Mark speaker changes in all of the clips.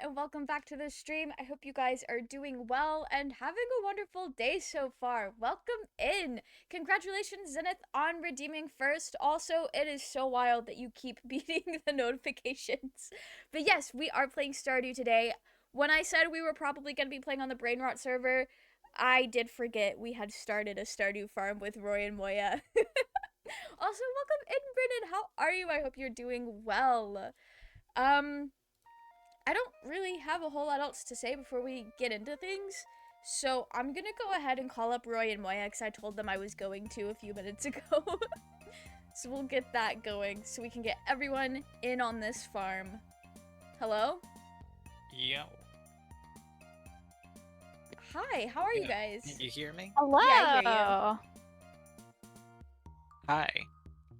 Speaker 1: and welcome back to the stream. I hope you guys are doing well and having a wonderful day so far. Welcome in. Congratulations, Zenith, on redeeming first. Also, it is so wild that you keep beating the notifications. But yes, we are playing Stardew today. When I said we were probably going to be playing on the Brainrot server, I did forget we had started a Stardew farm with Roy and Moya. Also, welcome in, Brennan. How are you? I hope you're doing well. I don't really have a whole lot else to say before we get into things, so I'm gonna go ahead and call up Roy and Moya because I told them I was going to a few minutes ago. So we'll get that going so we can get everyone in on this farm. Hello?
Speaker 2: Yo.
Speaker 1: Hi, how are you guys?
Speaker 2: Can you hear me?
Speaker 3: Hello.
Speaker 1: Yeah, I hear
Speaker 2: Hi.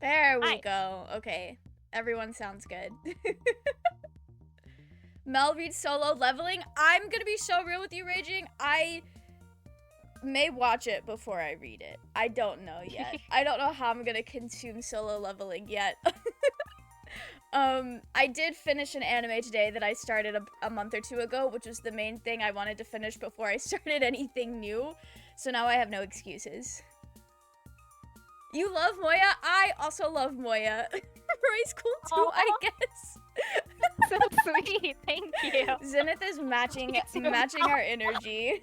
Speaker 1: There we
Speaker 3: Hi.
Speaker 1: go. Okay, everyone sounds good. Mel reads solo leveling. I'm gonna be so real with you, Raging. I may watch it before I read it. I don't know yet. I don't know how I'm gonna consume solo leveling yet. I did finish an anime today that I started a month or two ago, which was the main thing I wanted to finish before I started anything new. So now I have no excuses. You love Moya? I also love Moya. Roy's cool too, I guess.
Speaker 3: So sweet, thank you.
Speaker 1: Zenith is matching our energy.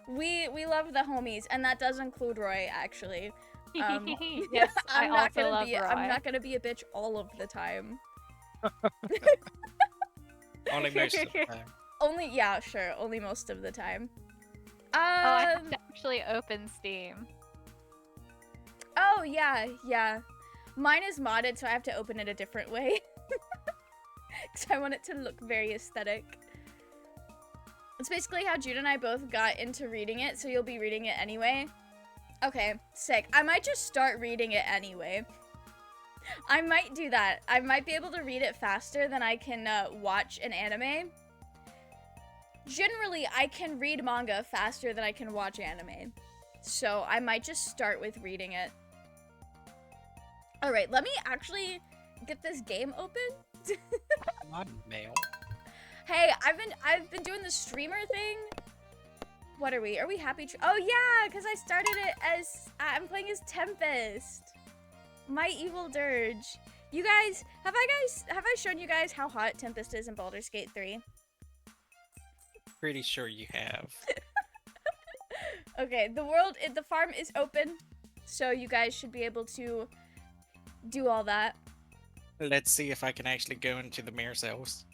Speaker 1: we love the homies, and that does include Roy, actually.
Speaker 3: Yes, I also love Roy.
Speaker 1: I'm not gonna be a bitch all of the time.
Speaker 2: Only most of the time.
Speaker 1: Only most of the time.
Speaker 3: I have to actually open Steam.
Speaker 1: Oh yeah. Mine is modded, so I have to open it a different way. Because I want it to look very aesthetic. It's basically how Jude and I both got into reading it, so you'll be reading it anyway. Okay, sick. I might just start reading it anyway. I might do that. I might be able to read it faster than I can watch an anime. Generally, I can read manga faster than I can watch anime. So I might just start with reading it. Alright, let me actually get this game open.
Speaker 2: Not mail.
Speaker 1: Hey, I've been doing the streamer thing. What are we? Are we happy? Oh yeah, because I started it as I'm playing as Tempest, my evil dirge. You guys, have I shown you guys how hot Tempest is in Baldur's Gate 3?
Speaker 2: Pretty sure you have.
Speaker 1: Okay, the farm is open, so you guys should be able to do all that.
Speaker 2: Let's see if I can actually go into the mayor's house.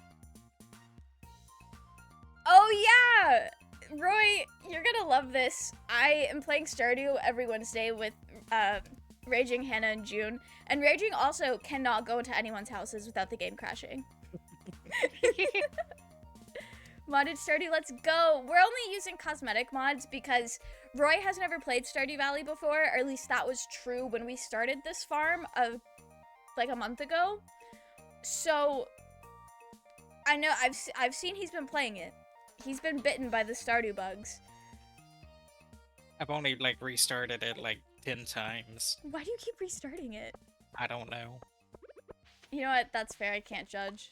Speaker 1: Oh yeah! Roy, you're gonna love this. I am playing Stardew every Wednesday with Raging, Hannah, and June. And Raging also cannot go into anyone's houses without the game crashing. Modded Stardew, let's go! We're only using cosmetic mods because Roy has never played Stardew Valley before, or at least that was true when we started this farm like a month ago. So I know I've seen he's been playing it. He's been bitten by the Stardew bugs.
Speaker 2: I've only like restarted it like 10 times.
Speaker 1: Why do you keep restarting it?
Speaker 2: I don't know.
Speaker 1: You know what? That's fair. I can't judge.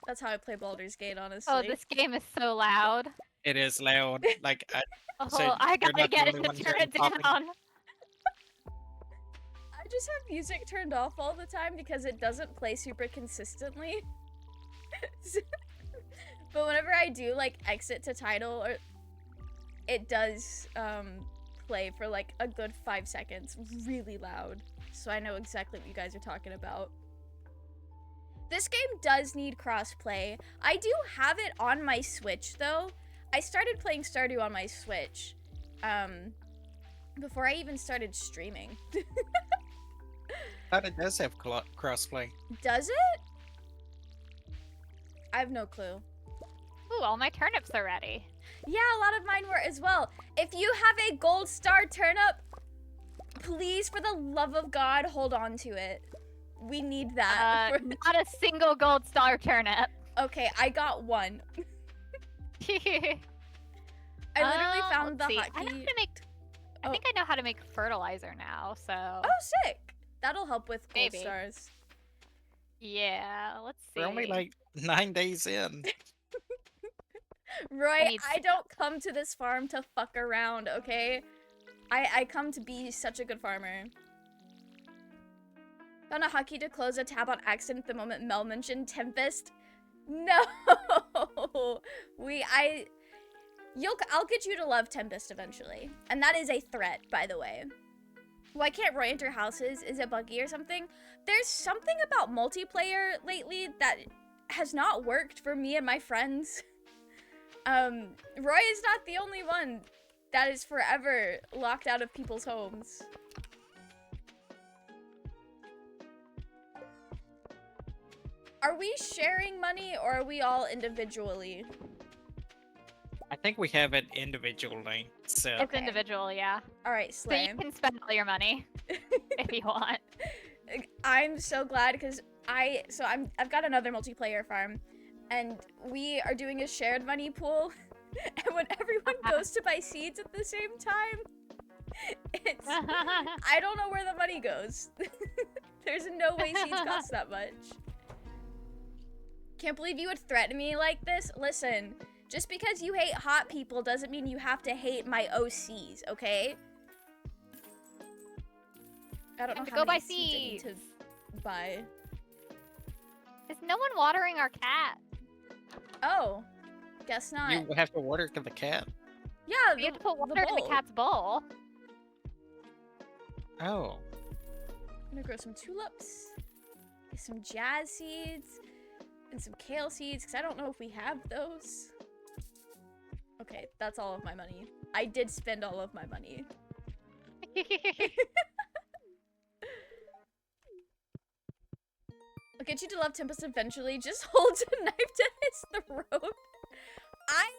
Speaker 1: That's how I play Baldur's Gate, honestly.
Speaker 3: Oh, this game is so loud.
Speaker 2: It is loud. Like
Speaker 3: Oh, I gotta get it to turn it down.
Speaker 1: I just have music turned off all the time because it doesn't play super consistently. But whenever I do like exit to title, or it does play for like a good 5 seconds, really loud. So I know exactly what you guys are talking about. This game does need crossplay. I do have it on my Switch though. I started playing Stardew on my Switch before I even started streaming.
Speaker 2: But it does have crossplay.
Speaker 1: Does it? I have no clue.
Speaker 3: Ooh, all my turnips are ready.
Speaker 1: Yeah, a lot of mine were as well. If you have a gold star turnip, please, for the love of God, hold on to it. We need that.
Speaker 3: Not a single gold star turnip.
Speaker 1: Okay, I got one. I literally found the hotkey.
Speaker 3: I think I know how to make fertilizer now, so...
Speaker 1: Oh, sick! That'll help with gold
Speaker 3: Maybe.
Speaker 1: stars.
Speaker 3: Yeah, let's see.
Speaker 2: We're only like 9 days in.
Speaker 1: Roy,
Speaker 3: need
Speaker 1: I don't come to this farm to fuck around, okay? I come to be such a good farmer. Found a hotkey to close a tab on accident the moment Mel mentioned Tempest. No! I'll get you to love Tempest eventually. And that is a threat, by the way. Why can't Roy enter houses? Is it buggy or something? There's something about multiplayer lately that has not worked for me and my friends. Roy is not the only one that is forever locked out of people's homes. Are we sharing money or are we all individually?
Speaker 2: I think we have it individually. So
Speaker 3: It's individual, yeah.
Speaker 1: All right,
Speaker 3: So
Speaker 1: Slay.
Speaker 3: you can spend all your money if you want.
Speaker 1: I'm so glad because I've got another multiplayer farm, and we are doing a shared money pool, and when everyone goes to buy seeds at the same time, it's I don't know where the money goes. There's no way seeds cost that much. Can't believe you would threaten me like this. Listen, just because you hate hot people doesn't mean you have to hate my OCs, okay? I don't know how
Speaker 3: Go buy
Speaker 1: many seeds I need to buy.
Speaker 3: Is no one watering our cat?
Speaker 1: Oh, guess not.
Speaker 2: you have to water the cat.
Speaker 1: Yeah,
Speaker 3: You have to put water in the
Speaker 1: bowl.
Speaker 3: cat's bowl.
Speaker 2: Oh.
Speaker 1: I'm gonna grow some tulips, get some jazz seeds, and some kale seeds, because I don't know if we have those. Okay, that's all of my money. I did spend all of my money. I'll get you to love Tempest eventually. Just holds a knife to his throat. I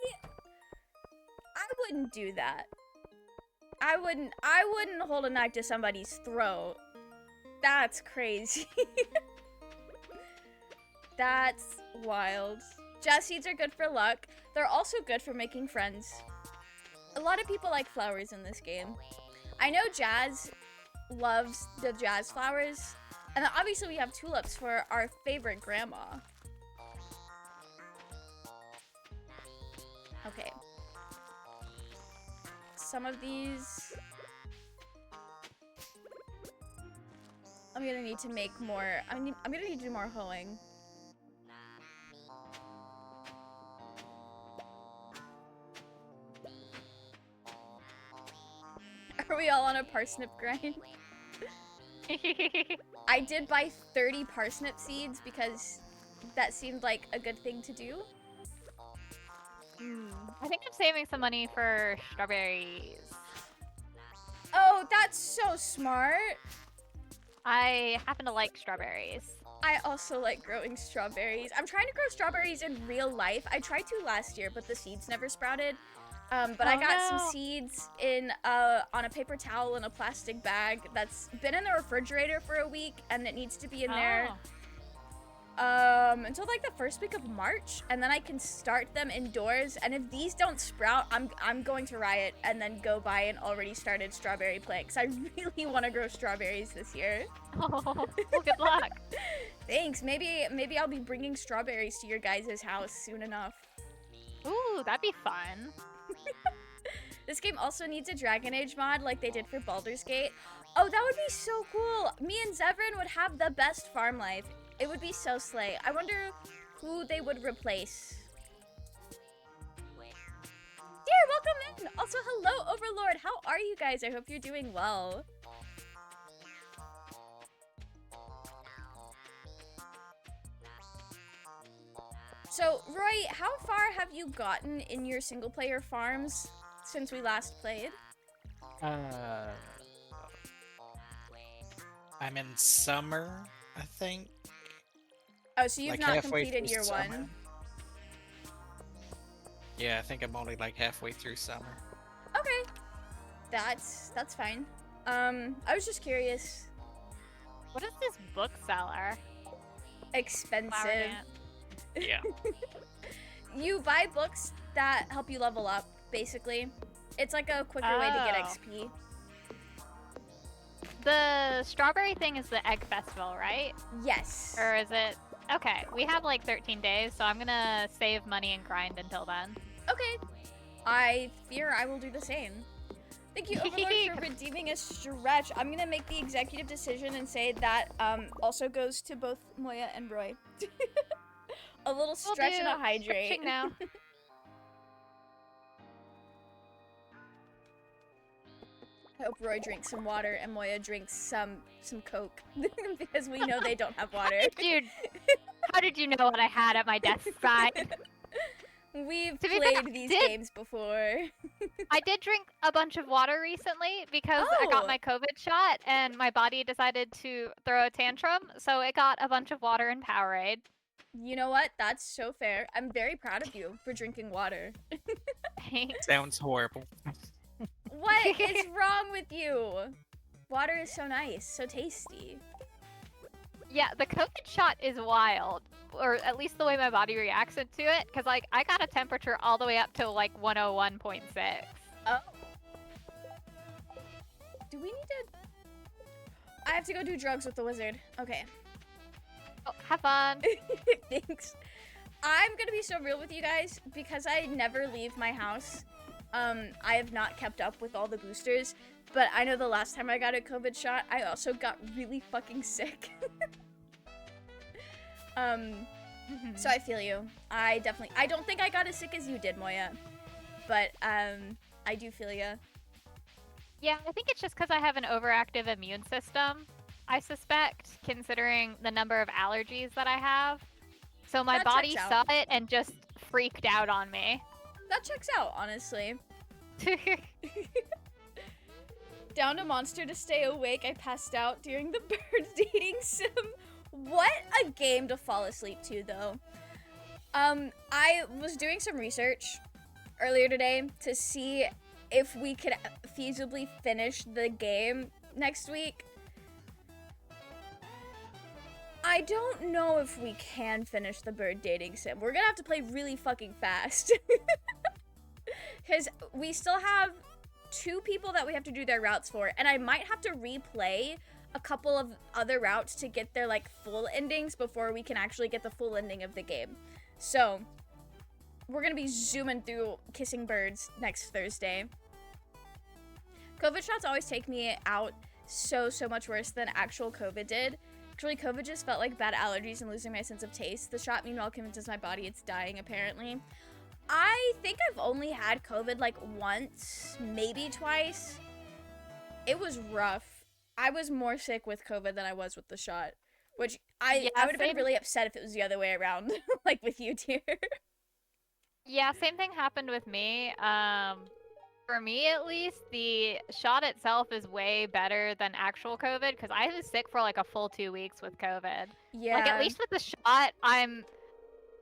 Speaker 1: wouldn't do that. I wouldn't hold a knife to somebody's throat. That's crazy. That's wild. Jazz seeds are good for luck. They're also good for making friends. A lot of people like flowers in this game. I know Jazz loves the jazz flowers. And then obviously we have tulips for our favorite grandma. Okay. Some of these... I'm gonna need to make more... I'm gonna need to do more hoeing. Are we all on a parsnip grind? I did buy 30 parsnip seeds because that seemed like a good thing to do.
Speaker 3: I think I'm saving some money for strawberries.
Speaker 1: Oh, that's so smart.
Speaker 3: I happen to like strawberries.
Speaker 1: I also like growing strawberries. I'm trying to grow strawberries in real life. I tried to last year, but the seeds never sprouted. But I got some seeds in on a paper towel in a plastic bag that's been in the refrigerator for a week, and it needs to be in there until like the first week of March, and then I can start them indoors. And if these don't sprout, I'm going to riot and then go buy an already started strawberry plant, because I really want to grow strawberries this year.
Speaker 3: Oh, well, good luck.
Speaker 1: Thanks. Maybe I'll be bringing strawberries to your guys' house soon enough.
Speaker 3: Ooh, that'd be fun.
Speaker 1: This game also needs a Dragon Age mod like they did for Baldur's Gate. Oh, that would be so cool. Me and Zevran would have the best farm life. It would be so slay. I wonder who they would replace. Dear, welcome in. Also, hello, Overlord. How are you guys? I hope you're doing well. So, Roy, how far have you gotten in your single-player farms since we last played?
Speaker 2: I'm in summer, I think.
Speaker 1: Oh, so you've
Speaker 2: Like
Speaker 1: not
Speaker 2: halfway
Speaker 1: completed
Speaker 2: through
Speaker 1: year
Speaker 2: summer.
Speaker 1: one?
Speaker 2: Yeah, I think I'm only like halfway through summer.
Speaker 1: Okay. That's fine. I was just curious.
Speaker 3: What is this bookseller?
Speaker 1: Expensive.
Speaker 3: Flower dance.
Speaker 2: Yeah.
Speaker 1: You buy books that help you level up, basically. It's like a quicker way to get
Speaker 3: Oh.
Speaker 1: XP.
Speaker 3: The strawberry thing is the egg festival, right?
Speaker 1: Yes.
Speaker 3: Or is it? Okay, we have like 13 days, so I'm gonna save money and grind until then.
Speaker 1: Okay. I fear I will do the same. Thank you, Overlord, for redeeming a stretch. I'm gonna make the executive decision and say that also goes to both Moya and Roy. A little
Speaker 3: We'll
Speaker 1: stretch and a
Speaker 3: do
Speaker 1: hydrate.
Speaker 3: stretching now.
Speaker 1: I hope Roy drinks some water and Moya drinks some Coke because we know they don't have water.
Speaker 3: How did you know what I had at my desk side?
Speaker 1: We've
Speaker 3: To be
Speaker 1: played
Speaker 3: fair,
Speaker 1: these games before.
Speaker 3: I did drink a bunch of water recently because I got
Speaker 1: Oh.
Speaker 3: my COVID shot and my body decided to throw a tantrum, so it got a bunch of water and Powerade.
Speaker 1: You know what? That's so fair. I'm very proud of you for drinking water.
Speaker 3: Thanks.
Speaker 2: Sounds horrible.
Speaker 1: What is wrong with you? Water is so nice, so tasty.
Speaker 3: Yeah, the COVID shot is wild, or at least the way my body reacts to it, because like I got a temperature all the way up to like 101.6.
Speaker 1: Oh. Do we need to... I have to go do drugs with the wizard. Okay.
Speaker 3: Oh, have fun.
Speaker 1: Thanks. I'm gonna be so real with you guys because I never leave my house. I have not kept up with all the boosters, but I know the last time I got a COVID shot, I also got really fucking sick. So I feel you. I don't think I got as sick as you did, Moya, but I do feel you.
Speaker 3: Yeah, I think it's just because I have an overactive immune system, I suspect, considering the number of allergies that I have. So my body saw it and just freaked out on me.
Speaker 1: That checks out, honestly. Downed a monster to stay awake. I passed out during the bird dating sim. What a game to fall asleep to, though. I was doing some research earlier today to see if we could feasibly finish the game next week. I don't know if we can finish the bird dating sim. We're gonna have to play really fucking fast. Because we still have 2 people that we have to do their routes for, and I might have to replay a couple of other routes to get their like full endings before we can actually get the full ending of the game. So we're gonna be zooming through Kissing Birds next Thursday. COVID shots always take me out so much worse than actual COVID did. Actually, COVID just felt like bad allergies and losing my sense of taste. The shot, meanwhile, convinces my body it's dying, apparently. I think I've only had COVID like once, maybe twice. It was rough. I was more sick with COVID than I was with the shot, which I would have been really upset if it was the other way around, like with you, dear.
Speaker 3: Yeah, same thing happened with me. For me, at least, the shot itself is way better than actual COVID because I was sick for like a full 2 weeks with COVID.
Speaker 1: Yeah.
Speaker 3: Like, at least with the shot, I'm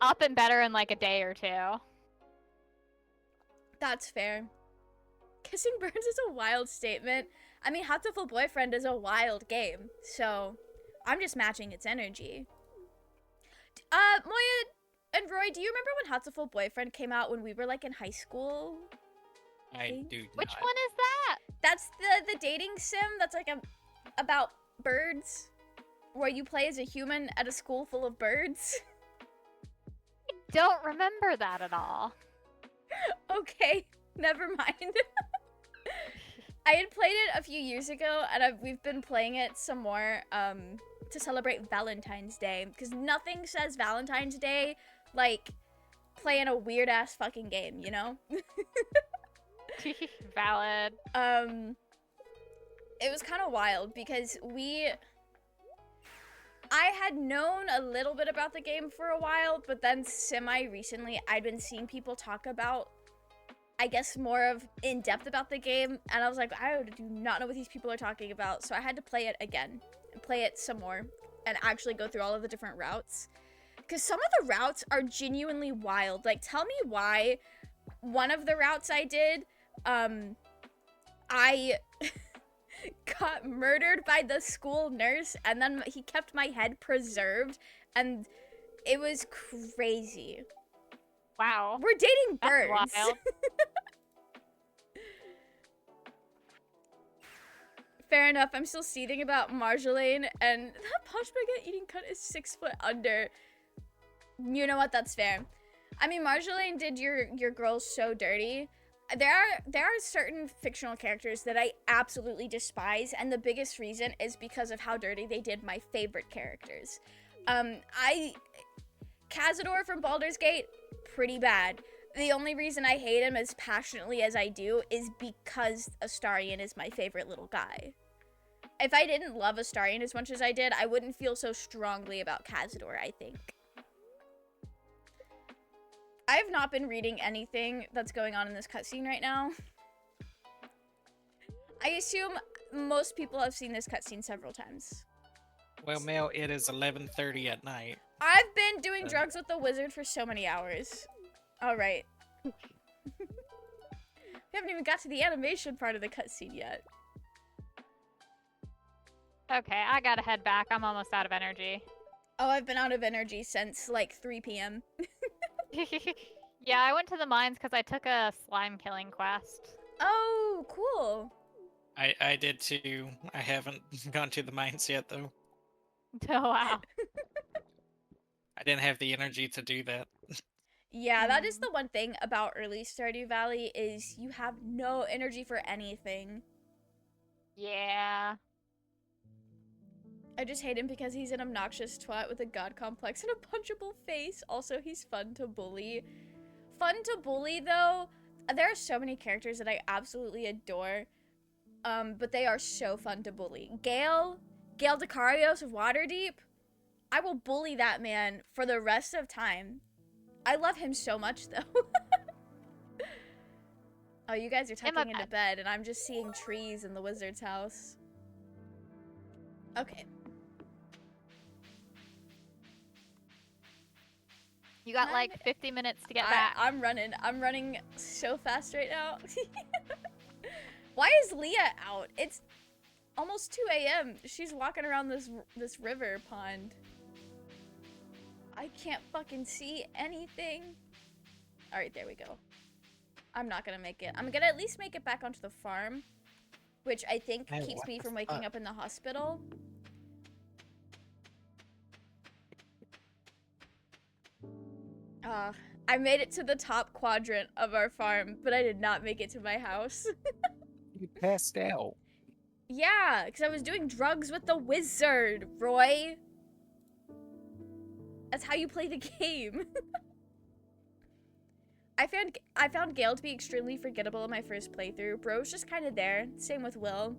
Speaker 3: up and better in like a day or 2.
Speaker 1: That's fair. Kissing Birds is a wild statement. I mean, Hatoful Boyfriend is a wild game, so I'm just matching its energy. Moya and Roy, do you remember when Hatoful Boyfriend came out when we were like in high school?
Speaker 2: I do not.
Speaker 3: Which one is that?
Speaker 1: That's the dating sim that's like about birds, where you play as a human at a school full of birds.
Speaker 3: I don't remember that at all.
Speaker 1: Okay, never mind. I had played it a few years ago, and we've been playing it some more to celebrate Valentine's Day, because nothing says Valentine's Day like playing a weird-ass fucking game, you know?
Speaker 3: Valid.
Speaker 1: It was kind of wild, because I had known a little bit about the game for a while, but then semi-recently I'd been seeing people talk about, I guess, more of in-depth about the game, and I was like, I do not know what these people are talking about, so I had to play it again, play it some more, and actually go through all of the different routes. Because some of the routes are genuinely wild. Like, tell me why one of the routes I did, I got murdered by the school nurse, and then he kept my head preserved, and it was crazy.
Speaker 3: Wow.
Speaker 1: We're dating birds.
Speaker 3: That's wild.
Speaker 1: Fair enough. I'm still seething about Marjolaine, and that Posh Baguette eating cut is 6 foot under. You know what? That's fair. I mean, Marjolaine did your girls so dirty. There are certain fictional characters that I absolutely despise, and the biggest reason is because of how dirty they did my favorite characters. Cazador from Baldur's Gate, pretty bad. The only reason I hate him as passionately as I do is because Astarion is my favorite little guy. If I didn't love Astarion as much as I did, I wouldn't feel so strongly about Cazador, I think. I have not been reading anything that's going on in this cutscene right now. I assume most people have seen this cutscene several times.
Speaker 2: Well, Mel, it is 11:30 at night.
Speaker 1: I've been doing drugs with the wizard for so many hours. Alright. We haven't even got to the animation part of the cutscene yet.
Speaker 3: Okay, I gotta head back. I'm almost out of energy.
Speaker 1: Oh, I've been out of energy since like 3 p.m.
Speaker 3: Yeah, I went to the mines because I took a slime killing quest.
Speaker 1: Oh, cool.
Speaker 2: I did too. I haven't gone to the mines yet, though.
Speaker 3: Oh, wow.
Speaker 2: I didn't have the energy to do that.
Speaker 1: Yeah, that is the one thing about early Stardew Valley is you have no energy for anything.
Speaker 3: Yeah.
Speaker 1: I just hate him because he's an obnoxious twat with a god complex and a punchable face. Also, he's fun to bully. Fun to bully, though. There are so many characters that I absolutely adore. But they are so fun to bully. Gale Decarios of Waterdeep. I will bully that man for the rest of time. I love him so much, though. Oh, you guys are tucking into bed, and I'm just seeing trees in the wizard's house. Okay.
Speaker 3: You got like 50 minutes to get back.
Speaker 1: I'm running so fast right now. Why is Leah out? It's almost 2 a.m. She's walking around this river pond. I can't fucking see anything. All right, there we go. I'm not gonna make it. I'm gonna at least make it back onto the farm, which I think keeps me from waking up in the hospital. I made it to the top quadrant of our farm, but I did not make it to my house.
Speaker 2: You passed out.
Speaker 1: Yeah, because I was doing drugs with the wizard, Roy. That's how you play the game. I found Gale to be extremely forgettable in my first playthrough. Bro's just kind of there. Same with Will.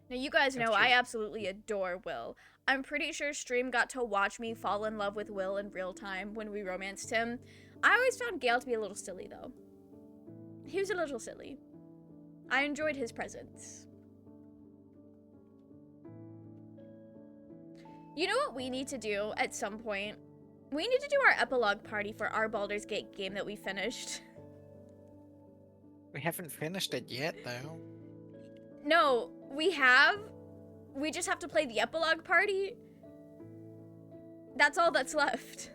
Speaker 1: Now, you guys know I absolutely adore Will. I'm pretty sure Stream got to watch me fall in love with Will in real time when we romanced him. I always found Gale to be a little silly, though. He was a little silly. I enjoyed his presence. You know what we need to do at some point? We need to do our epilogue party for our Baldur's Gate game that we finished.
Speaker 2: We haven't finished it yet, though.
Speaker 1: No, we have. We just have to play the epilogue party. That's all that's left.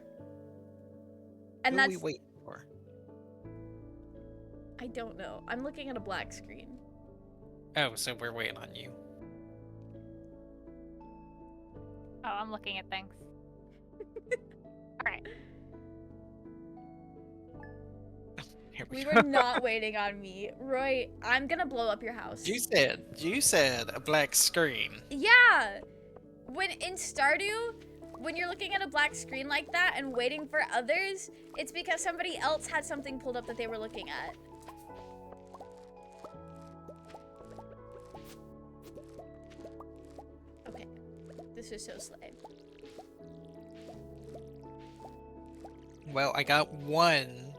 Speaker 1: And
Speaker 2: Who
Speaker 1: that's...
Speaker 2: are we waiting for?
Speaker 1: I don't know. I'm looking at a black screen.
Speaker 2: Oh, so we're waiting on you.
Speaker 3: Oh, I'm looking at things. Alright.
Speaker 1: We were not waiting on me. Roy, I'm gonna blow up your house.
Speaker 2: You said a black screen.
Speaker 1: Yeah! When in Stardew, when you're looking at a black screen like that and waiting for others, it's because somebody else had something pulled up that they were looking at. Okay. This is so slay.
Speaker 2: Well, I got one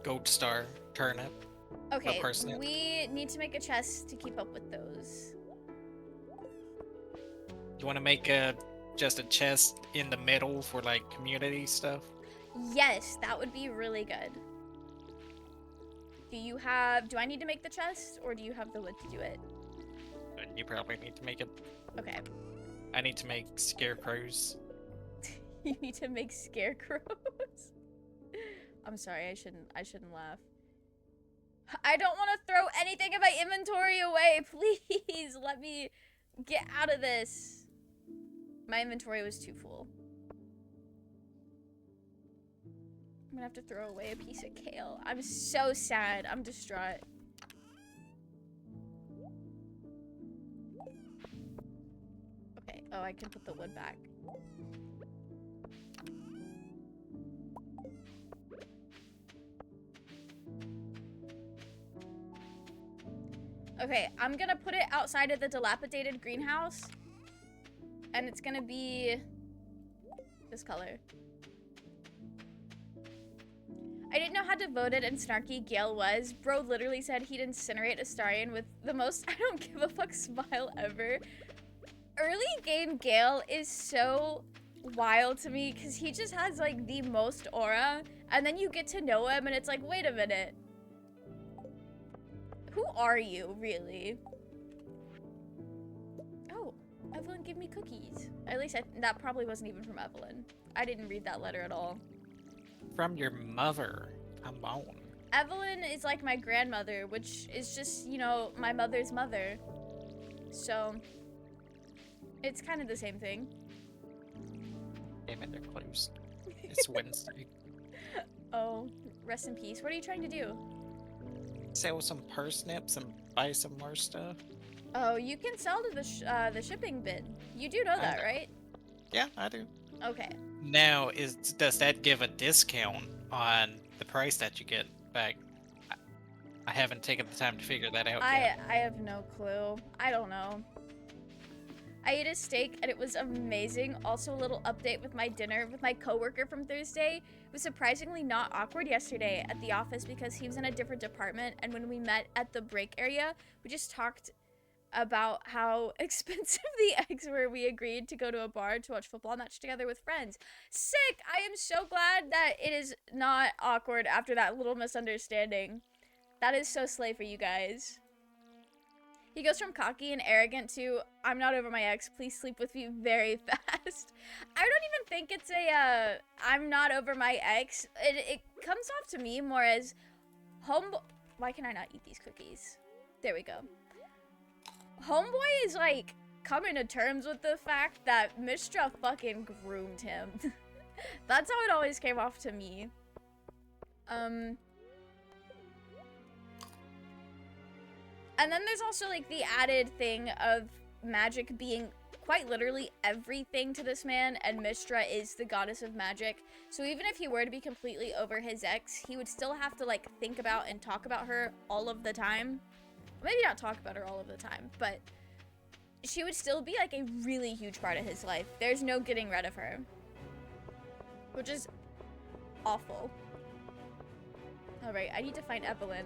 Speaker 2: gold star turnip.
Speaker 1: Okay,
Speaker 2: parsnip.
Speaker 1: we need to make a chest to keep up with those.
Speaker 2: You want to make just a chest in the middle for like community stuff?
Speaker 1: Yes, that would be really good. Do I need to make the chest, or do you have the wood to do it?
Speaker 2: You probably need to make it.
Speaker 1: Okay.
Speaker 2: I need to make scarecrows.
Speaker 1: You need to make scarecrows? I'm sorry, I shouldn't laugh. I don't want to throw anything in my inventory away. Please let me get out of this. My inventory was too full. I'm gonna have to throw away a piece of kale. I'm so sad. I'm distraught. Okay. Oh, I can put the wood back. Okay, I'm gonna put it outside of the dilapidated greenhouse. And it's gonna be this color. I didn't know how devoted and snarky Gale was. Bro literally said he'd incinerate Astarion with the most I don't give a fuck smile ever. Early game Gale is so wild to me because he just has like the most aura, and then you get to know him and it's like, wait a minute. Who are you, really? Oh, Evelyn gave me cookies. At least that probably wasn't even from Evelyn. I didn't read that letter at all.
Speaker 2: From your mother. Come on.
Speaker 1: Evelyn is like my grandmother, which is just, you know, my mother's mother. So, it's kind of the same thing.
Speaker 2: Damn it, they're closed. It's Wednesday.
Speaker 1: Oh, rest in peace. What are you trying to do?
Speaker 2: Sell some parsnips and buy some more stuff.
Speaker 1: Oh, you can sell to the shipping bin. You do know that, right?
Speaker 2: Yeah, I do.
Speaker 1: Okay.
Speaker 2: Now, does that give a discount on the price that you get back? I haven't taken the time to figure that out yet.
Speaker 1: I have no clue. I don't know. I ate a steak and it was amazing. Also, a little update with my dinner with my coworker from Thursday. It was surprisingly not awkward yesterday at the office because he was in a different department, and when we met at the break area, we just talked about how expensive the eggs were. We agreed to go to a bar to watch a football match together with friends. Sick! I am so glad that it is not awkward after that little misunderstanding. That is so slay for you guys. He goes from cocky and arrogant to, I'm not over my ex, please sleep with me very fast. I don't even think it's a, I'm not over my ex. It comes off to me more as, why can I not eat these cookies? There we go. Homeboy is like coming to terms with the fact that Mistra fucking groomed him. That's how it always came off to me. And then there's also like the added thing of magic being quite literally everything to this man, and Mistra is the goddess of magic. So even if he were to be completely over his ex, he would still have to like think about and talk about her all of the time. Maybe not talk about her all of the time, but she would still be like a really huge part of his life. There's no getting rid of her, which is awful. All right, I need to find Evelyn.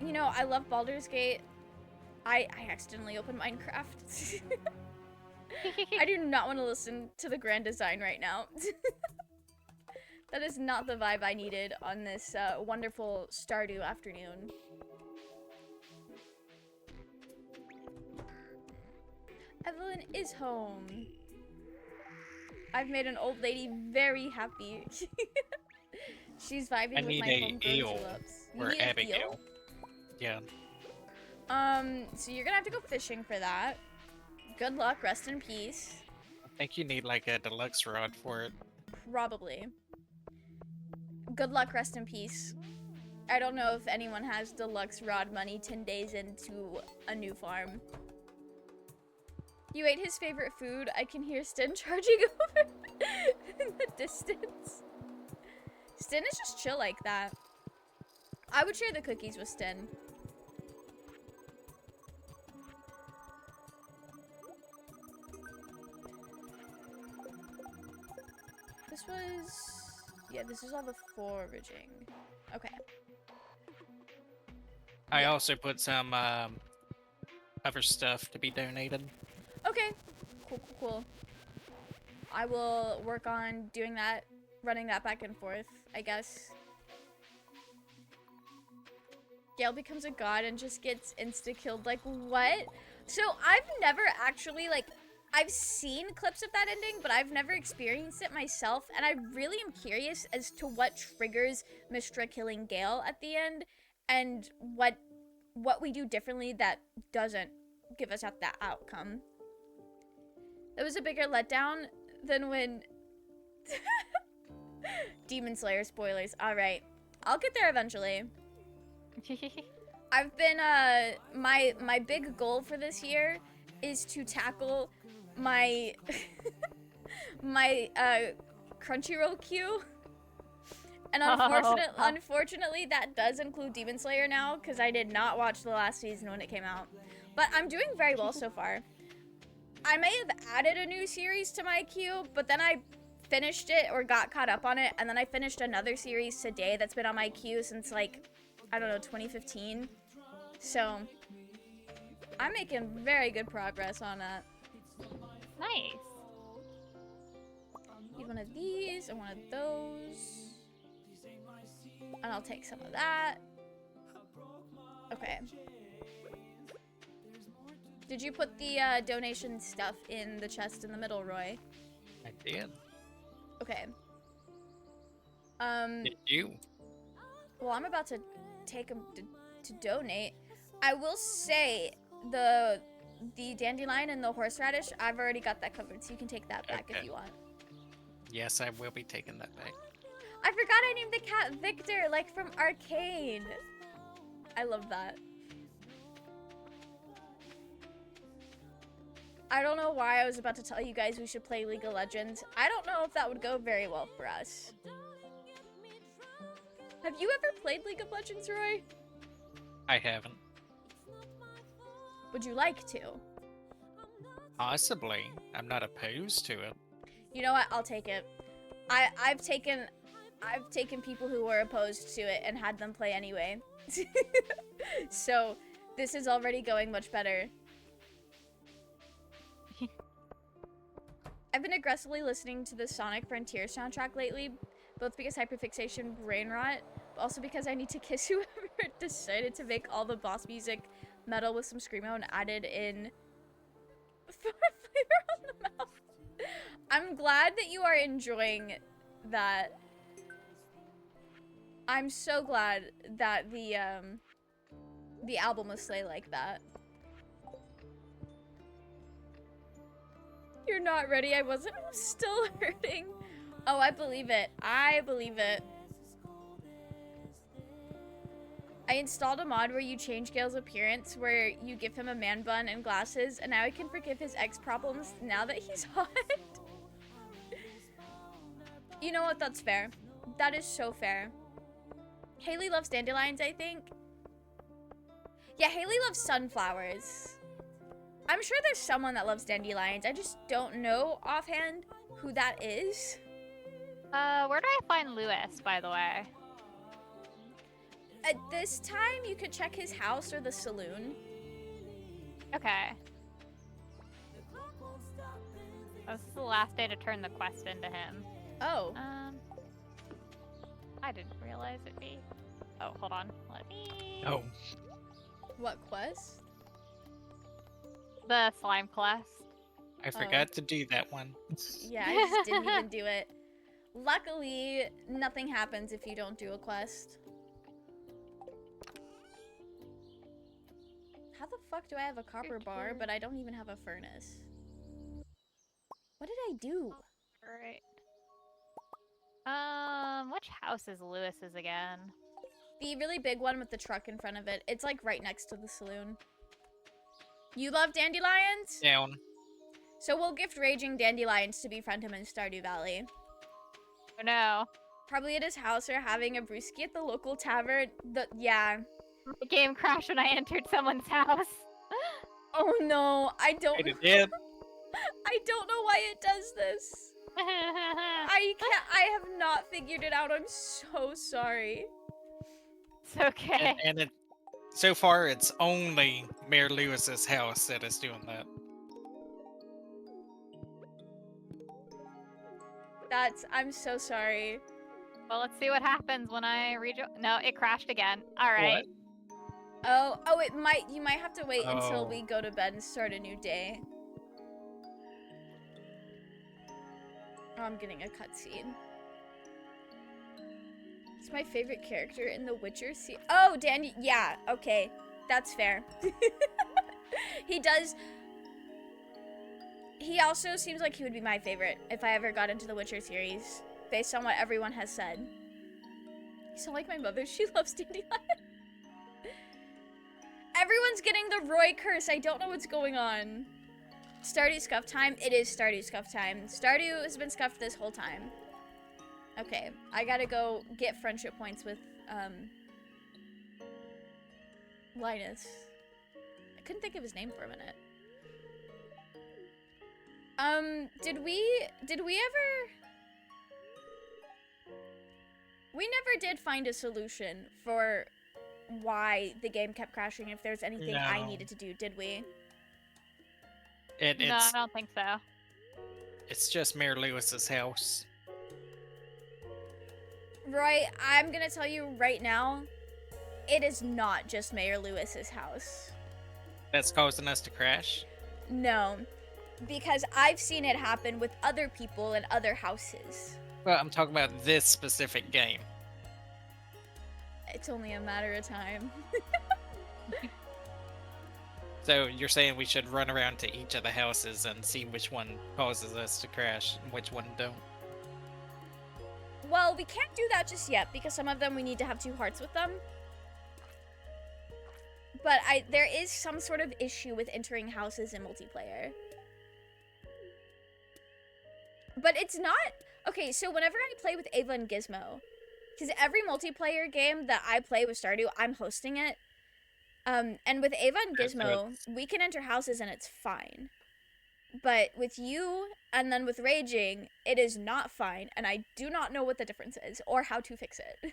Speaker 1: You know, I love Baldur's Gate. I accidentally opened Minecraft. I do not want to listen to the grand design right now. That is not the vibe I needed on this wonderful Stardew afternoon. Evelyn is home. I've made an old lady very happy. She's vibing with my homegrown tulips. You need an eel?
Speaker 2: Yeah.
Speaker 1: So you're gonna have to go fishing for that. Good luck, rest in peace.
Speaker 2: I think you need like a deluxe rod for it.
Speaker 1: Probably. Good luck, rest in peace. I don't know if anyone has deluxe rod money 10 days into a new farm. You ate his favorite food. I can hear Stin charging over in the distance. Stin is just chill like that. I would share the cookies with Stin. This was... yeah, this is all the foraging. Okay.
Speaker 2: I also put some other stuff to be donated.
Speaker 1: Okay. Cool. I will work on doing that, running that back and forth, I guess. Gale becomes a god and just gets insta-killed. Like, what? So, I've never actually, like... I've seen clips of that ending, but I've never experienced it myself, and I really am curious as to what triggers Mistra killing Gale at the end, and what we do differently that doesn't give us that outcome. It was a bigger letdown than when Demon Slayer spoilers. All right, I'll get there eventually. I've been my big goal for this year is to tackle my my Crunchyroll queue. And unfortunately, that does include Demon Slayer now, because I did not watch the last season when it came out. But I'm doing very well so far. I may have added a new series to my queue, but then I finished it or got caught up on it, and then I finished another series today that's been on my queue since, like, I don't know, 2015. So, I'm making very good progress on that.
Speaker 3: Nice.
Speaker 1: Need one of these and one of those. And I'll take some of that. Okay. Did you put the donation stuff in the chest in the middle, Roy?
Speaker 2: I did.
Speaker 1: Okay.
Speaker 2: Did you?
Speaker 1: Well, I'm about to take them to donate. I will say the dandelion and the horseradish, I've already got that covered, so you can take that back if you want.
Speaker 2: Yes, I will be taking that back.
Speaker 1: I forgot I named the cat Victor, like from Arcane. I love that. I don't know why I was about to tell you guys we should play League of Legends. I don't know if that would go very well for us. Have you ever played League of Legends, Roy?
Speaker 2: I haven't.
Speaker 1: Would you like to?
Speaker 2: Possibly. I'm not opposed to it.
Speaker 1: You know what? I'll take it. I've taken people who were opposed to it and had them play anyway. So this is already going much better. I've been aggressively listening to the Sonic Frontier soundtrack lately, both because hyperfixation Brainrot, but also because I need to kiss whoever decided to make all the boss music metal with some screamo and added in flavor on the mouth. I'm glad that you are enjoying that. I'm so glad that the album was Slay like that. You're not ready. I wasn't. I'm still hurting. Oh, I believe it. I believe it. I installed a mod where you change Gale's appearance, where you give him a man bun and glasses, and now I can forgive his ex problems now that he's hot. You know what? That's fair. That is so fair. Haley loves dandelions, I think. Yeah, Haley loves sunflowers. I'm sure there's someone that loves dandelions. I just don't know offhand who that is.
Speaker 3: Where do I find Lewis, by the way?
Speaker 1: At this time, you could check his house or the saloon.
Speaker 3: Okay. This is the last day to turn the quest into him.
Speaker 1: Oh.
Speaker 3: I didn't realize it'd be. Oh, hold on. Let me.
Speaker 2: Oh.
Speaker 1: What quest?
Speaker 3: The slime quest.
Speaker 2: I forgot to do that one.
Speaker 1: Yeah, I just didn't even do it. Luckily, nothing happens if you don't do a quest. How the fuck do I have a copper bar, but I don't even have a furnace? What did I do?
Speaker 3: Alright. Which house is Lewis's again?
Speaker 1: The really big one with the truck in front of it. It's like right next to the saloon. You love dandelions?
Speaker 2: Down.
Speaker 1: So we'll gift Raging Dandelions to befriend him in Stardew Valley.
Speaker 3: Oh no.
Speaker 1: Probably at his house or having a brewski at the local tavern. Yeah.
Speaker 3: The game crashed when I entered someone's house.
Speaker 1: Oh no, I don't.
Speaker 2: It did.
Speaker 1: I don't know why it does this. I have not figured it out. I'm so sorry.
Speaker 3: It's okay.
Speaker 2: And so far, it's only Mayor Lewis's house that is doing that.
Speaker 1: I'm so sorry.
Speaker 3: Well, let's see what happens when I rejoin. No, it crashed again. All right.
Speaker 2: What?
Speaker 1: Oh, you might have to wait until we go to bed and start a new day. Oh, I'm getting a cutscene. It's Who's my favorite character in The Witcher series? Oh, Danny. Yeah, okay. That's fair. He does. He also seems like he would be my favorite if I ever got into the Witcher series, based on what everyone has said. You sound like my mother. She loves Dandelion. Everyone's getting the Roy curse. I don't know what's going on. Stardew scuff time. It is Stardew scuff time. Stardew has been scuffed this whole time. Okay, I gotta go get friendship points with, Linus. I couldn't think of his name for a minute. Did we ever... We never did find a solution for why the game kept crashing, if there's anything I needed to do, did we?
Speaker 3: No, I don't think so.
Speaker 2: It's just Mayor Lewis's house.
Speaker 1: Roy, I'm gonna tell you right now, it is not just Mayor Lewis's house.
Speaker 2: That's causing us to crash?
Speaker 1: No, because I've seen it happen with other people in other houses.
Speaker 2: Well, I'm talking about this specific game.
Speaker 1: It's only a matter of time.
Speaker 2: So you're saying we should run around to each of the houses and see which one causes us to crash and which one don't?
Speaker 1: Well, we can't do that just yet because some of them we need to have 2 hearts with them. But there is some sort of issue with entering houses in multiplayer. But it's not... Okay, so whenever I play with Ava and Gizmo, because every multiplayer game that I play with Stardew, I'm hosting it. And with Ava and Gizmo, we can enter houses and it's fine. But with you, and then with Raging, it is not fine, and I do not know what the difference is, or how to fix it.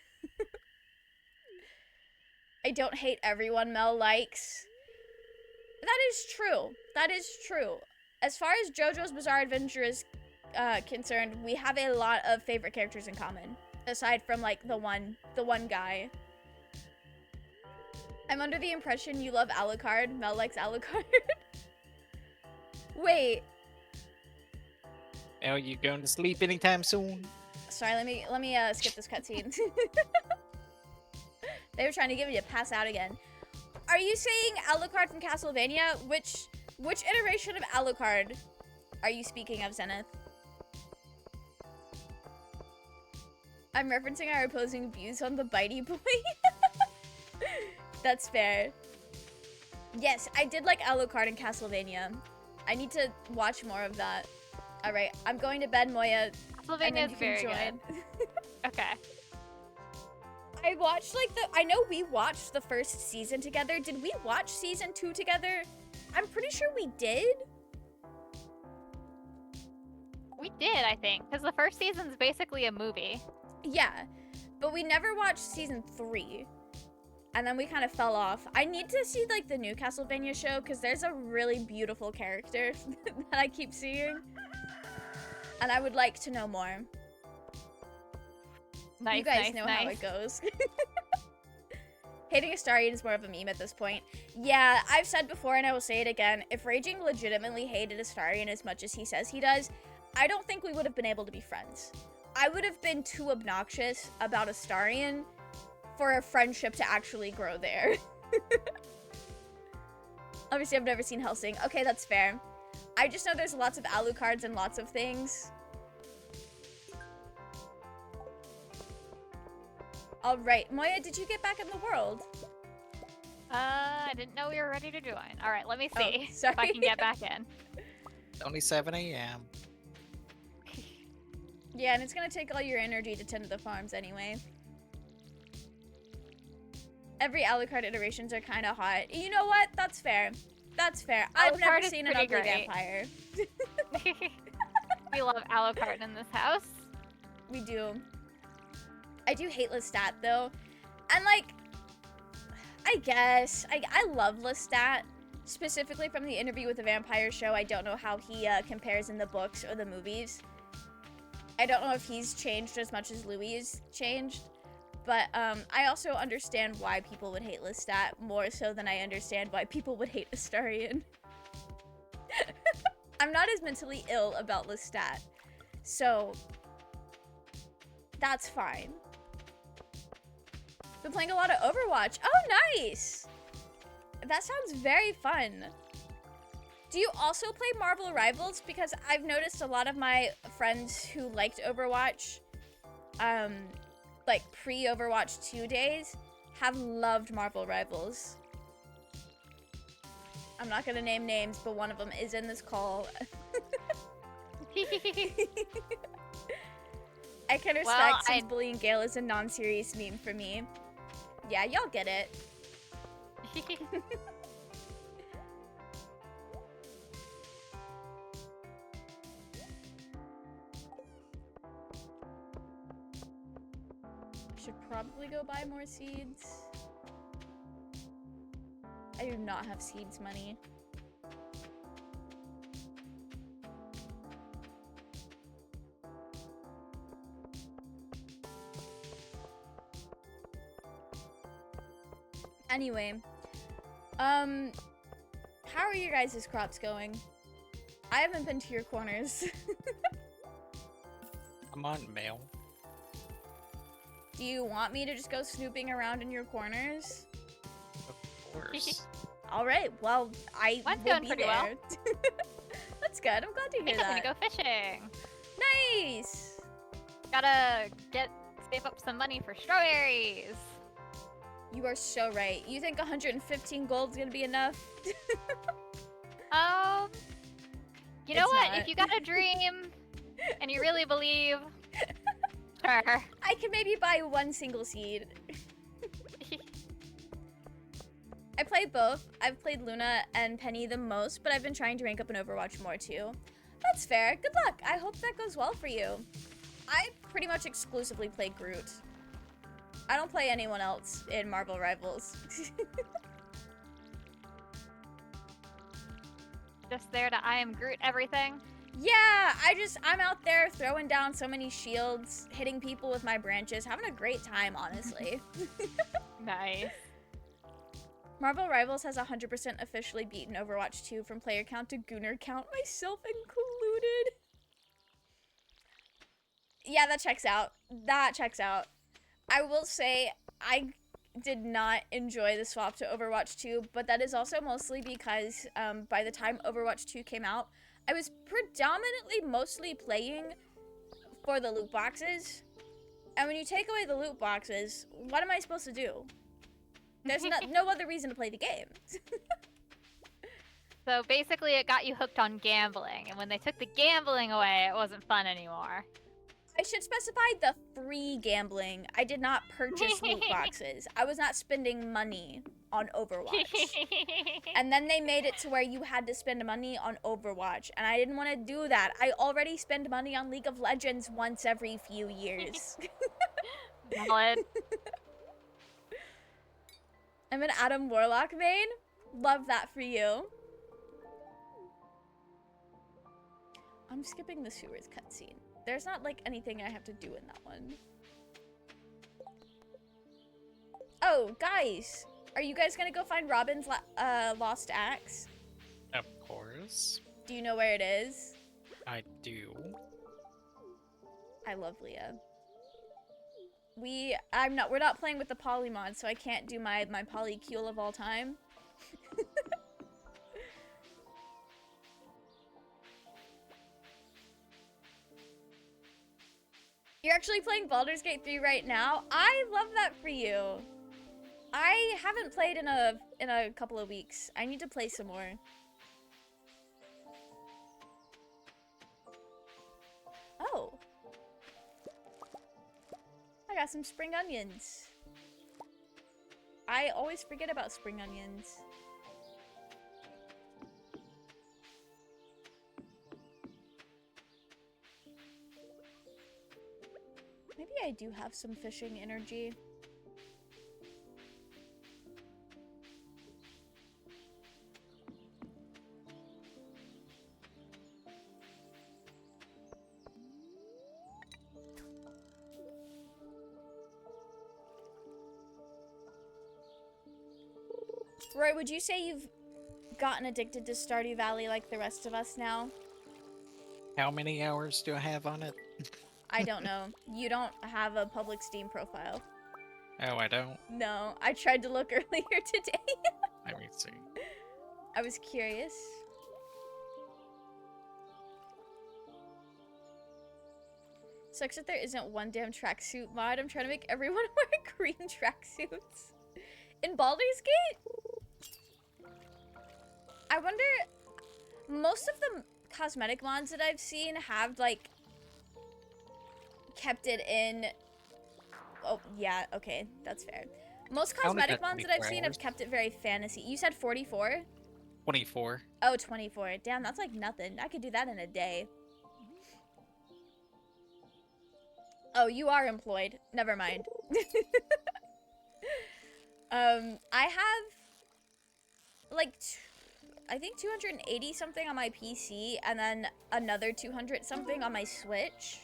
Speaker 1: I don't hate everyone Mel likes. That is true. That is true. As far as JoJo's Bizarre Adventure is concerned, we have a lot of favorite characters in common. Aside from, like, the one guy. I'm under the impression you love Alucard. Mel likes Alucard. Wait.
Speaker 2: Are you going to sleep anytime soon?
Speaker 1: Sorry, let me skip this cutscene. They were trying to get me to pass out again. Are you saying Alucard from Castlevania? Which iteration of Alucard are you speaking of, Zenith? I'm referencing our opposing views on the Bitey Boy. That's fair. Yes, I did like Alucard in Castlevania. I need to watch more of that. Alright, I'm going to bed, Moya.
Speaker 3: Castlevania is very good. Okay.
Speaker 1: I watched, like, I know we watched the first season together. Did we watch season 2 together? I'm pretty sure we did.
Speaker 3: We did, I think, because the first season's basically a movie.
Speaker 1: Yeah, but we never watched season 3. And then we kind of fell off. I need to see, like, the new Castlevania show, because there's a really beautiful character that I keep seeing. And I would like to know more.
Speaker 3: Nice,
Speaker 1: you guys know how it goes. Hating Astarion is more of a meme at this point. Yeah, I've said before and I will say it again. If Raging legitimately hated Astarion as much as he says he does, I don't think we would have been able to be friends. I would have been too obnoxious about Astarion for a friendship to actually grow there. Obviously, I've never seen Hellsing. Okay, that's fair. I just know there's lots of Alucards and lots of things. Alright, Moya, did you get back in the world?
Speaker 3: I didn't know we were ready to join. Alright, let me see
Speaker 1: sorry.
Speaker 3: if I can get back in.
Speaker 2: It's only 7 a.m.
Speaker 1: Yeah, and it's gonna take all your energy to tend to the farms anyway. Every Alucard iterations are kind of hot. You know what? That's fair. That's fair. I've never seen an ugly vampire.
Speaker 3: We love Alucard in this house.
Speaker 1: We do. I do hate Lestat, though. And, like, I guess. I love Lestat. Specifically from the interview with the Vampire Show. I don't know how he compares in the books or the movies. I don't know if he's changed as much as Louis changed. But I also understand why people would hate Lestat more so than I understand why people would hate Astarion. I'm not as mentally ill about Lestat. So, that's fine. Been playing a lot of Overwatch. Oh, nice! That sounds very fun. Do you also play Marvel Rivals? Because I've noticed a lot of my friends who liked Overwatch, like pre-Overwatch 2 days, have loved Marvel Rivals. I'm not gonna name names, but one of them is in this call. I can respect since bullying Gale is a non-serious meme for me. Yeah, y'all get it. Should probably go buy more seeds. I do not have seeds money. Anyway, how are your guys' crops going? I haven't been to your corners.
Speaker 2: I'm on mail.
Speaker 1: Do you want me to just go snooping around in your corners?
Speaker 2: Of course.
Speaker 1: All right. Well, I
Speaker 3: Mine's
Speaker 1: will
Speaker 3: going
Speaker 1: be
Speaker 3: pretty
Speaker 1: there.
Speaker 3: well.
Speaker 1: That's good. I'm glad to hear
Speaker 3: I'm
Speaker 1: that.
Speaker 3: gonna go fishing.
Speaker 1: Nice.
Speaker 3: Gotta save up some money for strawberries.
Speaker 1: You are so right. You think 115 gold is gonna be enough?
Speaker 3: You know
Speaker 1: It's
Speaker 3: what?
Speaker 1: not.
Speaker 3: If you got a dream and you really believe, sure.
Speaker 1: I can maybe buy one single seed. I play both. I've played Luna and Penny the most, but I've been trying to rank up in Overwatch more too. That's fair. Good luck. I hope that goes well for you. I pretty much exclusively play Groot. I don't play anyone else in Marvel Rivals.
Speaker 3: Just there to I am Groot everything.
Speaker 1: Yeah, I'm out there throwing down so many shields, hitting people with my branches, having a great time, honestly.
Speaker 3: Nice.
Speaker 1: Marvel Rivals has 100% officially beaten Overwatch 2 from player count to Gooner count, myself included. Yeah, that checks out. That checks out. I will say, I did not enjoy the swap to Overwatch 2, but that is also mostly because by the time Overwatch 2 came out, I was predominantly mostly playing for the loot boxes. And when you take away the loot boxes, what am I supposed to do? There's no other reason to play the game.
Speaker 3: So basically it got you hooked on gambling, and when they took the gambling away, it wasn't fun anymore.
Speaker 1: I should specify the free gambling. I did not purchase loot boxes. I was not spending money on Overwatch. And then they made it to where you had to spend money on Overwatch, and I didn't want to do that. I already spend money on League of Legends once every few years.
Speaker 3: Valid.
Speaker 1: I'm an Adam Warlock main. Love that for you. I'm skipping the sewers cutscene. There's not like anything I have to do in that one. Oh, guys, are you guys gonna go find Robin's lost axe?
Speaker 2: Of course.
Speaker 1: Do you know where it is?
Speaker 2: I do.
Speaker 1: I love Leah. We're not playing with the polymod, so I can't do my polycule of all time. You're actually playing Baldur's Gate 3 right now? I love that for you. I haven't played in a couple of weeks. I need to play some more. Oh. I got some spring onions. I always forget about spring onions. Maybe I do have some fishing energy. Roy, would you say you've gotten addicted to Stardew Valley like the rest of us now?
Speaker 2: How many hours do I have on it?
Speaker 1: I don't know. You don't have a public Steam profile.
Speaker 2: Oh, I don't.
Speaker 1: No, I tried to look earlier today.
Speaker 2: Let me see.
Speaker 1: I was curious. Sucks that there isn't one damn tracksuit mod. I'm trying to make everyone wear green tracksuits. In Baldur's Gate? I wonder, most of the cosmetic mods that I've seen have, like, kept it in... Oh, yeah, okay, that's fair. Most
Speaker 2: I only
Speaker 1: cosmetic
Speaker 2: got
Speaker 1: mods that I've
Speaker 2: 24
Speaker 1: seen
Speaker 2: hours.
Speaker 1: have kept it very fantasy. You said 44?
Speaker 2: 24.
Speaker 1: Oh, 24. Damn, that's like nothing. I could do that in a day. Oh, you are employed. Never mind. I have like I think 280 something on my PC and then another 200 something on my Switch.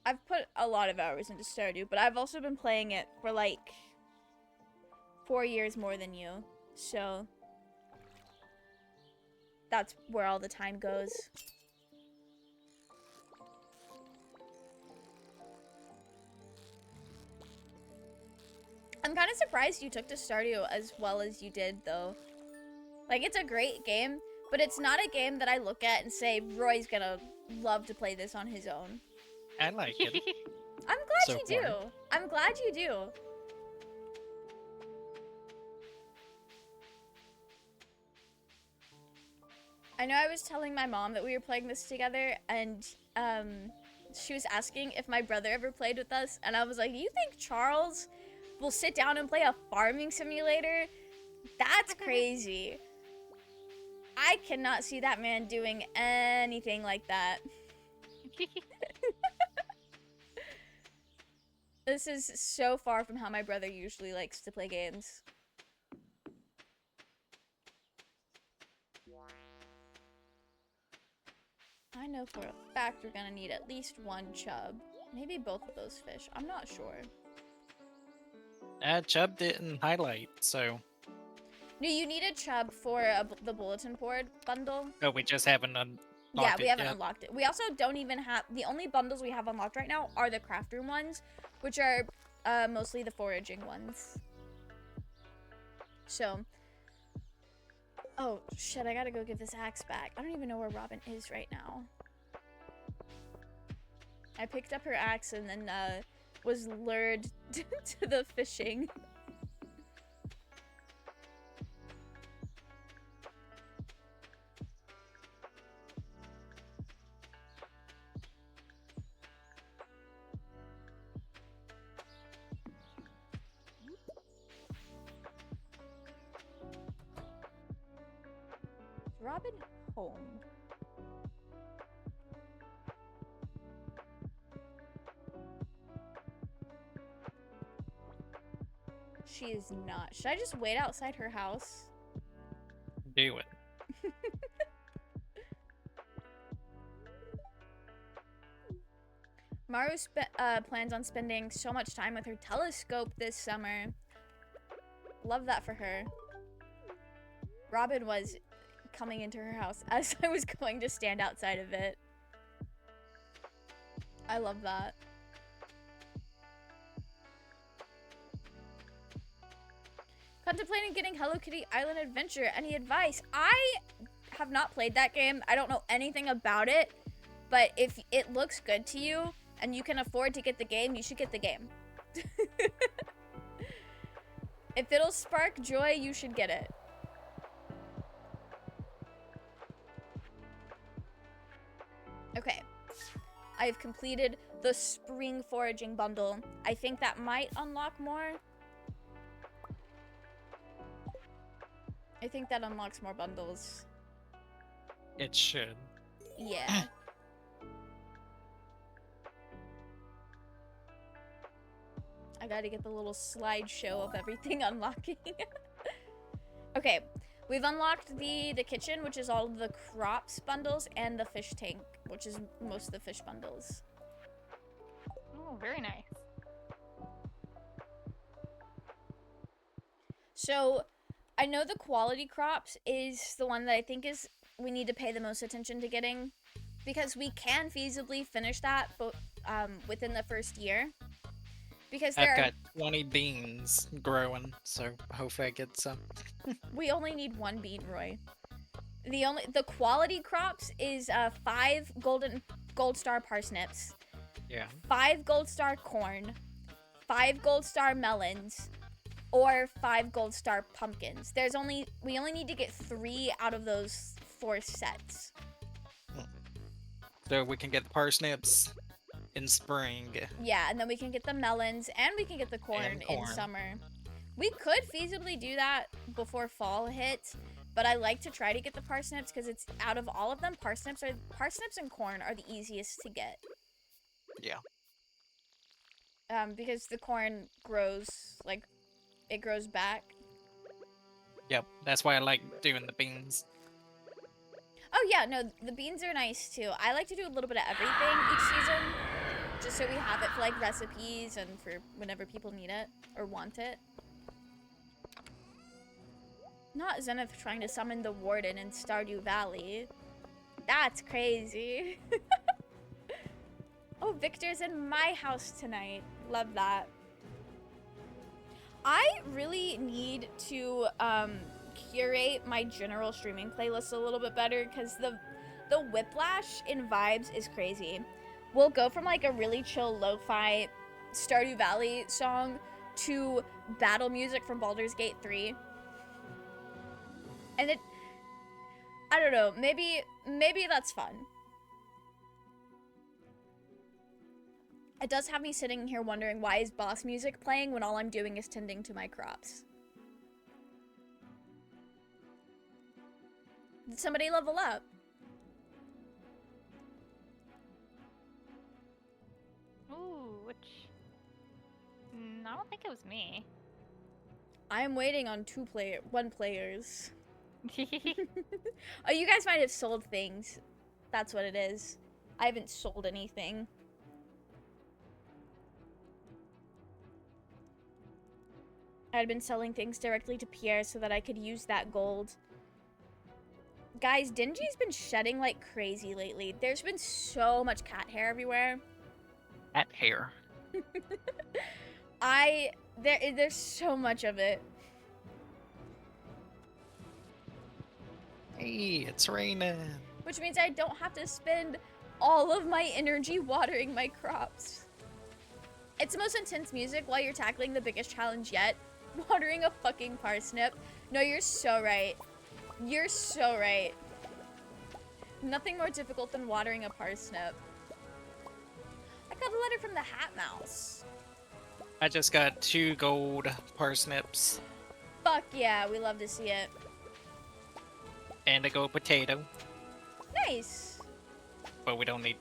Speaker 1: I've put a lot of hours into Stardew, but I've also been playing it for like 4 years more than you. So that's where all the time goes. I'm kind of surprised you took to Stardew as well as you did, though. Like, it's a great game, but it's not a game that I look at and say, Roy's gonna love to play this on his own.
Speaker 2: I like it.
Speaker 1: I'm glad
Speaker 2: So
Speaker 1: you do.
Speaker 2: far.
Speaker 1: I'm glad you do. I know I was telling my mom that we were playing this together, and she was asking if my brother ever played with us, and I was like, do you think Charles will sit down and play a farming simulator? That's crazy. I cannot see that man doing anything like that. This is so far from how my brother usually likes to play games. I know for a fact we're gonna need at least one chub. Maybe both of those fish. I'm not sure.
Speaker 2: Chubb didn't highlight, so...
Speaker 1: No, you need a chub for the bulletin board bundle.
Speaker 2: Oh, we just haven't unlocked
Speaker 1: Yeah, we
Speaker 2: it
Speaker 1: haven't
Speaker 2: yet.
Speaker 1: unlocked it. We also don't even have... The only bundles we have unlocked right now are the craft room ones, which are mostly the foraging ones. So... Oh, shit, I gotta go give this axe back. I don't even know where Robin is right now. I picked up her axe and then was lured to the fishing. Robin home? She is not. Should I just wait outside her house?
Speaker 2: Do it.
Speaker 1: Maru plans on spending so much time with her telescope this summer. Love that for her. Robin was coming into her house as I was going to stand outside of it. I love that. Contemplating getting Hello Kitty Island Adventure. Any advice? I have not played that game. I don't know anything about it. But if it looks good to you and you can afford to get the game, you should get the game. If it'll spark joy, you should get it. Okay. I have completed the spring foraging bundle. I think that might unlock more. I think that unlocks more bundles.
Speaker 2: It should.
Speaker 1: Yeah. I gotta get the little slideshow of everything unlocking. Okay, we've unlocked the kitchen, which is all of the crops bundles, and the fish tank, which is most of the fish bundles.
Speaker 3: Oh, very nice.
Speaker 1: So, I know the quality crops is the one that I think is we need to pay the most attention to getting. because we can feasibly finish that within the first year. Because
Speaker 2: I've got 20 beans growing, so hopefully I get some.
Speaker 1: We only need 1 bean, Roy. The quality crops is 5 gold star parsnips.
Speaker 2: Yeah.
Speaker 1: 5 gold star corn, 5 gold star melons, or 5 gold star pumpkins. We only need to get 3 out of those 4 sets.
Speaker 2: So we can get the parsnips in spring.
Speaker 1: Yeah, and then we can get the melons and we can get the corn in summer. We could feasibly do that before fall hits, but I like to try to get the parsnips because it's out of all of them, parsnips and corn are the easiest to get.
Speaker 2: Yeah.
Speaker 1: Because the corn grows it grows back.
Speaker 2: Yep, that's why I like doing the beans.
Speaker 1: Oh yeah, no, the beans are nice too. I like to do a little bit of everything each season, just so we have it for like recipes and for whenever people need it or want it. Not Zenith trying to summon the warden in Stardew Valley. That's crazy. Oh, Victor's in my house tonight. Love that. I really need to curate my general streaming playlist a little bit better because the whiplash in vibes is crazy. We'll go from like a really chill lo-fi Stardew Valley song to battle music from Baldur's Gate 3. And I don't know, maybe that's fun. It does have me sitting here wondering why is boss music playing when all I'm doing is tending to my crops. Did somebody level up?
Speaker 3: Ooh, which... I don't think it was me.
Speaker 1: I am waiting on 1 players. Oh, you guys might have sold things. That's what it is. I haven't sold anything. I had been selling things directly to Pierre so that I could use that gold. Guys, Dingy's been shedding like crazy lately. There's been so much cat hair everywhere.
Speaker 2: Cat hair.
Speaker 1: There's so much of it.
Speaker 2: Hey, it's raining.
Speaker 1: Which means I don't have to spend all of my energy watering my crops. It's the most intense music while you're tackling the biggest challenge yet. Watering a fucking parsnip. No, you're so right. You're so right. Nothing more difficult than watering a parsnip. I got a letter from the Hat Mouse.
Speaker 2: I just got 2 gold parsnips.
Speaker 1: Fuck yeah, we love to see it.
Speaker 2: And a gold potato.
Speaker 1: Nice.
Speaker 2: But we don't need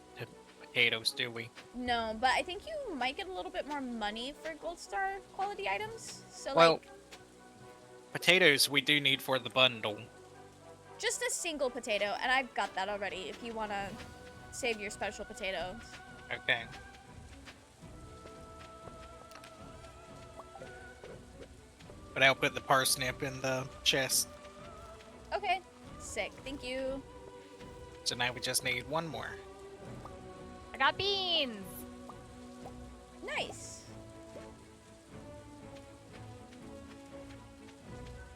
Speaker 2: potatoes, do we?
Speaker 1: No, but I think you might get a little bit more money for gold star quality items. So
Speaker 2: well,
Speaker 1: like,
Speaker 2: potatoes we do need for the bundle.
Speaker 1: just a single potato, and I've got that already if you want to save your special potatoes.
Speaker 2: Okay. But I'll put the parsnip in the chest.
Speaker 1: Okay, sick. Thank you.
Speaker 2: So now we just need 1 more.
Speaker 3: I got beans!
Speaker 1: Nice.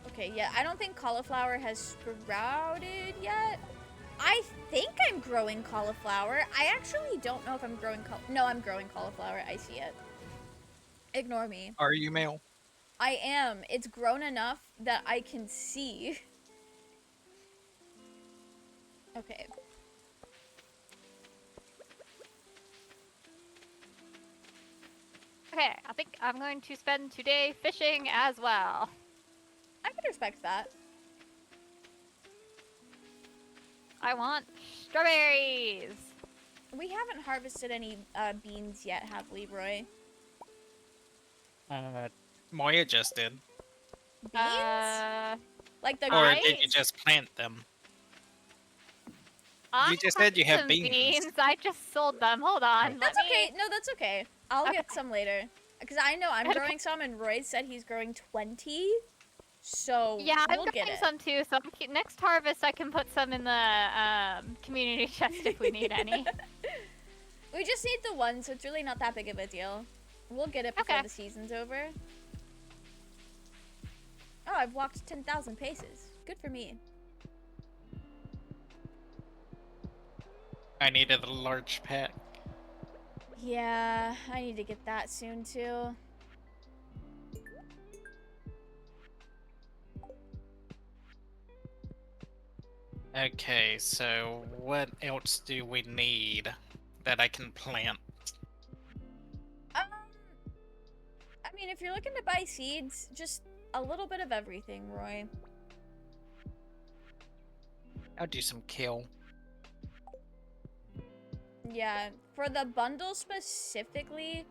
Speaker 1: Okay, yeah, I don't think cauliflower has sprouted yet. I think I'm growing cauliflower. I actually don't know if I'm growing No, I'm growing cauliflower. I see it. Ignore me.
Speaker 2: Are you male?
Speaker 1: I am. It's grown enough that I can see. Okay.
Speaker 3: Okay, I think I'm going to spend today fishing as well.
Speaker 1: I could respect that.
Speaker 3: I want strawberries!
Speaker 1: We haven't harvested any beans yet, have we, Roy?
Speaker 2: Moya just did.
Speaker 1: Beans? Like the
Speaker 2: Or
Speaker 1: rice?
Speaker 2: did you just plant them?
Speaker 3: I
Speaker 2: You just said you have
Speaker 3: some
Speaker 2: beans.
Speaker 3: I just sold them. Hold on.
Speaker 1: That's
Speaker 3: let me...
Speaker 1: okay. No, that's okay. I'll get some later. Because I know I'm growing some and Roy said he's growing 20. So
Speaker 3: Yeah, I'm
Speaker 1: we'll get
Speaker 3: getting
Speaker 1: it.
Speaker 3: some too. So next harvest, I can put some in the community chest if we need any.
Speaker 1: We just need the one, so it's really not that big of a deal. We'll get it before
Speaker 3: Okay.
Speaker 1: the season's over. Oh, I've walked 10,000 paces. Good for me.
Speaker 2: I needed a large pack.
Speaker 1: Yeah, I need to get that soon too.
Speaker 2: Okay, so what else do we need that I can plant?
Speaker 1: I mean, if you're looking to buy seeds, just a little bit of everything, Roy.
Speaker 2: I'll do some kale.
Speaker 1: Yeah, for the bundle specifically,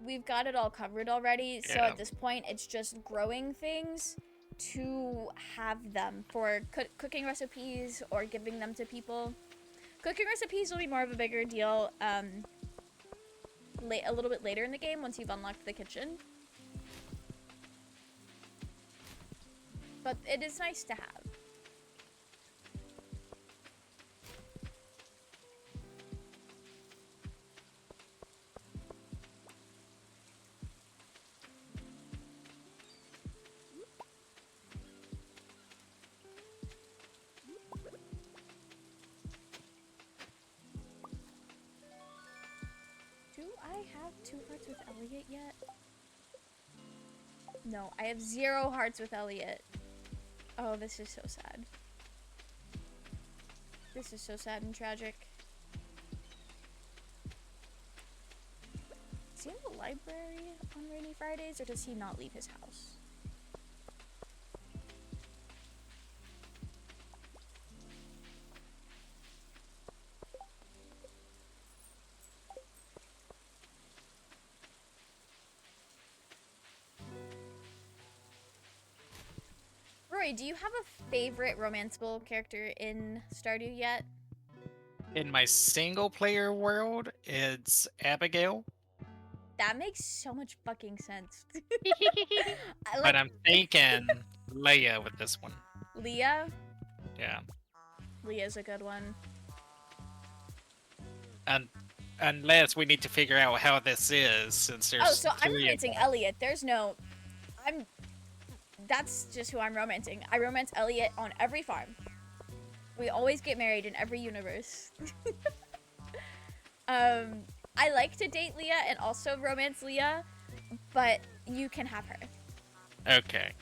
Speaker 1: we've got it all covered already. So
Speaker 2: Yeah.
Speaker 1: at this point, it's just growing things to have them for cooking recipes or giving them to people. Cooking recipes will be more of a bigger deal a little bit later in the game once you've unlocked the kitchen. But it is nice to have. Do I have 2 hearts with Elliot yet? No, I have 0 hearts with Elliot. Oh, this is so sad. This is so sad and tragic. Is he in the library on rainy Fridays, or does he not leave his house? Roy, do you have a favorite romanceable character in Stardew yet?
Speaker 2: In my single player world, it's Abigail.
Speaker 1: That makes so much fucking sense.
Speaker 2: But I'm thinking Leia with this one.
Speaker 1: Leah?
Speaker 2: Yeah.
Speaker 1: Leah's a good one.
Speaker 2: And unless we need to figure out how this is, since there's
Speaker 1: Oh, so I'm
Speaker 2: 3 of
Speaker 1: romancing
Speaker 2: them.
Speaker 1: Elliot. That's just who I'm romancing. I romance Elliot on every farm. We always get married in every universe. I like to date Leah and also romance Leah, but you can have her.
Speaker 2: Okay.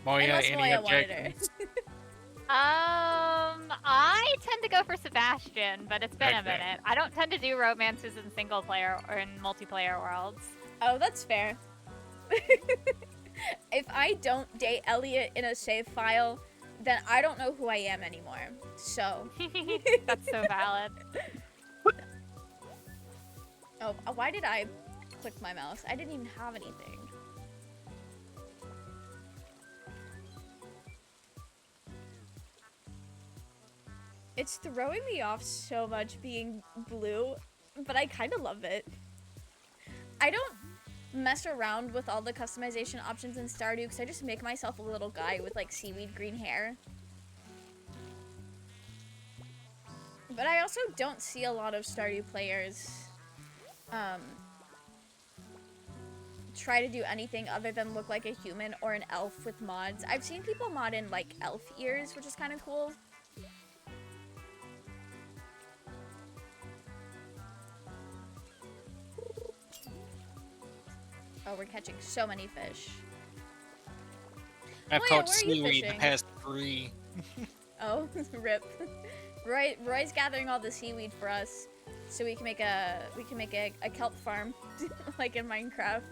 Speaker 2: Moya,
Speaker 1: Unless
Speaker 2: any
Speaker 1: Moya wanted her.
Speaker 2: objections?
Speaker 3: I tend to go for Sebastian, but it's been a
Speaker 2: Okay.
Speaker 3: minute. I don't tend to do romances in single player or in multiplayer worlds.
Speaker 1: Oh, that's fair. If I don't date Elliot in a save file, then I don't know who I am anymore. So.
Speaker 3: That's so valid.
Speaker 1: Oh, why did I click my mouse? I didn't even have anything. It's throwing me off so much being blue, but I kind of love it. I don't mess around with all the customization options in Stardew because I just make myself a little guy with like seaweed green hair. But I also don't see a lot of Stardew players try to do anything other than look like a human or an elf with mods. I've seen people mod in like elf ears, which is kind of cool. Oh, we're catching so many fish.
Speaker 2: I've
Speaker 1: Moya,
Speaker 2: caught
Speaker 1: where are you
Speaker 2: seaweed the
Speaker 1: fishing?
Speaker 2: past 3.
Speaker 1: Oh, rip. Roy's gathering all the seaweed for us, so we can make a kelp farm, like in Minecraft.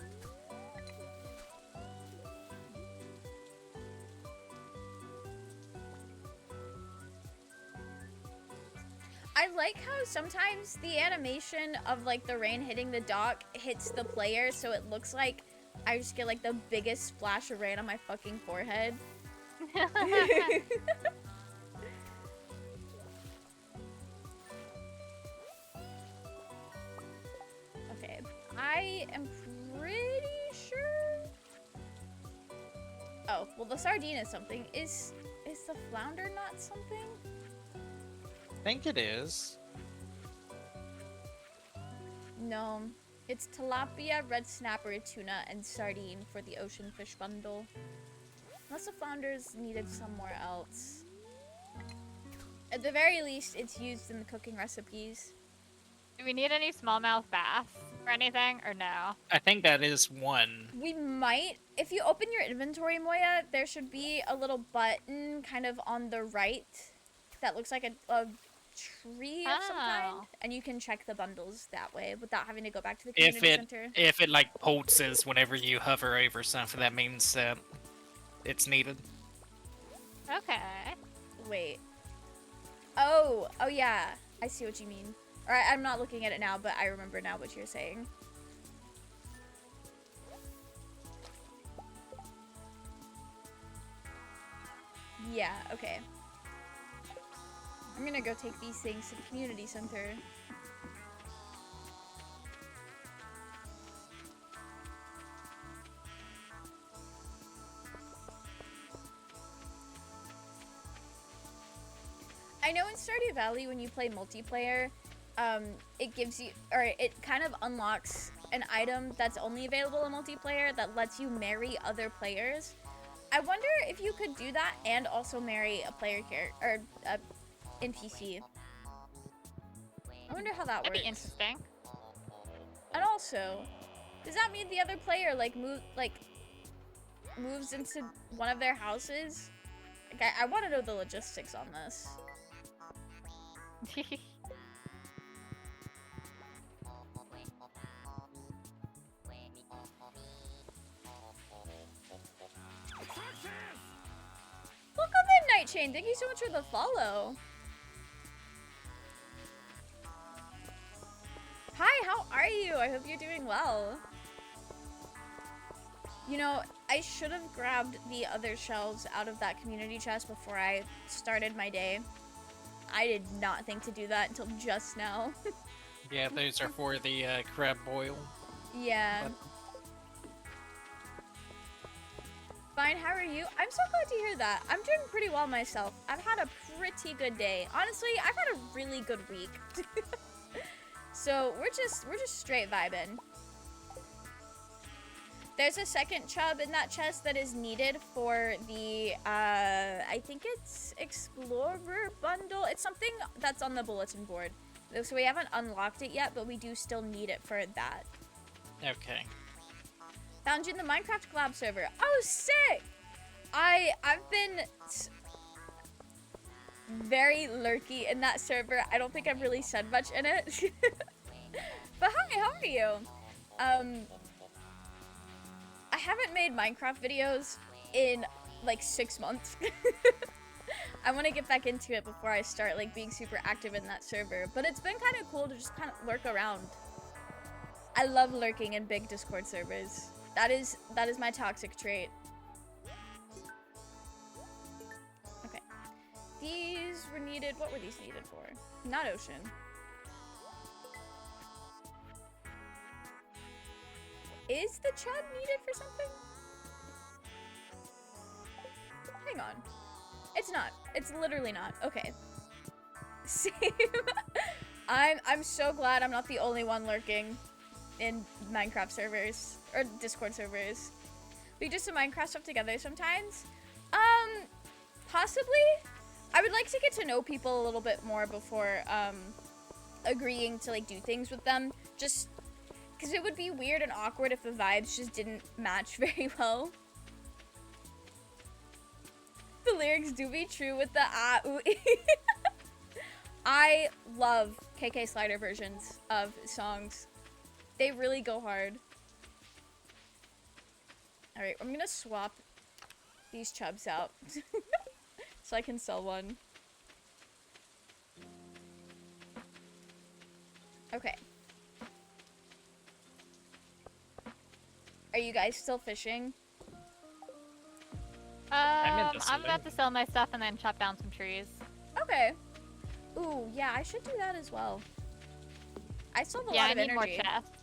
Speaker 1: I like how sometimes the animation of like the rain hitting the dock hits the player, so it looks like I just get like the biggest splash of rain on my fucking forehead. Okay, I am pretty sure sardine is something. Is the flounder not something?
Speaker 2: I think it is.
Speaker 1: No. It's tilapia, red snapper, tuna, and sardine for the ocean fish bundle. Unless the flounder is needed somewhere else. At the very least, it's used in the cooking recipes.
Speaker 3: Do we need any smallmouth bass or anything, or no?
Speaker 2: I think that is one.
Speaker 1: We might. If you open your inventory, Moya, there should be a little button kind of on the right that looks like a tree of some kind. And you can check the bundles that way without having to go back to the community center.
Speaker 2: If it like pulses whenever you hover over something, that means that it's needed.
Speaker 3: Okay.
Speaker 1: Wait. Oh yeah. I see what you mean. Alright, I'm not looking at it now, but I remember now what you're saying. Yeah, okay. I'm gonna go take these things to the community center. I know in Stardew Valley when you play multiplayer, it gives you, or it kind of unlocks an item that's only available in multiplayer that lets you marry other players. I wonder if you could do that and also marry a player character, or a NPC. I wonder how that works.
Speaker 3: That'd be interesting.
Speaker 1: And also, does that mean the other player moves into one of their houses? Like, I want to know the logistics on this. Welcome in, Night Chain. Thank you so much for the follow. Hi, how are you? I hope you're doing well. You know, I should have grabbed the other shelves out of that community chest before I started my day. I did not think to do that until just now.
Speaker 2: Yeah, those are for the crab boil.
Speaker 1: Yeah.
Speaker 2: But...
Speaker 1: Fine, how are you? I'm so glad to hear that. I'm doing pretty well myself. I've had a pretty good day. Honestly, I've had a really good week. So we're just straight vibing. There's a second chub in that chest that is needed for the, I think it's Explorer bundle. It's something that's on the bulletin board. So we haven't unlocked it yet, but we do still need it for that.
Speaker 2: Okay.
Speaker 1: Found you in the Minecraft collab server. Oh, sick! I've been very lurky in that server. I don't think I've really said much in it. But hi, how are you? I haven't made Minecraft videos in like 6 months. I want to get back into it before I start like being super active in that server. But it's been kind of cool to just kind of lurk around. I love lurking in big Discord servers. That is my toxic trait. Okay. These were needed. What were these needed for? Not ocean. Is the chub needed for something? Hang on. It's not. It's literally not. Okay. Same. I'm so glad I'm not the only one lurking in Minecraft servers or Discord servers. We do some Minecraft stuff together sometimes. Possibly. I would like to get to know people a little bit more before agreeing to like do things with them. Just because it would be weird and awkward if the vibes just didn't match very well. The lyrics do be true with the ooh. I love KK Slider versions of songs. They really go hard. Alright, I'm gonna swap these chubs out so I can sell one. Okay. Are you guys still fishing?
Speaker 3: I'm about to sell my stuff and then chop down some trees.
Speaker 1: Okay. Ooh, yeah, I should do that as well. I still have a lot of energy.
Speaker 3: Yeah, I need more chests.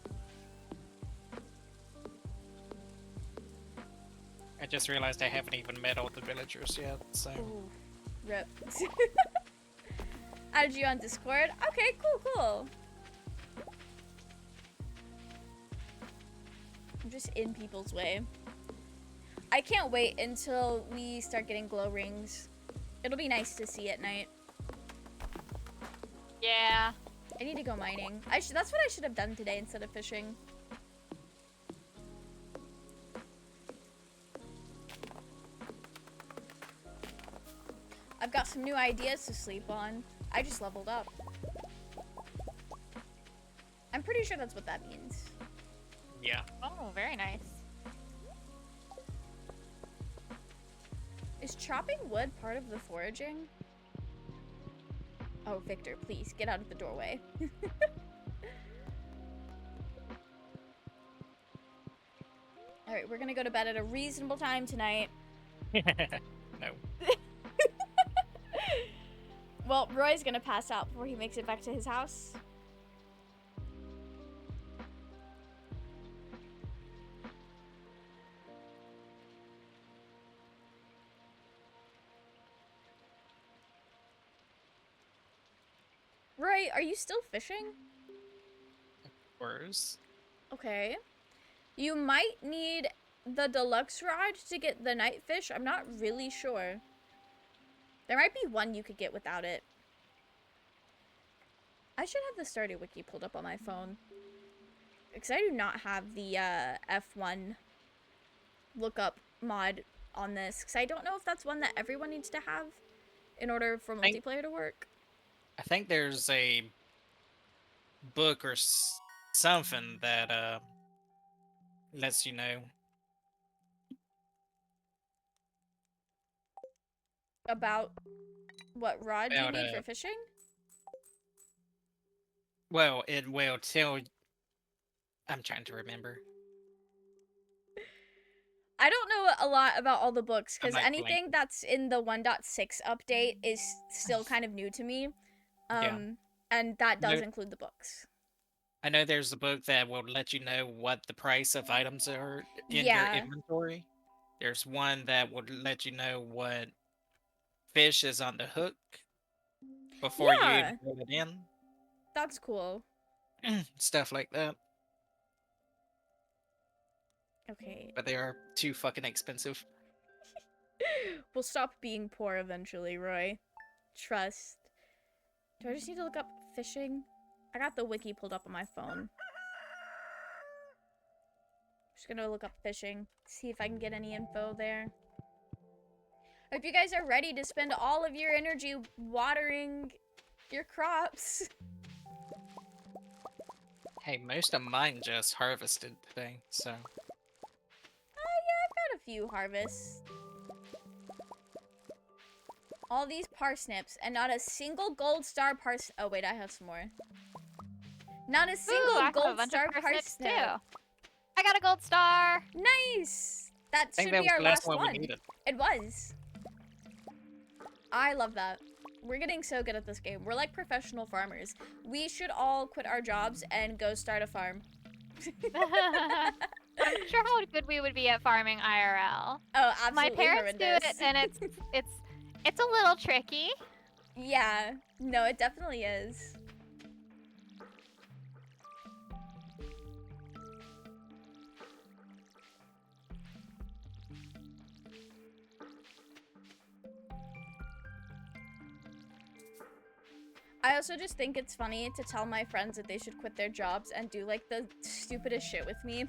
Speaker 2: I just realized I haven't even met all the villagers yet, so...
Speaker 1: Ooh, rip. Added you on Discord? Okay, cool. I'm just in people's way. I can't wait until we start getting glow rings. It'll be nice to see at night.
Speaker 3: Yeah.
Speaker 1: I need to go mining. That's what I should have done today instead of fishing. I've got some new ideas to sleep on. I just leveled up. I'm pretty sure that's what that means.
Speaker 2: Yeah.
Speaker 3: Oh, very nice.
Speaker 1: Is chopping wood part of the foraging? Oh, Victor, please, get out of the doorway. Alright, we're gonna go to bed at a reasonable time tonight.
Speaker 2: No.
Speaker 1: Well, Roy's gonna pass out before he makes it back to his house. Roy, are you still fishing?
Speaker 2: Worse.
Speaker 1: Okay. You might need the deluxe rod to get the night fish. I'm not really sure. There might be one you could get without it. I should have the Stardew wiki pulled up on my phone. Because I do not have the F1 lookup mod on this. Because I don't know if that's one that everyone needs to have in order for multiplayer to work.
Speaker 2: I think there's a book or something that lets you know.
Speaker 1: About what rod you
Speaker 2: About,
Speaker 1: need for fishing?
Speaker 2: Well, it will tell... I'm trying to remember.
Speaker 1: I don't know a lot about all the books, because
Speaker 2: might
Speaker 1: anything that's in the 1.6 update is still kind of new to me.
Speaker 2: Yeah.
Speaker 1: And that does include the books.
Speaker 2: I know there's a book that will let you know what the price of items are in your
Speaker 1: Yeah.
Speaker 2: inventory. There's one that will let you know what fish is on the hook before you
Speaker 1: Yeah.
Speaker 2: even put it in.
Speaker 1: That's cool.
Speaker 2: Stuff like that.
Speaker 1: Okay.
Speaker 2: But they are too fucking expensive.
Speaker 1: We'll stop being poor eventually, Roy. Trust. Do I just need to look up fishing? I got the wiki pulled up on my phone. Just gonna look up fishing, see if I can get any info there. Hope you guys are ready to spend all of your energy watering your crops.
Speaker 2: Hey, most of mine just harvested today, so...
Speaker 1: Yeah, I've got a few harvests. All these parsnips, and not a single gold star parsnip. Oh wait, I have some more. Not a single gold star parsnip.
Speaker 3: Too. I got a gold star.
Speaker 1: Nice. That should
Speaker 2: that
Speaker 1: be
Speaker 2: was
Speaker 1: our
Speaker 2: the
Speaker 1: last
Speaker 2: one
Speaker 1: one.
Speaker 2: we needed.
Speaker 1: It was. I love that. We're getting so good at this game. We're like professional farmers. We should all quit our jobs and go start a farm.
Speaker 3: I'm sure how good we would be at farming IRL.
Speaker 1: Oh, absolutely.
Speaker 3: My parents
Speaker 1: horrendous.
Speaker 3: do it, and it's a little tricky.
Speaker 1: Yeah. No, it definitely is. I also just think it's funny to tell my friends that they should quit their jobs and do like the stupidest shit with me.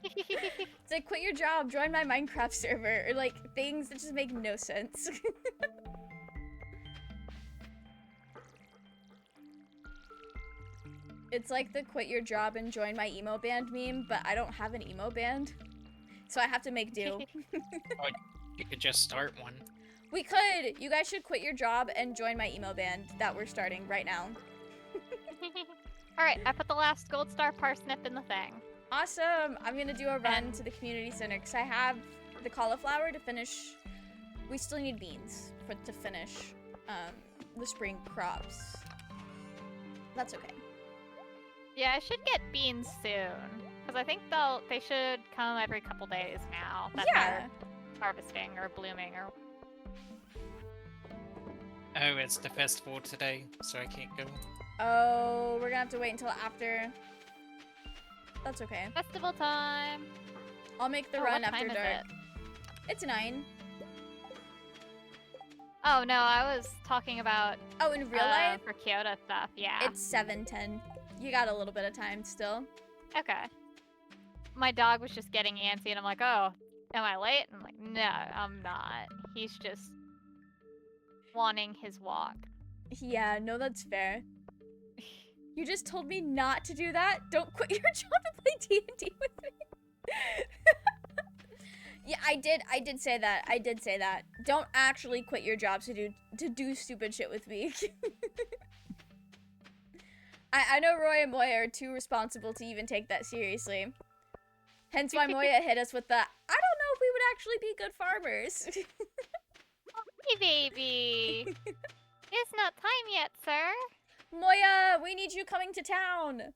Speaker 1: It's like, quit your job, join my Minecraft server, or like things that just make no sense. It's like the quit your job and join my emo band meme, but I don't have an emo band. So I have to make do.
Speaker 2: Oh, you could just start one.
Speaker 1: We could! You guys should quit your job and join my emo band that we're starting right now.
Speaker 3: Alright, I put the last gold star parsnip in the thing.
Speaker 1: Awesome! I'm gonna do a run to the community center because I have the cauliflower to finish. We still need beans to finish the spring crops. That's okay.
Speaker 3: Yeah, I should get beans soon. Because I think they should come every couple days now that they're harvesting or blooming or.
Speaker 2: Oh, it's the festival today, so I can't go.
Speaker 1: Oh, we're gonna have to wait until after. That's okay.
Speaker 3: Festival time.
Speaker 1: I'll make the run after dark. It's 9.
Speaker 3: Oh no, I was talking about.
Speaker 1: Oh, in real life?
Speaker 3: For Kyoto stuff, yeah.
Speaker 1: It's 7:10. You got a little bit of time still.
Speaker 3: Okay. My dog was just getting antsy, and I'm like, oh, am I late? And I'm like, no, I'm not. He's just wanting his walk.
Speaker 1: Yeah, no, that's fair. You just told me not to do that. Don't quit your job and play D&D with me. Yeah, I did say that. I did say that. Don't actually quit your job to do stupid shit with me. I know Roy and Moya are too responsible to even take that seriously. Hence why Moya hit us with the, I don't know if we would actually be good farmers.
Speaker 3: Hey, baby. It's not time yet, sir.
Speaker 1: Moya, we need you coming to town.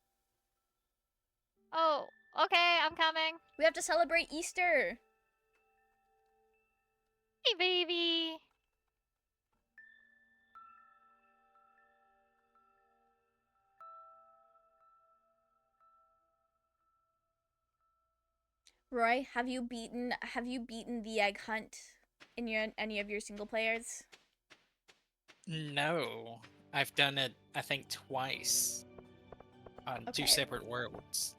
Speaker 3: Oh, okay, I'm coming.
Speaker 1: We have to celebrate Easter.
Speaker 3: Hey, baby.
Speaker 1: Roy, have you beaten the egg hunt in any of your single players?
Speaker 2: No. I've done it, I think, twice. On 2 separate worlds.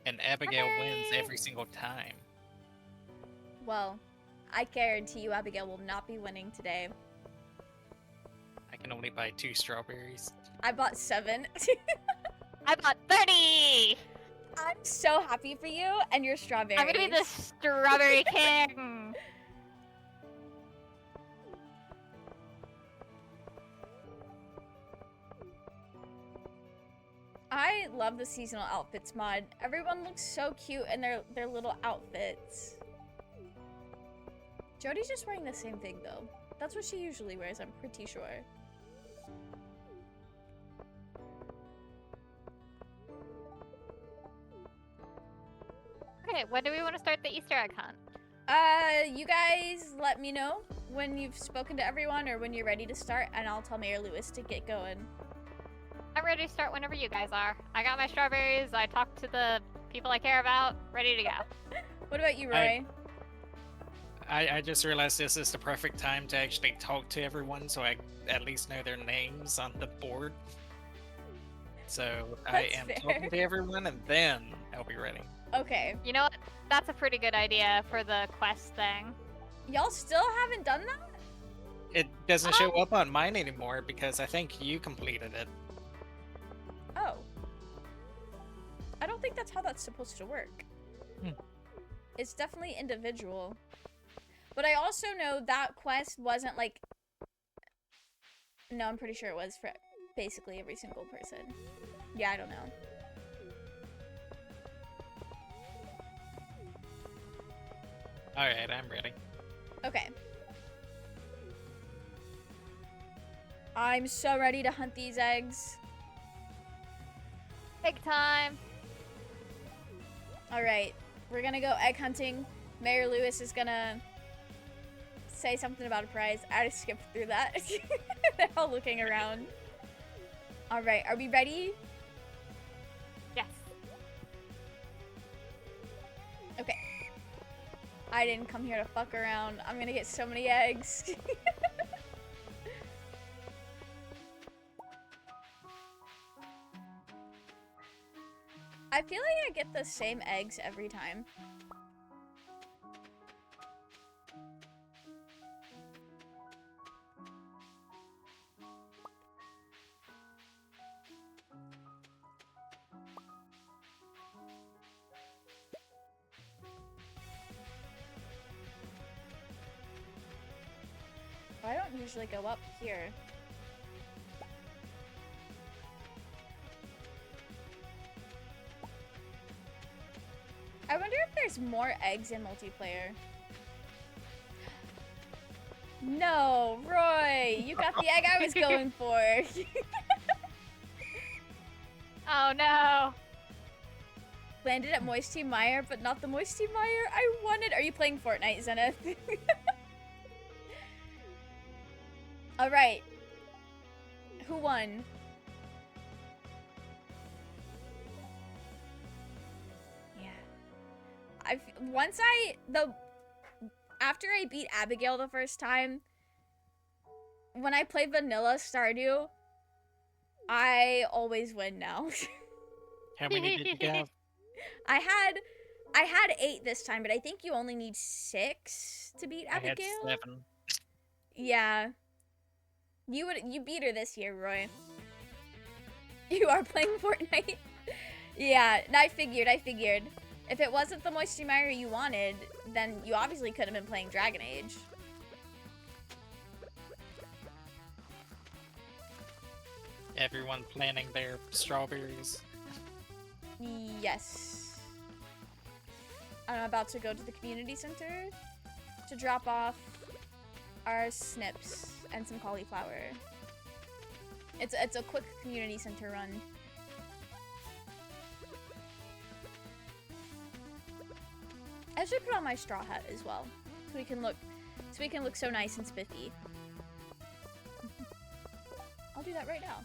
Speaker 2: And Abigail wins every single time.
Speaker 1: Well, I guarantee you Abigail will not be winning today.
Speaker 2: I can only buy 2 strawberries.
Speaker 1: I bought 7.
Speaker 3: I bought 30!
Speaker 1: I'm so happy for you and your strawberries.
Speaker 3: I'm gonna be the strawberry king!
Speaker 1: I love the seasonal outfits mod. Everyone looks so cute in their little outfits. Jody's just wearing the same thing though. That's what she usually wears, I'm pretty sure.
Speaker 3: Okay, when do we want to start the Easter egg hunt?
Speaker 1: You guys let me know when you've spoken to everyone or when you're ready to start, and I'll tell Mayor Lewis to get going.
Speaker 3: I'm ready to start whenever you guys are. I got my strawberries, I talked to the people I care about, ready to go.
Speaker 1: What about you, Roy?
Speaker 2: I just realized this is the perfect time to actually talk to everyone, so I at least know their names on the board. So I am talking to everyone, and then I'll be ready.
Speaker 1: Okay.
Speaker 3: You know what? That's a pretty good idea for the quest thing.
Speaker 1: Y'all still haven't done that?
Speaker 2: It doesn't show up on mine anymore because I think you completed it.
Speaker 1: Oh. I don't think that's how that's supposed to work. It's definitely individual. But I also know that quest wasn't like... No, I'm pretty sure it was for basically every single person. Yeah, I don't know.
Speaker 2: Alright, I'm ready.
Speaker 1: Okay. I'm so ready to hunt these eggs.
Speaker 3: Egg time.
Speaker 1: Alright, we're gonna go egg hunting. Mayor Lewis is gonna say something about a prize. I just skipped through that. They're all looking around. Alright, are we ready?
Speaker 3: Yes.
Speaker 1: Okay. I didn't come here to fuck around. I'm gonna get so many eggs. I feel like I get the same eggs every time. I don't usually go up here. I wonder if there's more eggs in multiplayer. No, Roy, you got the egg I was going for.
Speaker 3: Oh no.
Speaker 1: Landed at Moisty Mire, but not the Moisty Mire I wanted. Are you playing Fortnite, Zenith? Alright. Who won? Yeah. After I beat Abigail the first time, when I play vanilla Stardew, I always win now.
Speaker 2: How many did you get?
Speaker 1: I had 8 this time, but I think you only need 6 to beat Abigail.
Speaker 2: I had 7.
Speaker 1: Yeah. You beat her this year, Roy. You are playing Fortnite? Yeah, I figured. If it wasn't the Moisty Mire you wanted, then you obviously could have been playing Dragon Age.
Speaker 2: Everyone planting their strawberries.
Speaker 1: Yes. I'm about to go to the community center to drop off our snips and some cauliflower. It's a quick community center run. I should put on my straw hat as well, so we can look so nice and spiffy. I'll do that right now.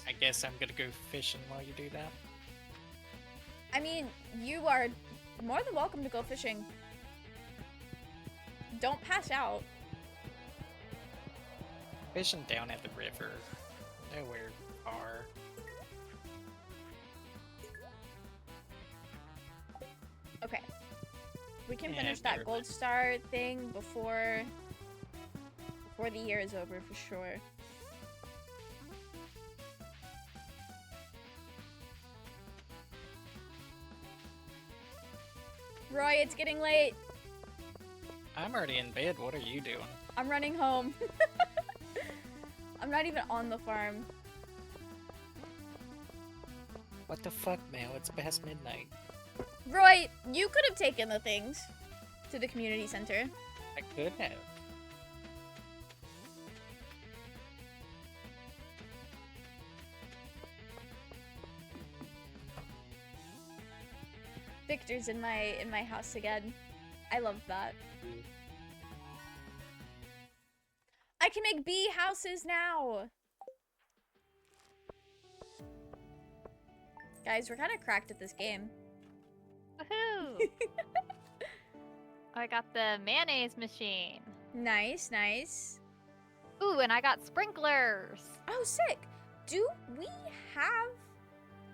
Speaker 2: I guess I'm gonna go fishing while you do that.
Speaker 1: I mean, you are more than welcome to go fishing. Don't pass out.
Speaker 2: Fishing down at the river. Nowhere far.
Speaker 1: Okay. We can finish that gold star thing before the year is over for sure. Roy, it's getting late.
Speaker 2: I'm already in bed. What are you doing?
Speaker 1: I'm running home. I'm not even on the farm.
Speaker 2: What the fuck, Mel? It's past midnight.
Speaker 1: Roy, you could have taken the things to the community center.
Speaker 2: I could have.
Speaker 1: Victor's in my house again. I love that. I can make bee houses now. Guys, we're kind of cracked at this game.
Speaker 3: Woohoo! I got the mayonnaise machine.
Speaker 1: Nice, nice.
Speaker 3: Ooh, and I got sprinklers.
Speaker 1: Oh, sick. Do we have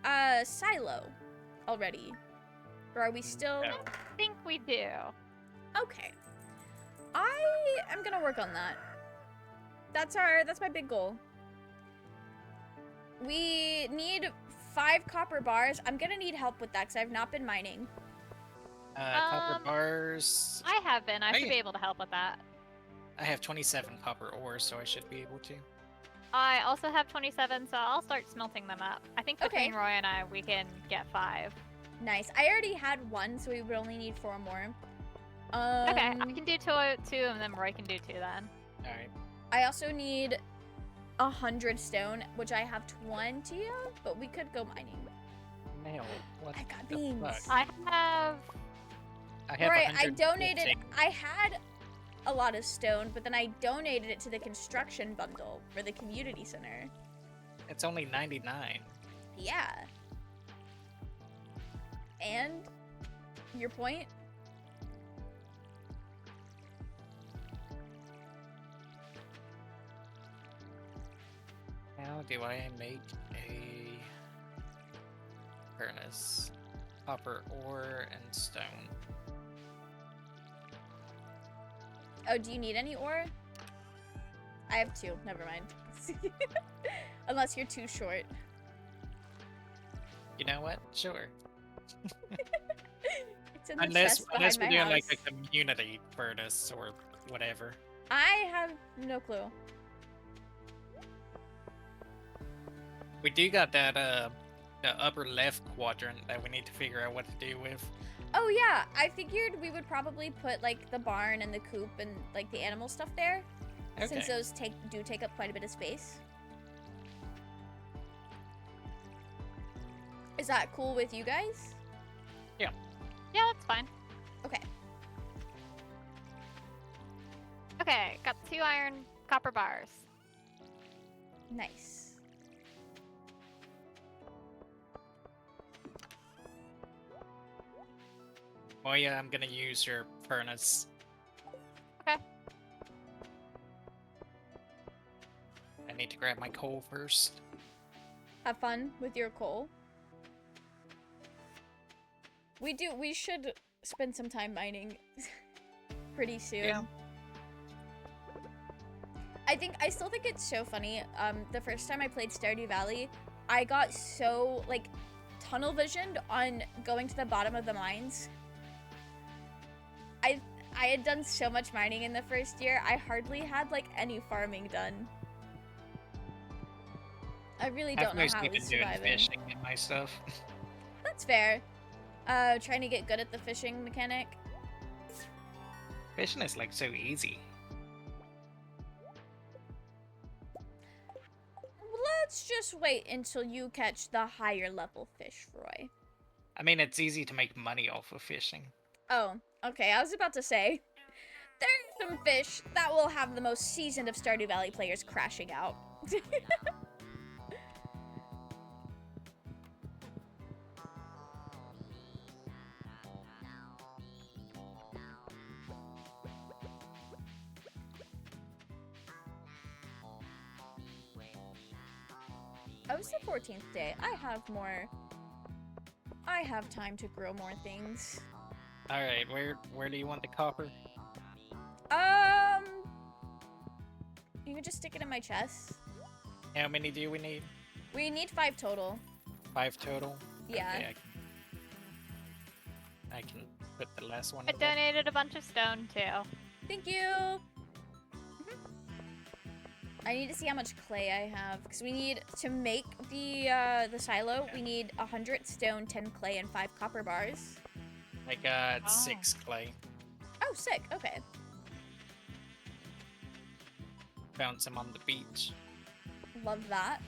Speaker 1: a silo already? Or are we still...
Speaker 3: I think we do.
Speaker 1: Okay. I am gonna work on that. That's my big goal. We need 5 copper bars. I'm gonna need help with that because I've not been mining.
Speaker 2: Copper bars.
Speaker 3: I have been. I should be able to help with that.
Speaker 2: I have 27 copper ores, so I should be able to.
Speaker 3: I also have 27, so I'll start smelting them up. I think between Roy and I, we can get 5.
Speaker 1: Nice. I already had 1, so we would only need 4 more.
Speaker 3: Okay, I can do 2, and then Roy can do 2 then.
Speaker 2: Alright.
Speaker 1: I also need 100 stone, which I have 20 of, but we could go mining.
Speaker 2: Nail. What
Speaker 1: I got
Speaker 2: the
Speaker 1: beans.
Speaker 2: fuck?
Speaker 3: I have
Speaker 1: Right, I
Speaker 2: 115.
Speaker 1: donated. I had a lot of stone, but then I donated it to the construction bundle for the community center.
Speaker 2: It's only 99.
Speaker 1: Yeah. And your point?
Speaker 2: How do I make a furnace? Copper ore and stone.
Speaker 1: Oh, do you need any ore? I have 2. Never mind. Unless you're too short.
Speaker 2: You know what? Sure.
Speaker 1: It's in the
Speaker 2: Unless
Speaker 1: chest
Speaker 2: we're
Speaker 1: behind my
Speaker 2: doing
Speaker 1: house.
Speaker 2: like a community furnace or whatever.
Speaker 1: I have no clue.
Speaker 2: We do got that the upper left quadrant that we need to figure out what to do with.
Speaker 1: Oh yeah, I figured we would probably put like the barn and the coop and like the animal stuff there.
Speaker 2: Okay.
Speaker 1: Since those do take up quite a bit of space. that cool with you guys?
Speaker 2: Yeah.
Speaker 3: Yeah, that's fine.
Speaker 1: Okay.
Speaker 3: Okay, got 2 iron copper bars.
Speaker 1: Nice.
Speaker 2: Oh yeah, I'm gonna use your furnace.
Speaker 3: Okay.
Speaker 2: I need to grab my coal first.
Speaker 1: Have fun with your coal. We should spend some time mining pretty soon.
Speaker 2: Yeah.
Speaker 1: I still think it's so funny. The first time I played Stardew Valley, I got so, like, tunnel visioned on going to the bottom of the mines. I had done so much mining in the first year, I hardly had, like, any farming done. I really don't know how I was surviving.
Speaker 2: Fishing and my stuff.
Speaker 1: That's fair. Trying to get good at the fishing mechanic.
Speaker 2: Fishing is like so easy.
Speaker 1: Let's just wait until you catch the higher level fish, Roy.
Speaker 2: I mean, it's easy to make money off of fishing.
Speaker 1: Oh, okay. I was about to say, there's some fish that will have the most seasoned of Stardew Valley players crashing out. Oh, it's the 14th day. I have time to grow more things.
Speaker 2: Alright, where do you want the copper?
Speaker 1: You can just stick it in my chest.
Speaker 2: How many do we need?
Speaker 1: We need 5 total.
Speaker 2: 5 total?
Speaker 1: Yeah.
Speaker 2: Okay, I can put the last one
Speaker 3: I
Speaker 2: in there.
Speaker 3: donated a bunch of stone too.
Speaker 1: Thank you. I need to see how much clay I have, because we need to make the silo. We need 100 stone, 10 clay, and 5 copper bars.
Speaker 2: I got 6 clay.
Speaker 1: Oh, sick. Okay.
Speaker 2: Found some on the beach.
Speaker 1: Love that.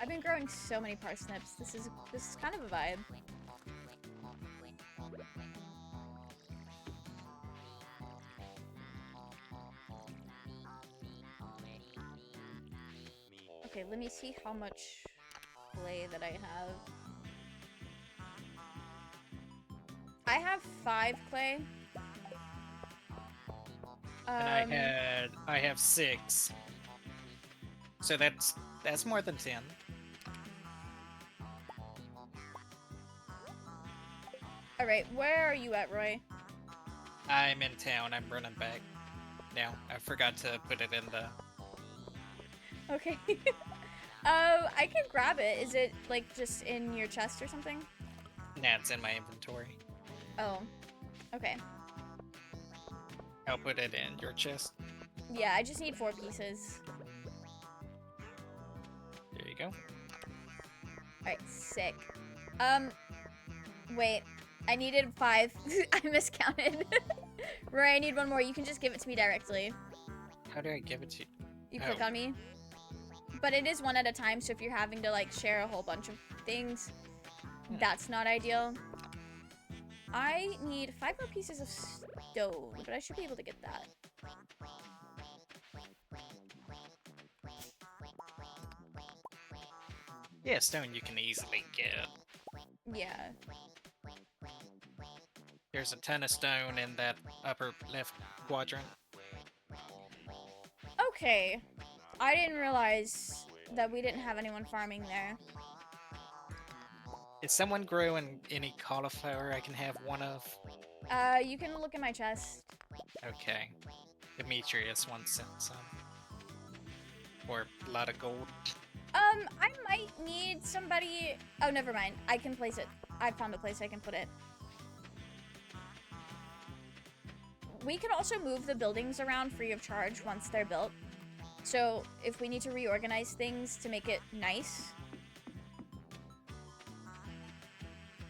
Speaker 1: I've been growing so many parsnips. This is kind of a vibe. Okay, let me see how much clay that I have. I have 5 clay.
Speaker 2: And I have 6. So that's more than 10.
Speaker 1: Alright, where are you at, Roy?
Speaker 2: I'm in town. I'm running back now. I forgot to put it in the...
Speaker 1: Okay. I can grab it. Is it, like, just in your chest or something?
Speaker 2: Nah, it's in my inventory.
Speaker 1: Oh. Okay.
Speaker 2: I'll put it in your chest.
Speaker 1: Yeah, I just need 4 pieces.
Speaker 2: There you go.
Speaker 1: Alright, sick. Wait. I needed 5. I miscounted. Roy, I need 1 more. You can just give it to me directly.
Speaker 2: How do I give it to you?
Speaker 1: You click on me. But it is 1 at a time, so if you're having to, like, share a whole bunch of things, that's not ideal. I need 5 more pieces of stone, but I should be able to get that.
Speaker 2: Yeah, stone you can easily get.
Speaker 1: Yeah.
Speaker 2: There's a ton of stone in that upper left quadrant.
Speaker 1: Okay. I didn't realize that we didn't have anyone farming there.
Speaker 2: Is someone growing any cauliflower I can have one of?
Speaker 1: You can look in my chest.
Speaker 2: Okay. Demetrius once sent some. Or a lot of gold.
Speaker 1: I might need somebody... Oh, never mind. I can place it. I found a place I can put it. We can also move the buildings around free of charge once they're built. So if we need to reorganize things to make it nice.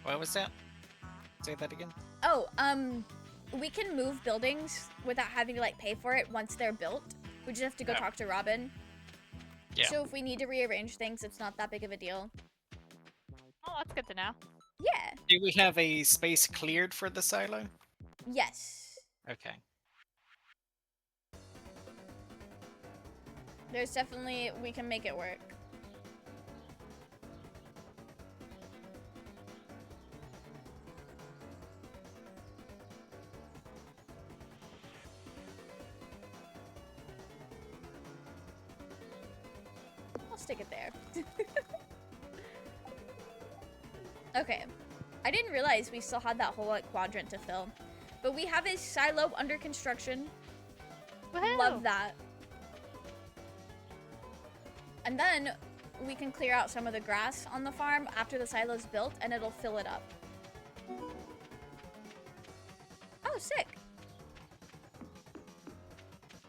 Speaker 2: What was that? Say that again.
Speaker 1: Oh, we can move buildings without having to like pay for it once they're built. We just have to go talk to Robin.
Speaker 2: Yeah.
Speaker 1: So if we need to rearrange things, it's not that big of a deal.
Speaker 3: Oh, that's good to know.
Speaker 1: Yeah.
Speaker 2: Do we have a space cleared for the silo?
Speaker 1: Yes.
Speaker 2: Okay.
Speaker 1: There's definitely, we can make it work. I'll stick it there. Okay. I didn't realize we still had that whole like quadrant to fill. But we have a silo under construction.
Speaker 3: Woohoo!
Speaker 1: Love that. And then we can clear out some of the grass on the farm after the silo's built, and it'll fill it up. Oh, sick.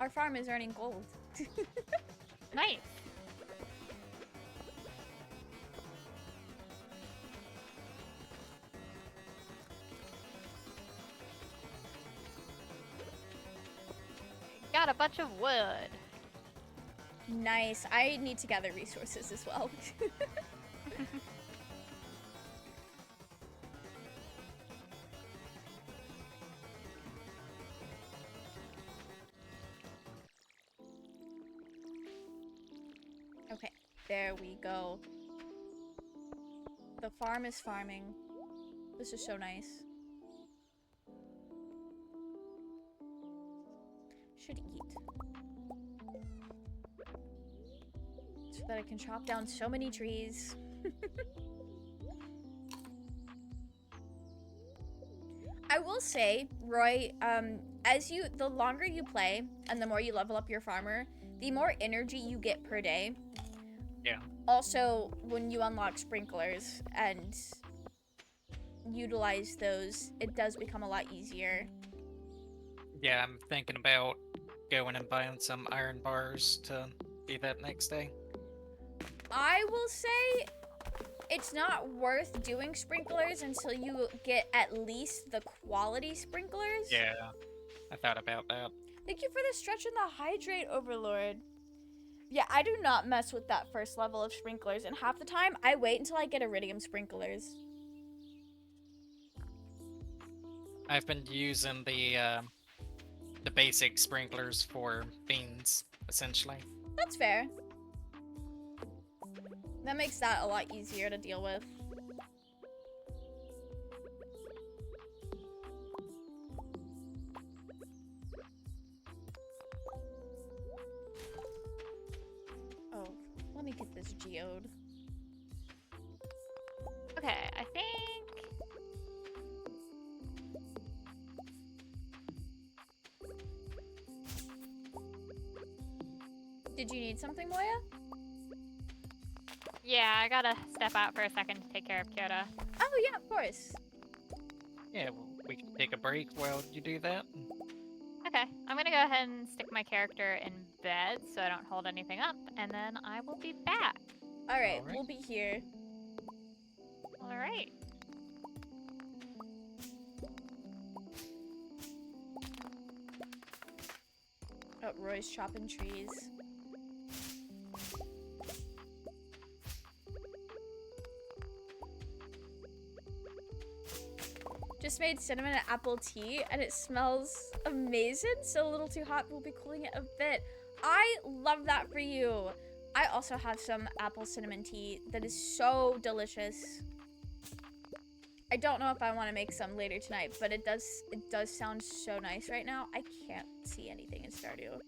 Speaker 1: Our farm is earning gold.
Speaker 3: Nice. Got a bunch of wood.
Speaker 1: Nice. I need to gather resources as well. Okay, there we go. The farm is farming. This is so nice. Should eat. So that I can chop down so many trees. I will say, Roy, the longer you play and the more you level up your farmer, the more energy you get per day.
Speaker 2: Yeah.
Speaker 1: Also, when you unlock sprinklers and utilize those, it does become a lot easier.
Speaker 2: Yeah, I'm thinking about going and buying some iron bars to do that next day.
Speaker 1: I will say it's not worth doing sprinklers until you get at least the quality sprinklers.
Speaker 2: Yeah, I thought about that.
Speaker 1: Thank you for the stretch and the hydrate, Overlord. Yeah, I do not mess with that first level of sprinklers, and half the time I wait until I get iridium sprinklers.
Speaker 2: I've been using the basic sprinklers for beans, essentially.
Speaker 1: That's fair. That makes that a lot easier to deal with. Oh, let me get this geode.
Speaker 3: Okay, I think...
Speaker 1: Did you need something, Moya?
Speaker 3: Yeah, I gotta step out for a second to take care of Kyoto.
Speaker 1: Oh, yeah, of course.
Speaker 2: Yeah, well, we can take a break while you do that.
Speaker 3: Okay, I'm gonna go ahead and stick my character in bed so I don't hold anything up, and then I will be back.
Speaker 1: Alright, we'll be here.
Speaker 3: Alright.
Speaker 1: Oh, Roy's chopping trees. Just made cinnamon and apple tea, and it smells amazing. So a little too hot, but we'll be cooling it a bit. I love that for you. I also have some apple cinnamon tea that is so delicious. I don't know if I want to make some later tonight, but it does sound so nice right now. I can't see anything in Stardew.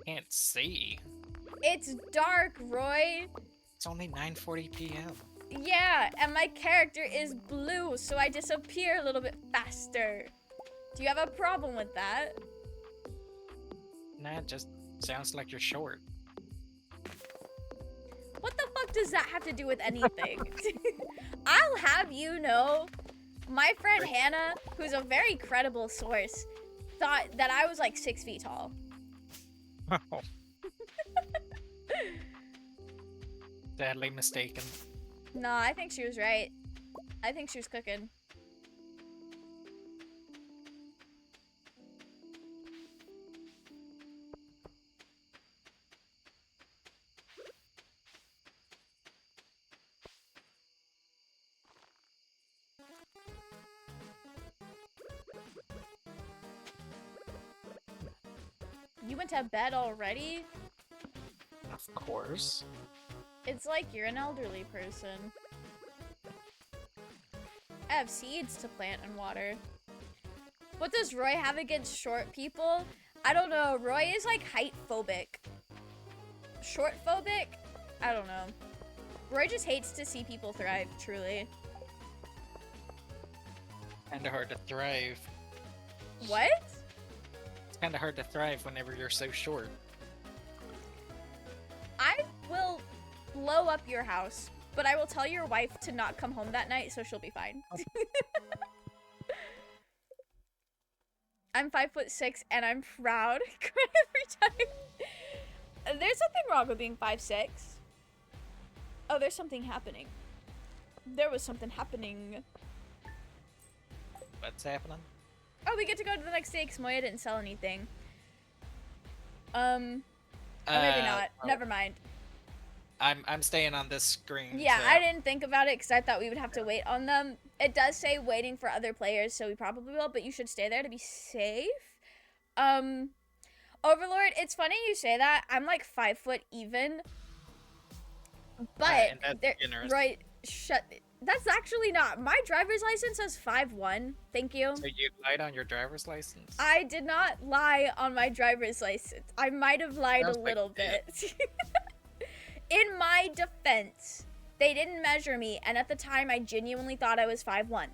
Speaker 2: Can't see.
Speaker 1: It's dark, Roy.
Speaker 2: It's only 9:40 p.m.
Speaker 1: Yeah, and my character is blue, so I disappear a little bit faster. Do you have a problem with that?
Speaker 2: Nah, it just sounds like you're short.
Speaker 1: What the fuck does that have to do with anything? I'll have you know, my friend Hannah, who's a very credible source, thought that I was like 6 feet tall.
Speaker 2: Oh. Sadly mistaken.
Speaker 1: No, I think she was right. I think she was cooking. You went to bed already?
Speaker 2: Of course.
Speaker 1: It's like you're an elderly person. I have seeds to plant and water. What does Roy have against short people? I don't know. Roy is like height phobic. Short phobic? I don't know. Roy just hates to see people thrive, truly.
Speaker 2: Kinda hard to thrive.
Speaker 1: What?
Speaker 2: It's kinda hard to thrive whenever you're so short.
Speaker 1: I will blow up your house, but I will tell your wife to not come home that night so she'll be fine. I'm 5'6" and I'm proud. Every time. There's something wrong with being 5'6". Oh, there's something happening. There was something happening.
Speaker 2: What's happening?
Speaker 1: Oh, we get to go to the next day because Moya didn't sell anything. Or maybe not.
Speaker 2: Well,
Speaker 1: Never mind.
Speaker 2: I'm staying on this screen.
Speaker 1: Yeah,
Speaker 2: so.
Speaker 1: I didn't think about it because I thought we would have to wait on them. It does say waiting for other players, so we probably will, but you should stay there to be safe. Overlord, it's funny you say that. I'm like 5 foot even. But,
Speaker 2: And that's generous.
Speaker 1: right, that's actually not. My driver's license says 5'1". Thank you.
Speaker 2: So you lied on your driver's license?
Speaker 1: I did not lie on my driver's license. I might have lied
Speaker 2: Sounds
Speaker 1: a
Speaker 2: like
Speaker 1: little
Speaker 2: you did.
Speaker 1: bit. In my defense, they didn't measure me, and at the time, I genuinely thought I was 5'1".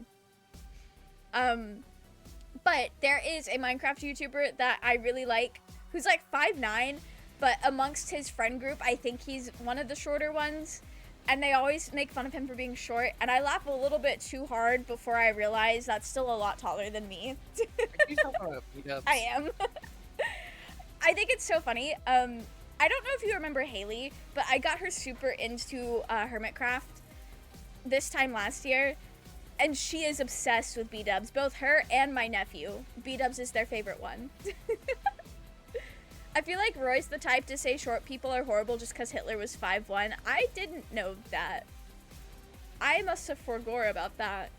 Speaker 1: But there is a Minecraft YouTuber that I really like, who's like 5'9", but amongst his friend group, I think he's one of the shorter ones, and they always make fun of him for being short, and I laugh a little bit too hard before I realize that's still a lot taller than me. I am. I think it's so funny. I don't know if you remember Haley, but I got her super into Hermitcraft this time last year, and she is obsessed with B-dubs. Both her and my nephew. B-dubs is their favorite one. I feel like Roy's the type to say short people are horrible just because Hitler was 5'1". I didn't know that. I must have forgore about that.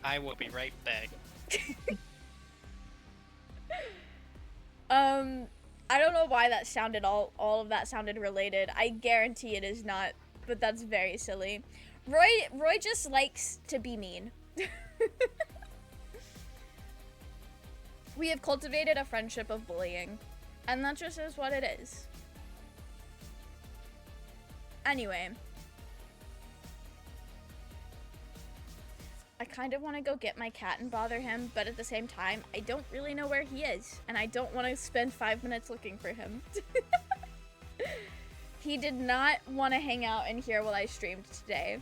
Speaker 2: I will be right back.
Speaker 1: I don't know why that sounded all of that sounded related. I guarantee it is not, but that's very silly. Roy just likes to be mean. We have cultivated a friendship of bullying, and that just is what it is. Anyway, I kind of want to go get my cat and bother him, but at the same time, I don't really know where he is, and I don't want to spend 5 minutes looking for him. He did not want to hang out in here while I streamed today.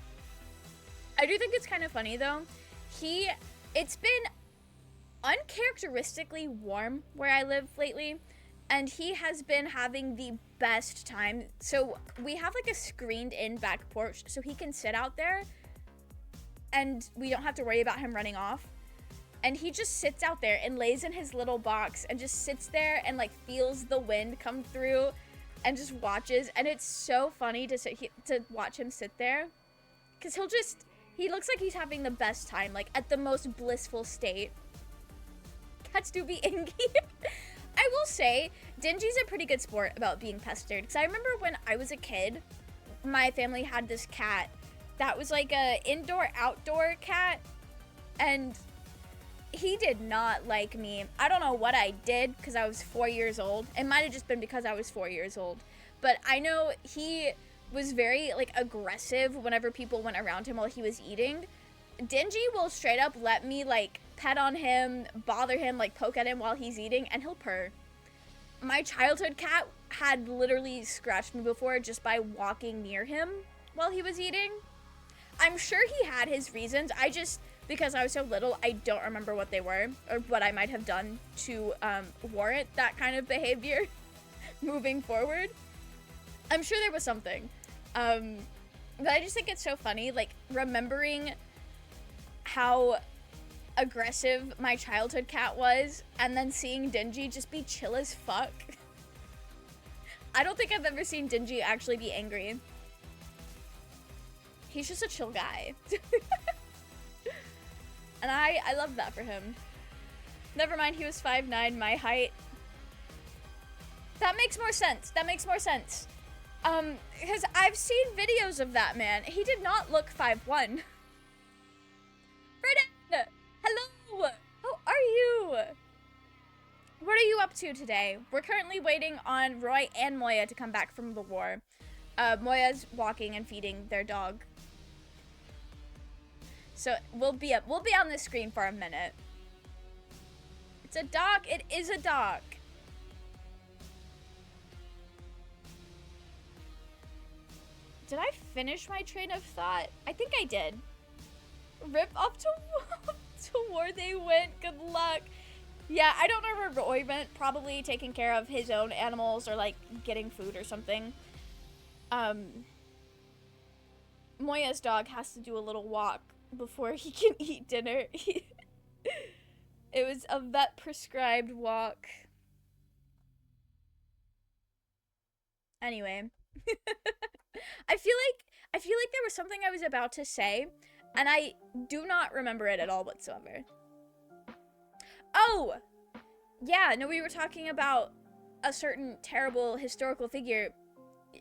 Speaker 1: I do think it's kind of funny, though. It's been uncharacteristically warm where I live lately, and he has been having the best time. So we have like a screened in back porch so he can sit out there and we don't have to worry about him running off. And he just sits out there and lays in his little box and just sits there and like feels the wind come through and just watches. And it's so funny to watch him sit there, because he looks like he's having the best time, like at the most blissful state. Cats do be ingy. I will say, Dingy's a pretty good sport about being pestered, because I remember when I was a kid, my family had this cat that was like a indoor-outdoor cat, and he did not like me. I don't know what I did, because I was 4 years old. It might have just been because I was 4 years old, but I know he was very like aggressive whenever people went around him while he was eating. Dingy will straight up let me like pet on him, bother him, like poke at him while he's eating, and he'll purr. My childhood cat had literally scratched me before just by walking near him while he was eating. I'm sure he had his reasons. because I was so little, I don't remember what they were or what I might have done to warrant that kind of behavior moving forward. I'm sure there was something. But I just think it's so funny, like, remembering how aggressive my childhood cat was, and then seeing Dingy just be chill as fuck. I don't think I've ever seen Dingy actually be angry. He's just a chill guy. And I love that for him. Never mind, he was 5'9", my height. That makes more sense. That makes more sense. Because I've seen videos of that man. He did not look 5'1". Brayden! Hello! How are you? What are you up to today? We're currently waiting on Roy and Moya to come back from the war. Moya's walking and feeding their dog. So we'll be on the screen for a minute. It's a dog. It is a dog. Did I finish my train of thought? I think I did. Rip up to war they went. Good luck. Yeah, I don't know where Roy went. Probably taking care of his own animals or like getting food or something. Moya's dog has to do a little walk before he can eat dinner. It was a vet prescribed walk. Anyway. I feel like there was something I was about to say, and I do not remember it at all whatsoever. Oh! Yeah, no, we were talking about a certain terrible historical figure.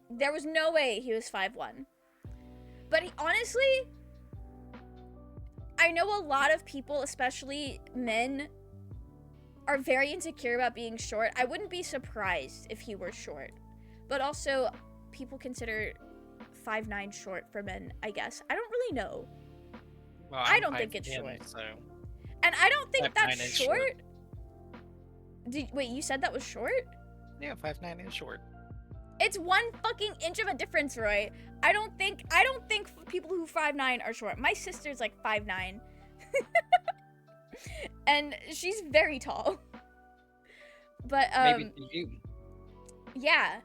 Speaker 1: There was no way he was 5'1". But honestly, I know a lot of people, especially men, are very insecure about being short. I wouldn't be surprised if he were short. But also, people consider 5'9" short for men, I guess. I don't really know.
Speaker 2: Well,
Speaker 1: I don't think it's short.
Speaker 2: So
Speaker 1: and I don't think that's short. Wait, you said that was short?
Speaker 2: Yeah, 5'9" is short.
Speaker 1: It's 1 fucking inch of a difference, Roy. I don't think people who 5'9" are short. My sister's like 5'9". And she's very tall. But
Speaker 2: maybe to you.
Speaker 1: Yeah.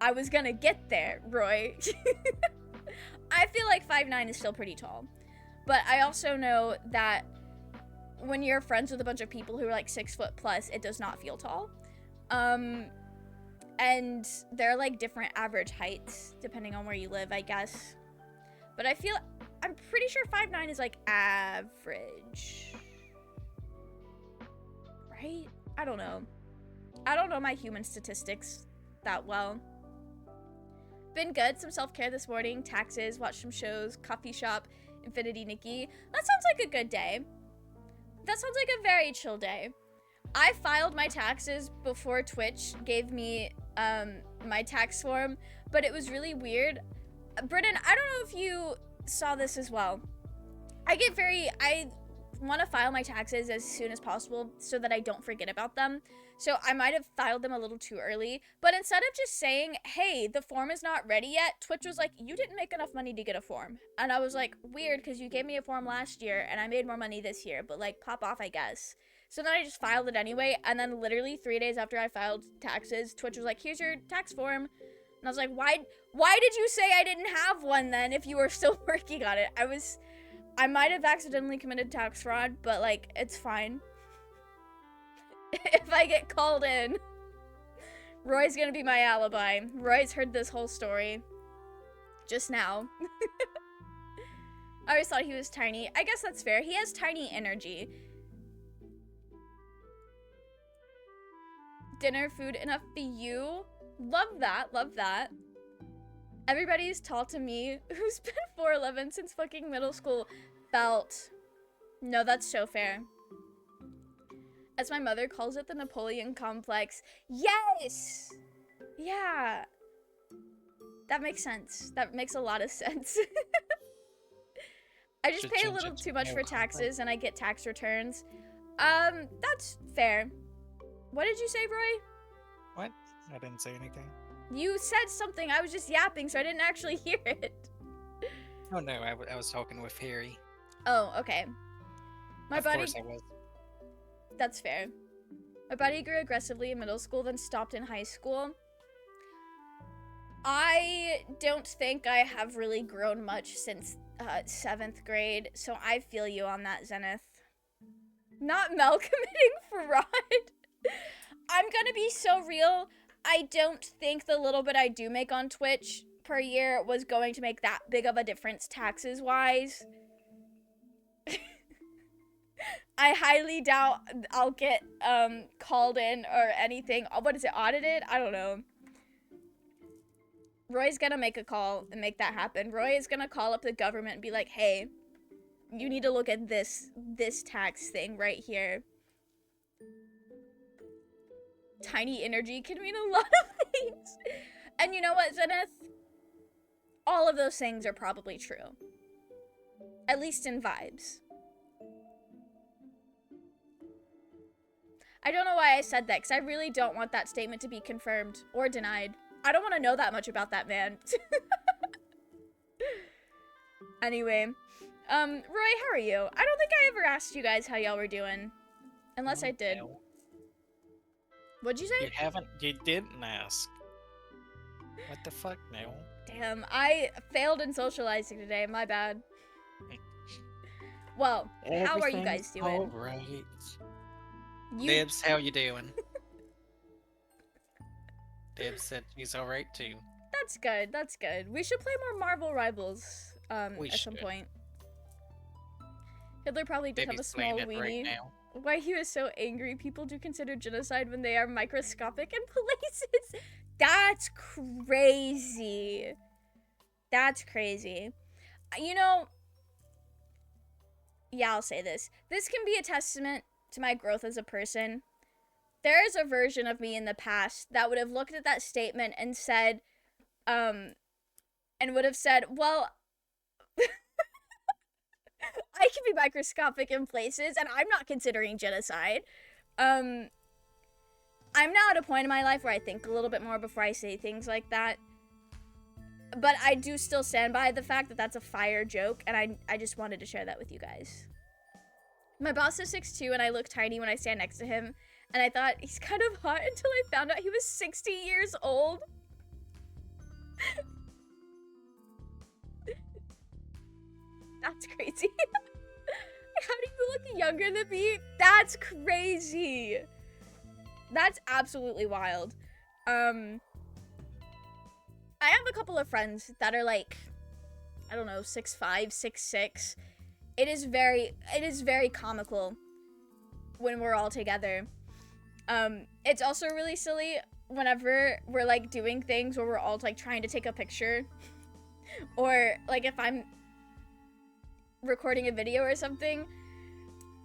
Speaker 1: I was gonna get there, Roy. I feel like 5'9" is still pretty tall. But I also know that when you're friends with a bunch of people who are like 6 foot plus, it does not feel tall. And there are like different average heights depending on where you live, I guess. But I'm pretty sure 5'9" is like average. Right? I don't know. I don't know my human statistics that well. Been good. Some self-care this morning. Taxes, watched some shows, coffee shop, Infinity Nikki. That sounds like a good day. That sounds like a very chill day. I filed my taxes before Twitch gave me my tax form, but it was really weird. Britton, I don't know if you saw this as well. I want to file my taxes as soon as possible so that I don't forget about them. So I might have filed them a little too early, but instead of just saying, hey, the form is not ready yet, Twitch was like, you didn't make enough money to get a form. And I was like, weird, because you gave me a form last year and I made more money this year, but like, pop off, I guess. So then I just filed it anyway, and then literally 3 days after I filed taxes, Twitch was like, here's your tax form. And I was like, why did you say I didn't have one then if you were still working on it? I might have accidentally committed tax fraud, but like, it's fine. If I get called in, Roy's gonna be my alibi. Roy's heard this whole story just now. I always thought he was tiny. I guess that's fair. He has tiny energy. Dinner food enough for you. Love that, love that. Everybody's tall to me who's been 4'11" since fucking middle school. Felt. No, that's so fair. As my mother calls it, the Napoleon complex. Yes! Yeah. That makes sense. That makes a lot of sense. I just pay a little too much for taxes and I get tax returns. That's fair. What did you say, Roy?
Speaker 2: What? I didn't say anything.
Speaker 1: You said something. I was just yapping, so I didn't actually hear it.
Speaker 2: Oh no, I was talking with Harry.
Speaker 1: Oh, okay. My body.
Speaker 2: Of course I was.
Speaker 1: That's fair. My body grew aggressively in middle school, then stopped in high school. I don't think I have really grown much since 7th grade, so I feel you on that, Zenith. Not Mel committing fraud. I'm gonna be so real. I don't think the little bit I do make on Twitch per year was going to make that big of a difference taxes-wise. I highly doubt I'll get called in or anything. What is it, audited? I don't know. Roy's gonna make a call and make that happen. Roy is gonna call up the government and be like, hey, you need to look at this tax thing right here. Tiny energy can mean a lot of things. And you know what, Zenith? All of those things are probably true. At least in vibes. I don't know why I said that, because I really don't want that statement to be confirmed or denied. I don't want to know that much about that man. Anyway, Roy, how are you? I don't think I ever asked you guys how y'all were doing. Unless I did.
Speaker 2: No.
Speaker 1: What'd you say?
Speaker 2: You didn't ask. What the fuck, no?
Speaker 1: Damn, I failed in socializing today, my bad. Well, how are you guys doing?
Speaker 2: Alright. Dibs, how you doing? Dibs said she's alright too.
Speaker 1: That's good, that's good. We should play more Marvel Rivals at some point. Hitler probably did have a small weenie.
Speaker 2: Right now.
Speaker 1: Why he was so angry people do consider genocide when they are microscopic in places. That's crazy. That's crazy. You know, yeah, I'll say this. This can be a testament to my growth as a person. There is a version of me in the past that would have looked at that statement and said, well, I can be microscopic in places, and I'm not considering genocide. I'm now at a point in my life where I think a little bit more before I say things like that. But I do still stand by the fact that that's a fire joke, and I just wanted to share that with you guys. My boss is 6'2", and I look tiny when I stand next to him, and I thought he's kind of hot until I found out he was 60 years old. That's crazy. How do you look younger than me? That's crazy. That's absolutely wild. I have a couple of friends that are like, I don't know, 6'5", 6'6". It is very comical when we're all together. It's also really silly whenever we're like doing things where we're all like trying to take a picture, or like if I'm recording a video or something.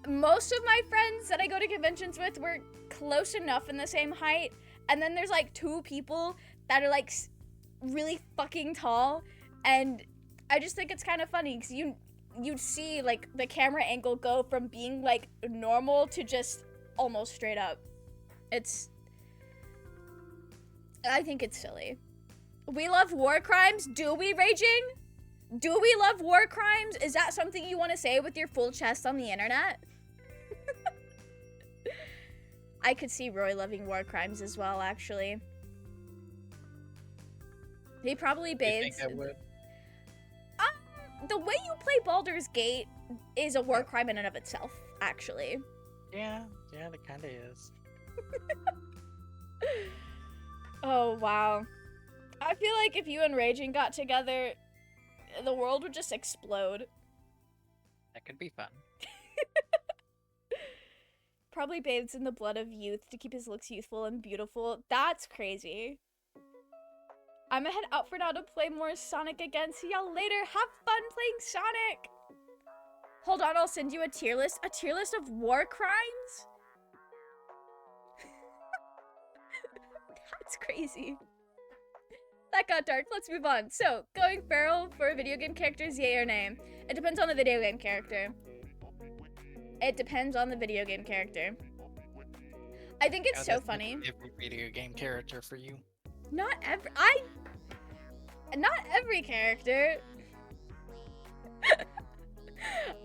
Speaker 1: Most of my friends that I go to conventions with were close enough in the same height, and then there's like 2 people that are like really fucking tall, and I just think it's kind of funny because you'd see like the camera angle go from being like normal to just almost straight up. I think it's silly. We love war crimes. Do we, Raging? Do we love war crimes? Is that something you want to say with your full chest on the internet? I could see Roy loving war crimes as well, actually. He probably bathes.
Speaker 2: You think I would?
Speaker 1: The way you play Baldur's Gate is a war crime in and of itself, actually.
Speaker 2: Yeah, it kind of is.
Speaker 1: Oh, wow. I feel like if you and Raging got together, the world would just explode.
Speaker 2: That could be fun.
Speaker 1: Probably bathes in the blood of youth to keep his looks youthful and beautiful. That's crazy. I'ma head out for now to play more Sonic again. See y'all later. Have fun playing Sonic. Hold on, I'll send you a tier list. A tier list of war crimes? That's crazy. That got dark. Let's move on. So, going feral for video game characters, yay or nay? It depends on the video game character. It depends on the video game character. I think it's so funny.
Speaker 2: Every video game character for you.
Speaker 1: Not every character.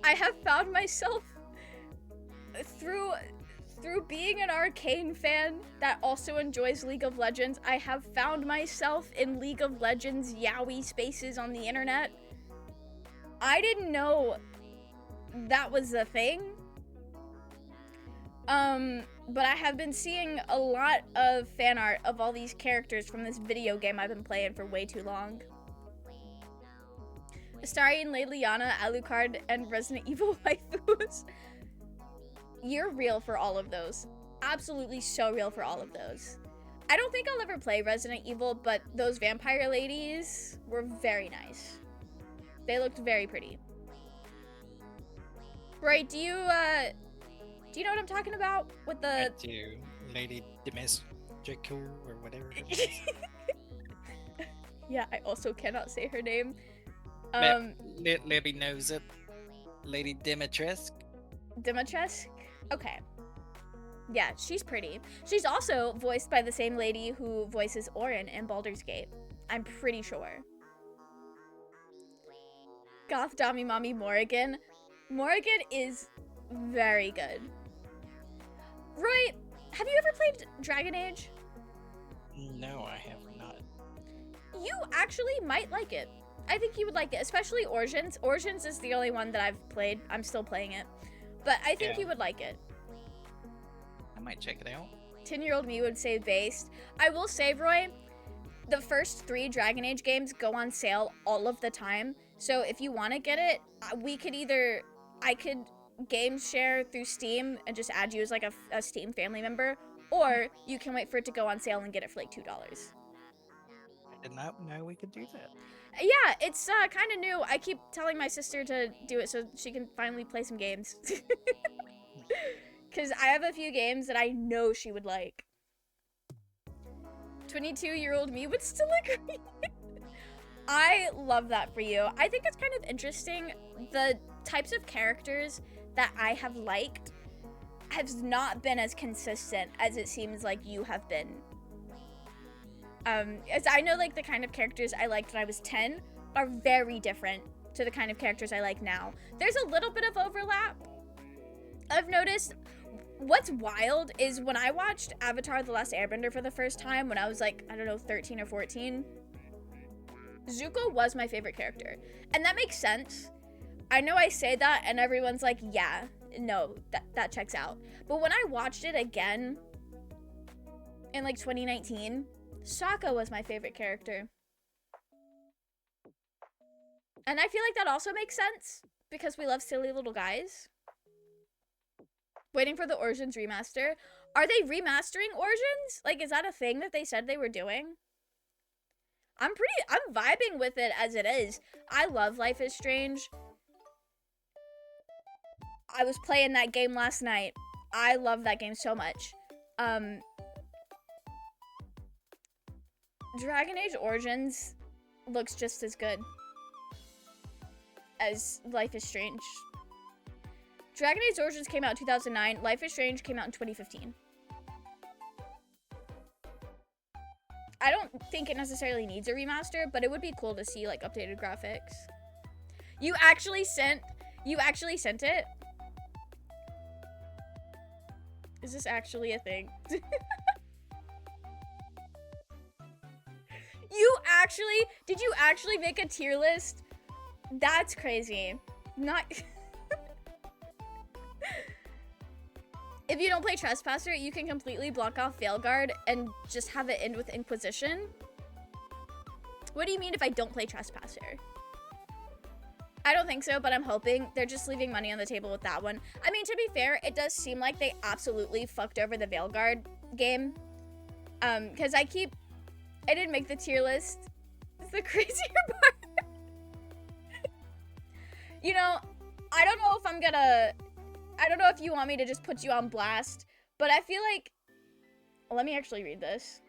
Speaker 1: I have found myself through being an Arcane fan that also enjoys League of Legends, I have found myself in League of Legends yaoi spaces on the internet. I didn't know that was a thing. But I have been seeing a lot of fan art of all these characters from this video game I've been playing for way too long. Astarion, Leliana, Alucard, and Resident Evil waifus. You're real for all of those. Absolutely so real for all of those. I don't think I'll ever play Resident Evil, but those vampire ladies were very nice. They looked very pretty. Right, do you know what I'm talking about with the...
Speaker 2: I do. Lady Dimitrescu or whatever her name is.
Speaker 1: Yeah, I also cannot say her name.
Speaker 2: Libby knows it. Lady Dimitrescu.
Speaker 1: Dimitrescu? Okay. Yeah, she's pretty. She's also voiced by the same lady who voices Auron in Baldur's Gate. I'm pretty sure. Goth Dami Mommy Morrigan. Morrigan is very good. Roy, have you ever played Dragon Age?
Speaker 2: No, I have not.
Speaker 1: You actually might like it. I think you would like it, especially Origins. Origins is the only one that I've played. I'm still playing it. But I think you would like it.
Speaker 2: I might check it out.
Speaker 1: 10-year-old me would say based. I will say, Roy, the first 3 Dragon Age games go on sale all of the time. So if you want to get it, I could game share through Steam and just add you as like a Steam family member, or you can wait for it to go on sale and get it for like $2.
Speaker 2: I did not know we could do that.
Speaker 1: Yeah, it's kind of new. I keep telling my sister to do it so she can finally play some games. Because I have a few games that I know she would like. 22-year-old me would still agree. I love that for you. I think it's kind of interesting. The types of characters that I have liked has not been as consistent as it seems like you have been. As I know, like, the kind of characters I liked when I was 10 are very different to the kind of characters I like now. There's a little bit of overlap. I've noticed. What's wild is when I watched Avatar: The Last Airbender for the first time when I was like, I don't know, 13 or 14, Zuko was my favorite character. And that makes sense. I know I say that and everyone's like, yeah, no, that checks out. But when I watched it again in like 2019, Sokka was my favorite character. And I feel like that also makes sense because we love silly little guys. Waiting for the Origins remaster. Are they remastering Origins? Like, is that a thing that they said they were doing? I'm vibing with it as it is. I love Life is Strange. I was playing that game last night. I love that game so much. Dragon Age Origins looks just as good as Life is Strange. Dragon Age Origins came out in 2009. Life is Strange came out in 2015. I don't think it necessarily needs a remaster, but it would be cool to see like updated graphics. You actually sent it? Is this actually a thing? Did you actually make a tier list? That's crazy. Not If you don't play Trespasser, you can completely block off Veilguard and just have it end with Inquisition. What do you mean if I don't play Trespasser? I don't think so, but I'm hoping. They're just leaving money on the table with that one. I mean, to be fair, it does seem like they absolutely fucked over the Veilguard game. Because I didn't make the tier list. It's the crazier part. You know, I don't know if you want me to just put you on blast, but I feel like, let me actually read this.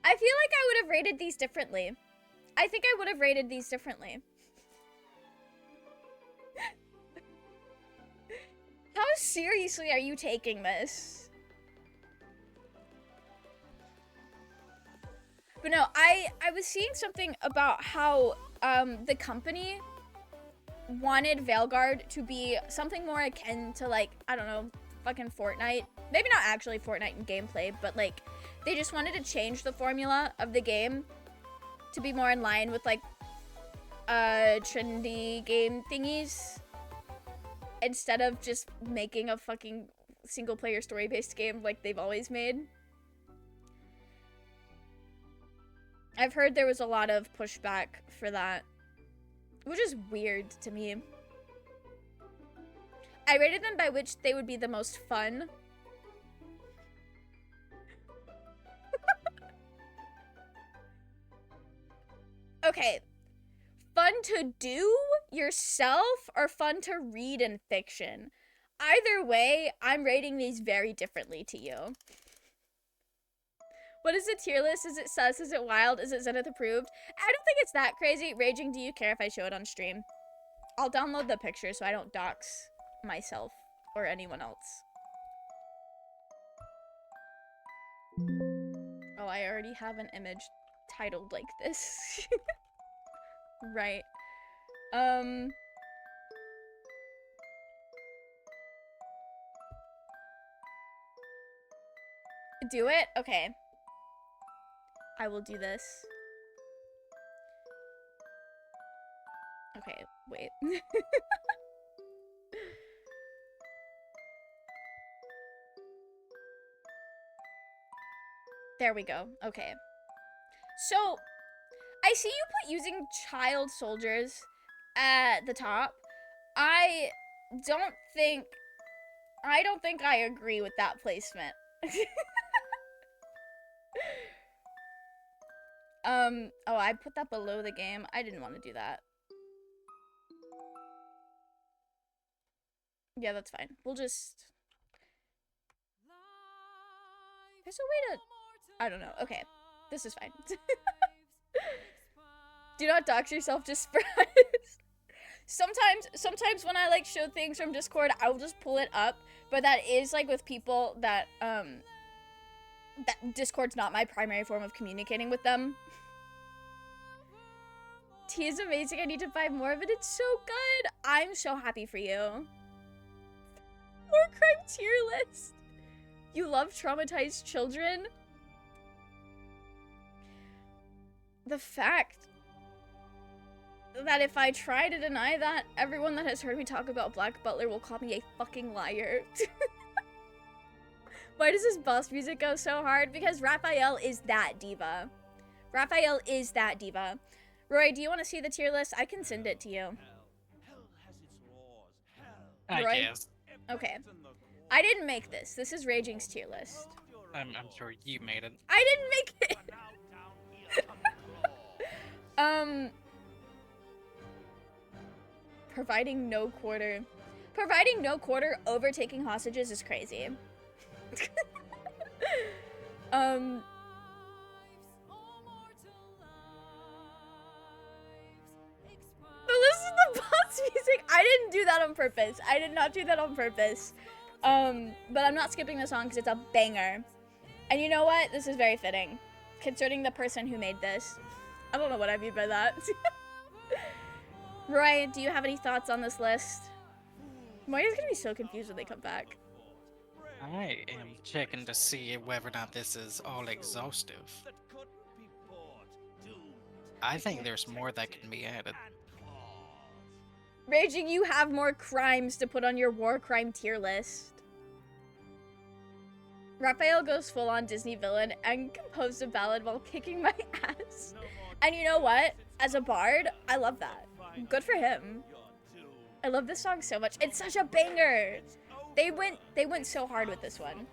Speaker 1: I feel like I would have rated these differently. I think I would have rated these differently. How seriously are you taking this? But no, I was seeing something about how the company wanted Veilguard to be something more akin to, like, I don't know, fucking Fortnite. Maybe not actually Fortnite in gameplay, but, like, they just wanted to change the formula of the game to be more in line with, like, trendy game thingies, instead of just making a fucking single-player story-based game like they've always made. I've heard there was a lot of pushback for that, which is weird to me. I rated them by which they would be the most fun. Okay. Fun to do yourself or fun to read in fiction? Either way, I'm rating these very differently to you. What is the tier list? Is it sus? Is it wild? Is it Zenith approved? I don't think it's that crazy. Raging, do you care if I show it on stream? I'll download the picture so I don't dox myself or anyone else. Oh, I already have an image titled like this. Right. Do it? Okay. I will do this. Okay, wait. There we go. Okay. So, I see you put using child soldiers at the top. I don't think I agree with that placement. Oh, I put that below the game. I didn't want to do that. Yeah, that's fine. We'll just... There's a way to... I don't know. Okay. This is fine. Do not dox yourself, just surprise. Sometimes when I, like, show things from Discord, I will just pull it up. But that is, like, with people that Discord's not my primary form of communicating with them. Tea is amazing. I need to buy more of it. It's so good. I'm so happy for you. War crime tier list. You love traumatized children? The fact that if I try to deny that, everyone that has heard me talk about Black Butler will call me a fucking liar. Why does this boss music go so hard? Because Raphael is that diva. Raphael is that diva. Roy, do you want to see the tier list? I can send it to you.
Speaker 2: I
Speaker 1: Roy?
Speaker 2: guess.
Speaker 1: Okay. I didn't make this. This is Raging's tier list.
Speaker 2: I'm sure you made it.
Speaker 1: I didn't make it! Providing no quarter. Providing no quarter over taking hostages is crazy. This is the boss music. I didn't do that on purpose. I did not do that on purpose. But I'm not skipping the song because it's a banger. And you know what? This is very fitting, concerning the person who made this. I don't know what I mean by that. Roy, do you have any thoughts on this list? Moya's gonna be so confused when they come back.
Speaker 2: I am checking to see whether or not this is all exhaustive. I think there's more that can be added.
Speaker 1: Raging, you have more crimes to put on your war crime tier list. Raphael goes full on Disney villain and composed a ballad while kicking my ass. And you know what? As a bard, I love that. Good for him. I love this song so much. It's such a banger. They went so hard with this one.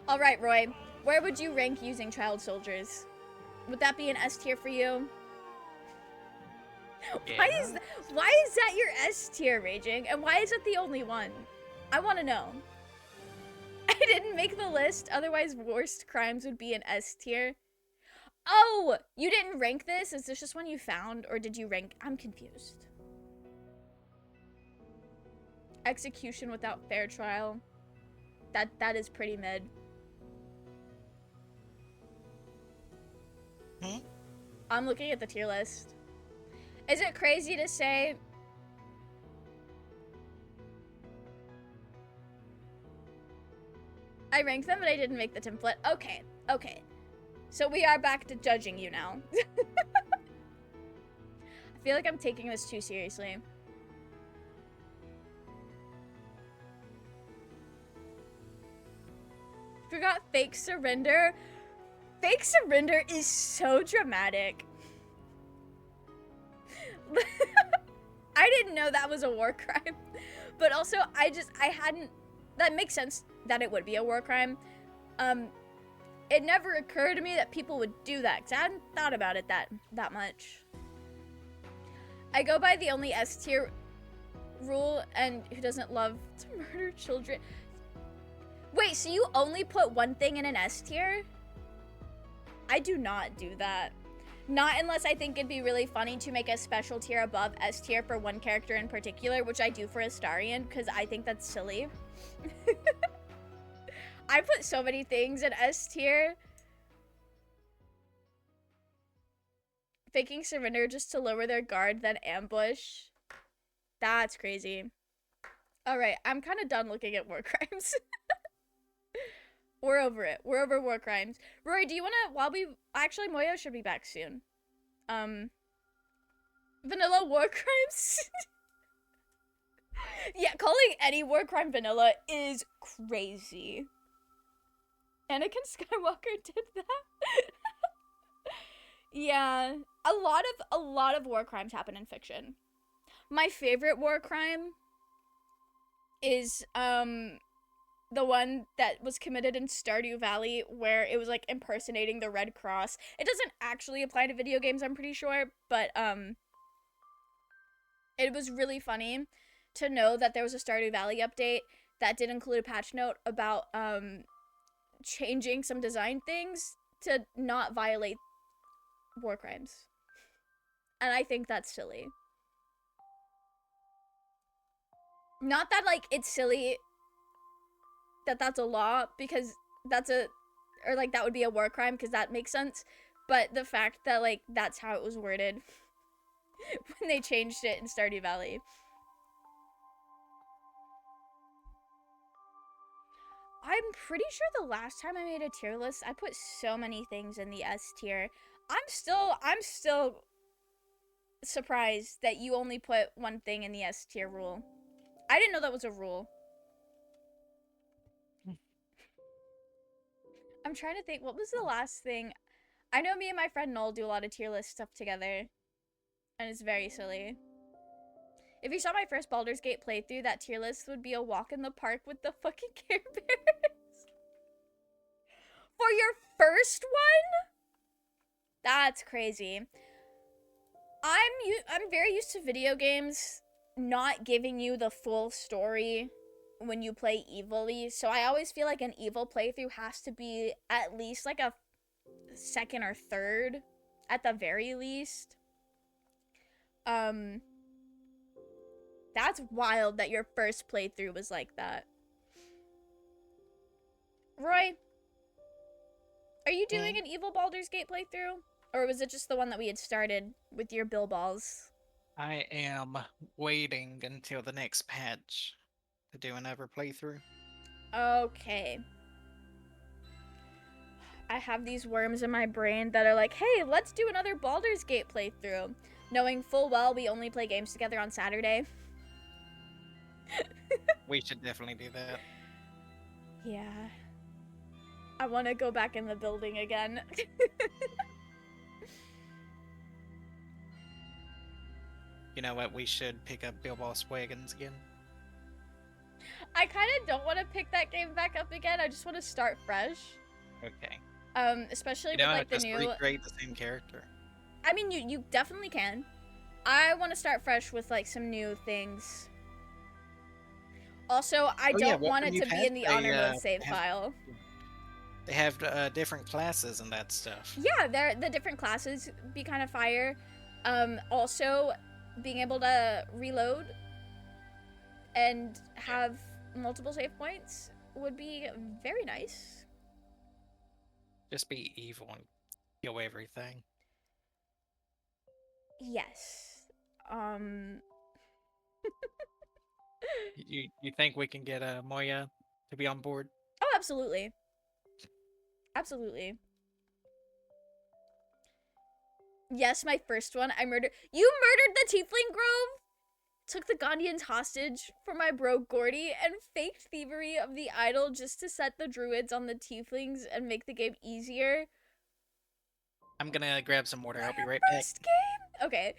Speaker 1: All right, Roy, where would you rank using child soldiers? Would that be an S tier for you?
Speaker 2: Yeah.
Speaker 1: Why is that your S tier, Raging? And why is it the only one? I want to know. I didn't make the list, otherwise worst crimes would be an S tier. Oh, you didn't rank this? Is this just one you found, or did you rank? I'm confused. Execution without fair trial. That is pretty mid. I'm looking at the tier list. Is it crazy to say I ranked them, but I didn't make the template. Okay, okay. So we are back to judging you now. I feel like I'm taking this too seriously. Forgot fake surrender. Fake surrender is so dramatic. I didn't know that was a war crime. But also, I hadn't... That makes sense that it would be a war crime. It never occurred to me that people would do that, because I hadn't thought about it that much. I go by the only S tier rule, and who doesn't love to murder children. Wait, so you only put one thing in an S tier? I do not do that. Not unless I think it'd be really funny to make a special tier above S tier for one character in particular, which I do for Astarion, because I think that's silly. I put so many things in S tier. Faking surrender just to lower their guard, then ambush. That's crazy. Alright, I'm kind of done looking at war crimes. We're over it. We're over war crimes. Rory, do you want to, while we... Actually, Moyo should be back soon. Vanilla war crimes? Yeah, calling any war crime vanilla is crazy. Anakin Skywalker did that? Yeah, a lot of war crimes happen in fiction. My favorite war crime is, the one that was committed in Stardew Valley, where it was, like, impersonating the Red Cross. It doesn't actually apply to video games, I'm pretty sure, but, it was really funny to know that there was a Stardew Valley update that did include a patch note about, changing some design things to not violate war crimes. And I think that's silly. Not that, like, it's silly that that's a law, because that's a, or like that would be a war crime, because that makes sense, but the fact that, like, that's how it was worded when they changed it in Stardew Valley. I'm pretty sure the last time I made a tier list, I put so many things in the S tier. I'm still surprised that you only put one thing in the S tier rule. I didn't know that was a rule. I'm trying to think, what was the last thing? I know me and my friend Noel do a lot of tier list stuff together, and it's very silly. If you saw my first Baldur's Gate playthrough, that tier list would be a walk in the park with the fucking Care Bears. For your first one? That's crazy. I'm very used to video games not giving you the full story when you play evilly, so I always feel like an evil playthrough has to be at least like a second or third at the very least. That's wild that your first playthrough was like that. Roy, are you doing an evil Baldur's Gate playthrough? Or was it just the one that we had started with your Bill Balls?
Speaker 2: I am waiting until the next patch to do another playthrough.
Speaker 1: Okay. I have these worms in my brain that are like, hey, let's do another Baldur's Gate playthrough, knowing full well we only play games together on Saturday.
Speaker 2: We should definitely do that.
Speaker 1: Yeah. I want to go back in the building again.
Speaker 2: You know what? We should pick up Bilbo's Wagons again.
Speaker 1: I kind of don't want to pick that game back up again. I just want to start fresh.
Speaker 2: Okay.
Speaker 1: Especially
Speaker 2: you
Speaker 1: with
Speaker 2: know,
Speaker 1: like the
Speaker 2: just
Speaker 1: new.
Speaker 2: Recreate the same character.
Speaker 1: I mean, you definitely can. I want to start fresh with like some new things. Also, I don't want it to be in the honor mode save file.
Speaker 2: They have different classes and that stuff.
Speaker 1: Yeah, the different classes be kind of fire. Also, being able to reload and have multiple save points would be very nice.
Speaker 2: Just be evil and kill everything.
Speaker 1: Yes.
Speaker 2: You think we can get Moya to be on board?
Speaker 1: Oh, Absolutely. Absolutely. Yes, my first one. You murdered the Tiefling Grove? Took the Gondians hostage for my bro Gordy and faked thievery of the idol just to set the druids on the tieflings and make the game easier.
Speaker 2: I'm gonna grab some water. I'll be right back.
Speaker 1: First game? Okay.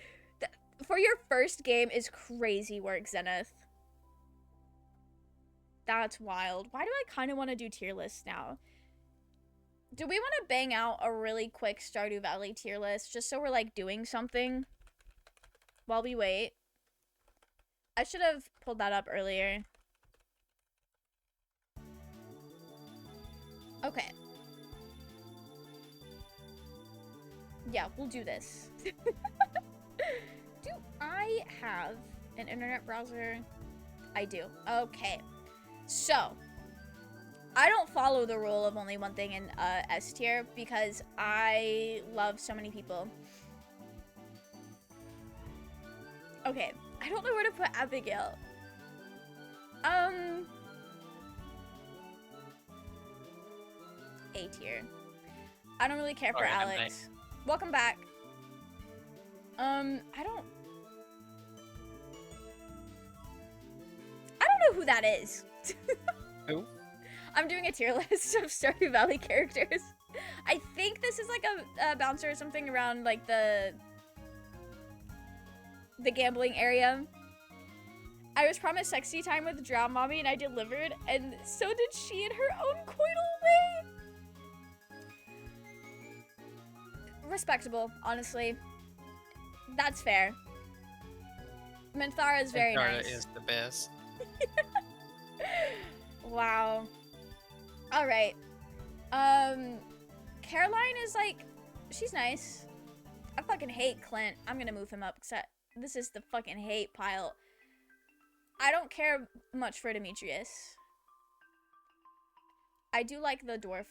Speaker 1: For your first game is crazy work, Zenith. That's wild. Why do I kind of want to do tier lists now? Do we want to bang out a really quick Stardew Valley tier list just so we're like doing something while we wait? I should have pulled that up earlier. Okay. Yeah, we'll do this. Do I have an internet browser? I do. Okay. So, I don't follow the rule of only one thing in S tier because I love so many people. Okay, I don't know where to put Abigail. A tier. I don't really care for Alex. Welcome back. I don't know who that is.
Speaker 2: Who?
Speaker 1: I'm doing a tier list of Stardew Valley characters. I think this is like a bouncer or something around like the gambling area. I was promised sexy time with Drow Mommy and I delivered, and so did she in her own coital way. Respectable, honestly. That's fair. Minthara is very nice.
Speaker 2: Minthara is the best.
Speaker 1: Wow. All right. Caroline is like, she's nice. I fucking hate Clint. I'm gonna move him up because this is the fucking hate pile. I don't care much for Demetrius. I do like the dwarf.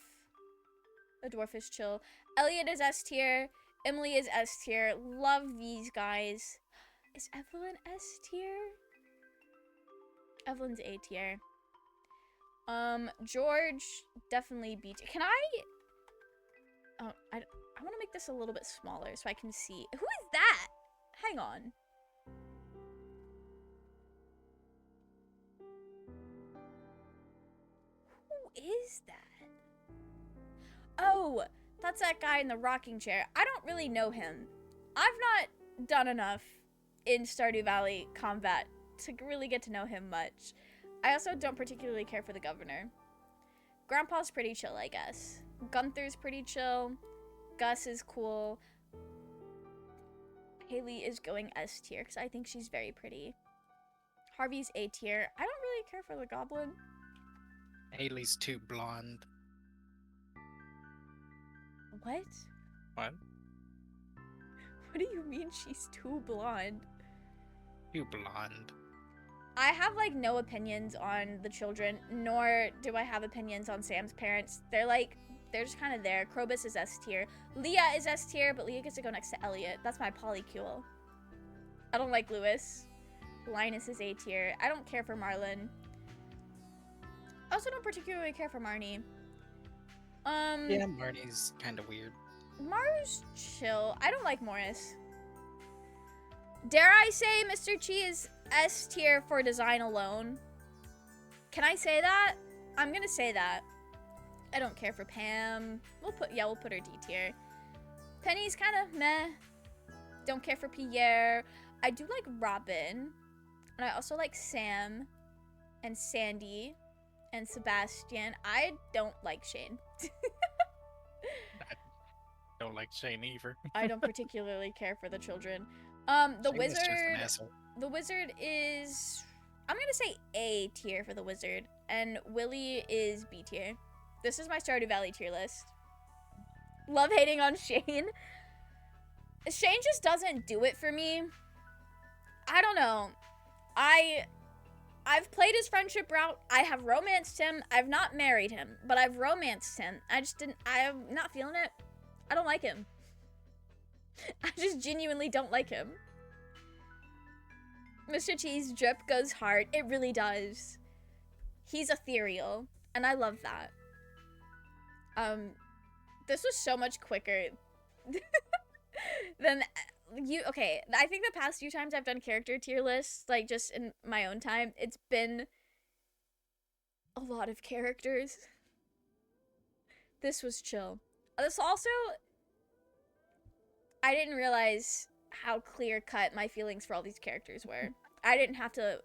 Speaker 1: The dwarf is chill. Elliot is S tier. Emily is S tier. Love these guys. Is Evelyn S tier? Evelyn's A tier. George, definitely B tier. Can I? Oh, I want to make this a little bit smaller so I can see. Who is that? Hang on. Who is that? Oh, that's that guy in the rocking chair. I don't really know him. I've not done enough in Stardew Valley combat to really get to know him much. I also don't particularly care for the governor. Grandpa's pretty chill, I guess. Gunther's pretty chill. Gus is cool. Haley is going S tier because I think she's very pretty. Harvey's A tier. I don't really care for the goblin.
Speaker 2: Haley's too blonde.
Speaker 1: What?
Speaker 2: What?
Speaker 1: What do you mean she's too blonde?
Speaker 2: Too blonde.
Speaker 1: I have like no opinions on the children, nor do I have opinions on Sam's parents. They're just kind of there. Krobus is S tier. Leah is S tier, but Leah gets to go next to Elliot. That's my polycule. I don't like Lewis. Linus is A tier. I don't care for Marlon. I also don't particularly care for Marnie.
Speaker 2: Yeah, Marnie's kind of weird.
Speaker 1: Maru's chill. I don't like Morris. Dare I say Mr. Chi is S tier for design alone? Can I say that? I'm gonna say that. I don't care for Pam. We'll put her D tier. Penny's kind of meh. Don't care for Pierre. I do like Robin. And I also like Sam and Sandy and Sebastian. I don't like Shane.
Speaker 2: I don't like Shane either.
Speaker 1: I don't particularly care for the children. The
Speaker 2: Shane
Speaker 1: wizard.
Speaker 2: is just an asshole.
Speaker 1: The wizard is, I'm gonna say A tier for the wizard, and Willie is B tier. This is my Stardew Valley tier list. Love hating on Shane. Shane just doesn't do it for me. I don't know. I've played his friendship route. I have romanced him. I've not married him, but I've romanced him. I'm not feeling it. I don't like him. I just genuinely don't like him. Mr. T's drip goes hard. It really does. He's ethereal, and I love that. This was so much quicker than you. Okay, I think the past few times I've done character tier lists, like just in my own time, it's been a lot of characters. This was chill. This also, I didn't realize how clear cut my feelings for all these characters were. I didn't have to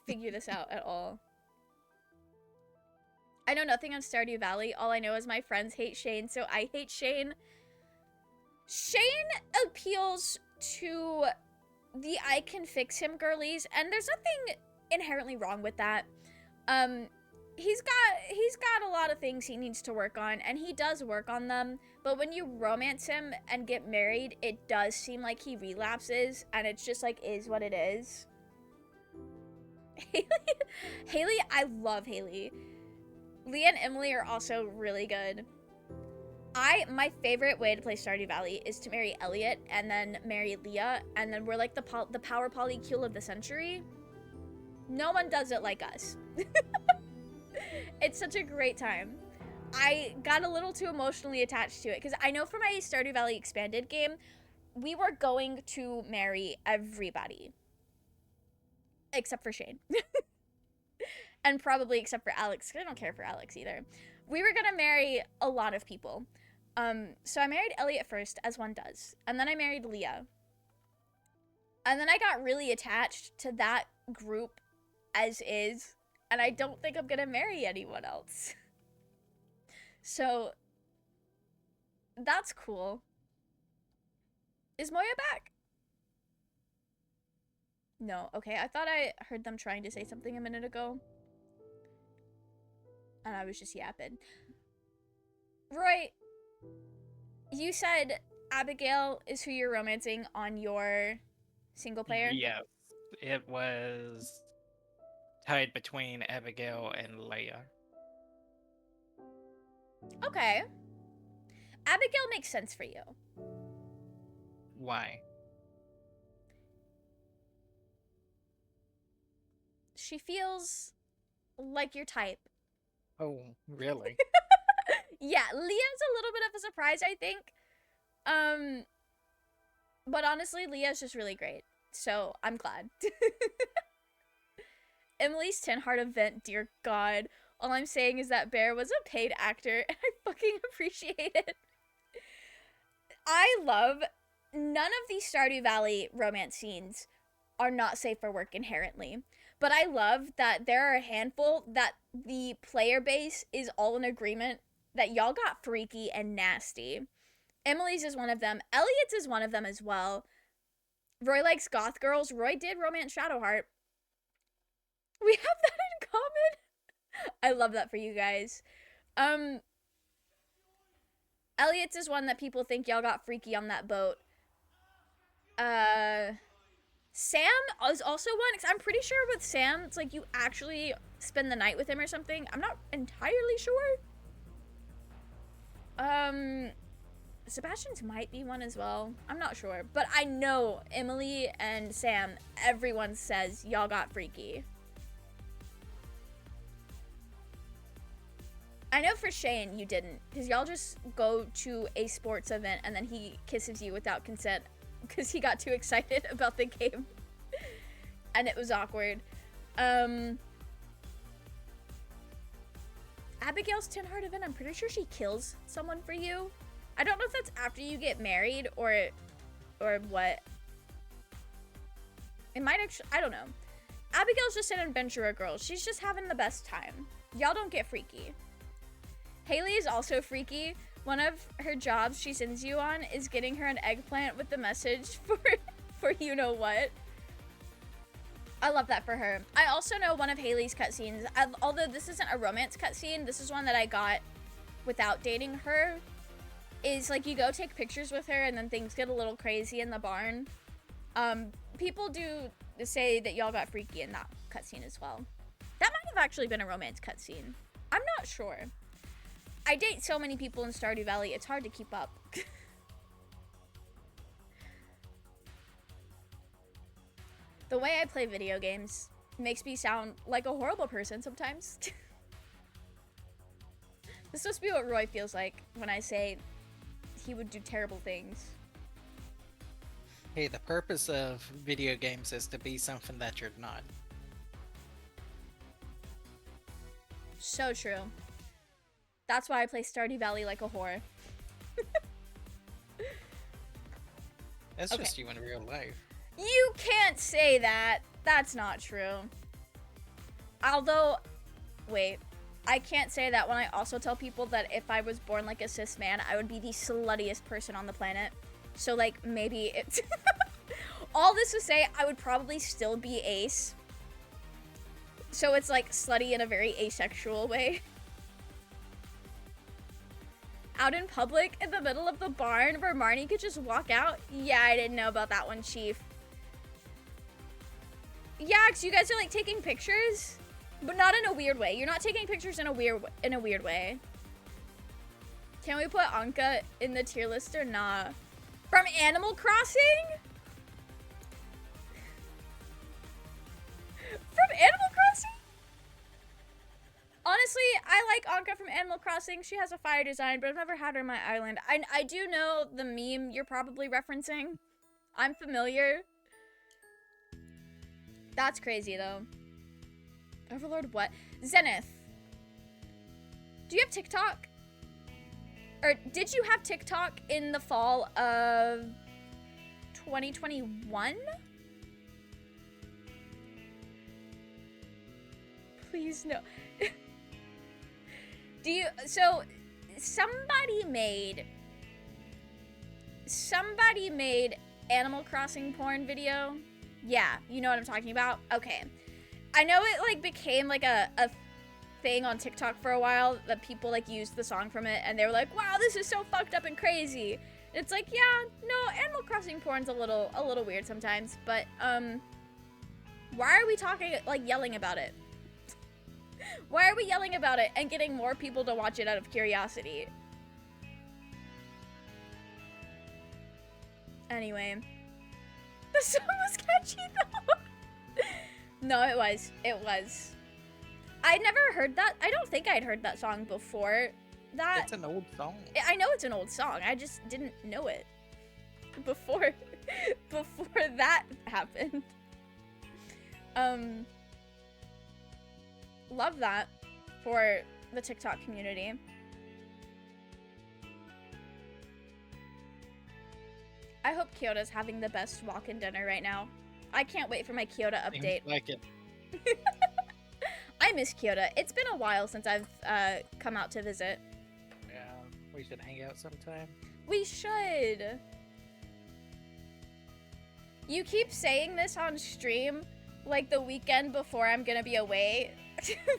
Speaker 1: figure this out at all. I know nothing on Stardew Valley. All I know is my friends hate Shane, so I hate Shane. Shane appeals to the I can fix him girlies, and there's nothing inherently wrong with that. He's got a lot of things he needs to work on, and he does work on them, but when you romance him and get married, it does seem like he relapses, and it's just like is what it is. Haley, I love Haley. Leah and Emily are also really good. My favorite way to play Stardew Valley is to marry Elliot and then marry Leah, and then we're like the power polycule of the century. No one does it like us. It's such a great time. I got a little too emotionally attached to it because I know for my Stardew Valley expanded game, we were going to marry everybody. Except for Shane. And probably except for Alex, because I don't care for Alex either. We were gonna marry a lot of people. So I married Elliot first, as one does. And then I married Leah. And then I got really attached to that group as is. And I don't think I'm gonna marry anyone else. So, that's cool. Is Moya back? No, okay, I thought I heard them trying to say something a minute ago. And I was just yapping. Roy, you said Abigail is who you're romancing on your single player?
Speaker 2: Yes, it was tied between Abigail and Leia.
Speaker 1: Okay. Abigail makes sense for you.
Speaker 2: Why?
Speaker 1: She feels like your type.
Speaker 2: Oh, really?
Speaker 1: Yeah, Leah's a little bit of a surprise, I think. But honestly, Leah's just really great. So, I'm glad. Emily's 10 heart event, dear God. All I'm saying is that Bear was a paid actor, and I fucking appreciate it. I love none of these Stardew Valley romance scenes are not safe for work inherently. But I love that there are a handful that the player base is all in agreement that y'all got freaky and nasty. Emily's is one of them. Elliot's is one of them as well. Roy likes goth girls. Roy did romance Shadowheart. We have that in common. I love that for you guys. Elliot's is one that people think y'all got freaky on that boat. Sam is also one, because I'm pretty sure with Sam, it's like you actually spend the night with him or something. I'm not entirely sure. Sebastian's might be one as well. I'm not sure. But I know Emily and Sam, everyone says y'all got freaky. I know for Shane you didn't, because y'all just go to a sports event and then he kisses you without consent because he got too excited about the game. And it was awkward. Abigail's 10 heart event, I'm pretty sure she kills someone for you. I don't know if that's after you get married or what. It might actually, I don't know. Abigail's just an adventurer girl. She's just having the best time. Y'all don't get freaky. Haley is also freaky. One of her jobs she sends you on is getting her an eggplant with the message for you know what. I love that for her. I also know one of Haley's cutscenes, although this isn't a romance cutscene, this is one that I got without dating her, is like you go take pictures with her and then things get a little crazy in the barn. People do say that y'all got freaky in that cutscene as well. That might have actually been a romance cutscene. I'm not sure. I date so many people in Stardew Valley, it's hard to keep up. The way I play video games makes me sound like a horrible person sometimes. This is supposed to be what Roy feels like when I say he would do terrible things.
Speaker 2: Hey, the purpose of video games is to be something that you're not.
Speaker 1: So true. That's why I play Stardew Valley like a whore.
Speaker 2: That's just you in real life.
Speaker 1: You can't say that. That's not true. Although, wait. I can't say that when I also tell people that if I was born like a cis man, I would be the sluttiest person on the planet. So, like, maybe it's... All this to say, I would probably still be ace. So it's, like, slutty in a very asexual way. Out in public, in the middle of the barn, where Marnie could just walk out? Yeah, I didn't know about that one, Chief. Yeah, because you guys are, like, taking pictures? But not in a weird way. You're not taking pictures in a weird way. Can we put Anka in the tier list or not? From Animal Crossing? From Animal Crossing? Honestly, I like Anka from Animal Crossing. She has a fire design, but I've never had her on my island. I do know the meme you're probably referencing. I'm familiar. That's crazy, though. Overlord what? Zenith. Do you have TikTok? Or did you have TikTok in the fall of 2021? Please no. Do you, so somebody made Animal Crossing porn video? Yeah, you know what I'm talking about? Okay. I know it, like, became, like, a thing on TikTok for a while that people, like, used the song from it, and they were like, wow, this is so fucked up and crazy. It's like, yeah, no, Animal Crossing porn's a little weird sometimes, but, why are we talking, like, yelling about it? Why are we yelling about it and getting more people to watch it out of curiosity? Anyway. The song was catchy, though. No, it was. It was. I'd never heard that. I don't think I'd heard that song before that.
Speaker 2: It's an old song.
Speaker 1: I know it's an old song. I just didn't know it before that happened. Love that for the TikTok community. I hope Kyoto's having the best walk-in dinner right now. I can't wait for my Kyoto update.
Speaker 2: Seems like it.
Speaker 1: I miss Kyoto. It's been a while since I've come out to visit.
Speaker 2: Yeah, we should hang out sometime.
Speaker 1: We should. You keep saying this on stream, like the weekend before I'm gonna be away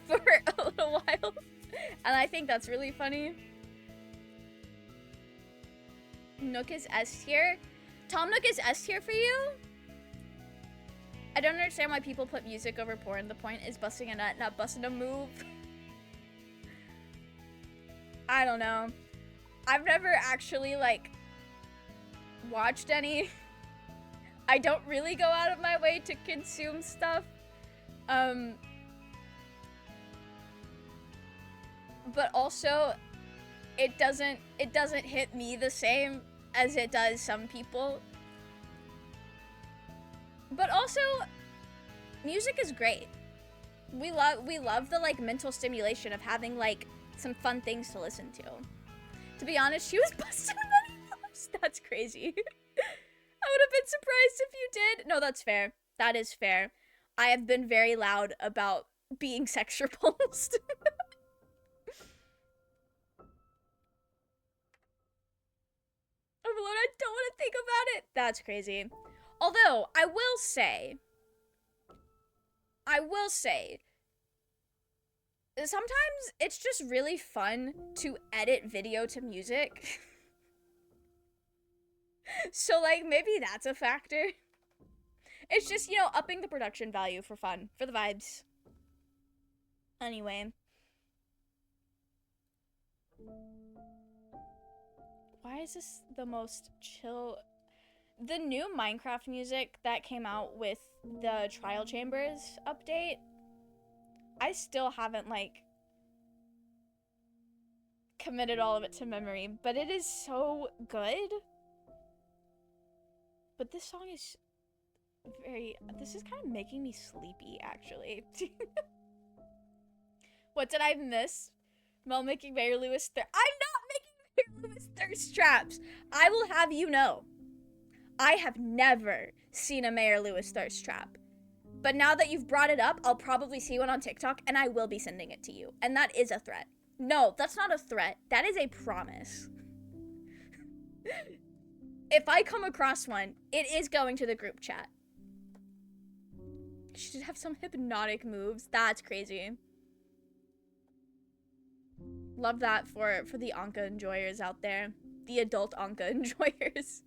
Speaker 1: for a little while. And I think that's really funny. Nook is S tier. Tom Nook is S tier for you? I don't understand why people put music over porn. The point is busting a nut, not busting a move. I don't know. I've never actually, like, watched any. I don't really go out of my way to consume stuff. But also, it doesn't hit me the same as it does some people. But also, music is great. We love the, like, mental stimulation of having, like, some fun things to listen to. To be honest, she was busting many moves. That's crazy. I would have been surprised if you did. No, that's fair. That is fair. I have been very loud about being sex repulsed. Overlord, I don't want to think about it. That's crazy. Although, I will say, sometimes it's just really fun to edit video to music. So, like, maybe that's a factor. It's just, you know, upping the production value for fun, for the vibes. Anyway. Why is this the most chill? The new Minecraft music that came out with the Trial Chambers update, I still haven't, like, committed all of it to memory, but it is so good. But this song is this is kind of making me sleepy, actually. What did I miss? Mel making Mayor Lewis I'm not making Mayor Lewis thirst traps! I will have you know, I have never seen a Mayor Lewis thirst trap. But now that you've brought it up, I'll probably see one on TikTok, and I will be sending it to you. And that is a threat. No, that's not a threat. That is a promise. If I come across one, it is going to the group chat. She should have some hypnotic moves. That's crazy. Love that for the Anka enjoyers out there. The adult Anka enjoyers.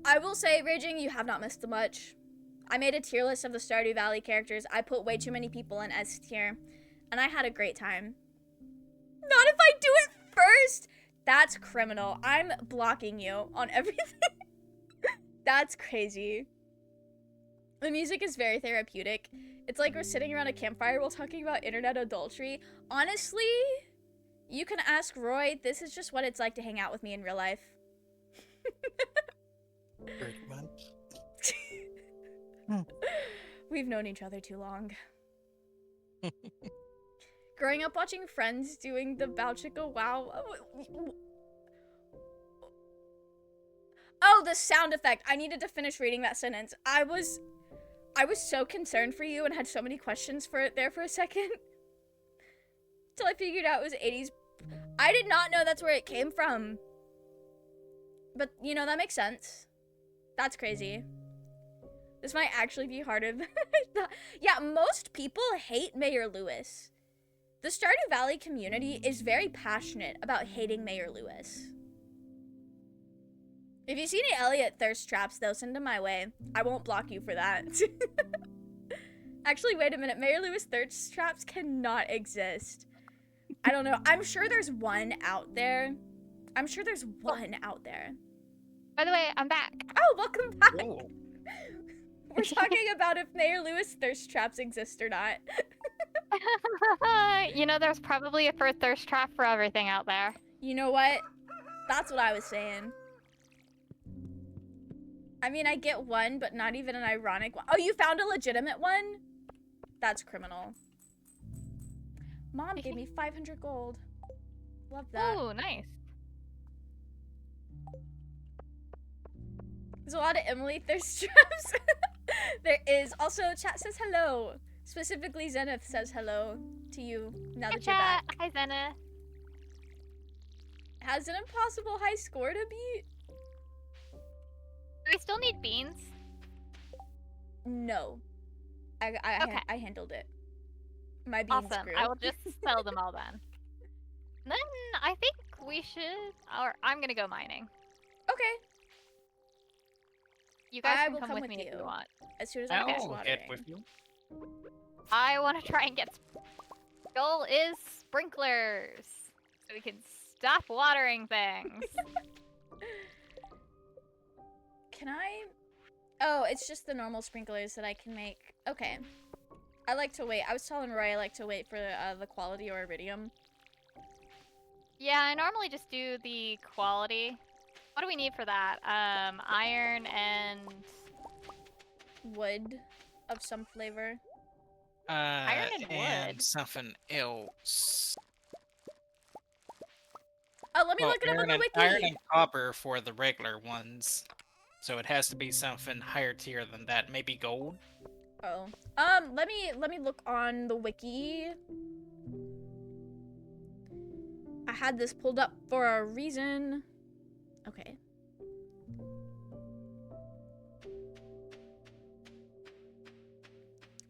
Speaker 1: I will say, Raging, you have not missed much. I made a tier list of the Stardew Valley characters. I put way too many people in S tier, and I had a great time. Not if I do it first! That's criminal. I'm blocking you on everything. That's crazy. The music is very therapeutic. It's like we're sitting around a campfire while talking about internet adultery. Honestly, you can ask Roy. This is just what it's like to hang out with me in real life.
Speaker 2: Pretty much.
Speaker 1: We've known each other too long. Growing up watching friends doing the Bow Chicka Wow. Oh, the sound effect. I needed to finish reading that sentence. I was so concerned for you and had so many questions for it there for a second. Till I figured out it was 80s. I did not know that's where it came from. But, you know, that makes sense. That's crazy. This might actually be harder than I thought. Yeah, most people hate Mayor Lewis. The Stardew Valley community is very passionate about hating Mayor Lewis. If you see any Elliot thirst traps, though, send them my way. I won't block you for that. Actually, wait a minute. Mayor Lewis thirst traps cannot exist. I don't know. I'm sure there's one out there. I'm sure there's one out there.
Speaker 3: By the way, I'm back.
Speaker 1: Oh, welcome back.
Speaker 2: Whoa.
Speaker 1: We're talking about if Mayor Lewis thirst traps exist or not.
Speaker 3: You know, there's probably a thirst trap for everything out there.
Speaker 1: You know what? That's what I was saying. I mean, I get one, but not even an ironic one. Oh, you found a legitimate one? That's criminal. Mom gave me 500 gold. Love that.
Speaker 3: Ooh, nice.
Speaker 1: There's a lot of Emily thirst traps. There is. Also, chat says hello. Specifically, Zenith says hello to you now that you're back.
Speaker 3: Hi, Zenith.
Speaker 1: Has an impossible high score to beat?
Speaker 3: Do we still need beans?
Speaker 1: No. I handled it. My beans
Speaker 3: Awesome.
Speaker 1: grew.
Speaker 3: I will just sell them all then. Then I think we should, or I'm gonna go mining.
Speaker 1: Okay.
Speaker 3: You guys
Speaker 1: I
Speaker 3: can
Speaker 1: will
Speaker 3: come with me if you want.
Speaker 1: As soon as I finish
Speaker 2: I'll
Speaker 1: watering.
Speaker 2: head with you.
Speaker 3: I want to try and get. Goal is sprinklers, so we can stop watering things.
Speaker 1: Can I? Oh, it's just the normal sprinklers that I can make. Okay. I like to wait. I was telling Roy I like to wait for the quality or iridium.
Speaker 3: Yeah, I normally just do the quality. What do we need for that? Iron and
Speaker 1: Wood of some flavor.
Speaker 3: Iron and wood.
Speaker 2: Something else.
Speaker 1: Oh, let me look it up on the wiki.
Speaker 2: Iron and copper for the regular ones. So it has to be something higher tier than that. Maybe gold?
Speaker 1: Oh. Let me look on the wiki. I had this pulled up for a reason. Okay.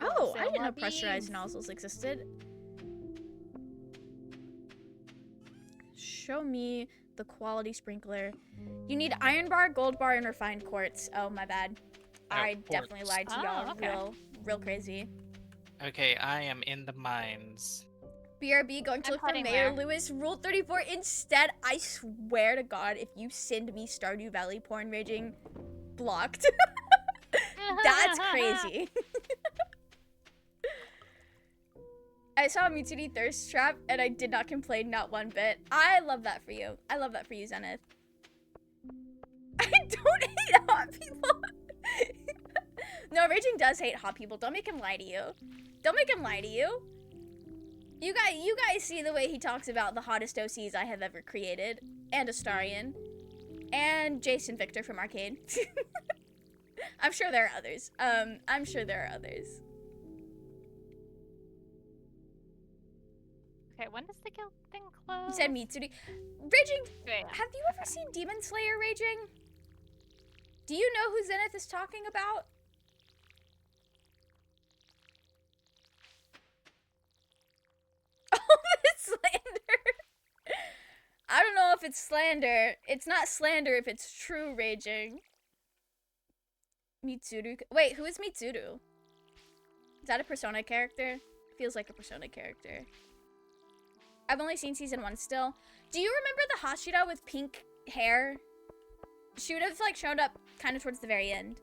Speaker 1: Oh, I didn't know pressurized nozzles existed. Show me the quality sprinkler. You need iron bar, gold bar, and refined quartz. Oh, my bad. I definitely lied to y'all.
Speaker 3: Okay.
Speaker 1: Real crazy.
Speaker 2: Okay, I am in the mines.
Speaker 1: BRB going to look for Mayor Lewis. Rule 34 instead. I swear to God, if you send me Stardew Valley porn raging, blocked. That's crazy. I saw Mitsuri thirst trap and I did not complain, not one bit. I love that for you. I love that for you, Zenith. I don't hate hot people. No, Raging does hate hot people. Don't make him lie to you. Don't make him lie to you. You guys see the way he talks about the hottest OCs I have ever created, and Astarion, and Jason Victor from Arcade. I'm sure there are others. I'm sure there are others.
Speaker 3: Okay, when does the guild thing close?
Speaker 1: You said Mitsuri. Raging,
Speaker 3: Yeah.
Speaker 1: have you ever seen Demon Slayer, Raging? Do you know who Zenith is talking about? Oh, it's slander. I don't know if it's slander. It's not slander if it's true, Raging. Mitsuru. Wait, who is Mitsuru? Is that a Persona character? Feels like a Persona character. I've only seen season 1 still. Do you remember the Hashira with pink hair? She would have like showed up kind of towards the very end.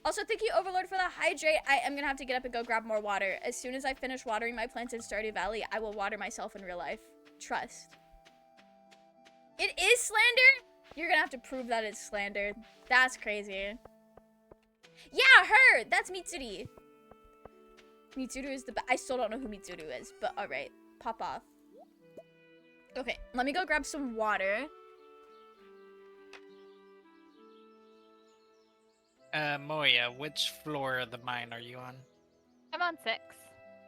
Speaker 1: Also, thank you, Overlord, for the hydrate. I am gonna have to get up and go grab more water. As soon as I finish watering my plants in Stardew Valley, I will water myself in real life. Trust. It is slander? You're gonna have to prove that it's slander. That's crazy. Yeah, her! That's Mitsuri. Mitsuru is the I still don't know who Mitsuru is, but alright. Pop off. Okay, let me go grab some water.
Speaker 2: Moya, which floor of the mine are you on?
Speaker 3: I'm on 6.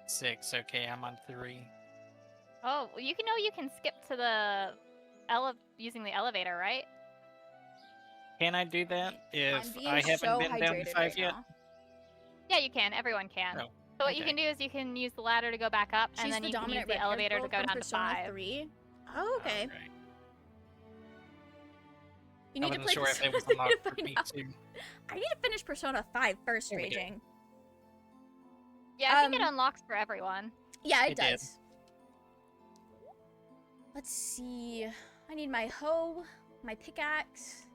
Speaker 2: 6, okay, I'm on 3.
Speaker 3: Oh, well, you can skip to the using the elevator, right?
Speaker 2: Can I do that if
Speaker 1: I'm being
Speaker 2: I haven't
Speaker 1: so
Speaker 2: been down to
Speaker 1: hydrated
Speaker 2: 5
Speaker 1: right
Speaker 2: yet?
Speaker 1: now.
Speaker 3: Yeah, you can. Everyone can.
Speaker 2: Oh,
Speaker 3: So what you
Speaker 2: okay.
Speaker 3: can do is you can use the ladder to go back up, and
Speaker 1: She's
Speaker 3: then
Speaker 1: the
Speaker 3: you can use
Speaker 1: dominant
Speaker 3: the
Speaker 1: red-haired
Speaker 3: elevator to
Speaker 1: girl
Speaker 3: go
Speaker 1: from
Speaker 3: down to
Speaker 1: Persona
Speaker 3: 5.
Speaker 1: 3. Oh, okay.
Speaker 2: Alright.
Speaker 1: You need
Speaker 2: I
Speaker 1: to
Speaker 2: wasn't
Speaker 1: play
Speaker 2: sure if it
Speaker 1: Persona
Speaker 2: was
Speaker 1: 3 to
Speaker 2: unlocked for
Speaker 1: find
Speaker 2: me
Speaker 1: out.
Speaker 2: too.
Speaker 1: I need to finish Persona 5 first,
Speaker 2: There we go.
Speaker 1: Raging.
Speaker 3: Yeah, I think it unlocks for everyone.
Speaker 1: Yeah, it
Speaker 2: It did.
Speaker 1: does. Let's see. I need my hoe, my pickaxe,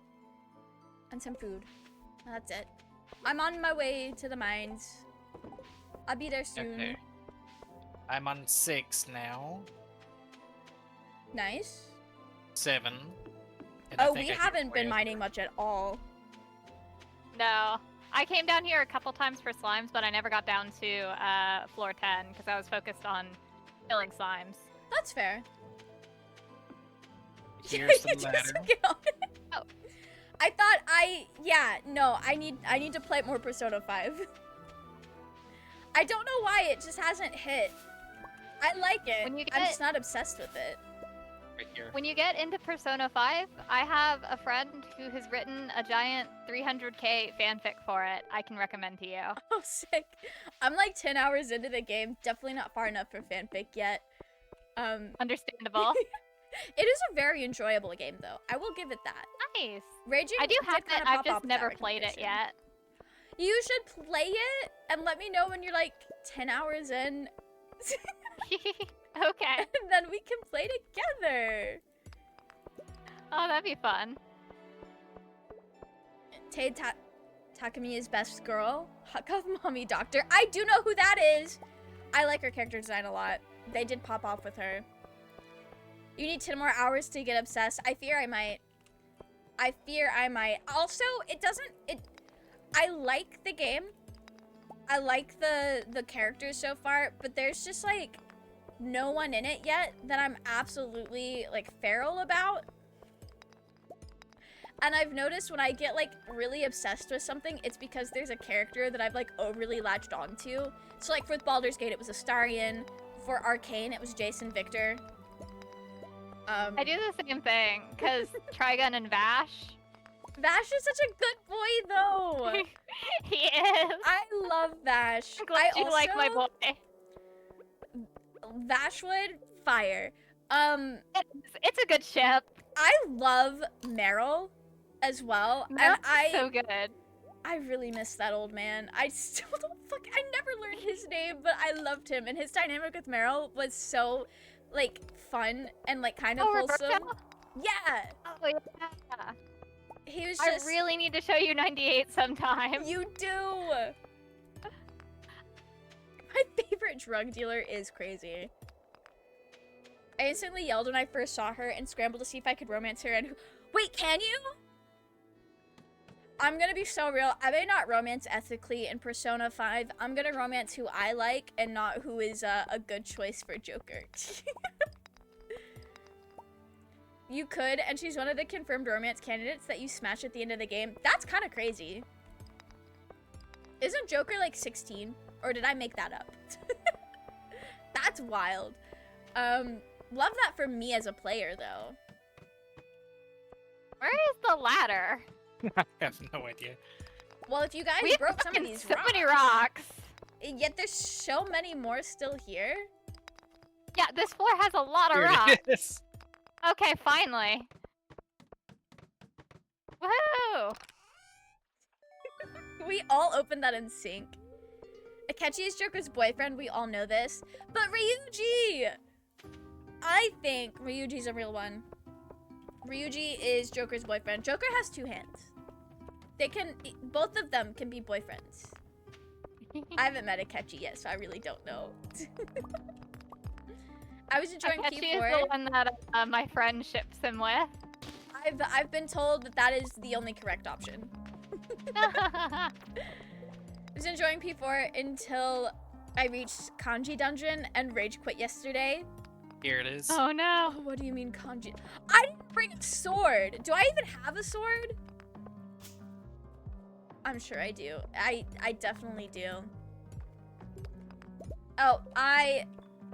Speaker 1: and some food. That's it. I'm on my way to the mines. I'll be there soon.
Speaker 2: Okay. I'm on 6 now.
Speaker 1: Nice.
Speaker 2: 7. and I
Speaker 1: Oh,
Speaker 2: think
Speaker 1: we
Speaker 2: I did
Speaker 1: haven't been
Speaker 2: 4
Speaker 1: mining much at all.
Speaker 3: No. I came down here a couple times for slimes, but I never got down to floor 10 because I was focused on killing slimes.
Speaker 1: That's fair.
Speaker 2: Here's
Speaker 1: You
Speaker 2: the
Speaker 1: just
Speaker 2: ladder.
Speaker 1: took it off.
Speaker 3: Oh.
Speaker 1: I thought I need to play more Persona 5. I don't know why it just hasn't hit. I like it.
Speaker 3: When you
Speaker 1: I'm
Speaker 3: get-
Speaker 1: just not obsessed with it.
Speaker 2: Right here.
Speaker 3: When you get into Persona 5, I have a friend who has written a giant 300k fanfic for it I can recommend to you.
Speaker 1: Oh, sick. I'm like 10 hours into the game. Definitely not far enough for fanfic yet.
Speaker 3: Understandable.
Speaker 1: It is a very enjoyable game, though. I will give it that.
Speaker 3: Nice.
Speaker 1: Raging
Speaker 3: I do
Speaker 1: did
Speaker 3: have
Speaker 1: kinda
Speaker 3: it, I've
Speaker 1: pop
Speaker 3: just
Speaker 1: off with
Speaker 3: never
Speaker 1: that
Speaker 3: played it
Speaker 1: recommendation.
Speaker 3: yet.
Speaker 1: You should play it and let me know when you're like 10 hours in.
Speaker 3: Okay.
Speaker 1: And then we can play together.
Speaker 3: Oh, that'd be fun.
Speaker 1: Tade Takamiya's best girl. Hot Cuff Mommy Doctor. I do know who that is. I like her character design a lot. They did pop off with her. You need 10 more hours to get obsessed. I fear I might. Also, I like the game. I like the characters so far, but there's just like no one in it yet that I'm absolutely like feral about. And I've noticed when I get like really obsessed with something, it's because there's a character that I've like overly latched onto. So like for Baldur's Gate, it was Astarion. For Arcane, it was Jason Victor.
Speaker 3: I do the same thing, because Trigun and Vash.
Speaker 1: Vash is such a good boy, though.
Speaker 3: He is.
Speaker 1: I love Vash.
Speaker 3: I'm glad you like my boy.
Speaker 1: Vashwood, fire.
Speaker 3: It's a good ship.
Speaker 1: I love Meryl as well,
Speaker 3: Meryl's
Speaker 1: and
Speaker 3: so good.
Speaker 1: I really miss that old man. I still don't I never learned his name, but I loved him, and his dynamic with Meryl was so like fun and like kind of wholesome.
Speaker 3: Roberto?
Speaker 1: Yeah.
Speaker 3: Oh yeah.
Speaker 1: He was
Speaker 3: I
Speaker 1: just
Speaker 3: really need to show you 98 sometime.
Speaker 1: You do. My favorite drug dealer is crazy. I instantly yelled when I first saw her and scrambled to see if I could romance her and wait, can you? I'm gonna be so real. I may not romance ethically in Persona 5. I'm gonna romance who I like and not who is a good choice for Joker. You could, and she's one of the confirmed romance candidates that you smash at the end of the game. That's kind of crazy. Isn't Joker like 16? Or did I make that up? That's wild. Love that for me as a player, though.
Speaker 3: Where is the ladder?
Speaker 2: I have no idea.
Speaker 1: Well, if you guys
Speaker 3: We
Speaker 1: broke some of these
Speaker 3: so
Speaker 1: rocks,
Speaker 3: many rocks.
Speaker 1: yet there's so many more still here.
Speaker 3: Yeah, this floor has a lot of
Speaker 2: Here
Speaker 3: rocks.
Speaker 2: it is.
Speaker 3: Okay, finally. Woohoo!
Speaker 1: We all opened that in sync. Akechi is Joker's boyfriend, we all know this. But Ryuji! I think Ryuji's a real one. Ryuji is Joker's boyfriend. Joker has two hands. Both of them can be boyfriends. I haven't met Akechi yet, so I really don't know. I was enjoying
Speaker 3: Akechi is
Speaker 1: P4.
Speaker 3: the one that my friend ships him with.
Speaker 1: I've been told that that is the only correct option. I was enjoying P4 until I reached Kanji Dungeon and rage quit yesterday.
Speaker 2: Here it is.
Speaker 3: Oh no.
Speaker 1: Oh, what do you mean Kanji? I didn't bring a sword. Do I even have a sword? I'm sure I do. I definitely do. Oh,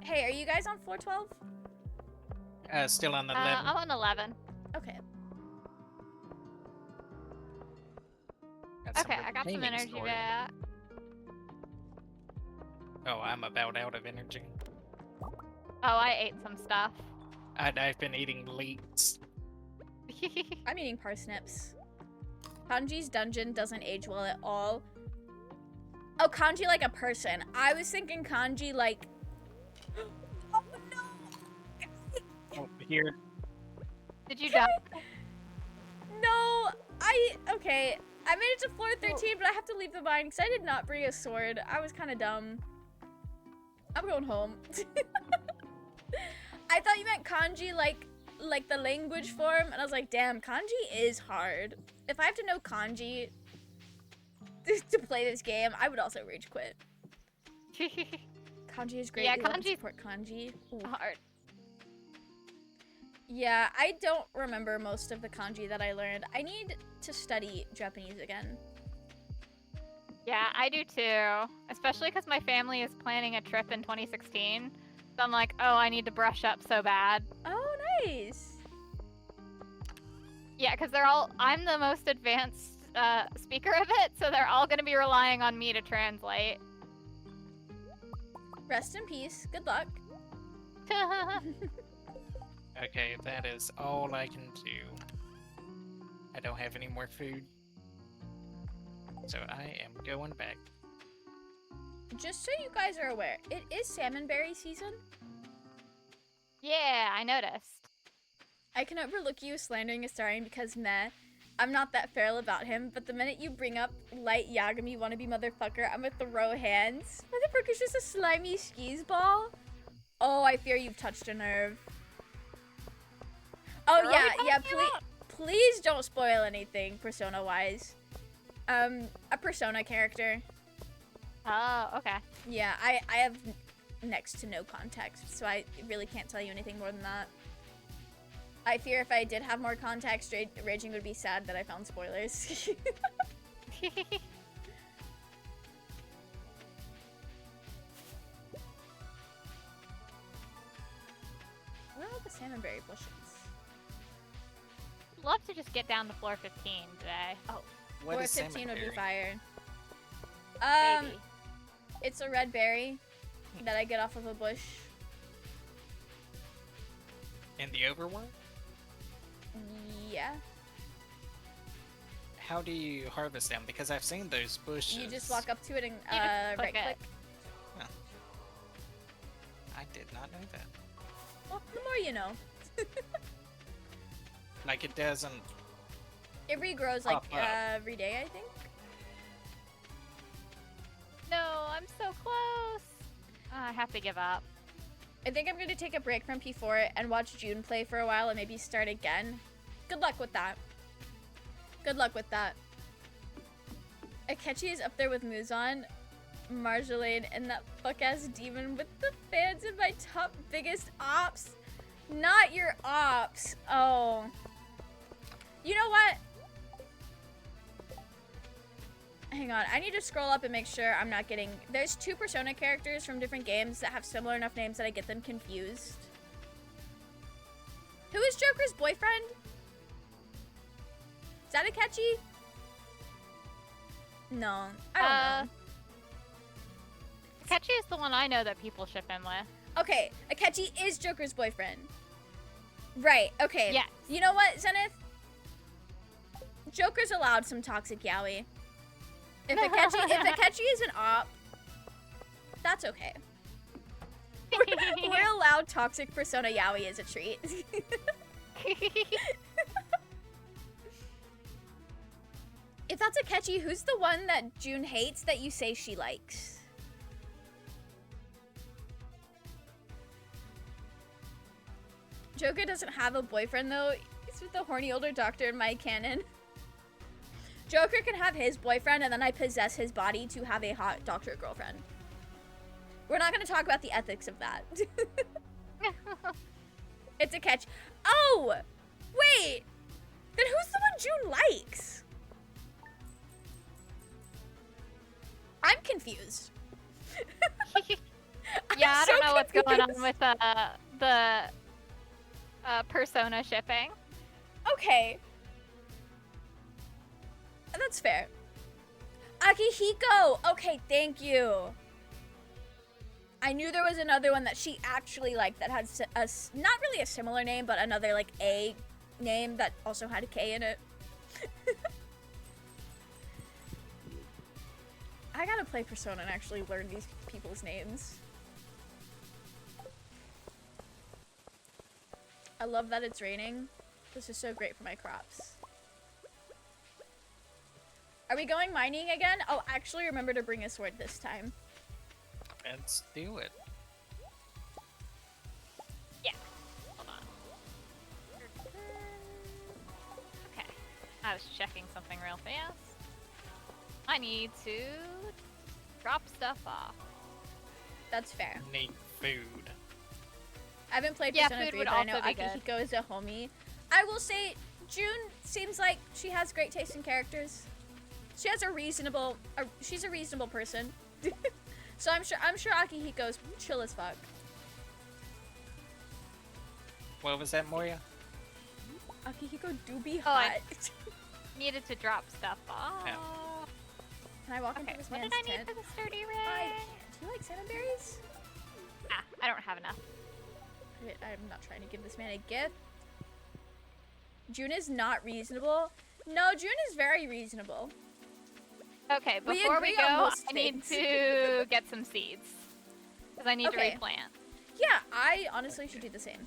Speaker 1: Hey, are you guys on floor 12?
Speaker 2: Still on the 11.
Speaker 3: I'm on 11.
Speaker 1: Okay.
Speaker 3: Okay, I got some energy back.
Speaker 2: Oh, I'm about out of energy.
Speaker 3: Oh, I ate some stuff.
Speaker 2: I've been eating leeks.
Speaker 1: I'm eating parsnips. Kanji's dungeon doesn't age well at all. Oh, kanji like a person. I was thinking kanji like... Oh no!
Speaker 2: Oh, here.
Speaker 3: Did you die?
Speaker 1: No, okay. I made it to floor 13, but I have to leave the mine because I did not bring a sword. I was kind of dumb. I'm going home. I thought you meant kanji like the language form, and I was like, damn, kanji is hard. If I have to know kanji to play this game, I would also rage quit. Kanji is great.
Speaker 3: Yeah,
Speaker 1: We love to
Speaker 3: kanji's
Speaker 1: support kanji. Ooh.
Speaker 3: hard.
Speaker 1: Yeah, I don't remember most of the kanji that I learned. I need to study Japanese again.
Speaker 3: Yeah, I do too. Especially because my family is planning a trip in 2016. So I'm like, oh, I need to brush up so bad.
Speaker 1: Oh, nice.
Speaker 3: Yeah, because I'm the most advanced speaker of it, so they're all going to be relying on me to translate.
Speaker 1: Rest in peace. Good luck.
Speaker 2: Okay, that is all I can do. I don't have any more food. So I am going back.
Speaker 1: Just so you guys are aware, it is salmonberry season.
Speaker 3: Yeah, I noticed.
Speaker 1: I can overlook you slandering Astarion because meh, I'm not that feral about him, but the minute you bring up light Yagami wannabe motherfucker, I'm gonna throw hands. Motherfucker's just a slimy skis ball. Oh, I fear you've touched a nerve. Oh
Speaker 3: Girl,
Speaker 1: yeah, please don't spoil anything Persona-wise. A Persona character.
Speaker 3: Oh, okay.
Speaker 1: Yeah, I have next to no context, so I really can't tell you anything more than that. I fear if I did have more context, raging would be sad that I found spoilers. Where are all the salmonberry bushes?
Speaker 3: Love to just get down to floor 15 today.
Speaker 1: Oh,
Speaker 2: What
Speaker 1: floor
Speaker 2: is
Speaker 1: 15 would be
Speaker 2: cemetery?
Speaker 1: fire.
Speaker 3: Maybe.
Speaker 1: It's a red berry that I get off of a bush.
Speaker 2: In the overworld?
Speaker 1: Yeah.
Speaker 2: How do you harvest them? Because I've seen those bushes.
Speaker 1: You just walk up to it and
Speaker 3: just
Speaker 1: right
Speaker 3: click
Speaker 1: click.
Speaker 3: it.
Speaker 2: I did not know that.
Speaker 1: Well, the more you know.
Speaker 2: Like it doesn't.
Speaker 1: It regrows like
Speaker 2: Pop up.
Speaker 1: every day, I think.
Speaker 3: No, I'm so close. have to give up.
Speaker 1: I think I'm going to take a break from P4 and watch June play for a while and maybe start again. Good luck with that. Good luck with that. Akechi is up there with Muzan, Marjolaine, and that fuck-ass demon with the fans in my top biggest ops. Not your ops. Oh. You know what? Hang on, I need to scroll up and make sure I'm not getting... There's 2 Persona characters from different games that have similar enough names that I get them confused. Who is Joker's boyfriend? Is that Akechi? No, I don't know.
Speaker 3: Akechi is the one I know that people ship him with.
Speaker 1: Okay, Akechi is Joker's boyfriend. Right, okay.
Speaker 3: Yes.
Speaker 1: You know what, Zenith? Joker's allowed some toxic yaoi. If Akechi is an op, that's okay. We're allowed toxic Persona yaoi as a treat. If that's Akechi, who's the one that June hates that you say she likes? Joker doesn't have a boyfriend though. He's with the horny older doctor in my canon. Joker can have his boyfriend and then I possess his body to have a hot doctor girlfriend. We're not going to talk about the ethics of that. It's a catch. Oh! Wait! Then who's the one June likes? I'm confused.
Speaker 3: Yeah, I don't know what's going on
Speaker 1: confused.
Speaker 3: with the Persona shipping.
Speaker 1: Okay. That's fair. Akihiko! Okay, thank you. I knew there was another one that she actually liked that had not really a similar name, but another like A name that also had a K in it. I gotta play Persona and actually learn these people's names. I love that it's raining. This is so great for my crops. Are we going mining again? Oh, actually remember to bring a sword this time.
Speaker 2: Let's do it.
Speaker 3: Yeah. Hold on. Okay. I was checking something real fast. I need to drop stuff off.
Speaker 1: That's fair.
Speaker 2: Need food.
Speaker 1: I haven't played
Speaker 3: Yeah,
Speaker 1: Persona
Speaker 3: food
Speaker 1: 3,
Speaker 3: would
Speaker 1: but I know
Speaker 3: also be good.
Speaker 1: Akihiko is a homie. I will say, June seems like she has great taste in characters. She has she's a reasonable person. So I'm sure Akihiko's chill as fuck.
Speaker 2: What was that, Moya?
Speaker 1: Akihiko do be
Speaker 3: Oh,
Speaker 1: hot.
Speaker 3: Needed to drop stuff off.
Speaker 2: Yeah.
Speaker 1: Can I walk
Speaker 3: Okay,
Speaker 1: into this
Speaker 3: what
Speaker 1: man's
Speaker 3: did I need
Speaker 1: tent?
Speaker 3: for the sturdy ring?
Speaker 1: Do you like salmon berries?
Speaker 3: Ah, I don't have enough.
Speaker 1: I'm not trying to give this man a gift. June is not reasonable. No, June is very reasonable.
Speaker 3: Okay,
Speaker 1: We
Speaker 3: before we
Speaker 1: agree on
Speaker 3: go,
Speaker 1: most
Speaker 3: I need
Speaker 1: things.
Speaker 3: to get some seeds. Because I need
Speaker 1: Okay.
Speaker 3: to replant.
Speaker 1: Yeah, I honestly should do the same.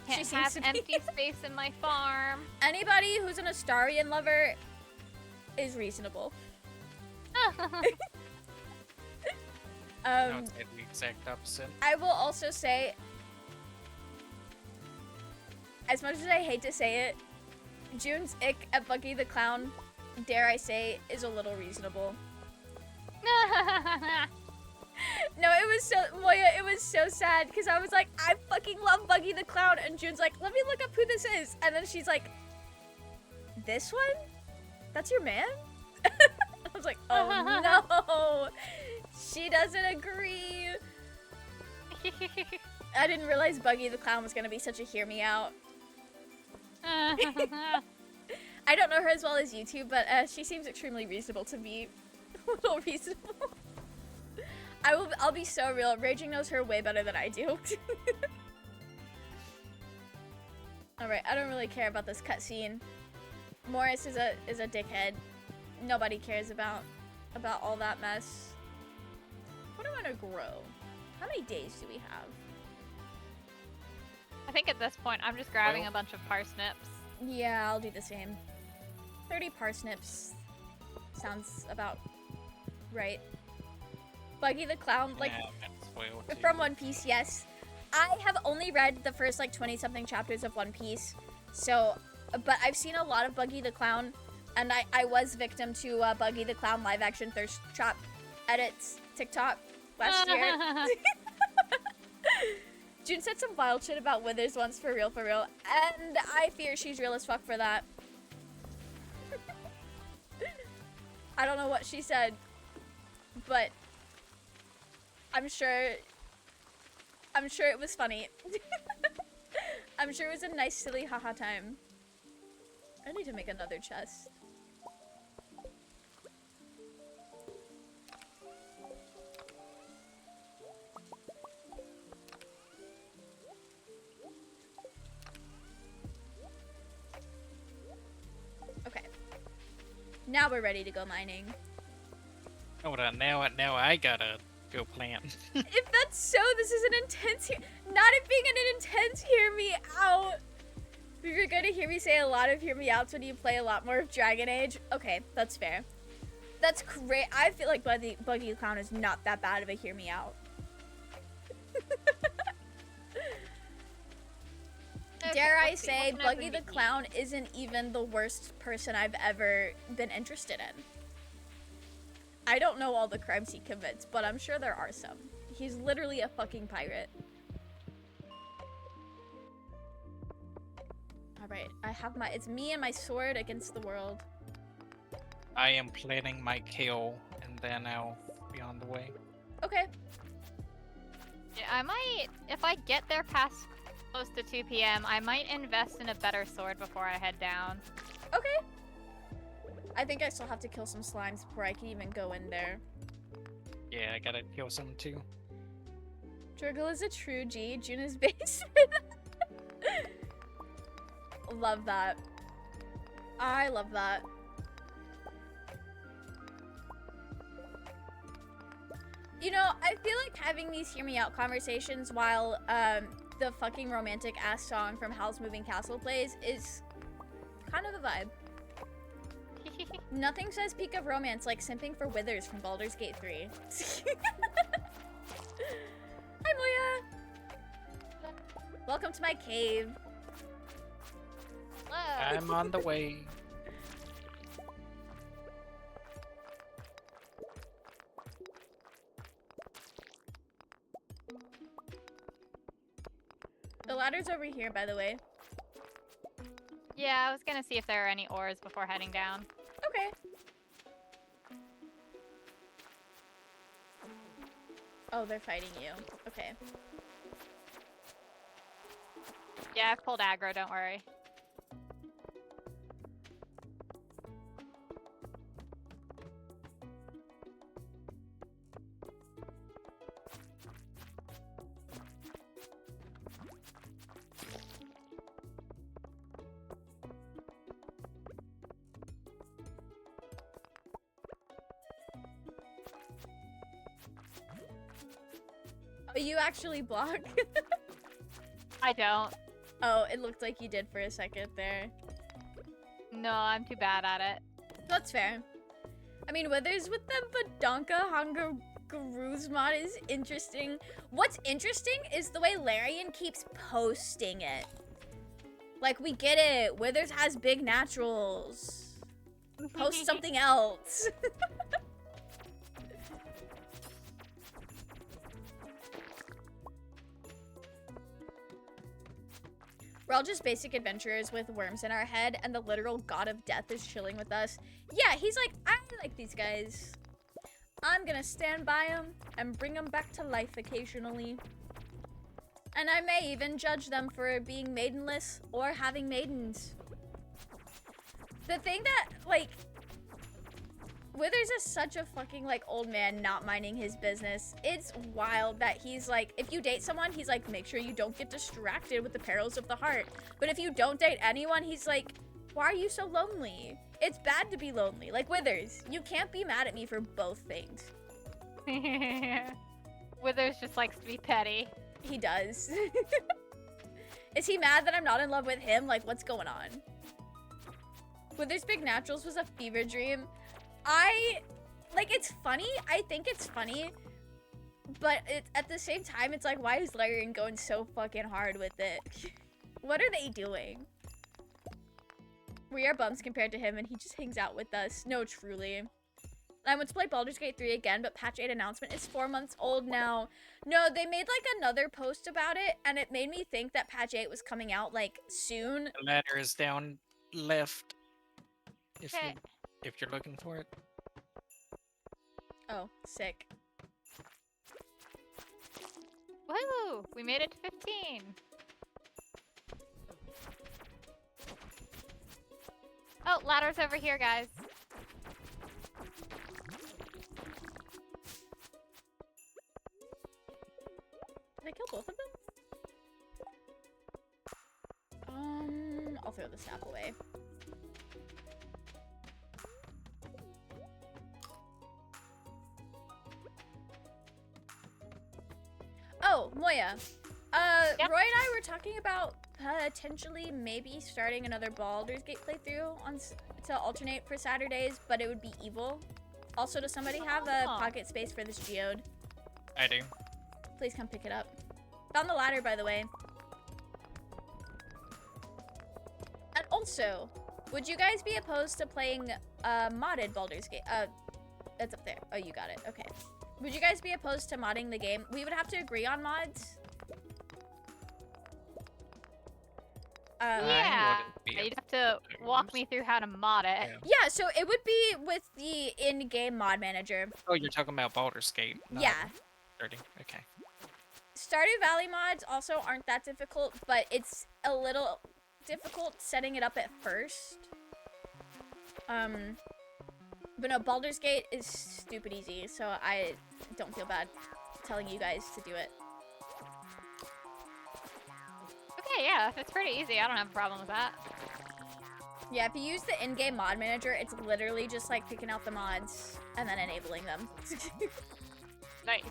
Speaker 1: She
Speaker 3: Can't
Speaker 1: seems
Speaker 3: have
Speaker 1: to be-
Speaker 3: empty space in my farm.
Speaker 1: Anybody who's an Astarian lover is reasonable.
Speaker 2: No, it's the exact opposite.
Speaker 1: I will also say, as much as I hate to say it, June's ick at Buggy the Clown, dare I say, is a little reasonable. No, it was so, Moya, it was so sad, because I was like, I fucking love Buggy the Clown, and June's like, let me look up who this is, and then she's like, this one? That's your man? I was like, oh no, she doesn't agree. I didn't realize Buggy the Clown was gonna be such a hear me out. I don't know her as well as you two, but she seems extremely reasonable to me. A little reasonable. I'll be so real. Raging knows her way better than I do. Alright, I don't really care about this cutscene. Morris is a dickhead. Nobody cares about all that mess. What do I want to grow? How many days do we have?
Speaker 3: I think at this point, I'm just grabbing
Speaker 2: Well.
Speaker 3: a bunch of parsnips.
Speaker 1: Yeah, I'll do the same. 30 parsnips sounds about right. Buggy the Clown, like,
Speaker 2: Yeah, that's spoiled too.
Speaker 1: from One Piece, yes. I have only read the first, like, 20-something chapters of One Piece, so, but I've seen a lot of Buggy the Clown, and I was victim to Buggy the Clown live-action Thirst Trap edits TikTok last year. June said some wild shit about Withers once, for real, and I fear she's real as fuck for that. I don't know what she said, but I'm sure it was funny. I'm sure it was a nice, silly haha time. I need to make another chest. Okay. Now we're ready to go mining.
Speaker 2: Hold on, now I gotta go plant.
Speaker 1: If that's so, this is an intense not it being an intense hear me out. You're gonna hear me say a lot of hear me outs when you play a lot more of Dragon Age. Okay, that's fair. That's great. I feel like Buggy the Clown is not that bad of a hear me out. Dare I say, Buggy the Clown isn't even the worst person I've ever been interested in. I don't know all the crimes he commits, but I'm sure there are some. He's literally a fucking pirate. Alright, I have it's me and my sword against the world.
Speaker 2: I am planting my kale, and then I'll be on the way.
Speaker 1: Okay.
Speaker 3: Yeah, I might, if I get there past close to 2 p.m., I might invest in a better sword before I head down.
Speaker 1: Okay. I think I still have to kill some slimes before I can even go in there.
Speaker 2: Yeah, I gotta kill some too.
Speaker 1: Jurgle is a true G. June is base. Love that. I love that. You know, I feel like having these hear me out conversations while the fucking romantic ass song from Howl's Moving Castle plays is kind of a vibe. Nothing says peak of romance like simping for Withers from Baldur's Gate 3. Hi, Moya! Welcome to my cave.
Speaker 3: Hello.
Speaker 2: I'm on the way.
Speaker 1: The ladder's over here, by the way.
Speaker 3: Yeah, I was gonna see if there are any ores before heading down.
Speaker 1: Okay. Oh, they're fighting you. Okay.
Speaker 3: Yeah, I've pulled aggro, don't worry.
Speaker 1: Oh, you actually block?
Speaker 3: I don't.
Speaker 1: Oh, it looked like you did for a second there.
Speaker 3: No, I'm too bad at it.
Speaker 1: That's fair. I mean, Withers with the Badonka Hunger Gurus mod is interesting. What's interesting is the way Larian keeps posting it. Like, we get it. Withers has big naturals. Post something else. We're all just basic adventurers with worms in our head, and the literal god of death is chilling with us. Yeah, he's like, I like these guys. I'm gonna stand by them and bring them back to life occasionally. And I may even judge them for being maidenless or having maidens. The thing that, like, Withers is such a fucking, like, old man not minding his business. It's wild that he's like, if you date someone, he's like, make sure you don't get distracted with the perils of the heart. But if you don't date anyone, he's like, why are you so lonely? It's bad to be lonely. Like, Withers, you can't be mad at me for both things.
Speaker 3: Withers just likes to be petty.
Speaker 1: He does. Is he mad that I'm not in love with him? Like, what's going on? Withers Big Naturals was a fever dream. Like, it's funny. I think it's funny. But at the same time, it's like, why is Larian going so fucking hard with it? What are they doing? We are bums compared to him, and he just hangs out with us. No, truly. I went to play Baldur's Gate 3 again, but patch 8 announcement is 4 months old now. No, they made like another post about it, and it made me think that patch 8 was coming out like soon.
Speaker 2: The ladder is down left. If you're looking for it.
Speaker 1: Oh, sick.
Speaker 3: Woo! We made it to 15. Oh, ladder's over here, guys.
Speaker 1: Did I kill both of them? I'll throw the staff away. Oh, Moya.
Speaker 3: Yep.
Speaker 1: Roy and I were talking about potentially maybe starting another Baldur's Gate playthrough to alternate for Saturdays, but it would be evil. Also, does somebody have a pocket space for this geode?
Speaker 2: I do.
Speaker 1: Please come pick it up. Found the ladder, by the way. And also, would you guys be opposed to playing modded Baldur's Gate? It's up there. Oh, you got it. Okay. Would you guys be opposed to modding the game? We would have to agree on mods.
Speaker 3: Yeah, you'd have to walk me through how to mod it.
Speaker 1: Yeah, so it would be with the in-game mod manager.
Speaker 2: Oh, you're talking about Baldur's Gate.
Speaker 1: Yeah.
Speaker 2: Stardew. Okay.
Speaker 1: Stardew Valley mods also aren't that difficult, but it's a little difficult setting it up at first. But no, Baldur's Gate is stupid easy, so I don't feel bad telling you guys to do it.
Speaker 3: Okay, yeah, it's pretty easy. I don't have a problem with that.
Speaker 1: Yeah, if you use the in-game mod manager, it's literally just like picking out the mods and then enabling them.
Speaker 3: Nice.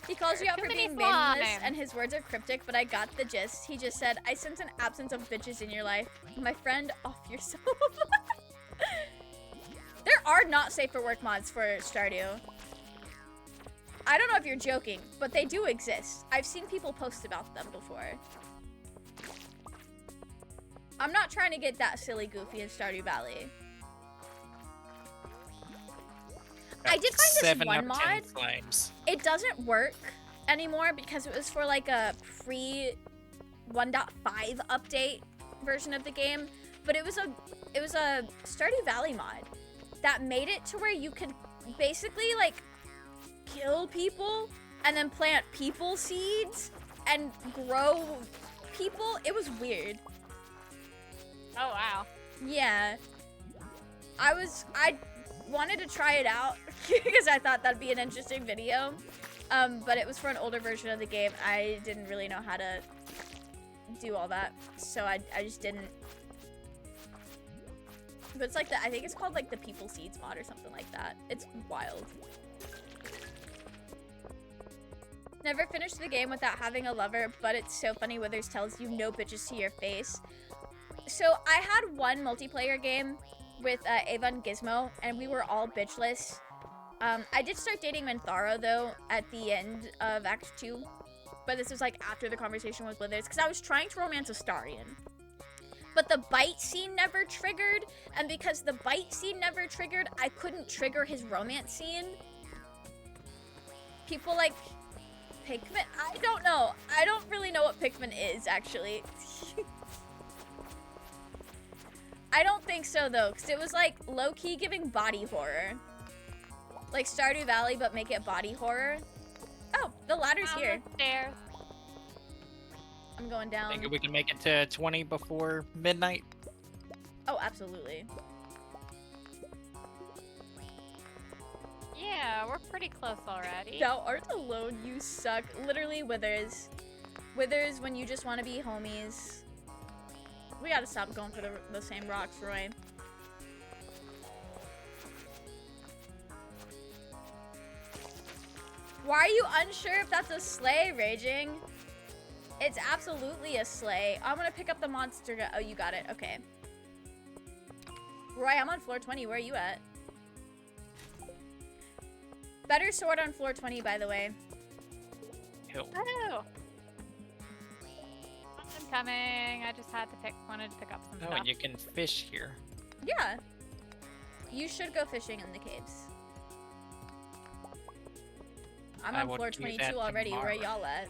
Speaker 1: He calls you out for being maidenless, and his words are cryptic, but I got the gist. He just said, I sense an absence of bitches in your life. My friend, off yourself. There are not safe for work mods for Stardew. I don't know if you're joking, but they do exist. I've seen people post about them before. I'm not trying to get that silly goofy in Stardew Valley. I did find this one mod. It doesn't work anymore because it was for like a pre 1.5 update version of the game, but it was a Stardew Valley mod that made it to where you could basically like kill people and then plant people seeds and grow people. It was weird.
Speaker 3: Oh wow.
Speaker 1: Yeah. I wanted to try it out because I thought that'd be an interesting video. But it was for an older version of the game. I didn't really know how to do all that, so I just didn't. But it's like I think it's called like the People Seeds mod or something like that. It's wild. Never finished the game without having a lover, but it's so funny Withers tells you no bitches to your face. So I had one multiplayer game with Ava and Gizmo, and we were all bitchless. I did start dating Minthara, though, at the end of Act 2. But this was, like, after the conversation with Withers, because I was trying to romance Astarion. But the bite scene never triggered, and because the bite scene never triggered, I couldn't trigger his romance scene. People like Pikmin? I don't know. I don't really know what Pikmin is, actually. I don't think so, though, because it was, like, low-key giving body horror. Like Stardew Valley, but make it body horror. Oh, the ladder's here.
Speaker 3: Stairs.
Speaker 1: I'm going down.
Speaker 2: Think we can make it to 20 before midnight?
Speaker 1: Oh, absolutely.
Speaker 3: Yeah, we're pretty close already.
Speaker 1: Thou art alone, you suck. Literally, Withers. Withers when you just want to be homies. We gotta stop going for the same rocks, Roy. Why are you unsure if that's a sleigh, Raging? It's absolutely a sleigh. I'm gonna pick up the monster. Oh, you got it. Okay. Roy, I'm on floor 20. Where are you at? Better sword on floor 20, by the way.
Speaker 2: Ew.
Speaker 3: Oh. I'm coming. I just wanted to pick up some
Speaker 2: Oh,
Speaker 3: stuff.
Speaker 2: and you can fish here.
Speaker 1: Yeah. You should go fishing in the caves. I'm
Speaker 2: I
Speaker 1: on
Speaker 2: will
Speaker 1: floor
Speaker 2: do
Speaker 1: 22
Speaker 2: that
Speaker 1: already. Where
Speaker 2: tomorrow.
Speaker 1: y'all at?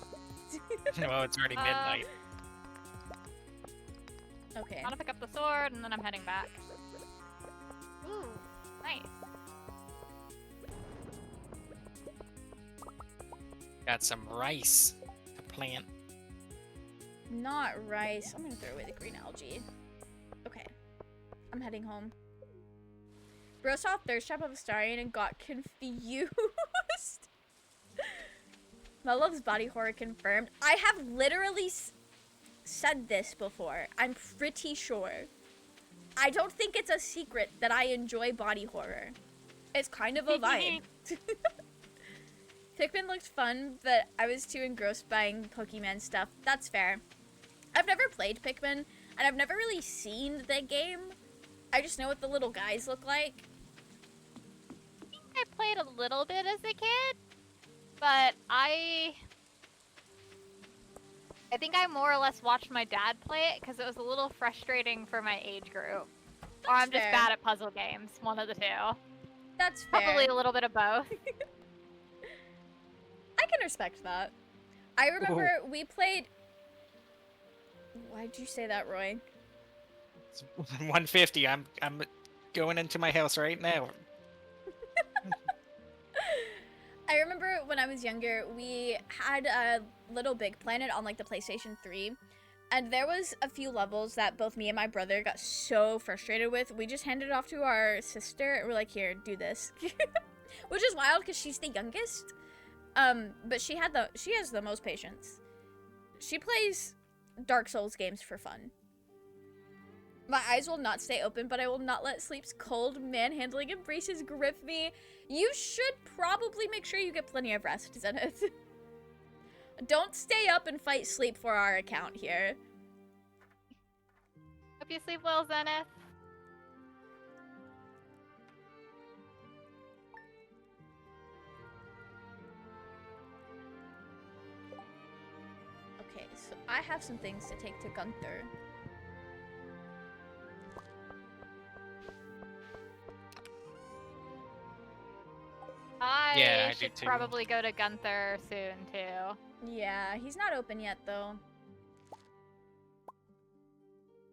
Speaker 2: Well, it's already midnight.
Speaker 1: Okay.
Speaker 3: I'm gonna pick up the sword and then I'm heading back. Ooh, nice.
Speaker 2: Got some rice to plant.
Speaker 1: Not rice. I'm gonna throw away the green algae. Okay. I'm heading home. Bro saw Thirst Trap of Astarion and got confused. Mel loves body horror confirmed. I have literally said this before. I'm pretty sure. I don't think it's a secret that I enjoy body horror. It's kind of a vibe. Pikmin looked fun, but I was too engrossed buying Pokemon stuff. That's fair. I've never played Pikmin, and I've never really seen the game. I just know what the little guys look like.
Speaker 3: I played a little bit as a kid, but I think I more or less watched my dad play it because it was a little frustrating for my age group. Or I'm just
Speaker 1: fair.
Speaker 3: bad at puzzle games, one of the two.
Speaker 1: That's fair.
Speaker 3: Probably a little bit of both.
Speaker 1: I can respect that. I remember we played... Why'd you say that, Roy?
Speaker 2: It's 150. I'm going into my house right now.
Speaker 1: I remember when I was younger, we had a Little Big Planet on like the PlayStation 3. And there was a few levels that both me and my brother got so frustrated with. We just handed it off to our sister and we're like, here, do this. Which is wild because she's the youngest. But she has the most patience. She plays Dark Souls games for fun. My eyes will not stay open, but I will not let sleep's cold manhandling embraces grip me. You should probably make sure you get plenty of rest, Zenith. Don't stay up and fight sleep for our account here.
Speaker 3: Hope you sleep well, Zenith.
Speaker 1: Okay, so I have some things to take to Gunther.
Speaker 2: I
Speaker 3: should
Speaker 2: do too.
Speaker 3: probably go to Gunther soon, too.
Speaker 1: Yeah, he's not open yet, though.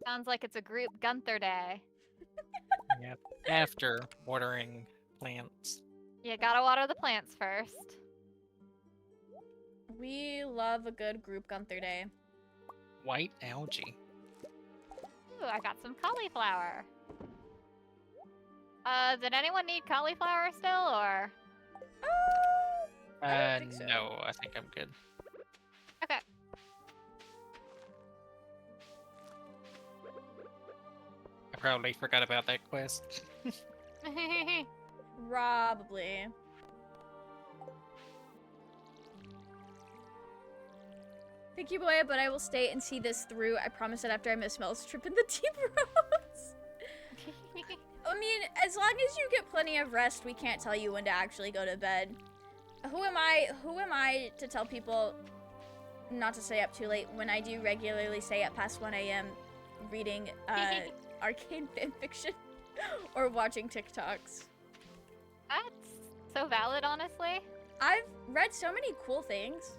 Speaker 3: Sounds like it's a group Gunther day.
Speaker 2: Yep. After watering plants.
Speaker 3: You gotta water the plants first.
Speaker 1: We love a good group Gunther day.
Speaker 2: White algae.
Speaker 3: Ooh, I got some cauliflower. Did anyone need cauliflower still, or?
Speaker 1: I don't think so.
Speaker 2: No, I think I'm good.
Speaker 3: Okay.
Speaker 2: I probably forgot about that quest.
Speaker 1: Probably. Thank you, boy, but I will stay and see this through. I promise that after I miss Mel's trip in the deep roads. I mean, as long as you get plenty of rest, we can't tell you when to actually go to bed. Who am I to tell people not to stay up too late when I do regularly stay up past 1 a.m. reading arcane fanfiction or watching TikToks?
Speaker 3: That's so valid, honestly.
Speaker 1: I've read so many cool things.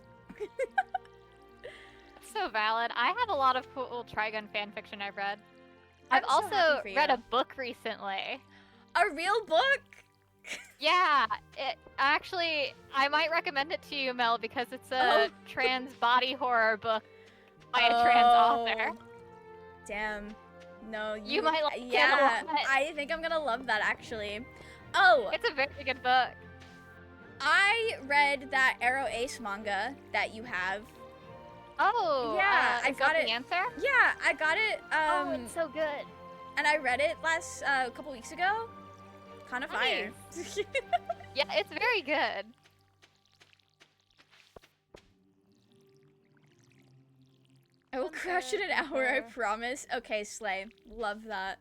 Speaker 3: That's so valid. I have a lot of cool Trigun fanfiction I've read.
Speaker 1: I'm
Speaker 3: I've
Speaker 1: so
Speaker 3: also
Speaker 1: happy for
Speaker 3: read
Speaker 1: you.
Speaker 3: a book recently.
Speaker 1: A real book?
Speaker 3: Yeah, it actually, I might recommend it to you, Mel, because it's a trans body horror book by a trans author.
Speaker 1: Damn. No,
Speaker 3: You might like it a
Speaker 1: yeah,
Speaker 3: lot.
Speaker 1: I think I'm gonna love that, actually. Oh,
Speaker 3: It's a very good book.
Speaker 1: I read that Arrow Ace manga that you have.
Speaker 3: Oh,
Speaker 1: Yeah, I
Speaker 3: is
Speaker 1: got
Speaker 3: that
Speaker 1: it.
Speaker 3: The answer?
Speaker 1: Yeah, I got it,
Speaker 3: Oh, it's so good.
Speaker 1: and I read it last, couple weeks ago. Kind of fire.
Speaker 3: Yeah, it's very good.
Speaker 1: I will crash in an hour, I
Speaker 3: Gunther.
Speaker 1: promise. Okay, Slay. Love that.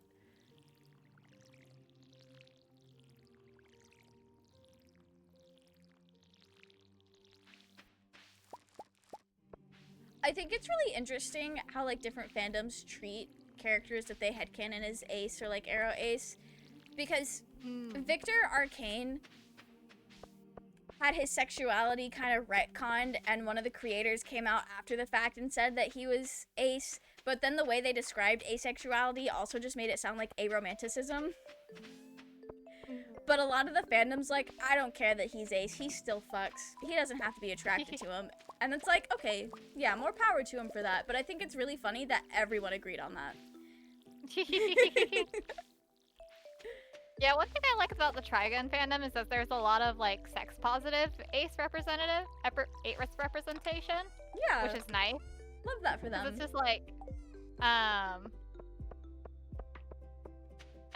Speaker 1: I think it's really interesting how, like, different fandoms treat characters that they headcanon as ace or, like, arrow ace. Because Victor Arcane had his sexuality kind of retconned, and one of the creators came out after the fact and said that he was ace, but then the way they described asexuality also just made it sound like aromanticism. But a lot of the fandom's like, I don't care that he's ace, he still fucks. He doesn't have to be attracted to him. And it's like, okay, yeah, more power to him for that. But I think it's really funny that everyone agreed on that.
Speaker 3: Yeah, one thing I like about the Trigun fandom is that there's a lot of, like, sex-positive ace representation.
Speaker 1: Yeah.
Speaker 3: Which is nice.
Speaker 1: Love that for them.
Speaker 3: It's just like, I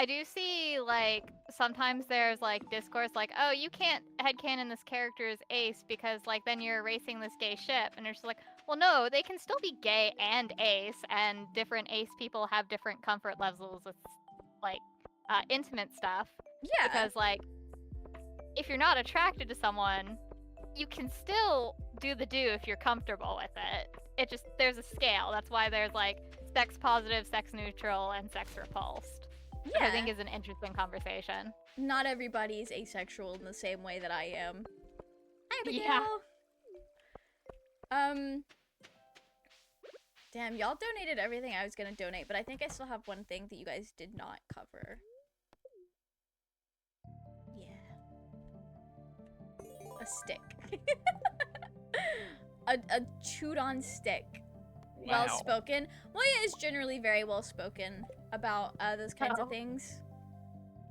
Speaker 3: do see, like, sometimes there's, like, discourse like, oh, you can't headcanon this character as ace because, like, then you're erasing this gay ship. And it's just like, well, no, they can still be gay and ace, and different ace people have different comfort levels with, like, intimate stuff.
Speaker 1: Yeah.
Speaker 3: Because, like, if you're not attracted to someone, you can still do the do if you're comfortable with it. It just, there's a scale. That's why there's, like, sex positive, sex neutral, and sex repulsed.
Speaker 1: Yeah.
Speaker 3: Which I think is an interesting conversation.
Speaker 1: Not everybody is asexual in the same way that I am.
Speaker 3: Yeah.
Speaker 1: Damn, y'all donated everything I was gonna donate, but I think I still have one thing that you guys did not cover. Yeah. A stick. a chewed on stick.
Speaker 2: Wow.
Speaker 1: Well spoken. Moya is generally very well spoken about those kinds of things.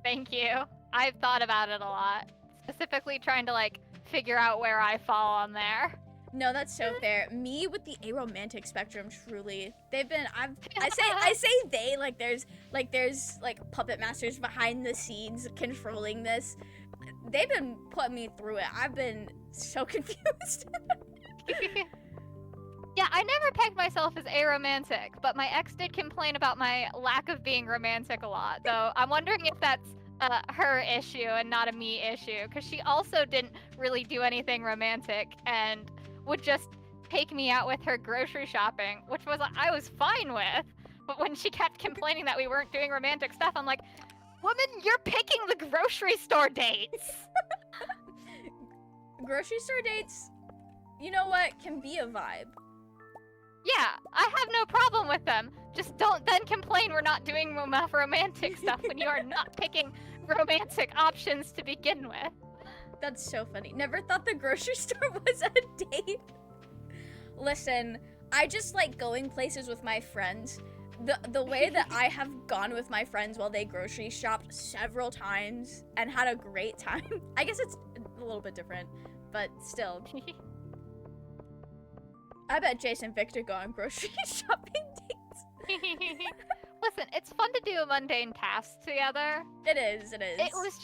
Speaker 3: Thank you. I've thought about it a lot. Specifically trying to, like, figure out where I fall on there.
Speaker 1: No, that's so fair. Me with the aromantic spectrum, truly. They've been, I say they, like there's puppet masters behind the scenes controlling this. They've been putting me through it. I've been so confused.
Speaker 3: Yeah, I never pegged myself as aromantic, but my ex did complain about my lack of being romantic a lot, though I'm wondering if that's her issue and not a me issue, because she also didn't really do anything romantic and would just take me out with her grocery shopping, which I was fine with, but when she kept complaining that we weren't doing romantic stuff, I'm like, woman, you're picking the grocery store dates!
Speaker 1: Grocery store dates, you know what, can be a vibe.
Speaker 3: Yeah, I have no problem with them. Just don't then complain we're not doing enough romantic stuff when you are not picking romantic options to begin with.
Speaker 1: That's so funny. Never thought the grocery store was a date. Listen, I just like going places with my friends. The way that I have gone with my friends while they grocery shopped several times and had a great time. I guess it's a little bit different, but still. I bet Jason and Victor go on grocery shopping dates.
Speaker 3: Listen, it's fun to do a mundane task together.
Speaker 1: It is, it is.
Speaker 3: It was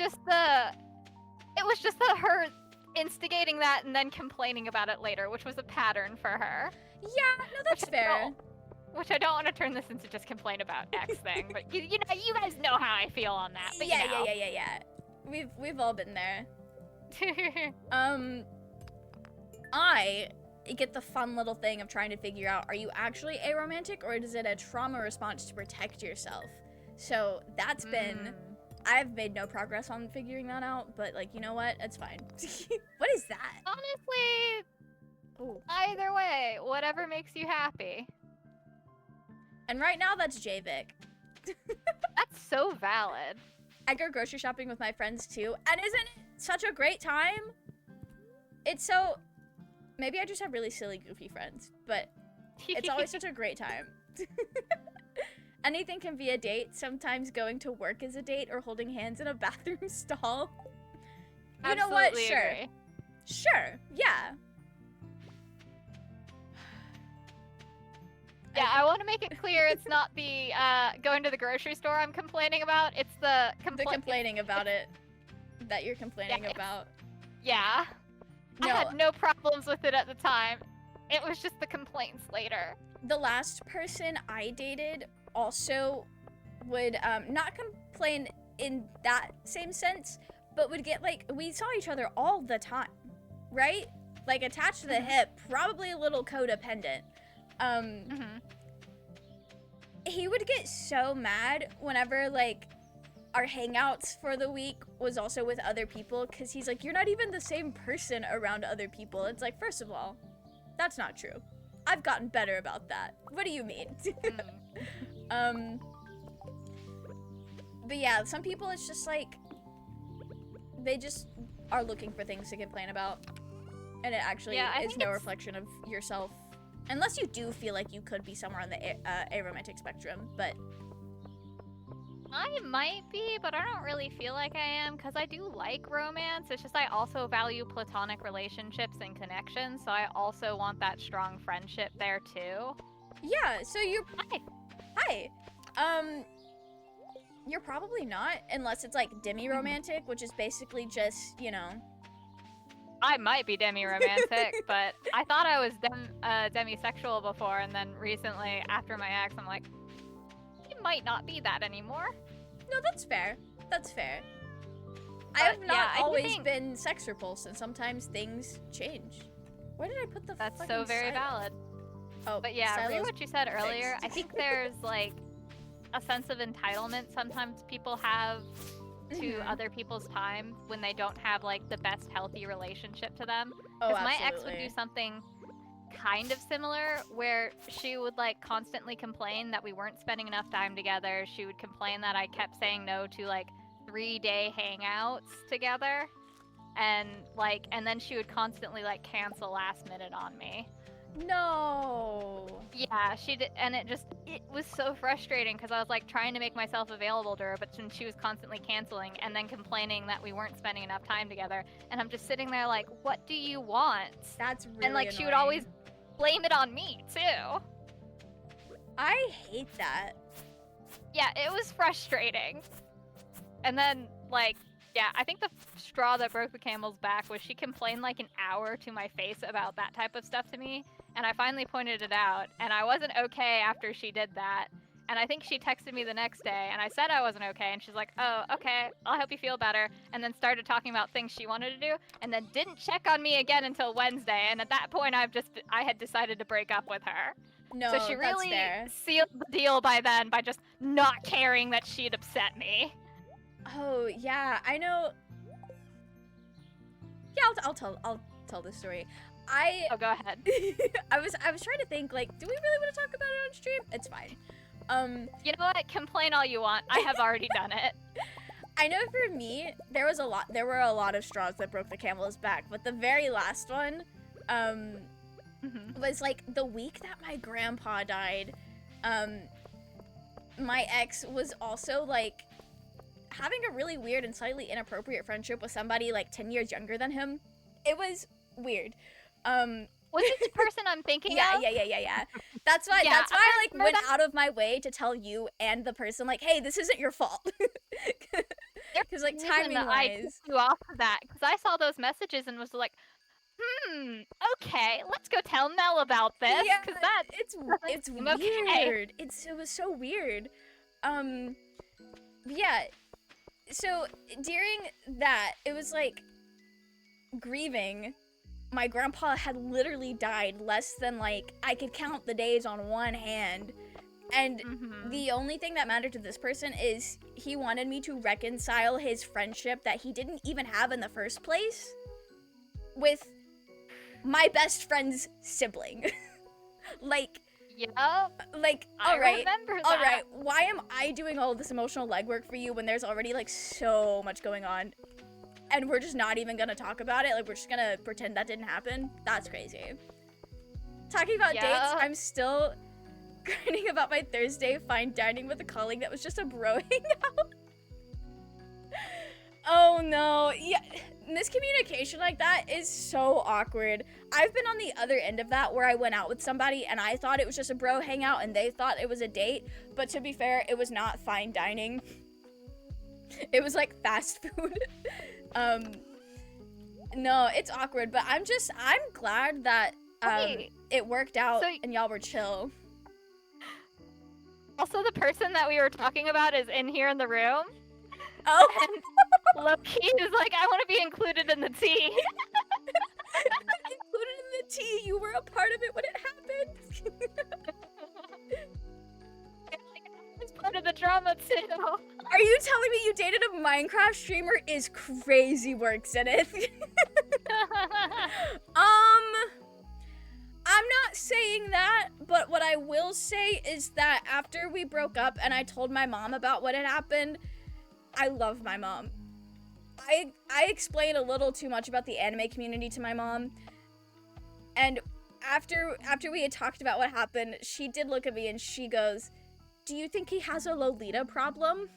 Speaker 3: just her instigating that and then complaining about it later, which was a pattern for her.
Speaker 1: Yeah, no, that's fair.
Speaker 3: Which I don't want to turn this into just complain about X thing, but you know, you guys know how I feel on that. But
Speaker 1: yeah,
Speaker 3: you know.
Speaker 1: yeah. We've all been there. I get the fun little thing of trying to figure out, are you actually aromantic or is it a trauma response to protect yourself? So that's been, I've made no progress on figuring that out, but like, you know what? It's fine. What is that?
Speaker 3: Honestly,
Speaker 1: ooh.
Speaker 3: Either way, whatever makes you happy.
Speaker 1: And right now that's JVic.
Speaker 3: That's so valid.
Speaker 1: I go grocery shopping with my friends too, and isn't it such a great time? It's so, maybe I just have really silly, goofy friends, but it's always such a great time. Anything can be a date. Sometimes going to work is a date, or holding hands in a bathroom stall. You know what? Sure.
Speaker 3: Agree.
Speaker 1: Sure. Yeah.
Speaker 3: Yeah, I want to make it clear it's not the going to the grocery store I'm complaining about. It's the
Speaker 1: complaining about it that you're complaining about.
Speaker 3: Yeah.
Speaker 1: No.
Speaker 3: I had no problems with it at the time. It was just the complaints later.
Speaker 1: The last person I dated also would not complain in that same sense, but would get like, we saw each other all the time, right? Like attached to the hip, probably a little codependent. He would get so mad whenever, like, our hangouts for the week was also with other people, because he's like, you're not even the same person around other people. It's like, first of all, that's not true. I've gotten better about that. What do you mean? But yeah, some people, it's just like, they just are looking for things to complain about, and it actually is no reflection of yourself, unless you do feel like you could be somewhere on the aromantic spectrum. But
Speaker 3: I might be, but I don't really feel like I am, because I do like romance. It's just I also value platonic relationships and connections, so I also want that strong friendship there too.
Speaker 1: Yeah, so Hi. You're probably not, unless it's like demi-romantic, which is basically just, you know.
Speaker 3: I might be demi-romantic, but I thought I was demisexual before, and then recently, after my ex, I'm like, it might not be that anymore.
Speaker 1: No, that's fair. That's fair. I have not always been sex repulsed, and sometimes things change. Where did I put the
Speaker 3: That's
Speaker 1: fucking
Speaker 3: so very valid.
Speaker 1: Oh,
Speaker 3: but yeah, really what you said earlier, I think there's like a sense of entitlement sometimes people have to other people's time when they don't have like the best healthy relationship to them. Because my ex would do something kind of similar where she would like constantly complain that we weren't spending enough time together. She would complain that I kept saying no to like 3-day hangouts together, and then she would constantly like cancel last minute on me.
Speaker 1: No.
Speaker 3: Yeah, she did, and it was so frustrating because I was like trying to make myself available to her, but then she was constantly canceling and then complaining that we weren't spending enough time together. And I'm just sitting there like, what do you want?
Speaker 1: That's really
Speaker 3: And like
Speaker 1: annoying.
Speaker 3: She would always blame it on me too.
Speaker 1: I hate that.
Speaker 3: Yeah, it was frustrating. And then like, yeah, I think the straw that broke the camel's back was she complained like an hour to my face about that type of stuff to me, and I finally pointed it out, and I wasn't okay after she did that. And I think she texted me the next day, and I said I wasn't okay, and she's like, oh, okay, I'll help you feel better, and then started talking about things she wanted to do, and then didn't check on me again until Wednesday, and at that point I had decided to break up with her.
Speaker 1: No,
Speaker 3: so she really sealed the deal by then by just not caring that she'd upset me.
Speaker 1: Oh, yeah, I know. Yeah, I'll tell this story.
Speaker 3: Oh, go ahead.
Speaker 1: I was trying to think, like, do we really want to talk about it on stream? It's fine.
Speaker 3: You know what? Complain all you want. I have already done it.
Speaker 1: I know for me, there were a lot of straws that broke the camel's back, but the very last one, was like the week that my grandpa died. My ex was also like having a really weird and slightly inappropriate friendship with somebody like 10 years younger than him. It was weird.
Speaker 3: Was it the person I'm thinking of?
Speaker 1: Yeah. That's why I like went out of my way to tell you and the person like, hey, this isn't your fault. Because like timing wise,
Speaker 3: I tipped you off of that because I saw those messages and was like, okay, let's go tell Mel about this.
Speaker 1: Yeah,
Speaker 3: because
Speaker 1: it's weird. Okay. It was so weird. Yeah. So during that, it was like grieving. My grandpa had literally died less than like I could count the days on one hand. And the only thing that mattered to this person is he wanted me to reconcile his friendship that he didn't even have in the first place with my best friend's sibling. Like, like, all right, why am I doing all this emotional legwork for you when there's already like so much going on? And we're just not even gonna talk about it? Like, we're just gonna pretend that didn't happen? That's crazy. Talking about dates, I'm still grinding about my Thursday fine dining with a colleague that was just a bro hangout. Oh no, yeah, miscommunication like that is so awkward. I've been on the other end of that where I went out with somebody and I thought it was just a bro hangout and they thought it was a date, but to be fair, it was not fine dining. It was like fast food. No, it's awkward, but I'm glad that it worked out and y'all were chill.
Speaker 3: Also, the person that we were talking about is in here in the room.
Speaker 1: Oh.
Speaker 3: And Loki is like, I want to be included in the tea.
Speaker 1: Included in the tea. You were a part of it when it happened.
Speaker 3: drama too.
Speaker 1: Are you telling me you dated a Minecraft streamer? Is crazy work, Zenith. I'm not saying that, but what I will say is that after we broke up and I told my mom about what had happened, I love my mom. I explained a little too much about the anime community to my mom, and after we had talked about what happened, she did look at me and she goes, "Do you think he has a Lolita problem?"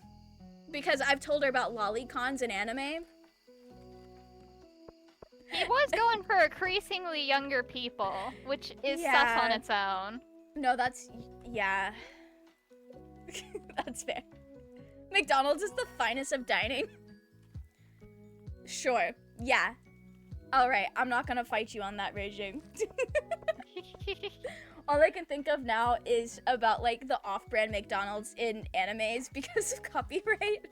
Speaker 1: Because I've told her about lolicons in anime.
Speaker 3: He was going for increasingly younger people, which is sus on its own.
Speaker 1: No, yeah. That's fair. McDonald's is the finest of dining. Sure, yeah. Alright, I'm not gonna fight you on that, Raging. All I can think of now is about, like, the off-brand McDonald's in animes because of copyright.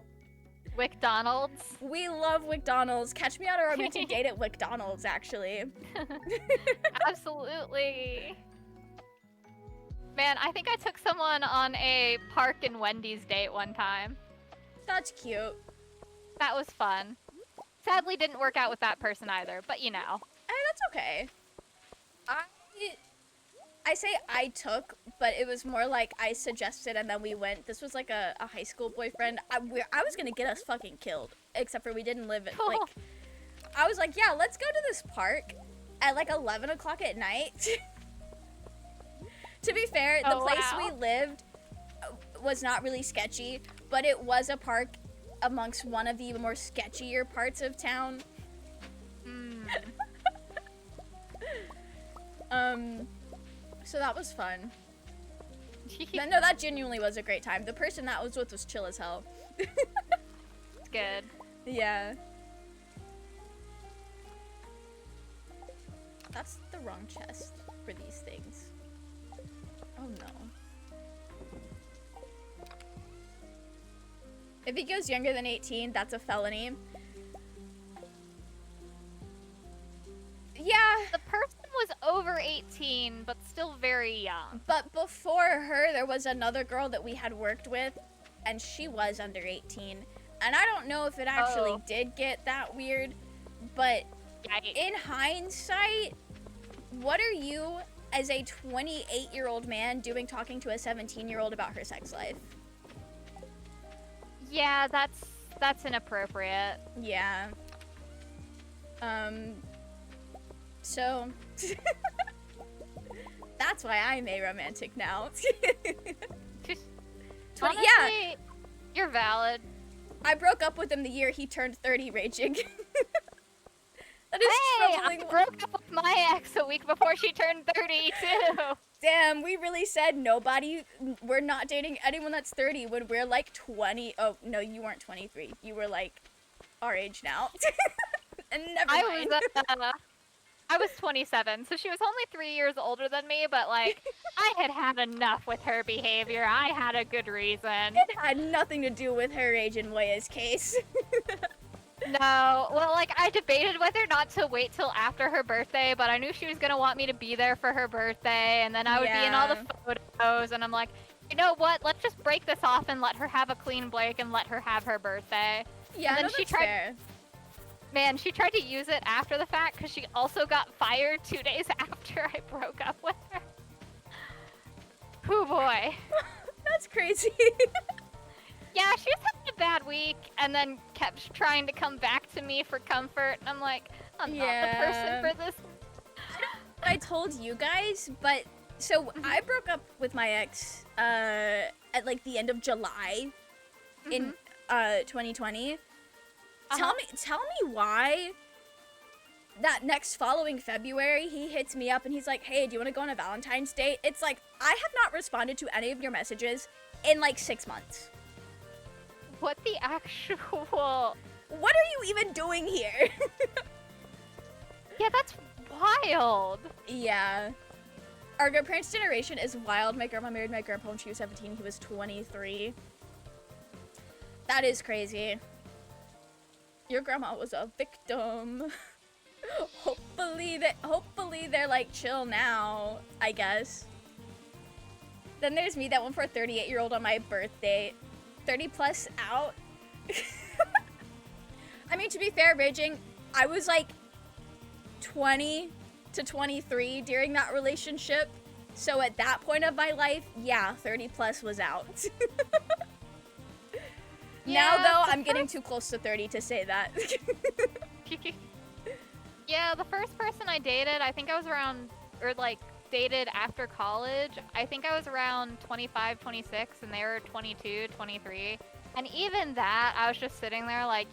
Speaker 3: McDonald's?
Speaker 1: We love McDonald's. Catch me on a romantic date at McDonald's, actually.
Speaker 3: Absolutely. Man, I think I took someone on a Park and Wendy's date one time.
Speaker 1: That's cute.
Speaker 3: That was fun. Sadly, didn't work out with that person either, but you know.
Speaker 1: Hey, that's okay. I say I took, but it was more like I suggested and then we went. This was like a high school boyfriend. I was gonna get us fucking killed, except for we didn't live at, like, I was like, yeah, let's go to this park at like 11 o'clock at night. To be fair, the place we lived was not really sketchy, but it was a park amongst one of the more sketchier parts of town. So that was fun. No, that genuinely was a great time. The person that was with was chill as hell.
Speaker 3: Good.
Speaker 1: Yeah. That's the wrong chest for these things. Oh no. If he goes younger than 18, that's a felony. Yeah.
Speaker 3: The person was over 18, but still very young.
Speaker 1: But before her, there was another girl that we had worked with, and she was under 18. And I don't know if it actually did get that weird, but in hindsight, what are you, as a 28-year-old man, doing talking to a 17-year-old about her sex life?
Speaker 3: Yeah, that's inappropriate.
Speaker 1: Yeah. So, that's why I'm a romantic now.
Speaker 3: Honestly,
Speaker 1: yeah.
Speaker 3: You're valid.
Speaker 1: I broke up with him the year he turned 30, Raging. That is troubling.
Speaker 3: I broke up with my ex a week before she turned 30, too.
Speaker 1: Damn, we really said we're not dating anyone that's 30 when we're like 20. Oh, no, you weren't 23. You were like our age now. And never mind.
Speaker 3: I was 27, so she was only 3 years older than me, but, like, I had enough with her behavior. I had a good reason.
Speaker 1: It had nothing to do with her age in Moya's case.
Speaker 3: No, well, like, I debated whether or not to wait till after her birthday, but I knew she was gonna want me to be there for her birthday, and then I would be in all the photos, and I'm like, you know what, let's just break this off and let her have a clean break and let her have her birthday.
Speaker 1: Yeah,
Speaker 3: and then
Speaker 1: that's fair.
Speaker 3: Man, she tried to use it after the fact because she also got fired 2 days after I broke up with her. Oh boy.
Speaker 1: That's crazy.
Speaker 3: Yeah, she was having a bad week and then kept trying to come back to me for comfort. And I'm like, I'm not the person for this.
Speaker 1: I told you guys, but so I broke up with my ex at like the end of July in 2020. Tell me why that next following February he hits me up and he's like, hey, do you want to go on a Valentine's date? It's like, I have not responded to any of your messages in like 6 months.
Speaker 3: What the actual...
Speaker 1: What are you even doing here?
Speaker 3: Yeah, that's wild.
Speaker 1: Yeah. Our grandparents' generation is wild. My grandma married my grandpa when she was 17. He was 23. That is crazy. Your grandma was a victim. Hopefully they're like chill now, I guess. Then there's me that went for a 38-year-old on my birthday. 30 plus out. I mean, to be fair, Raging, I was like 20 to 23 during that relationship. So at that point of my life, yeah, 30 plus was out. Now, though, I'm getting too close to 30 to say that.
Speaker 3: Yeah, the first person I dated, I think I was around, or like dated after college, I think I was around 25, 26, and they were 22, 23. And even that, I was just sitting there like,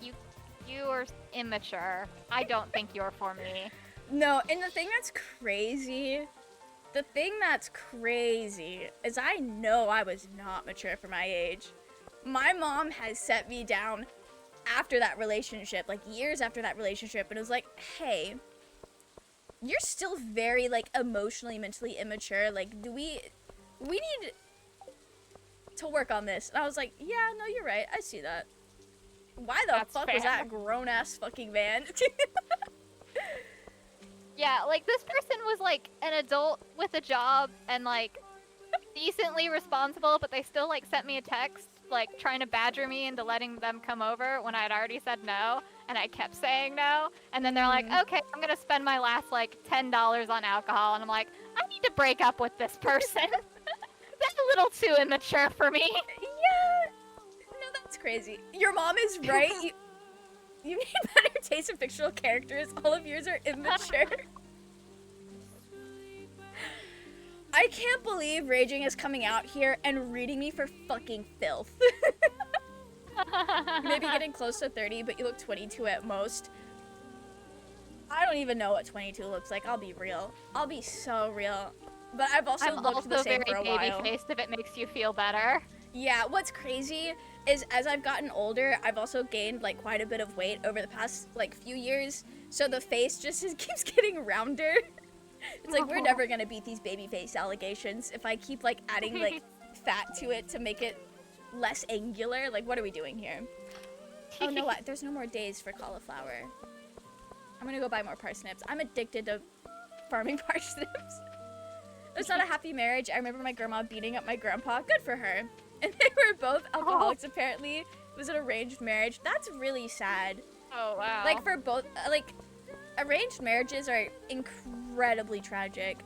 Speaker 3: you are immature. I don't think you're for me.
Speaker 1: No, and the thing that's crazy is I know I was not mature for my age. My mom has set me down after that relationship, like years after that relationship, and it was like, hey, you're still very like emotionally, mentally immature. Like, we need to work on this. And I was like, yeah, no, you're right. I see that. Why the fuck was that grown ass fucking man?
Speaker 3: Yeah, like this person was like an adult with a job and like decently responsible, but they still like sent me a text like trying to badger me into letting them come over when I had already said no, and I kept saying no. And then they're like, okay, I'm gonna spend my last like $10 on alcohol, and I'm like, I need to break up with this person. That's a little too immature for me.
Speaker 1: Yeah, no, that's crazy. Your mom is right. You need better taste in fictional characters. All of yours are immature. I can't believe Raging is coming out here and reading me for fucking filth. Maybe getting close to 30, but you look 22 at most. I don't even know what 22 looks like. I'll be real. I'll be so real. But I've also looked the same for a while.
Speaker 3: I'm also very baby-faced if it makes you feel better.
Speaker 1: Yeah, what's crazy is as I've gotten older, I've also gained like quite a bit of weight over the past like few years. So the face just keeps getting rounder. It's like, we're never gonna beat these baby face allegations if I keep like adding like fat to it to make it less angular. Like, what are we doing here? Oh no, what? There's no more days for cauliflower. I'm gonna go buy more parsnips. I'm addicted to farming parsnips. It's not a happy marriage. I remember my grandma beating up my grandpa. Good for her. And they were both alcoholics, apparently. It was an arranged marriage. That's really sad.
Speaker 3: Oh, wow.
Speaker 1: Like, for both, like, arranged marriages are incredibly tragic.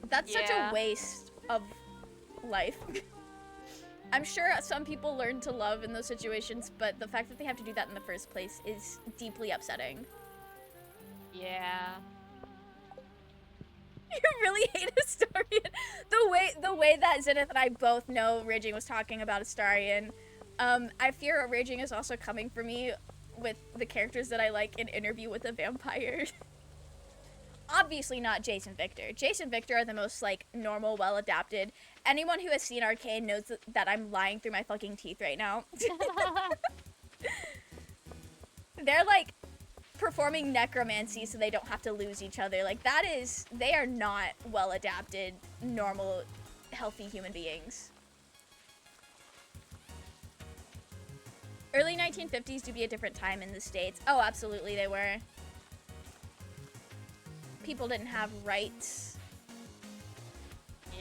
Speaker 1: That's such a waste of life. I'm sure some people learn to love in those situations, but the fact that they have to do that in the first place is deeply upsetting.
Speaker 3: Yeah.
Speaker 1: You really hate Astarion. The way that Zenith and I both know Raging was talking about Astarion. I fear Raging is also coming for me with the characters that I like in Interview with a Vampire. Obviously not Jason Victor. Jason Victor are the most like normal, well adapted. Anyone who has seen Arcane knows that I'm lying through my fucking teeth right now. They're like performing necromancy so they don't have to lose each other. Like, that is, they are not well adapted, normal, healthy human beings. Early 1950s to be a different time in the States. Oh, absolutely they were. People didn't have rights.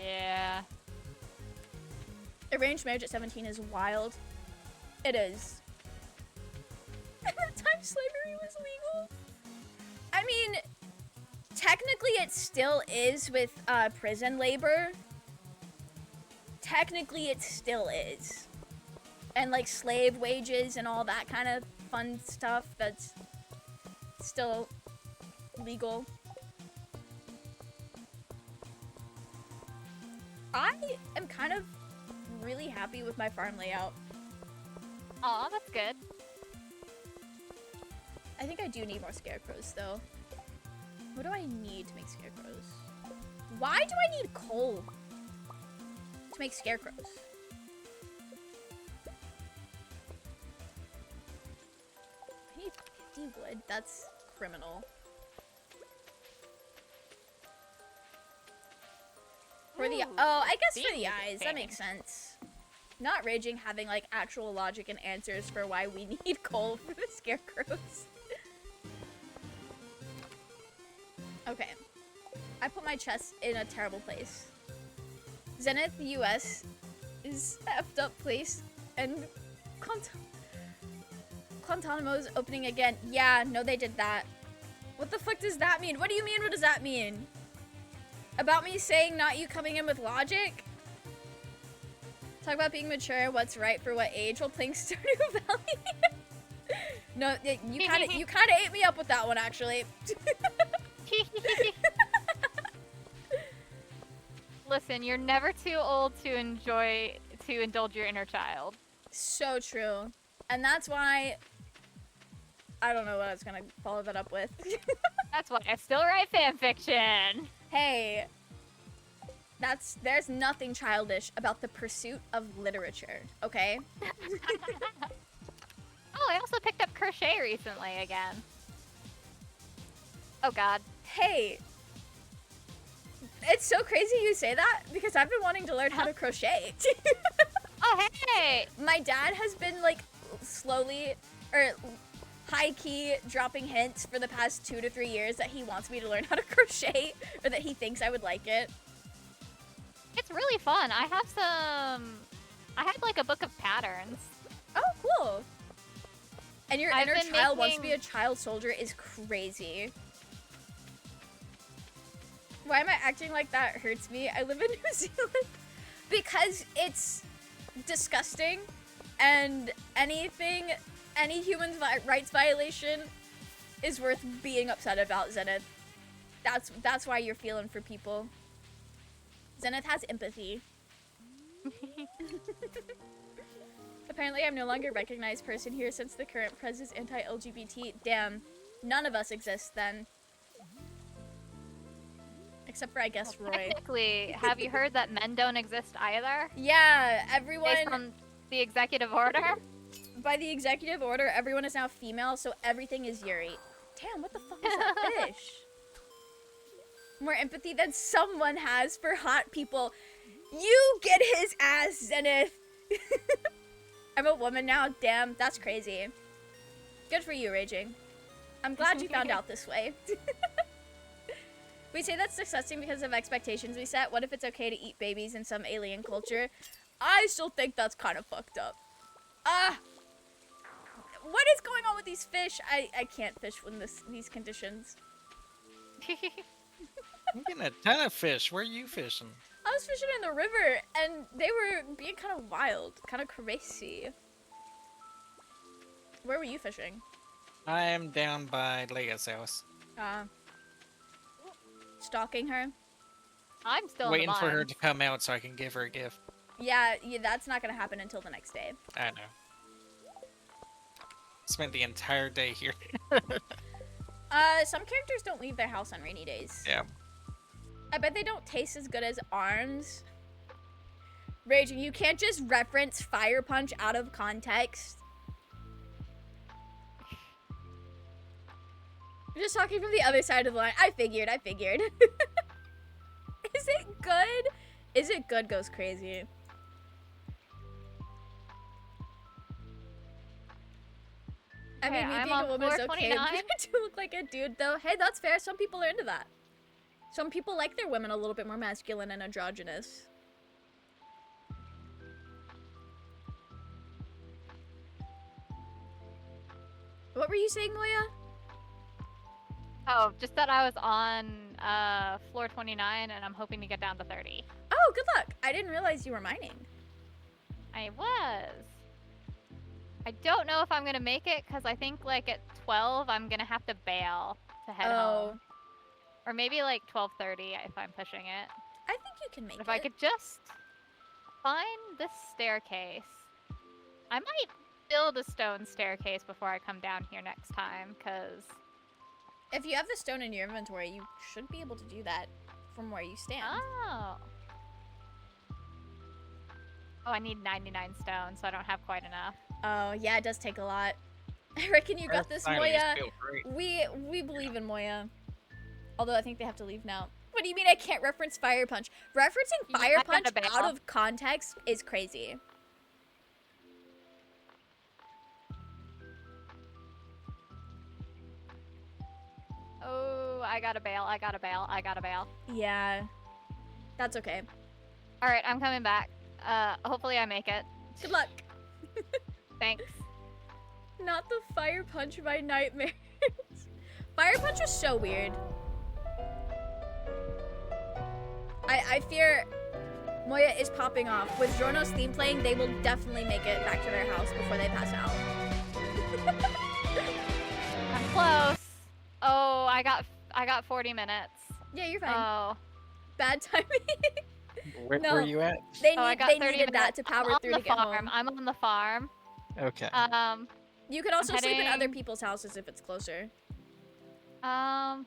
Speaker 3: Yeah.
Speaker 1: Arranged marriage at 17 is wild. It is. At the time slavery was legal. I mean, technically it still is with prison labor. Technically it still is. And like slave wages and all that kind of fun stuff that's still legal. I am kind of really happy with my farm layout.
Speaker 3: Aw, that's good.
Speaker 1: I think I do need more scarecrows, though. What do I need to make scarecrows? Why do I need coal to make scarecrows? I need 50 wood. That's criminal. For the I guess for the eyes. That makes sense. Not Raging having like actual logic and answers for why we need coal for the scarecrows. Okay. I put my chest in a terrible place. Zenith, US is effed up place. And Guantanamo's opening again. Yeah, no, they did that. What the fuck does that mean? What do you mean? What does that mean? About me saying not you coming in with logic? Talk about being mature, what's right for what age while playing Stardew Valley. No, you kind of ate me up with that one, actually.
Speaker 3: Listen, you're never too old to indulge your inner child.
Speaker 1: So true. And that's why I don't know what I was gonna follow that up with.
Speaker 3: That's why I still write fanfiction.
Speaker 1: Hey, there's nothing childish about the pursuit of literature, okay?
Speaker 3: Oh, I also picked up crochet recently again. Oh god.
Speaker 1: Hey, it's so crazy you say that because I've been wanting to learn how to crochet.
Speaker 3: Oh, hey!
Speaker 1: My dad has been like slowly or high-key dropping hints for the past 2 to 3 years that he wants me to learn how to crochet or that he thinks I would like it.
Speaker 3: It's really fun. I have like a book of patterns.
Speaker 1: Oh, cool. And your inner child wants to be a child soldier is crazy. Why am I acting like that hurts me? I live in New Zealand because it's disgusting and any human rights violation is worth being upset about, Zenith. That's why you're feeling for people. Zenith has empathy. Apparently I'm no longer a recognized person here since the current prez is anti-LGBT. Damn. None of us exist then. Except for, I guess, Roy.
Speaker 3: Technically, have you heard that men don't exist either?
Speaker 1: Yeah, everyone...
Speaker 3: Based on the executive order?
Speaker 1: By the executive order, everyone is now female, so everything is Yuri. Damn, what the fuck is that fish? More empathy than someone has for hot people. You get his ass, Zenith! I'm a woman now, damn, that's crazy. Good for you, Raging. I'm glad you found out this way. We say that's disgusting because of expectations we set. What if it's okay to eat babies in some alien culture? I still think that's kind of fucked up. What is going on with these fish? I can't fish in these conditions.
Speaker 2: I'm getting a ton of fish. Where are you fishing?
Speaker 1: I was fishing in the river, and they were being kind of wild, kind of crazy. Where were you fishing?
Speaker 2: I am down by Leia's house.
Speaker 1: Stalking her?
Speaker 3: I'm still
Speaker 2: waiting for her to come out so I can give her a gift.
Speaker 1: Yeah, that's not gonna happen until the next day.
Speaker 2: I know. Spent the entire day here.
Speaker 1: Some characters don't leave their house on rainy days.
Speaker 2: Yeah.
Speaker 1: I bet they don't taste as good as arms. Raging, you can't just reference Fire Punch out of context. I'm just talking from the other side of the line. I figured. Is it good? Is it good goes crazy. I mean, me being a woman is okay. To look like a dude, though. Hey, that's fair. Some people are into that. Some people like their women a little bit more masculine and androgynous. What were you saying, Moya?
Speaker 3: Oh, just that I was on floor 29 and I'm hoping to get down to 30.
Speaker 1: Oh, good luck. I didn't realize you were mining.
Speaker 3: I was. I don't know if I'm going to make it because I think like at 12 I'm going to have to bail to head home. Or maybe like 12:30 if I'm pushing it.
Speaker 1: I think you can make it.
Speaker 3: If I could just find this staircase. I might build a stone staircase before I come down here next time because...
Speaker 1: If you have the stone in your inventory, you should be able to do that from where you stand.
Speaker 3: Oh. Oh, I need 99 stone, so I don't have quite enough.
Speaker 1: Oh, yeah, it does take a lot. I reckon you got this, Moya. We believe in Moya. Although I think they have to leave now. What do you mean I can't reference Fire Punch? Referencing Fire Punch out of context is crazy.
Speaker 3: Oh, I gotta bail.
Speaker 1: Yeah. That's okay.
Speaker 3: Alright, I'm coming back. Hopefully I make it.
Speaker 1: Good luck.
Speaker 3: Thanks.
Speaker 1: Not the fire punch by nightmares. Fire punch was so weird. I fear Moya is popping off. With Jorno's theme playing, they will definitely make it back to their house before they pass out.
Speaker 3: I'm close. Oh, I got 40 minutes.
Speaker 1: Yeah, you're fine.
Speaker 3: Oh.
Speaker 1: Bad timing.
Speaker 2: Where
Speaker 1: No.
Speaker 2: were you at?
Speaker 1: They
Speaker 3: I
Speaker 1: need
Speaker 3: got
Speaker 1: they
Speaker 3: 30
Speaker 1: needed that
Speaker 3: minutes.
Speaker 1: to power
Speaker 3: I'm
Speaker 1: through
Speaker 3: on
Speaker 1: to
Speaker 3: the
Speaker 1: get
Speaker 3: farm.
Speaker 1: home.
Speaker 3: I'm on the farm.
Speaker 2: Okay.
Speaker 1: You could also sleep in other
Speaker 3: heading-
Speaker 1: people's houses if it's closer.
Speaker 3: I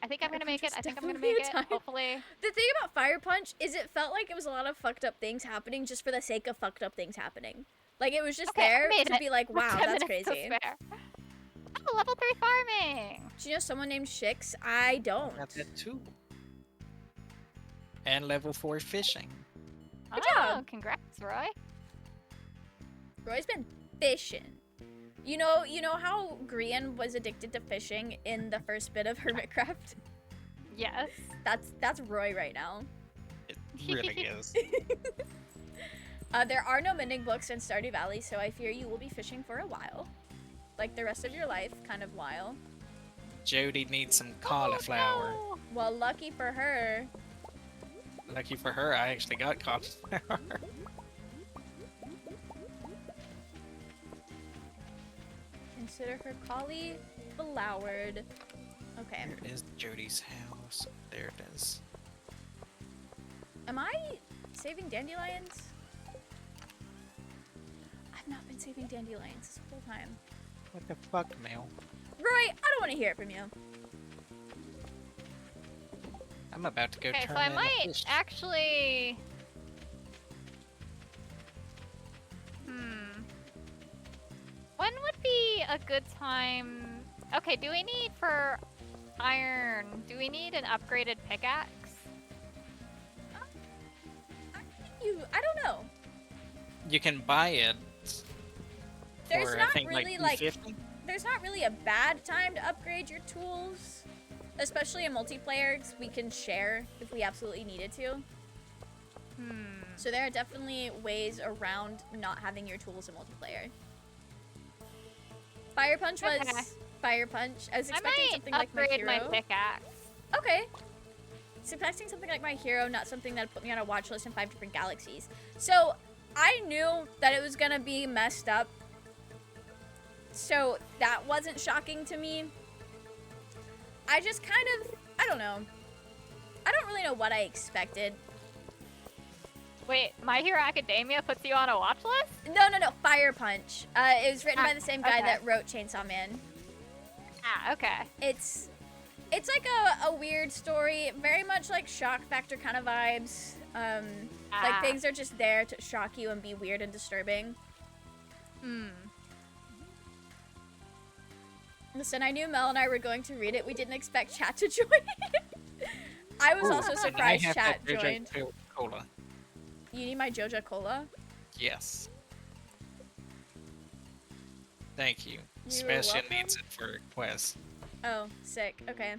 Speaker 3: think I'm gonna make it. I think I'm gonna
Speaker 1: definitely
Speaker 3: make
Speaker 1: a
Speaker 3: it.
Speaker 1: time.
Speaker 3: Hopefully.
Speaker 1: The thing about Fire Punch is it felt like it was a lot of fucked up things happening just for the sake of fucked up things happening. Like it was just
Speaker 3: Okay, I
Speaker 1: there
Speaker 3: made
Speaker 1: to
Speaker 3: it.
Speaker 1: be like, wow,
Speaker 3: 10
Speaker 1: that's
Speaker 3: minutes to
Speaker 1: crazy.
Speaker 3: spare. Oh, level 3 farming.
Speaker 1: Do you know someone named Shix? I don't.
Speaker 2: That's it too. And level 4 fishing.
Speaker 1: Good
Speaker 3: Oh,
Speaker 1: job.
Speaker 3: congrats, Roy.
Speaker 1: Roy's been fishing. You know how Grian was addicted to fishing in the first bit of Hermitcraft?
Speaker 3: Yes.
Speaker 1: That's Roy right now.
Speaker 2: It really is.
Speaker 1: There are no mending books in Stardew Valley, so I fear you will be fishing for a while. Like the rest of your life, kind of while.
Speaker 2: Jody needs some cauliflower.
Speaker 3: Oh, no.
Speaker 1: Well, lucky for her.
Speaker 2: Lucky for her, I actually got cauliflower.
Speaker 1: Consider her cauliflowered. Okay.
Speaker 2: There is Jody's house. There it is.
Speaker 1: Am I saving dandelions? I've not been saving dandelions this whole time.
Speaker 2: What the fuck, Mel?
Speaker 1: Roy, I don't want to hear it from you.
Speaker 2: I'm about to go
Speaker 3: Okay,
Speaker 2: turn
Speaker 3: so I
Speaker 2: in a
Speaker 3: might
Speaker 2: fish.
Speaker 3: actually. When would be a good time? Okay, do we need for iron? Do we need an upgraded pickaxe?
Speaker 1: I don't know.
Speaker 2: You can buy it
Speaker 1: There's
Speaker 2: for,
Speaker 1: not
Speaker 2: I think,
Speaker 1: really
Speaker 2: like $2.50.
Speaker 1: There's not really a bad time to upgrade your tools, especially in multiplayer, 'cause we can share if we absolutely needed to. So there are definitely ways around not having your tools in multiplayer. Fire Punch was
Speaker 3: Okay.
Speaker 1: Fire Punch. I was
Speaker 3: I
Speaker 1: expecting
Speaker 3: might
Speaker 1: something like my
Speaker 3: upgrade
Speaker 1: hero.
Speaker 3: my pickaxe.
Speaker 1: Okay. Expecting something like my hero, not something that put me on a watch list in 5 different galaxies. So I knew that it was gonna be messed up. So that wasn't shocking to me. I just kind of, I don't know. I don't really know what I expected.
Speaker 3: Wait, My Hero Academia puts you on a watch list?
Speaker 1: No, Fire Punch. It was written by the same guy
Speaker 3: okay.
Speaker 1: that wrote Chainsaw Man.
Speaker 3: Ah, okay.
Speaker 1: It's like a weird story, very much like Shock Factor kind of vibes. Like things are just there to shock you and be weird and disturbing. Listen, I knew Mel and I were going to read it. We didn't expect chat to join. I was also surprised
Speaker 2: I have
Speaker 1: chat
Speaker 2: that
Speaker 1: joined.
Speaker 2: JoJo Cola.
Speaker 1: You need my Joja Cola?
Speaker 2: Yes. Thank you.
Speaker 1: You're
Speaker 2: Sebastian
Speaker 1: welcome.
Speaker 2: needs it for a quest.
Speaker 1: Oh, sick. Okay.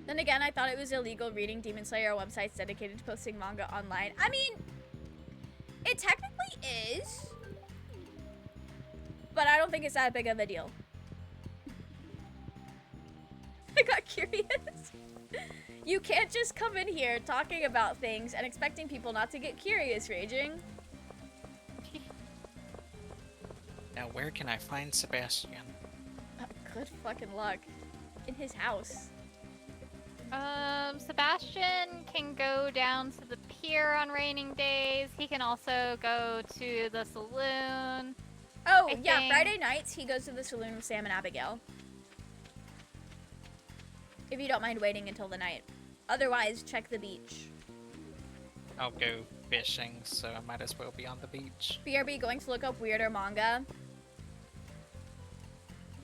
Speaker 1: Then again, I thought it was illegal reading Demon Slayer websites dedicated to posting manga online. I mean, it technically is, but I don't think it's that big of a deal. I got curious. You can't just come in here talking about things and expecting people not to get curious, Raging.
Speaker 2: Now, where can I find Sebastian?
Speaker 1: Good fucking luck. In his house.
Speaker 3: Sebastian can go down to the pier on raining days. He can also go to the saloon.
Speaker 1: Oh,
Speaker 3: I
Speaker 1: yeah,
Speaker 3: think-
Speaker 1: Friday nights he goes to the saloon with Sam and Abigail. If you don't mind waiting until the night. Otherwise, check the beach.
Speaker 2: I'll go fishing, so I might as well be on the beach.
Speaker 1: BRB going to look up weirder manga.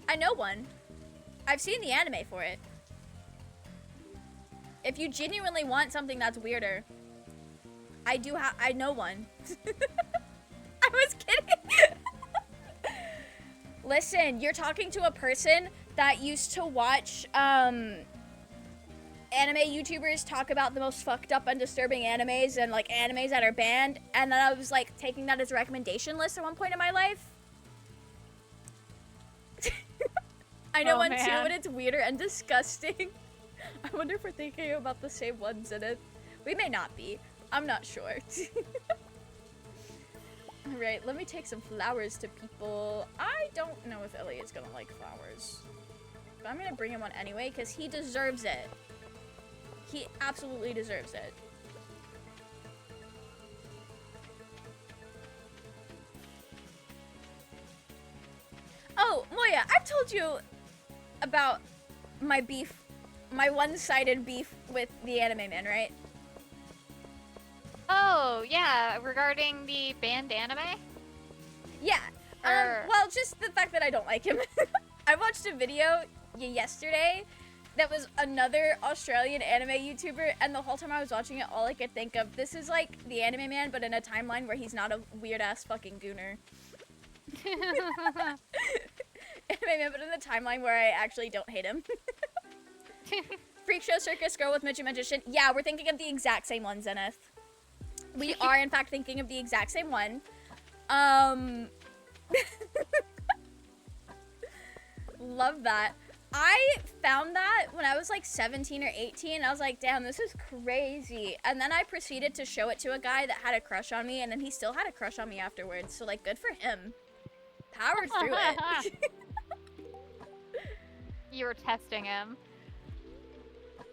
Speaker 1: I know one. I've seen the anime for it. If you genuinely want something that's weirder, I know one. I was kidding. Listen, you're talking to a person that used to watch anime YouTubers talk about the most fucked up and disturbing animes and like animes that are banned, and then I was like taking that as a recommendation list at one point in my life. I know one too, and it's weirder and disgusting. I wonder if we're thinking about the same ones in it. We may not be. I'm not sure. Alright, let me take some flowers to people. I don't know if Elliot's gonna like flowers. But I'm gonna bring him one anyway, because he deserves it. He absolutely deserves it. Oh, Moya, I've told you about my beef, my one-sided beef with the anime man, right?
Speaker 3: Oh, yeah, regarding the banned anime?
Speaker 1: Yeah. Well, just the fact that I don't like him. I watched a video yesterday that was another Australian anime YouTuber, and the whole time I was watching it, all I could think of, this is like the anime man, but in a timeline where he's not a weird-ass fucking gooner. Anime man, but in the timeline where I actually don't hate him. Freak Show Circus Girl with Midget Magician. Yeah, we're thinking of the exact same one, Zenith. We are, in fact, thinking of the exact same one. Love that. I found that when I was like 17 or 18. I was like, damn, this is crazy. And then I proceeded to show it to a guy that had a crush on me, and then he still had a crush on me afterwards. So, like, good for him. Powered through it.
Speaker 3: You were testing him.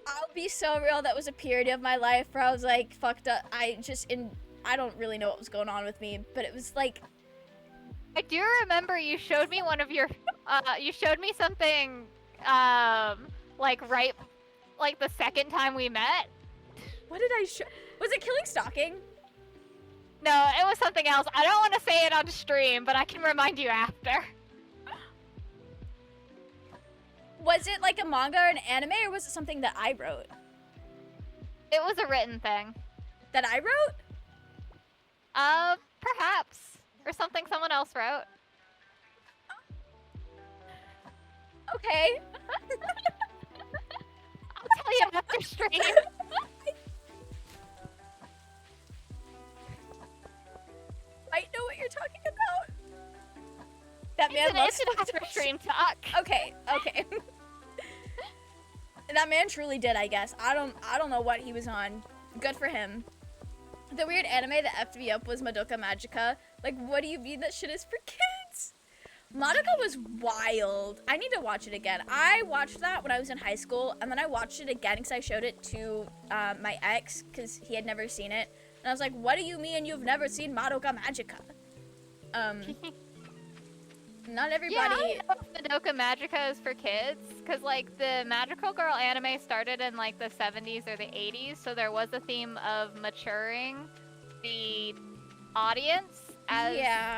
Speaker 1: I'll be so real, that was a period of my life where I was like fucked up. I don't really know what was going on with me, but it was like,
Speaker 3: I do remember you showed me one of your, you showed me something, like the second time we met.
Speaker 1: What did I show? Was it Killing Stalking?
Speaker 3: No, it was something else. I don't want to say it on stream, but I can remind you after.
Speaker 1: Was it like a manga or an anime, or was it something that I wrote?
Speaker 3: It was a written thing.
Speaker 1: That I wrote?
Speaker 3: Perhaps. Or something someone else wrote.
Speaker 1: Okay.
Speaker 3: I'll tell you after stream.
Speaker 1: I know what you're talking about. That man loves
Speaker 3: it's an after stream talk.
Speaker 1: Okay. That man truly did, I guess. I don't know what he was on. Good for him. The weird anime that effed me up was Madoka Magica. Like, what do you mean that shit is for kids? Madoka was wild. I need to watch it again. I watched that when I was in high school, and then I watched it again because I showed it to my ex because he had never seen it. And I was like, what do you mean you've never seen Madoka Magica? Not everybody.
Speaker 3: Yeah, I don't know if Madoka Magica is for kids, because like the Magical Girl anime started in like the 70s or the 80s, so there was a theme of maturing the audience as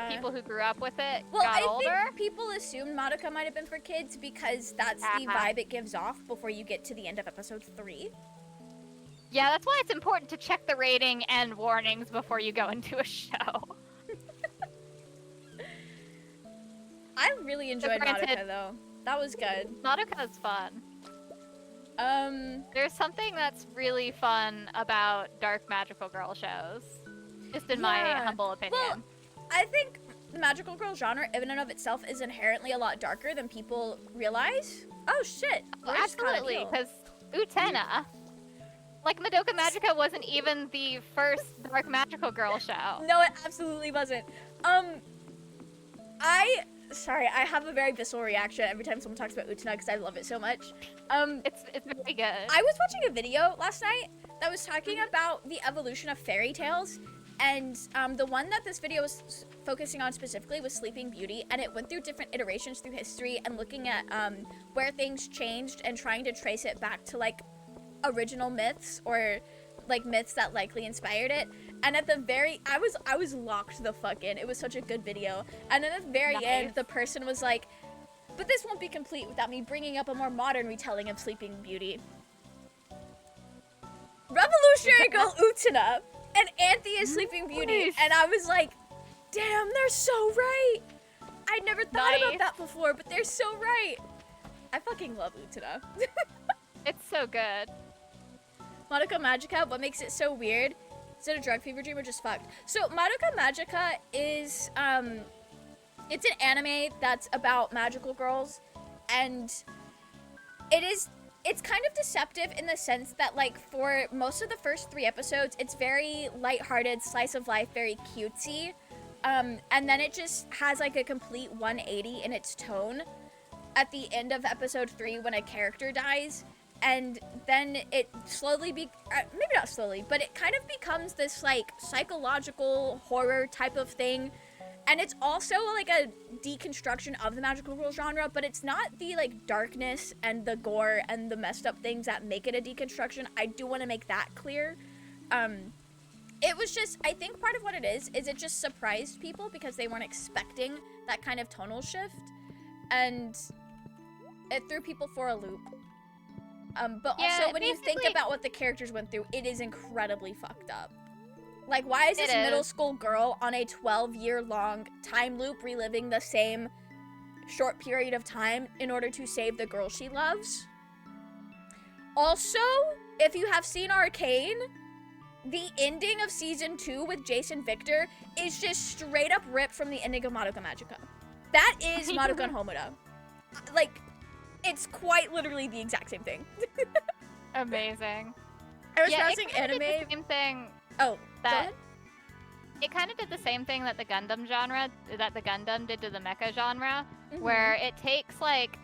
Speaker 3: people who grew up with it got older.
Speaker 1: I think people assumed Madoka might have been for kids because that's the vibe it gives off before you get to the end of episode 3.
Speaker 3: Yeah, that's why it's important to check the rating and warnings before you go into a show.
Speaker 1: I really enjoyed Madoka, though. That was good.
Speaker 3: Madoka's fun. There's something that's really fun about dark magical girl shows. Just in my humble opinion.
Speaker 1: Well, I think the magical girl genre, in and of itself, is inherently a lot darker than people realize. Oh, shit.
Speaker 3: Well, absolutely, because Utena. Like, Madoka Magica wasn't even the first dark magical girl show.
Speaker 1: No, it absolutely wasn't. Sorry, I have a very visceral reaction every time someone talks about Utena because I love it so much.
Speaker 3: It's very good.
Speaker 1: I was watching a video last night that was talking about the evolution of fairy tales, and the one that this video was focusing on specifically was Sleeping Beauty, and it went through different iterations through history and looking at where things changed and trying to trace it back to like original myths or like myths that likely inspired it. And at the very, I was locked the fuck in. It was such a good video. And then at the very end, the person was like, but this won't be complete without me bringing up a more modern retelling of Sleeping Beauty. Revolutionary Girl Utena and Anthea's Sleeping Beauty. And I was like, damn, they're so right. I'd never thought about that before, but they're so right. I fucking love Utena.
Speaker 3: It's so good.
Speaker 1: Madoka Magica, what makes it so weird? Is it a drug fever dream or just fucked? So Madoka Magica is it's an anime that's about magical girls, and it's kind of deceptive in the sense that, like, for most of the first 3 episodes, it's very lighthearted, slice of life, very cutesy. And then it just has, like, a complete 180 in its tone at the end of episode 3 when a character dies. And then it slowly maybe not slowly, but it kind of becomes this, like, psychological horror type of thing. And it's also, like, a deconstruction of the magical girl genre, but it's not the, like, darkness and the gore and the messed up things that make it a deconstruction. I do want to make that clear. It was just, I think part of what it is it just surprised people because they weren't expecting that kind of tonal shift. And it threw people for a loop. But also, when you think about what the characters went through, it is incredibly fucked up. Like, why is this middle school girl on a 12-year-long time loop reliving the same short period of time in order to save the girl she loves? Also, if you have seen Arcane, the ending of season 2 with Jason Victor is just straight up ripped from the ending of Madoka Magica. That is Madoka and Homoda. Like, it's quite literally the exact same thing.
Speaker 3: Amazing.
Speaker 1: I was browsing anime.
Speaker 3: Did the same thing.
Speaker 1: Oh,
Speaker 3: that it kind of did the same thing that the Gundam did to the mecha genre, where it takes, like,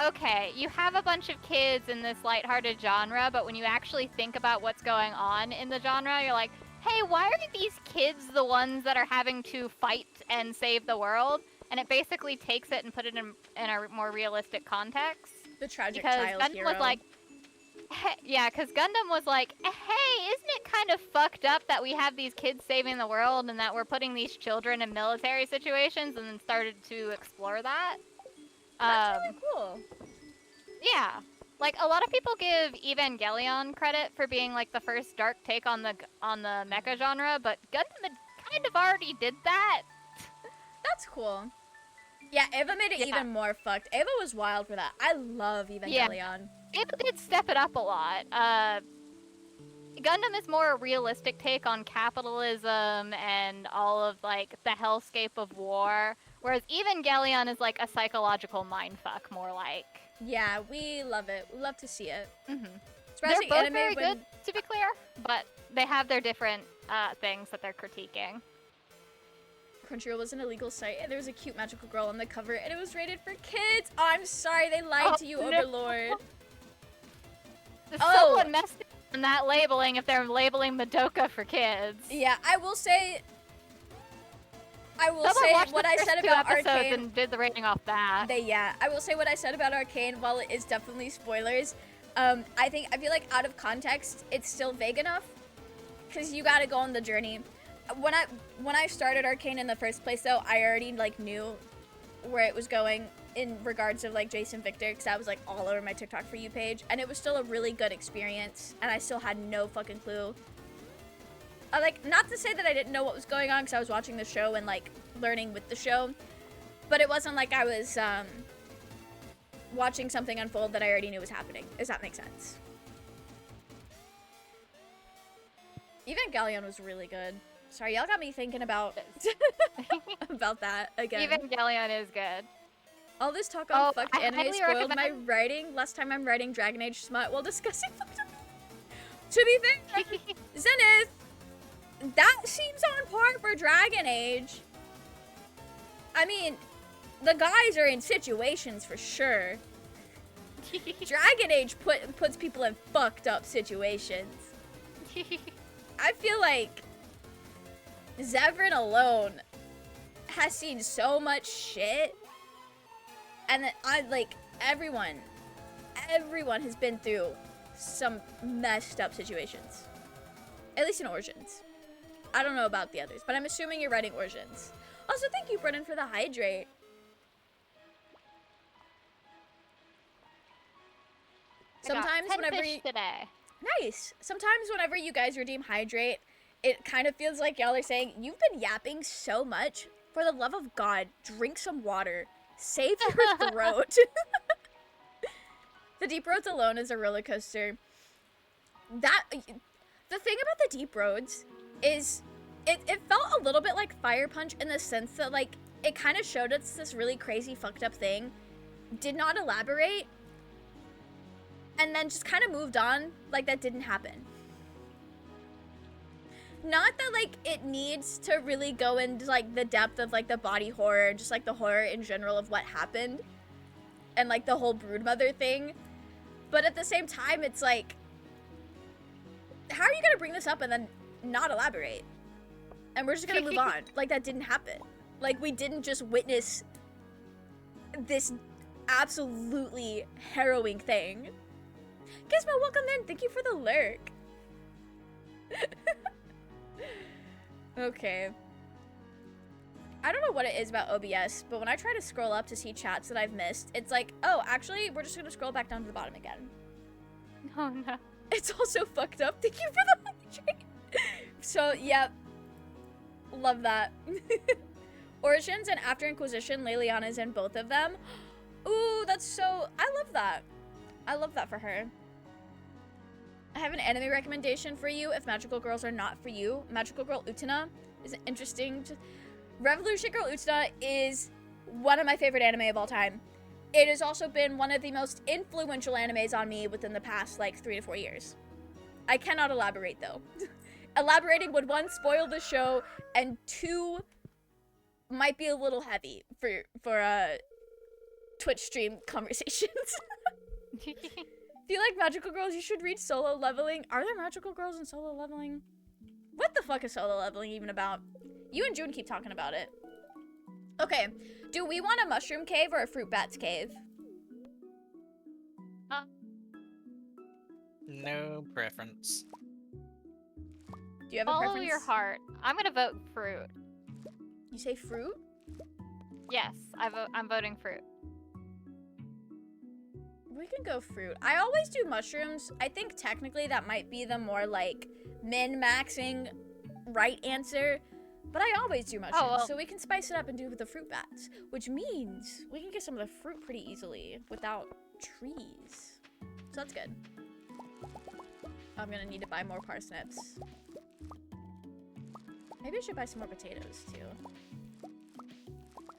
Speaker 3: okay, you have a bunch of kids in this lighthearted genre, but when you actually think about what's going on in the genre, you're like, hey, why are these kids the ones that are having to fight and save the world? And it basically takes it and put it in a more realistic context.
Speaker 1: The tragic
Speaker 3: because
Speaker 1: child
Speaker 3: Gundam
Speaker 1: hero.
Speaker 3: was like, yeah, because Gundam was like, hey, isn't it kind of fucked up that we have these kids saving the world and that we're putting these children in military situations, and then started to explore that.
Speaker 1: That's really cool.
Speaker 3: Yeah. Like, a lot of people give Evangelion credit for being, like, the first dark take on the mecha genre, but Gundam had kind of already did that.
Speaker 1: That's cool. Yeah, Eva made it even more fucked. Eva was wild for that. I love Evangelion.
Speaker 3: Yeah. Eva did step it up a lot. Gundam is more a realistic take on capitalism and all of, like, the hellscape of war, whereas Evangelion is, like, a psychological mindfuck, more like.
Speaker 1: Yeah, we love it. We love to see it.
Speaker 3: Mm-hmm. They're both very good, to be clear, but they have their different things that they're critiquing.
Speaker 1: Crunchyroll was an illegal site, and there was a cute magical girl on the cover, and it was rated for kids. Oh, I'm sorry, they lied to you,
Speaker 3: no.
Speaker 1: Overlord.
Speaker 3: Someone messed up on that labeling if they're labeling Madoka for kids.
Speaker 1: Yeah, I will say what I said about Arcane
Speaker 3: and did the rating off that.
Speaker 1: I will say what I said about Arcane. While it is definitely spoilers, I feel like out of context, it's still vague enough, because you gotta go on the journey. When I started Arcane in the first place, though, I already, like, knew where it was going in regards of, like, Jason Victor, because I was, like, all over my TikTok For You page, and it was still a really good experience, and I still had no fucking clue. Like, not to say that I didn't know what was going on, because I was watching the show and, like, learning with the show, but it wasn't like I was watching something unfold that I already knew was happening. Does that make sense? Evangelion was really good. Sorry, y'all got me thinking about about that again.
Speaker 3: Evangelion is good.
Speaker 1: All this talk on fucked anime spoiled my writing. Last time I'm writing Dragon Age smut while discussing fucked up. To be fair, Zenith, that seems on par for Dragon Age. I mean, the guys are in situations for sure. Dragon Age puts people in fucked up situations. I feel like Zevran alone has seen so much shit, and everyone has been through some messed up situations. At least in Origins. I don't know about the others, but I'm assuming you're writing Origins. Also, thank you, Brennan, for the hydrate. Sometimes whenever
Speaker 3: today.
Speaker 1: Nice. Sometimes whenever you guys redeem hydrate, it kind of feels like y'all are saying, you've been yapping so much. For the love of God, drink some water. Save your throat. The Deep Roads alone is a roller coaster. that the thing about the deep roads is it felt a little bit like Fire Punch in the sense that like it kind of showed us this really crazy fucked up thing, did not elaborate, and then just kind of moved on like that didn't happen. Not that like it needs to really go into like the depth of like the body horror, just like the horror in general of what happened and like the whole broodmother thing, but at the same time it's like, how are you gonna bring this up and then not elaborate? And we're just gonna move on. Like, that didn't happen. Like, we didn't just witness this absolutely harrowing thing. Gizmo, welcome in. Thank you for the lurk. Okay. I don't know what it is about OBS, but when I try to scroll up to see chats that I've missed, it's like, oh, actually, we're just gonna scroll back down to the bottom again.
Speaker 3: Oh, no.
Speaker 1: It's also fucked up. Thank you for the holy train. So, yep. Love that. Origins and After Inquisition, Leliana's in both of them. Ooh, that's so... I love that. I love that for her. I have an anime recommendation for you if Magical Girls are not for you. Magical Girl Utena is interesting. Revolution Girl Utena is one of my favorite anime of all time. It has also been one of the most influential animes on me within the past, like, 3 to 4 years. I cannot elaborate, though. Elaborating would, 1, spoil the show, and 2, might be a little heavy for Twitch stream conversations. If you like Magical Girls, you should read Solo Leveling. Are there Magical Girls in Solo Leveling? What the fuck is Solo Leveling even about? You and June keep talking about it. Okay, do we want a mushroom cave or a fruit bats cave?
Speaker 2: No preference.
Speaker 1: Do you have a
Speaker 3: Follow
Speaker 1: preference?
Speaker 3: your heart. I'm gonna vote fruit.
Speaker 1: You say fruit?
Speaker 3: Yes, I'm voting fruit.
Speaker 1: We can go fruit. I always do mushrooms. I think technically that might be the more like min-maxing right answer, but I always do mushrooms.
Speaker 3: well.
Speaker 1: So we can spice it up and do the fruit bats, which means we can get some of the fruit pretty easily without trees. So that's good. I'm gonna need to buy more parsnips. Maybe I should buy some more potatoes too.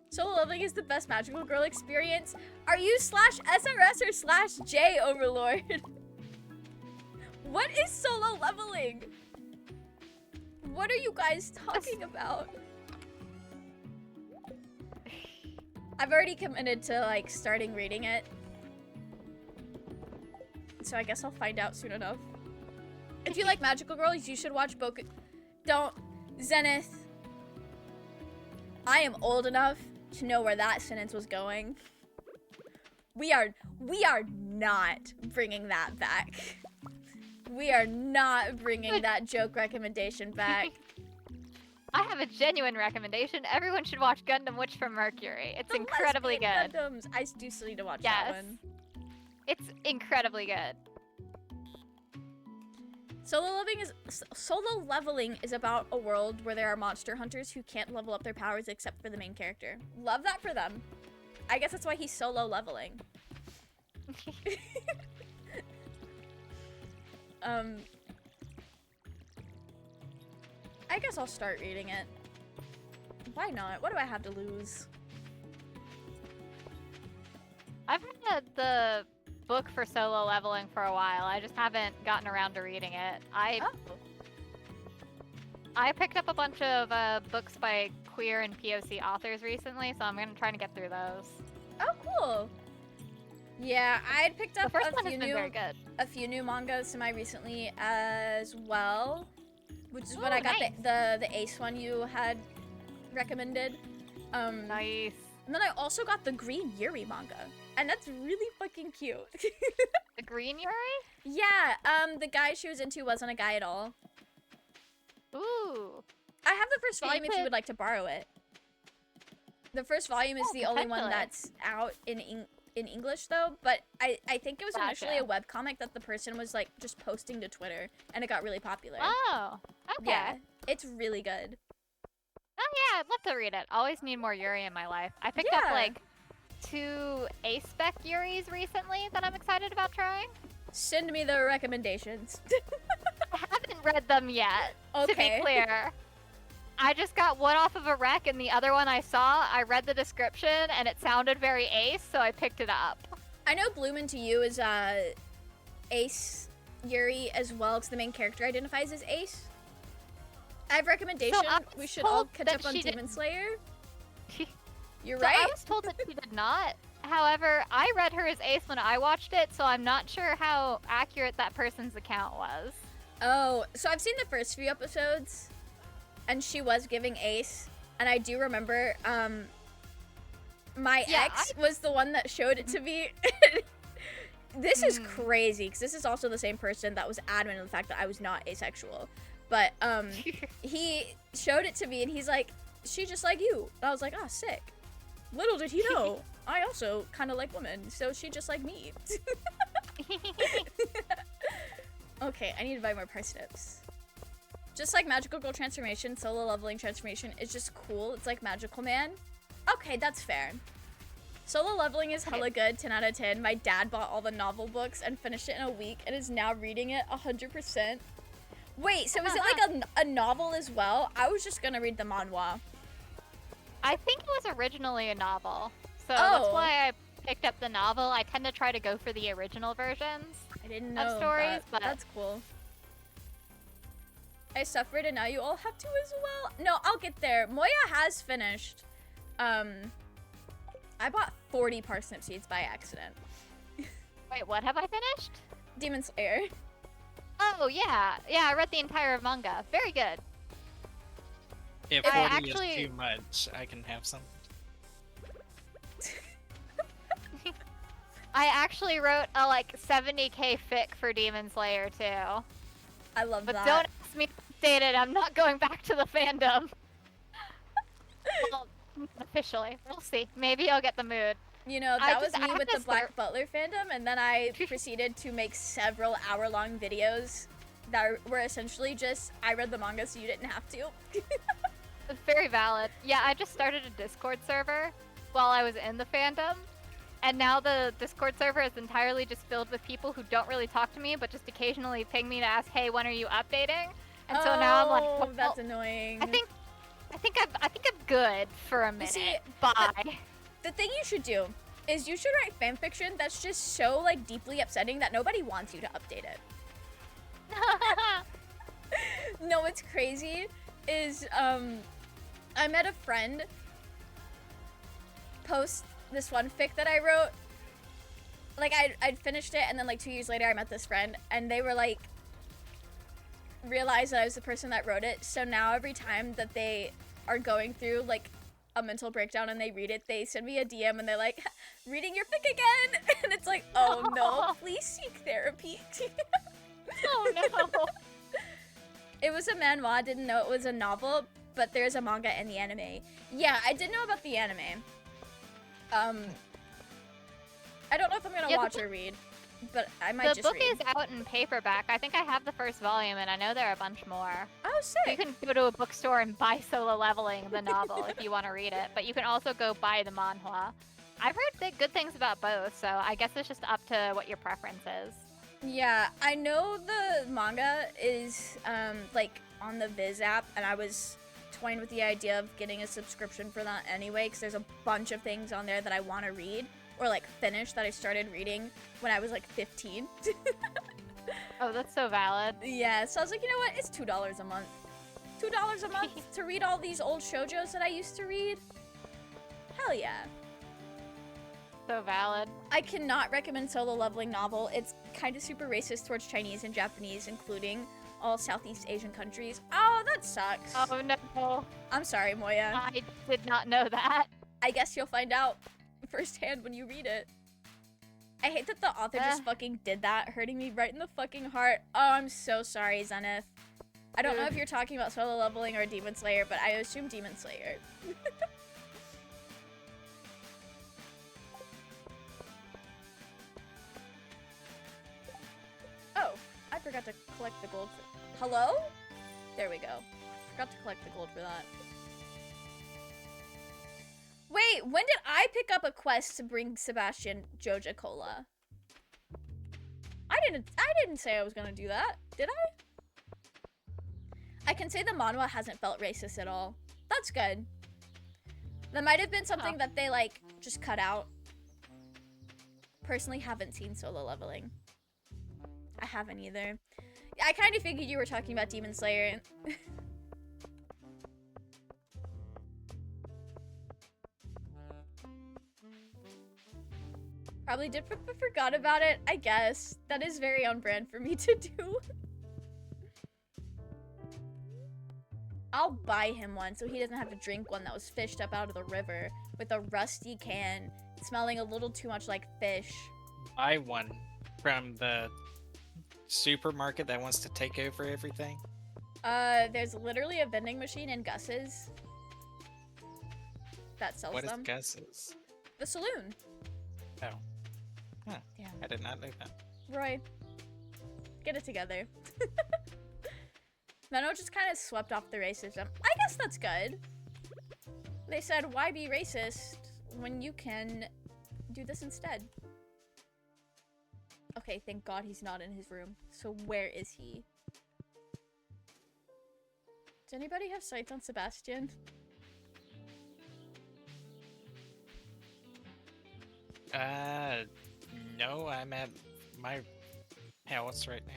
Speaker 1: Solo Leveling is the best Magical Girl experience. Are you /SRS or /J Overlord? What is Solo Leveling? What are you guys talking about? I've already committed to like starting reading it. So I guess I'll find out soon enough. If you like Magical Girls, you should watch Boku. Don't. Zenith. I am old enough to know where that sentence was going. We are not bringing that back. We are not bringing that joke recommendation back.
Speaker 3: I have a genuine recommendation. Everyone should watch Gundam Witch from Mercury. It's
Speaker 1: The
Speaker 3: incredibly good.
Speaker 1: lesbian Gundams. I do still need to watch that one.
Speaker 3: It's incredibly good.
Speaker 1: Solo Leveling is about a world where there are monster hunters who can't level up their powers except for the main character. Love that for them. I guess that's why he's solo leveling. I guess I'll start reading it. Why not? What do I have to lose?
Speaker 3: I've had the book for Solo Leveling for a while. I just haven't gotten around to reading it. I picked up a bunch of books by queer and POC authors recently, so I'm gonna try to get through those.
Speaker 1: Oh, cool. Yeah, I'd picked up
Speaker 3: The first one has been very good.
Speaker 1: a few new mangas semi-recently as well, which is when I got
Speaker 3: nice.
Speaker 1: the Ace one you had recommended.
Speaker 3: Nice.
Speaker 1: And then I also got the Green Yuri manga, and that's really fucking cute.
Speaker 3: The Green Yuri?
Speaker 1: Yeah, the guy she was into wasn't a guy at all.
Speaker 3: Ooh.
Speaker 1: I have the first
Speaker 3: So you
Speaker 1: volume if you
Speaker 3: could-
Speaker 1: would like to borrow it. The first volume is
Speaker 3: Oh,
Speaker 1: the only one
Speaker 3: potentially.
Speaker 1: that's out in English though, but I think it was initially a
Speaker 3: Gotcha.
Speaker 1: webcomic that the person was like just posting to Twitter, and it got really popular.
Speaker 3: Oh, okay.
Speaker 1: Yeah, it's really good.
Speaker 3: Oh yeah, I'd love to read it. Always need more Yuri in my life. I picked
Speaker 1: Yeah.
Speaker 3: up like 2 A-spec Yuris recently that I'm excited about trying.
Speaker 1: Send me the recommendations.
Speaker 3: I haven't read them yet,
Speaker 1: Okay.
Speaker 3: to be clear. I just got one off of a rec, and the other one I saw, I read the description, and it sounded very Ace, so I picked it up.
Speaker 1: I know Bloomin' to you is Ace Yuri as well, because the main character identifies as Ace. I have recommendation.
Speaker 3: So
Speaker 1: we should all catch
Speaker 3: that
Speaker 1: up on
Speaker 3: she
Speaker 1: Demon Slayer. You're
Speaker 3: So
Speaker 1: right.
Speaker 3: I was told that she did not. However, I read her as Ace when I watched it, so I'm not sure how accurate that person's account was.
Speaker 1: Oh, so I've seen the first few episodes, and she was giving Ace, and I do remember, my ex was the one that showed it to me. This is crazy, because this is also the same person that was adamant of the fact that I was not asexual. But, he showed it to me, and he's like, she just like you. And I was like, oh, sick. Little did he know, I also kind of like women, so she just like me. Okay, I need to buy more parsnips. Just like Magical Girl Transformation, Solo Leveling Transformation is just cool. It's like Magical Man. Okay, that's fair. Solo Leveling is hella good, 10 out of 10. My dad bought all the novel books and finished it in a week and is now reading it 100%. Wait, so is it like a novel as well? I was just gonna read the manhwa.
Speaker 3: I think it was originally a novel, so that's why I picked up the novel. I tend to try to go for the original versions.
Speaker 1: I didn't know
Speaker 3: of stories,
Speaker 1: that.
Speaker 3: but
Speaker 1: that's cool. I suffered and now you all have to as well. No, I'll get there. Moya has finished. I bought 40 parsnip seeds by accident.
Speaker 3: Wait, what have I finished?
Speaker 1: Demon Slayer.
Speaker 3: Oh, yeah. Yeah, I read the entire manga. Very good.
Speaker 2: If 40 is too much, I can have some.
Speaker 3: I actually wrote a like 70k fic for Demon Slayer too.
Speaker 1: I love
Speaker 3: but
Speaker 1: that.
Speaker 3: But don't ask me to update it. I'm not going back to the fandom. Well, officially. We'll see. Maybe I'll get the mood.
Speaker 1: You know, that was me with the Black Butler fandom, and then I proceeded to make several hour-long videos that were essentially just, I read the manga so you didn't have to.
Speaker 3: It's very valid. Yeah, I just started a Discord server while I was in the fandom, and now the Discord server is entirely just filled with people who don't really talk to me, but just occasionally ping me to ask, hey, when are you updating? And so now I'm like, well,
Speaker 1: that's annoying.
Speaker 3: I think I'm good for a minute.
Speaker 1: See,
Speaker 3: bye.
Speaker 1: The thing you should do is you should write fanfiction that's just so like deeply upsetting that nobody wants you to update it. No, what's crazy is I met a friend post this one fic that I wrote. Like I'd finished it, and then like 2 years later I met this friend, and they were like realized that I was the person that wrote it. So now every time that they are going through like a mental breakdown and they read it, they send me a DM and they're like, reading your fic again. And it's like, oh no, please seek therapy.
Speaker 3: Oh no.
Speaker 1: It was a manhwa. I didn't know it was a novel, but there's a manga and the anime. Yeah, I did know about the anime. I don't know if I'm gonna watch or read, but I might just read.
Speaker 3: The book is out in paperback. I think I have the first volume, and I know there are a bunch more.
Speaker 1: Oh, sick.
Speaker 3: You can go to a bookstore and buy Solo Leveling, the novel, if you want to read it, but you can also go buy the manhwa. I've heard good things about both, so I guess it's just up to what your preference is.
Speaker 1: Yeah, I know the manga is, like, on the Viz app, and I was toying with the idea of getting a subscription for that anyway, because there's a bunch of things on there that I want to read, or, like, finish, that I started reading when I was, like, 15.
Speaker 3: Oh, that's so valid.
Speaker 1: Yeah, so I was like, you know what, it's $2 a month. $2 a month to read all these old shoujos that I used to read? Hell yeah.
Speaker 3: So valid.
Speaker 1: I cannot recommend Solo Leveling novel. It's kind of super racist towards Chinese and Japanese, including all Southeast Asian countries. Oh, that sucks.
Speaker 3: Oh no.
Speaker 1: I'm sorry, Moya.
Speaker 3: I did not know that.
Speaker 1: I guess you'll find out firsthand when you read it. I hate that the author just fucking did that, hurting me right in the fucking heart. Oh, I'm so sorry, Zenith. I don't know if you're talking about Solo Leveling or Demon Slayer, but I assume Demon Slayer. Oh, I forgot to collect the gold for— Hello? There we go. Forgot to collect the gold for that. Wait, when did I pick up a quest to bring Sebastian Joja Cola? I I didn't say I was gonna do that, did I? I can say the manhwa hasn't felt racist at all. That's good. That might have been something that they, like, just cut out. Personally, haven't seen Solo Leveling. I haven't either. I kind of figured you were talking about Demon Slayer. Probably did, but forgot about it, I guess. That is very on brand for me to do. I'll buy him one so he doesn't have to drink one that was fished up out of the river with a rusty can, smelling a little too much like fish.
Speaker 2: Buy one from the supermarket that wants to take over everything.
Speaker 1: There's literally a vending machine in Gus's that sells them.
Speaker 2: What is Gus's?
Speaker 1: The saloon.
Speaker 2: Oh. Huh.
Speaker 1: Damn.
Speaker 2: I did not know that.
Speaker 1: Roy, get it together. Menno just kind of swept off the racism. I guess that's good. They said, why be racist when you can do this instead? Okay, thank God he's not in his room. So where is he? Does anybody have sights on Sebastian?
Speaker 2: No, I'm at my house right now.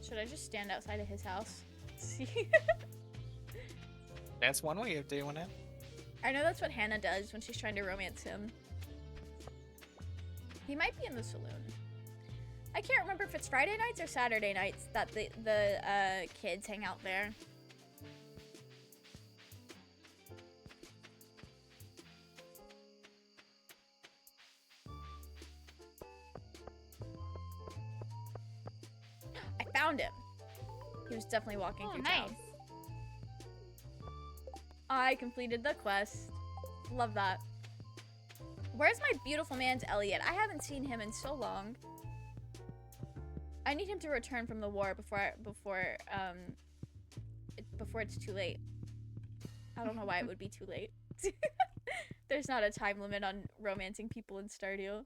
Speaker 1: Should I just stand outside of his house? See?
Speaker 2: That's one way of doing it.
Speaker 1: I know that's what Hannah does when she's trying to romance him. He might be in the saloon. I can't remember if it's Friday nights or Saturday nights that the kids hang out there. I found him. He was definitely walking through town. I completed the quest. Love that. Where's my beautiful man's Elliot? I haven't seen him in so long. I need him to return from the war before it's too late. I don't know why it would be too late. There's not a time limit on romancing people in Stardew.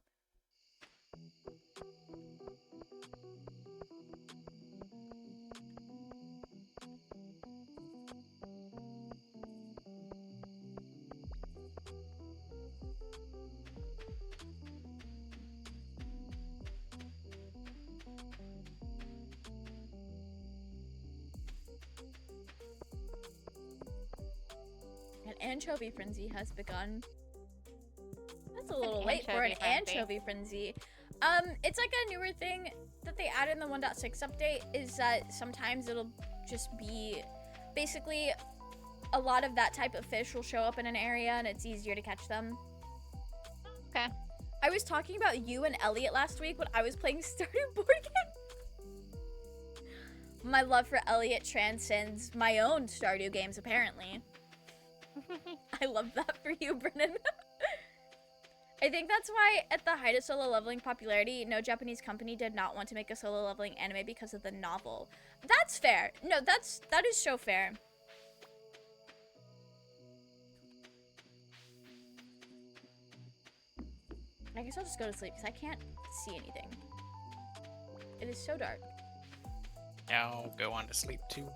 Speaker 1: An anchovy frenzy has begun. That's a little late for an anchovy frenzy. It's like a newer thing that they added in the 1.6 update is that sometimes it'll just be basically a lot of that type of fish will show up in an area and it's easier to catch them.
Speaker 3: Okay.
Speaker 1: I was talking about you and Elliot last week when I was playing Stardew board game. My love for Elliot transcends my own Stardew games, apparently. I love that for you, Brennan. I think that's why at the height of solo leveling popularity, no Japanese company did not want to make a solo leveling anime because of the novel. That's fair. No, that is so fair. I guess I'll just go to sleep because I can't see anything. It is so dark.
Speaker 2: I'll go on to sleep too.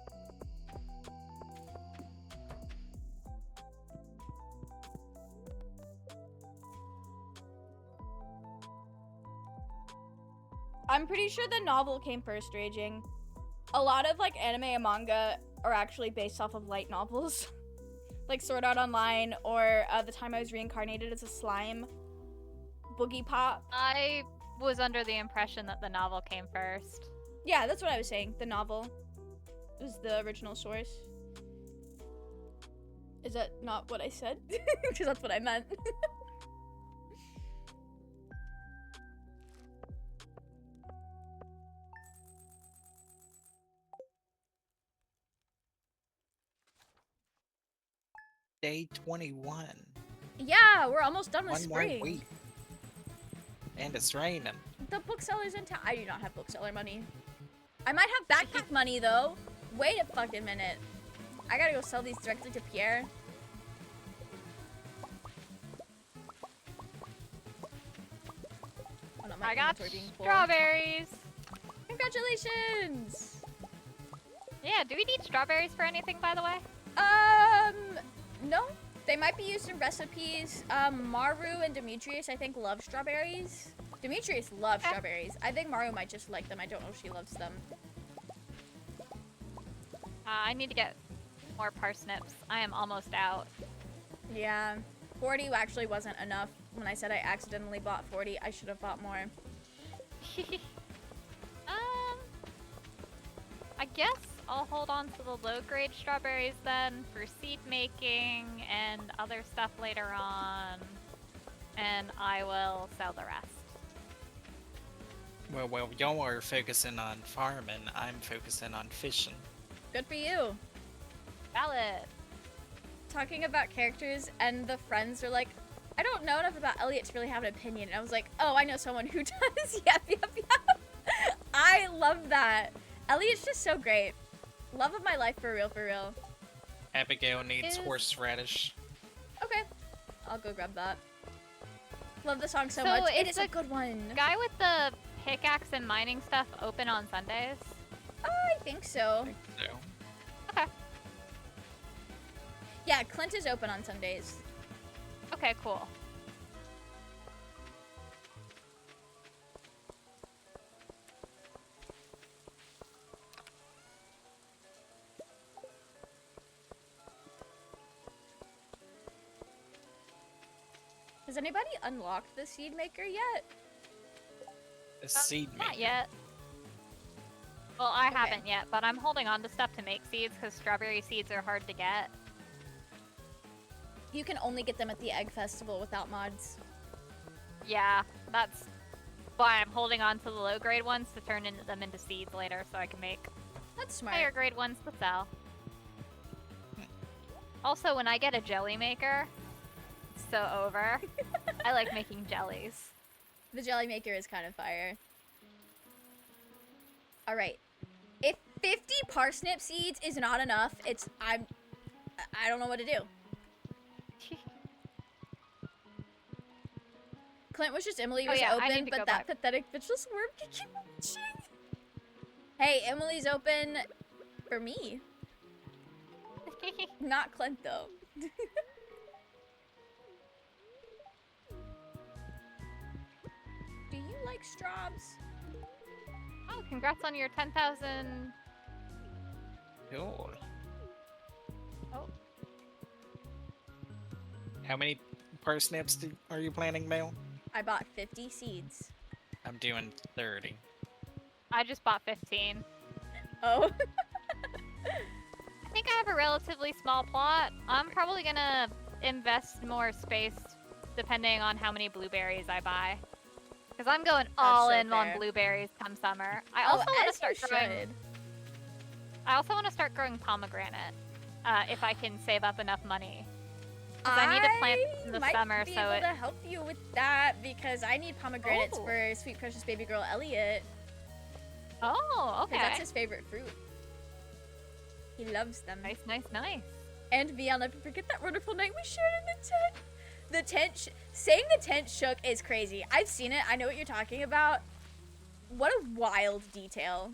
Speaker 1: I'm pretty sure the novel came first, Raging. A lot of, like, anime and manga are actually based off of light novels. Like Sword Art Online, or The Time I Was Reincarnated as a Slime. Boogie Pop.
Speaker 3: I was under the impression that the novel came first.
Speaker 1: Yeah, that's what I was saying. The novel was the original source. Is that not what I said? Because that's what I meant.
Speaker 2: Day 21.
Speaker 1: Yeah, we're almost done with
Speaker 2: One
Speaker 1: spring.
Speaker 2: more week. And it's raining.
Speaker 1: The bookseller's in town. I do not have bookseller money. I might have backpack money, though. Wait a fucking minute. I gotta go sell these directly to Pierre. Oh no. about my
Speaker 3: I got
Speaker 1: inventory being full.
Speaker 3: strawberries.
Speaker 1: Congratulations!
Speaker 3: Yeah, do we need strawberries for anything, by the way?
Speaker 1: No. They might be used in recipes. Maru and Demetrius, I think, love strawberries. Demetrius loves strawberries. I think Maru might just like them. I don't know if she loves them.
Speaker 3: I need to get more parsnips. I am almost out.
Speaker 1: Yeah. 40 actually wasn't enough. When I said I accidentally bought 40, I should have bought more.
Speaker 3: I guess I'll hold on to the low-grade strawberries then for seed making and other stuff later on, and I will sell the rest.
Speaker 2: Well, y'all are focusing on farming. I'm focusing on fishing.
Speaker 1: Good for you.
Speaker 3: Valid.
Speaker 1: Talking about characters, and the friends are like, I don't know enough about Elliot to really have an opinion. And I was like, oh, I know someone who does. Yep. I love that. Elliot's just so great. Love of my life, for real.
Speaker 2: Abigail needs horseradish.
Speaker 1: Okay. I'll go grab that. Love the song so much. It is a good one.
Speaker 3: Guy with the pickaxe and mining stuff open on Sundays?
Speaker 1: Oh, I think so.
Speaker 3: Okay.
Speaker 1: Yeah, Clint is open on Sundays.
Speaker 3: Okay, cool.
Speaker 1: Has anybody unlocked the seed maker yet?
Speaker 2: The seed maker?
Speaker 3: Not yet. Well, I haven't yet, but I'm holding on to stuff to make seeds because strawberry seeds are hard to get.
Speaker 1: You can only get them at the Egg Festival without mods.
Speaker 3: Yeah, that's why I'm holding on to the low-grade ones to turn them into seeds later so I can make
Speaker 1: That's smart.
Speaker 3: higher-grade ones to sell. Also, when I get a jelly maker, it's so over. I like making jellies.
Speaker 1: The jelly maker is kind of fire. Alright. If 50 parsnip seeds is not enough, I don't know what to do. Clint was just Emily was open, but that pathetic bitchless worm can keep watching. Hey, Emily's open for me. Not Clint, though. Do you like straws?
Speaker 3: Oh, congrats on your 10,000.
Speaker 2: Cool.
Speaker 3: Oh.
Speaker 2: How many parsnips are you planting, Mel?
Speaker 1: I bought 50 seeds.
Speaker 2: I'm doing 30.
Speaker 3: I just bought 15.
Speaker 1: Oh.
Speaker 3: I think I have a relatively small plot. I'm probably gonna invest more space depending on how many blueberries I buy. Because I'm going all in on blueberries come summer. I also want to start growing. I also want to start growing pomegranate if I can save up enough money. I need to plant in the summer, so
Speaker 1: I might be able to help you with that because I need pomegranates for sweet precious baby girl Elliot.
Speaker 3: Oh, okay.
Speaker 1: That's his favorite fruit. He loves them.
Speaker 3: Nice.
Speaker 1: And me, I'll never forget that wonderful night we shared in the tent. The tent, saying the tent shook is crazy. I've seen it. I know what you're talking about. What a wild detail.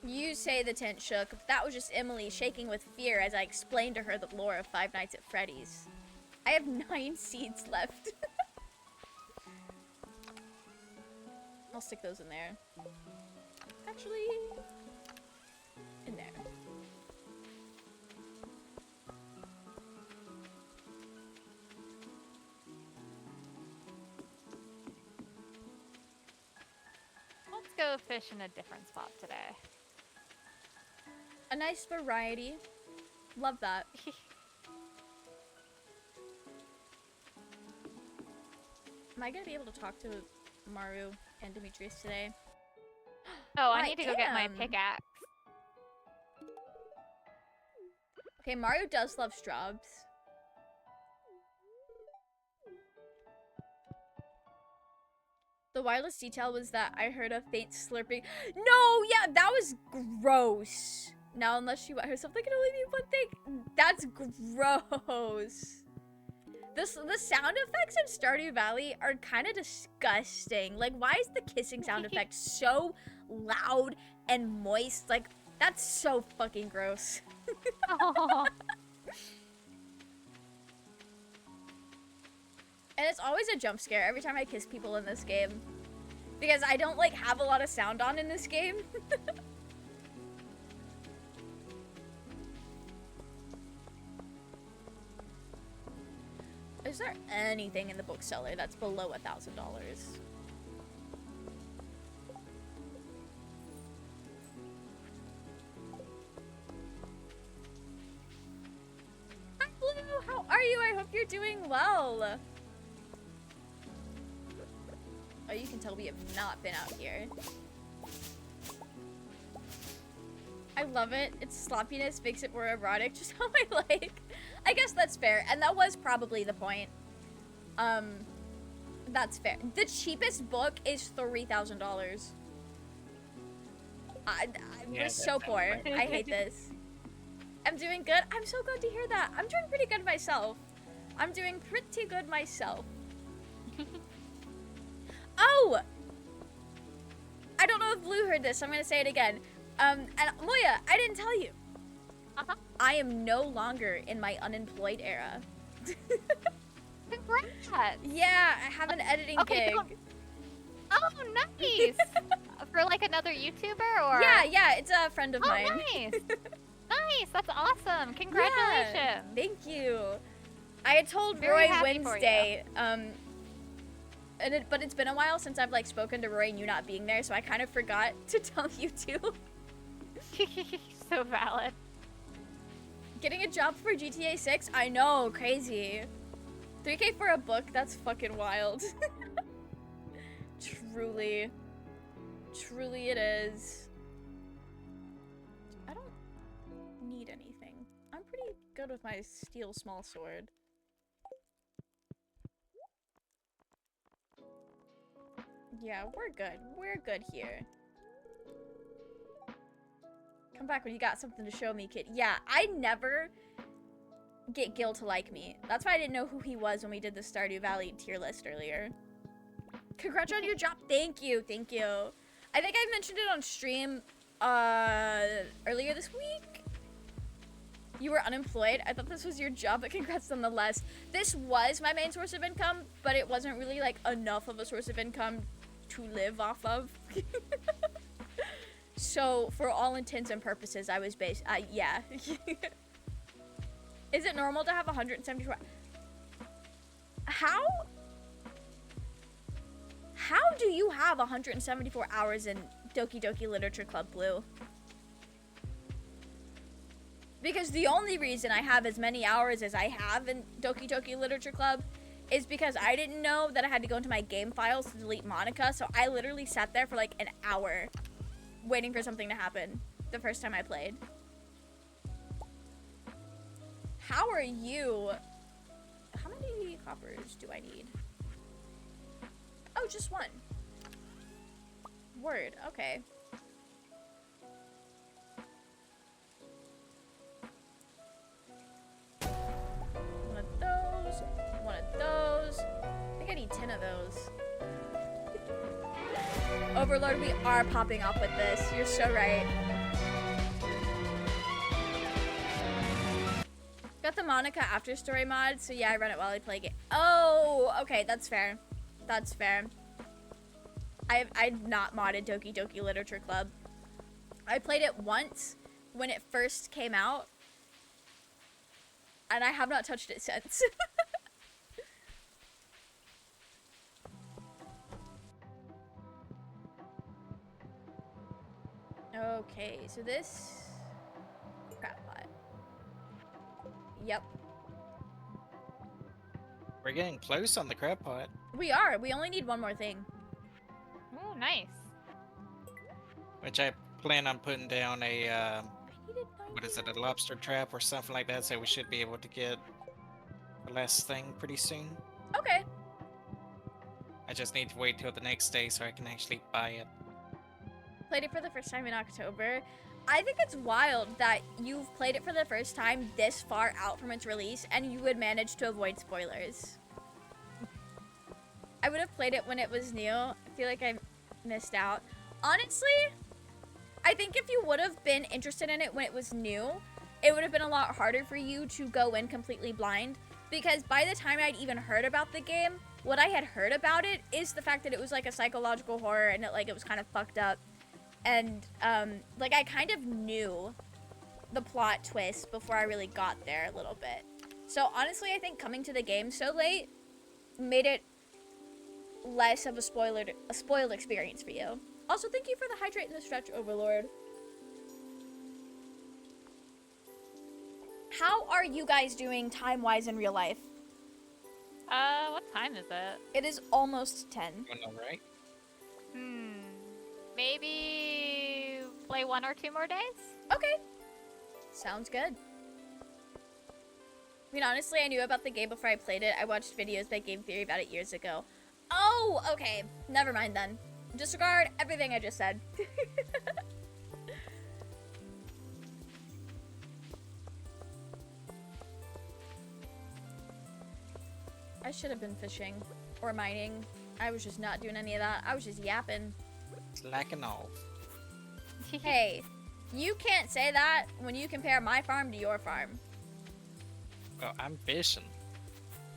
Speaker 1: You say the tent shook, but that was just Emily shaking with fear as I explained to her the lore of Five Nights at Freddy's. I have 9 seeds left. I'll stick those in there. Actually, in there.
Speaker 3: Let's go fish in a different spot today.
Speaker 1: A nice variety. Love that. Am I gonna be able to talk to Maru and Demetrius today?
Speaker 3: Oh, I need to go get my pickaxe.
Speaker 1: Okay, Mario does love straws. The wireless detail was that I heard a faint slurping. No, yeah, that was gross. Now, unless she wet herself, that can only be one thing. That's gross. The sound effects in Stardew Valley are kind of disgusting. Like, why is the kissing sound effect so loud and moist? Like, that's so fucking gross.
Speaker 3: Oh.
Speaker 1: And it's always a jump scare every time I kiss people in this game. Because I don't, like, have a lot of sound on in this game. Is there anything in the bookseller that's below $1,000? Hi, Blue! How are you? I hope you're doing well. Oh, you can tell we have not been out here. I love it. Its sloppiness makes it more erotic, just how I like. I guess that's fair, and that was probably the point. That's fair. The cheapest book is $3,000. We're so poor. I hate this. I'm doing good. I'm so glad to hear that. I'm doing pretty good myself. I'm doing pretty good myself. Oh! I don't know if Blue heard this, so I'm gonna say it again. And Moya, I didn't tell you. I am no longer in my unemployed era.
Speaker 3: Congrats!
Speaker 1: Yeah, I have an editing gig.
Speaker 3: Oh, nice! For like another YouTuber or?
Speaker 1: Yeah, it's a friend of mine.
Speaker 3: Nice! Nice, that's awesome. Congratulations.
Speaker 1: Yeah, thank you. I had told
Speaker 3: Very
Speaker 1: Roy
Speaker 3: happy
Speaker 1: Wednesday, but it's been a while since I've like spoken to Roy and you not being there, so I kind of forgot to tell you too.
Speaker 3: So valid.
Speaker 1: Getting a job for GTA 6? I know, crazy. 3K for a book? That's fucking wild. Truly. Truly it is. I don't need anything. I'm pretty good with my steel small sword. Yeah, we're good. We're good here. Come back when you got something to show me, kid. Yeah, I never get Gil to like me. That's why I didn't know who he was when we did the Stardew Valley tier list earlier. Congrats on your job. Thank you. Thank you. I think I mentioned it on stream earlier this week. You were unemployed. I thought this was your job, but congrats nonetheless. This was my main source of income, but it wasn't really like enough of a source of income to live off of. So, for all intents and purposes, I was yeah. Is it normal to have 174? How do you have 174 hours in Doki Doki Literature Club, Blue? Because the only reason I have as many hours as I have in Doki Doki Literature Club is because I didn't know that I had to go into my game files to delete Monica, so I literally sat there for like an hour waiting for something to happen the first time I played. How are you? How many coppers do I need? Oh, just one. Word, okay. One of those, one of those. I think I need 10 of those. Overlord, we are popping off with this. You're so right. Got the Monica After Story mod, so yeah, I run it while I play it. Oh, okay, that's fair. That's fair. I've not modded Doki Doki Literature Club. I played it once when it first came out, and I have not touched it since. Okay, so this crap pot. Yep.
Speaker 2: We're getting close on the crab pot.
Speaker 1: We are. We only need one more thing.
Speaker 3: Oh, nice.
Speaker 2: Which I plan on putting down a, what is it, a lobster trap or something like that, so we should be able to get the last thing pretty soon.
Speaker 1: Okay.
Speaker 2: I just need to wait till the next day so I can actually buy it.
Speaker 1: Played it for the first time in October. I think it's wild that you've played it for the first time this far out from its release and you would manage to avoid spoilers. I would have played it when it was new. I feel like I missed out. Honestly, I think if you would have been interested in it when it was new, it would have been a lot harder for you to go in completely blind, because by the time I'd even heard about the game, what I had heard about it is the fact that it was like a psychological horror and it was kind of fucked up. And like I kind of knew the plot twist before I really got there a little bit. So honestly, I think coming to the game so late made it less of a spoiled experience for you. Also, thank you for the hydrate and the stretch, Overlord. How are you guys doing time-wise in real life?
Speaker 3: What time is it?
Speaker 1: It is almost 10.
Speaker 2: I know, right?
Speaker 3: Maybe play 1 or 2 more days?
Speaker 1: Okay. Sounds good. I mean, honestly, I knew about the game before I played it. I watched videos by Game Theory about it years ago. Oh, okay. Never mind then. Disregard everything I just said. I should have been fishing or mining. I was just not doing any of that. I was just yapping.
Speaker 2: Slacking off.
Speaker 1: Hey, you can't say that when you compare my farm to your farm.
Speaker 2: Well, I'm fishing.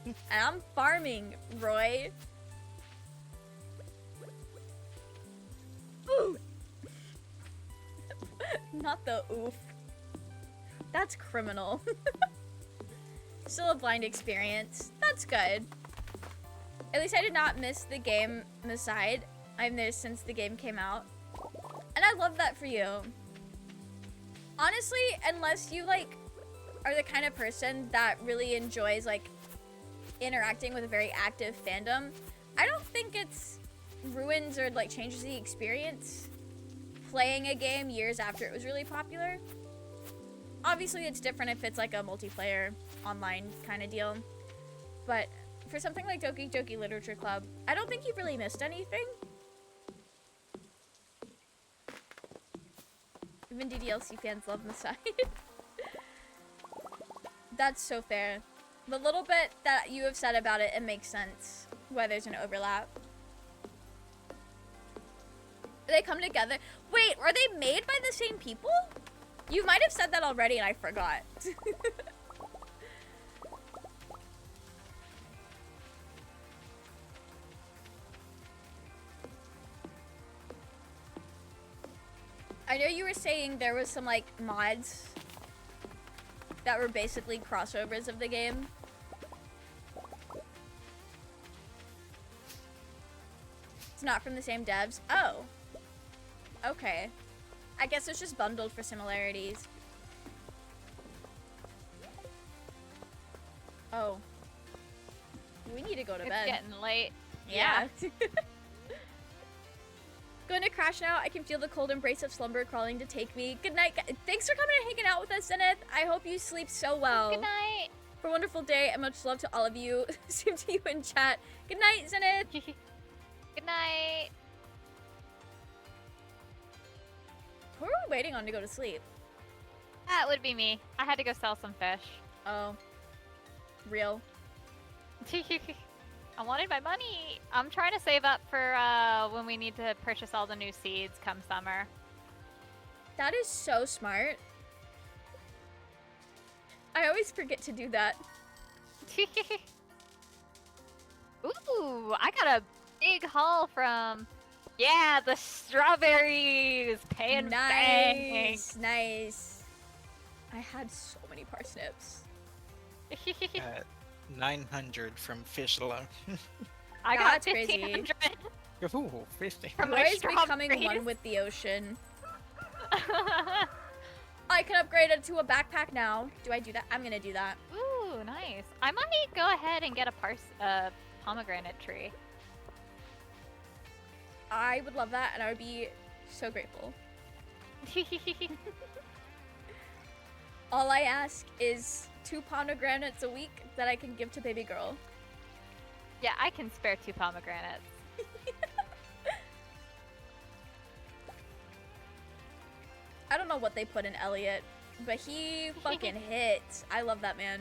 Speaker 1: And I'm farming, Roy. Ooh. Not the oof. That's criminal. Still a blind experience. That's good. At least I did not miss the game on the side. I've there since the game came out. And I love that for you. Honestly, unless you are the kind of person that really enjoys interacting with a very active fandom, I don't think it's ruins or changes the experience playing a game years after it was really popular. Obviously, it's different if it's a multiplayer online kind of deal. But for something like Doki Doki Literature Club, I don't think you've really missed anything. Even DDLC fans love Masai. That's so fair. The little bit that you have said about it, it makes sense why there's an overlap. They come together. Wait, are they made by the same people? You might have said that already and I forgot. I know you were saying there was some mods that were basically crossovers of the game. It's not from the same devs. Oh. Okay. I guess it's just bundled for similarities. Oh. We need to go to bed.
Speaker 3: It's getting late.
Speaker 1: Yeah. Going to crash now. I can feel the cold embrace of slumber crawling to take me. Good night. Thanks for coming and hanging out with us, Zenith. I hope you sleep so well.
Speaker 3: Good night.
Speaker 1: For a wonderful day and much love to all of you. Same to you in chat. Good night, Zenith.
Speaker 3: Good night.
Speaker 1: Who are we waiting on to go to sleep?
Speaker 3: That would be me. I had to go sell some fish.
Speaker 1: Oh. Real.
Speaker 3: I wanted my money. I'm trying to save up for when we need to purchase all the new seeds come summer.
Speaker 1: That is so smart. I always forget to do that.
Speaker 3: Ooh, I got a big haul from... Yeah, the strawberries! Paying
Speaker 1: Nice,
Speaker 3: bang.
Speaker 1: nice. I had so many parsnips.
Speaker 2: 900 from fish alone.
Speaker 3: I got
Speaker 1: That's crazy.
Speaker 3: 1,500
Speaker 2: Ooh, 50.
Speaker 3: from
Speaker 1: Roy
Speaker 3: my
Speaker 1: is becoming
Speaker 3: strawberries.
Speaker 1: one with the ocean. I can upgrade it to a backpack now. Do I do that? I'm gonna do that.
Speaker 3: Ooh, nice. I might go ahead and get a pomegranate tree.
Speaker 1: I would love that, and I would be so grateful. All I ask is 2 pomegranates a week that I can give to baby girl.
Speaker 3: Yeah, I can spare 2
Speaker 1: I don't know what they put in Elliot, but he fucking hits. I love that man.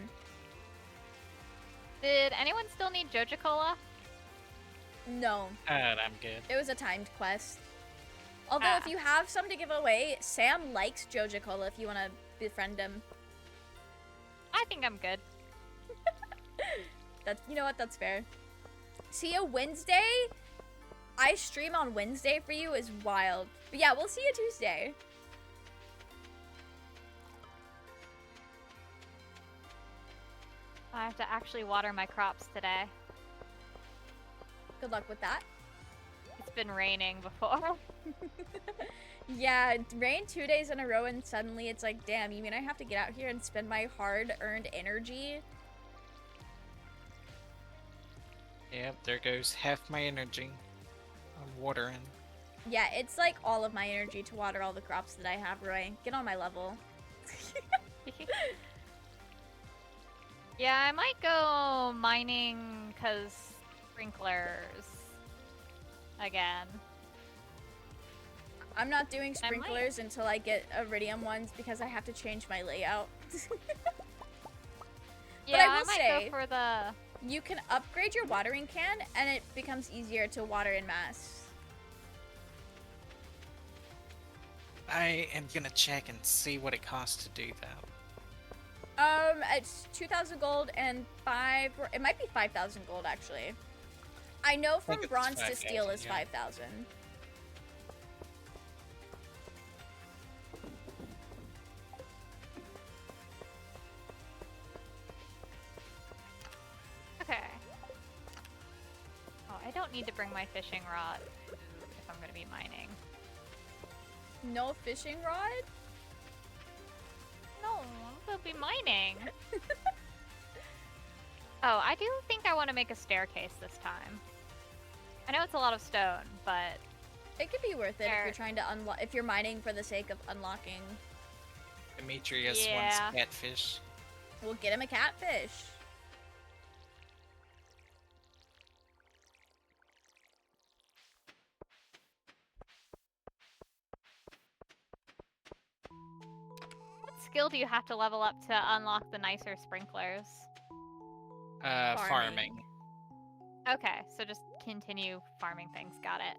Speaker 3: Did anyone still need Joja Cola?
Speaker 1: No.
Speaker 2: I'm good.
Speaker 1: It was a timed quest. Although if you have some to give away, Sam likes Joja Cola if you want to befriend him.
Speaker 3: I think I'm good.
Speaker 1: You know what? That's fair. See you Wednesday. I stream on Wednesday for you is wild. But yeah, we'll see you Tuesday.
Speaker 3: I have to actually water my crops today.
Speaker 1: Good luck with that.
Speaker 3: It's been raining before.
Speaker 1: Yeah, it rained 2 days in a row and suddenly it's like, damn, you mean I have to get out here and spend my hard-earned energy?
Speaker 2: Yep, there goes half my energy. I'm watering.
Speaker 1: Yeah, it's like all of my energy to water all the crops that I have, Roy. Get on my level.
Speaker 3: Yeah, I might go mining because sprinklers again.
Speaker 1: I'm not doing sprinklers until I get iridium ones because I have to change my layout.
Speaker 3: Yeah,
Speaker 1: I will
Speaker 3: might
Speaker 1: say,
Speaker 3: go for the...
Speaker 1: you can upgrade your watering can and it becomes easier to water in mass.
Speaker 2: I am gonna check and see what it costs to do that.
Speaker 1: It's 2,000 gold and it might be 5,000 gold actually. I know from
Speaker 2: it's
Speaker 1: bronze to steel
Speaker 2: 5,000,
Speaker 1: is
Speaker 2: yeah.
Speaker 1: 5,000.
Speaker 3: Okay. Oh, I don't need to bring my fishing rod if I'm going to be mining.
Speaker 1: No fishing rod?
Speaker 3: No, we'll be mining. Oh, I do think I want to make a staircase this time. I know it's a lot of stone, but...
Speaker 1: It could be worth it if you're trying to unlock, if you're mining for the sake of unlocking.
Speaker 2: Demetrius wants catfish.
Speaker 1: We'll get him a catfish.
Speaker 3: What skill do you have to level up to unlock the nicer sprinklers?
Speaker 2: Farming.
Speaker 3: Okay, so just continue farming things. Got it.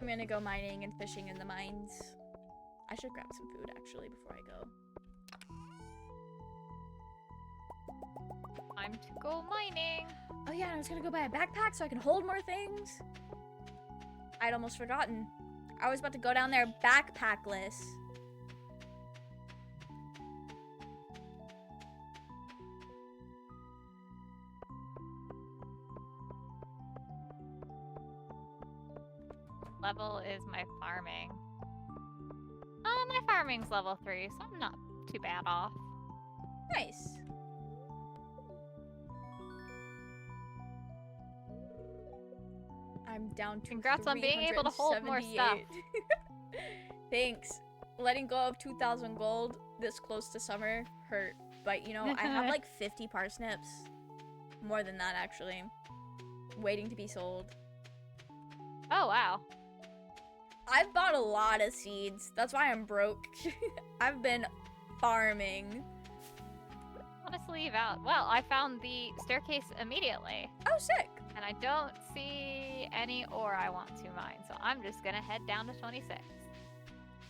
Speaker 1: I'm gonna go mining and fishing in the mines. I should grab some food actually before I go.
Speaker 3: Time to go mining.
Speaker 1: Oh yeah, and I was gonna go buy a backpack so I can hold more things. I'd almost forgotten. I was about to go down there backpackless.
Speaker 3: Level is my farming? My farming's level 3, so I'm not too bad off.
Speaker 1: Nice. I'm down to
Speaker 3: Congrats on being able to hold more stuff.
Speaker 1: Thanks. Letting go of 2,000 gold this close to summer hurt. But, you know, I have like 50 parsnips. More than that, actually. Waiting to be sold.
Speaker 3: Oh, wow.
Speaker 1: I've bought a lot of seeds. That's why I'm broke. I've been farming.
Speaker 3: Honestly, leave out. Well, I found the staircase immediately.
Speaker 1: Oh, sick.
Speaker 3: And I don't see any ore I want to mine, so I'm just gonna head down to 26.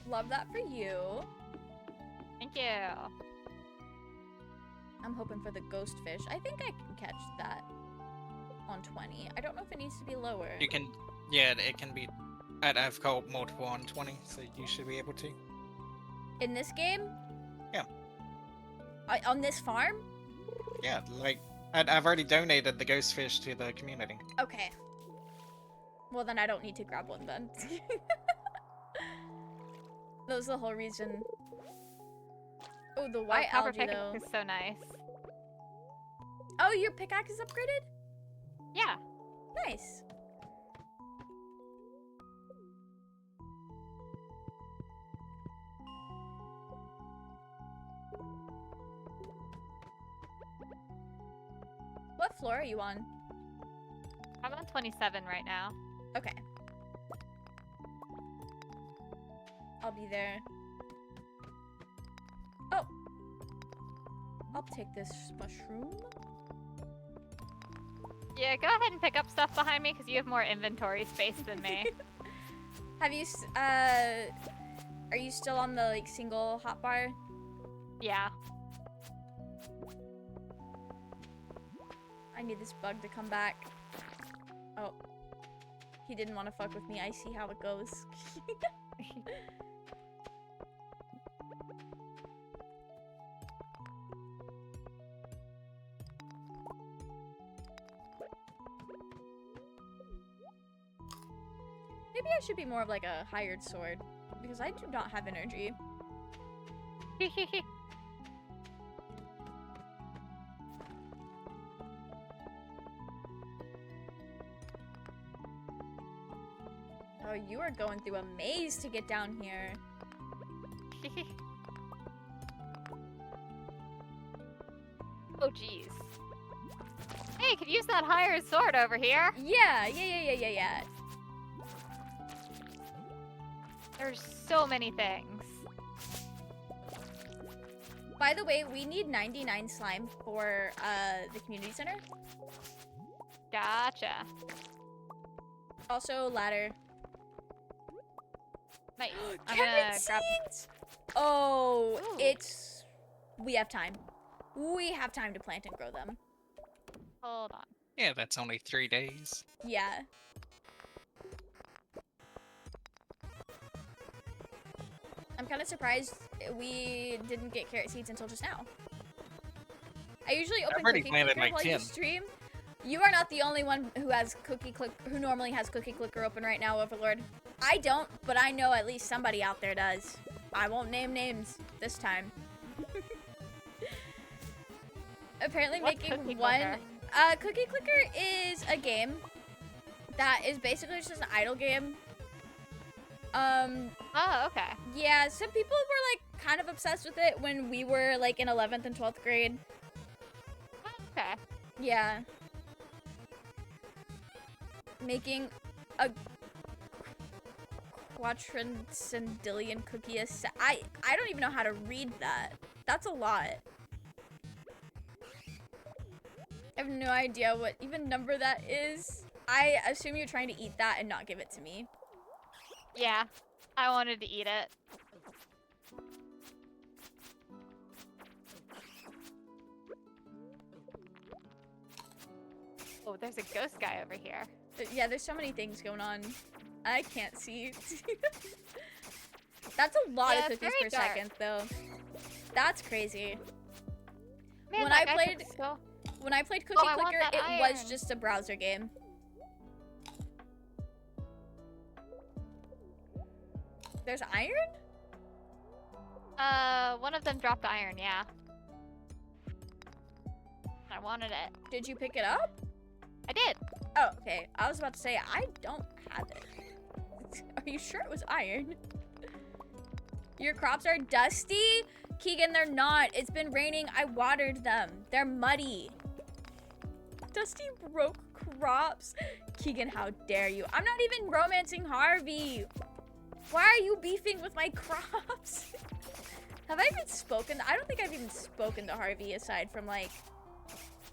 Speaker 1: Love that for you.
Speaker 3: Thank you.
Speaker 1: I'm hoping for the ghost fish. I think I can catch that on 20. I don't know if it needs to be lower.
Speaker 2: You can, yeah, it can be. I've caught multiple on 20, so you should be able to.
Speaker 1: In this game?
Speaker 2: Yeah.
Speaker 1: On this farm?
Speaker 2: Yeah, like, I've already donated the ghost fish to the community.
Speaker 1: Okay. Well, then I don't need to grab one then. That was the whole reason. Oh, the white
Speaker 3: copper
Speaker 1: algae
Speaker 3: pickaxe
Speaker 1: though.
Speaker 3: is so nice.
Speaker 1: Oh, your pickaxe is upgraded?
Speaker 3: Yeah.
Speaker 1: Nice. What floor are you on?
Speaker 3: I'm on 27 right now.
Speaker 1: Okay. I'll be there. Oh! I'll take this mushroom.
Speaker 3: Yeah, go ahead and pick up stuff behind me because you have more inventory space than me.
Speaker 1: Have you, are you still on the, like, single hotbar?
Speaker 3: Yeah.
Speaker 1: I need this bug to come back. Oh. He didn't want to fuck with me. I see how it goes. Maybe I should be more of like a hired sword, because I do not have energy. Oh, you are going through a maze to get down here.
Speaker 3: Oh, jeez. Hey, could use that hired sword over here.
Speaker 1: Yeah.
Speaker 3: There's so many things.
Speaker 1: By the way, we need 99 slime for the community center.
Speaker 3: Gotcha.
Speaker 1: Also, ladder.
Speaker 3: Nice. I'm
Speaker 1: Carrot
Speaker 3: gonna grab.
Speaker 1: seeds! Oh,
Speaker 3: Ooh.
Speaker 1: we have time. We have time to plant and grow them.
Speaker 3: Hold on.
Speaker 2: Yeah, that's only 3 days.
Speaker 1: Yeah. I'm kind of surprised we didn't get carrot seeds until just now. I usually open
Speaker 2: already
Speaker 1: Cookie
Speaker 2: planted
Speaker 1: Clicker
Speaker 2: like
Speaker 1: while
Speaker 2: 10.
Speaker 1: you stream. You are not the only one who has who normally has Cookie Clicker open right now, Overlord. I don't, but I know at least somebody out there does. I won't name names this time. Apparently
Speaker 3: What's
Speaker 1: making
Speaker 3: Cookie
Speaker 1: one...
Speaker 3: Clicker?
Speaker 1: Cookie Clicker is a game that is basically just an idle game.
Speaker 3: Oh, okay.
Speaker 1: Yeah, some people were, like, kind of obsessed with it when we were, like, in 11th and 12th grade.
Speaker 3: Okay.
Speaker 1: Yeah. Making a quadrantsillion cookie I don't even know how to read that. That's a lot. I have no idea what even number that is. I assume you're trying to eat that and not give it to me.
Speaker 3: Yeah, I wanted to eat it. Oh, there's a ghost guy over here.
Speaker 1: Yeah, there's so many things going on. I can't see. That's a lot of cookies per second, though. That's crazy.
Speaker 3: Man,
Speaker 1: When
Speaker 3: that
Speaker 1: I
Speaker 3: guy
Speaker 1: played-
Speaker 3: took so-
Speaker 1: When I played Cookie
Speaker 3: I want
Speaker 1: Clicker,
Speaker 3: that
Speaker 1: it was
Speaker 3: iron.
Speaker 1: just a browser game. There's iron?
Speaker 3: One of them dropped iron, yeah. I wanted it.
Speaker 1: Did you pick it up?
Speaker 3: I did.
Speaker 1: Oh, okay. I was about to say, I don't have it. Are you sure it was iron? Your crops are dusty? Keegan, they're not. It's been raining. I watered them. They're muddy. Dusty broke crops. Keegan, how dare you? I'm not even romancing Harvey. Why are you beefing with my crops? Have I even spoken? I don't think I've even spoken to Harvey aside from, like,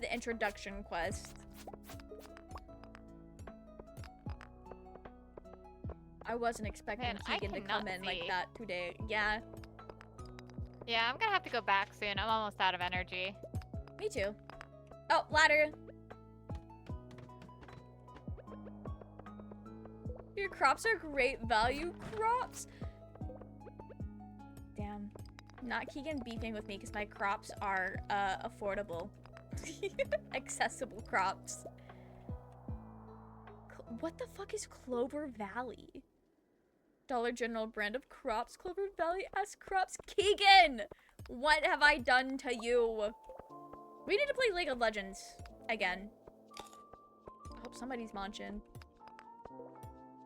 Speaker 1: the introduction quest. I wasn't expecting
Speaker 3: Man, I
Speaker 1: Keegan to come
Speaker 3: cannot
Speaker 1: in like
Speaker 3: see.
Speaker 1: that today. Yeah,
Speaker 3: Yeah, I'm gonna have to go back soon. I'm almost out of energy.
Speaker 1: me too. Oh, ladder. Your crops are great value crops. Damn. Not Keegan beefing with me because my crops are affordable. Accessible crops. What the fuck is Clover Valley? Dollar General brand of crops. Clover Valley S crops. Keegan! What have I done to you? We need to play League of Legends again. I hope somebody's munching.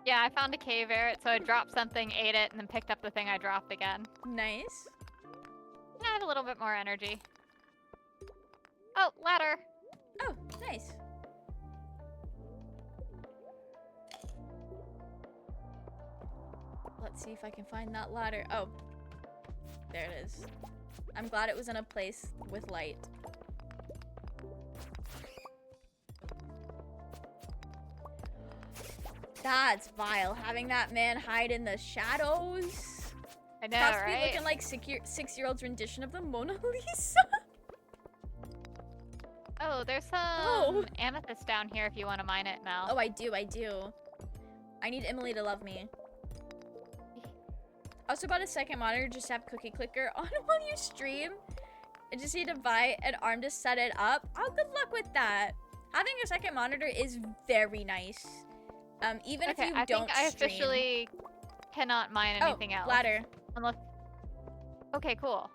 Speaker 3: Yeah, I found a cave area, so I dropped something, ate it, and then picked up the thing I dropped again.
Speaker 1: Nice.
Speaker 3: I have a little bit more energy. Oh, ladder.
Speaker 1: Oh, nice. Let's see if I can find that ladder. Oh. There it is. I'm glad it was in a place with light. That's vile. Having that man hide in the shadows.
Speaker 3: I know,
Speaker 1: Possibly
Speaker 3: right?
Speaker 1: looking like six-year-old's rendition of the Mona Lisa.
Speaker 3: Oh, there's some amethyst down here if you want to mine it, Mel.
Speaker 1: Oh, I do. I need Emily to love me. Also bought a second monitor just to have Cookie Clicker on while you stream. I just need to buy an arm to set it up. Oh, good luck with that. Having a second monitor is very nice. Even if you
Speaker 3: I
Speaker 1: don't
Speaker 3: think I
Speaker 1: stream.
Speaker 3: officially cannot mine anything else.
Speaker 1: Ladder.
Speaker 3: Unless... Okay, cool.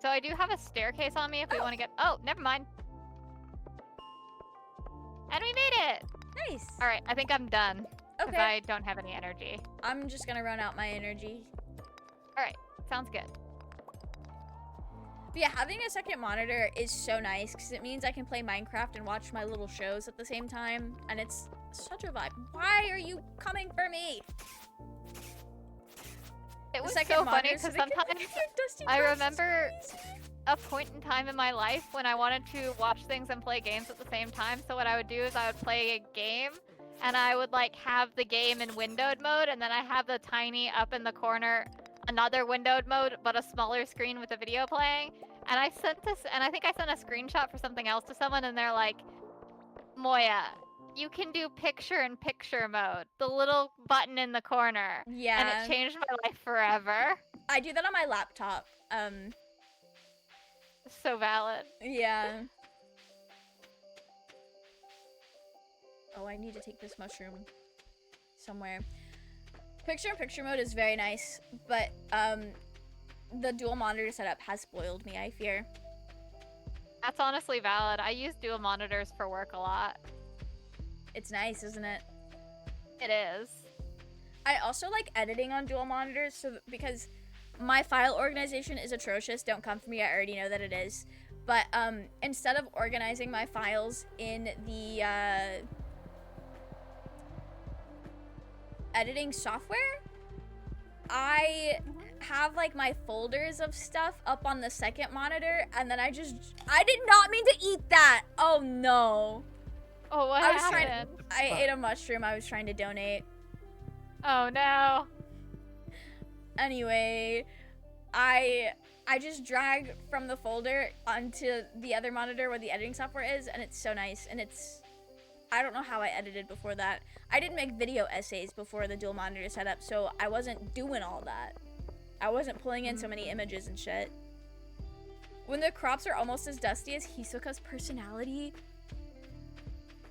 Speaker 3: So I do have a staircase on me if we want to get... Oh, never mind. And we made it!
Speaker 1: Nice.
Speaker 3: All right, I think I'm done. Because
Speaker 1: Okay.
Speaker 3: I don't have any energy.
Speaker 1: I'm just gonna run out my energy.
Speaker 3: All right, sounds good.
Speaker 1: But yeah, having a second monitor is so nice because it means I can play Minecraft and watch my little shows at the same time. And it's such a vibe. Why are you coming for me?
Speaker 3: It was
Speaker 1: second
Speaker 3: so funny
Speaker 1: monitor so
Speaker 3: because
Speaker 1: they can
Speaker 3: sometimes
Speaker 1: look at your dusty
Speaker 3: I
Speaker 1: glasses,
Speaker 3: remember
Speaker 1: please.
Speaker 3: a point in time in my life when I wanted to watch things and play games at the same time. So what I would do is I would play a game and I would like have the game in windowed mode and then I have the tiny up in the corner another windowed mode but a smaller screen with a video playing. And I sent this, and I think I sent a screenshot for something else to someone and they're like, Moya, you can do picture-in-picture mode. The little button in the corner.
Speaker 1: Yeah.
Speaker 3: And it changed my life forever.
Speaker 1: I do that on my laptop.
Speaker 3: So valid.
Speaker 1: Yeah. Oh, I need to take this mushroom somewhere. Picture-in-picture mode is very nice, but the dual monitor setup has spoiled me, I fear.
Speaker 3: That's honestly valid. I use dual monitors for work a lot.
Speaker 1: It's nice, isn't it?
Speaker 3: It is.
Speaker 1: I also like editing on dual monitors because my file organization is atrocious. Don't come for me, I already know that it is. But instead of organizing my files in the editing software, I have like my folders of stuff up on the second monitor, and then I did not mean to eat that. Oh no.
Speaker 3: Oh, what happened?
Speaker 1: I ate a mushroom I was trying to donate.
Speaker 3: Oh no.
Speaker 1: Anyway, I just drag from the folder onto the other monitor where the editing software is, and it's so nice. And I don't know how I edited before that. I didn't make video essays before the dual monitor setup, so I wasn't doing all that. I wasn't pulling in so many images and shit. When the crops are almost as dusty as Hisoka's personality.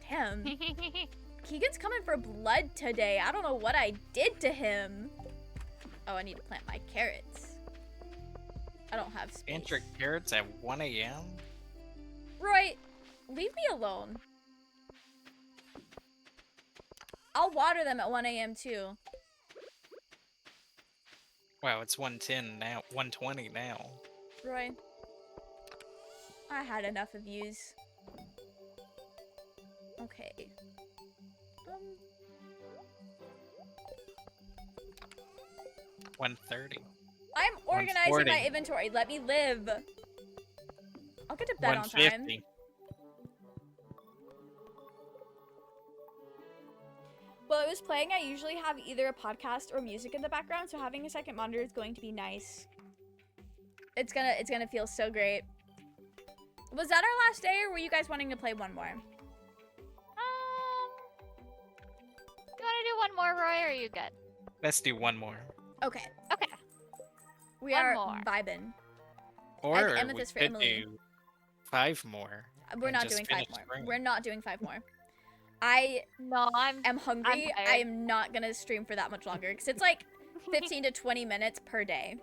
Speaker 1: Damn. Keegan's coming for blood today. I don't know what I did to him. Oh, I need to plant my carrots. I don't have space.
Speaker 2: Plant your carrots at 1 a.m.?
Speaker 1: Roy, leave me alone. I'll water them at 1 a.m. too.
Speaker 2: Wow, it's 1:10 now. 1:20 now.
Speaker 1: Roy, I had enough of yous. Okay.
Speaker 2: 1:30.
Speaker 1: I'm organizing
Speaker 2: 140.
Speaker 1: my inventory. Let me live. I'll get to bed on time.
Speaker 2: 150.
Speaker 1: While I was playing, I usually have either a podcast or music in the background, so having a second monitor is going to be nice. It's gonna feel so great. Was that our last day, or were you guys wanting to play one more?
Speaker 3: You want to do one more, Roy, or are you good?
Speaker 2: Let's do one more.
Speaker 1: Okay.
Speaker 3: Okay.
Speaker 1: We
Speaker 3: One
Speaker 1: are
Speaker 3: more.
Speaker 1: vibing.
Speaker 2: Or we
Speaker 1: amethyst for
Speaker 2: could
Speaker 1: Emily.
Speaker 2: do 5 more.
Speaker 1: We're
Speaker 2: and
Speaker 1: not
Speaker 2: just
Speaker 1: doing 5
Speaker 2: finish
Speaker 1: more.
Speaker 2: spring.
Speaker 1: We're not doing 5 more. I
Speaker 3: No,
Speaker 1: am hungry.
Speaker 3: tired.
Speaker 1: I am not gonna stream for that much longer because it's like 15 to 20 minutes per day.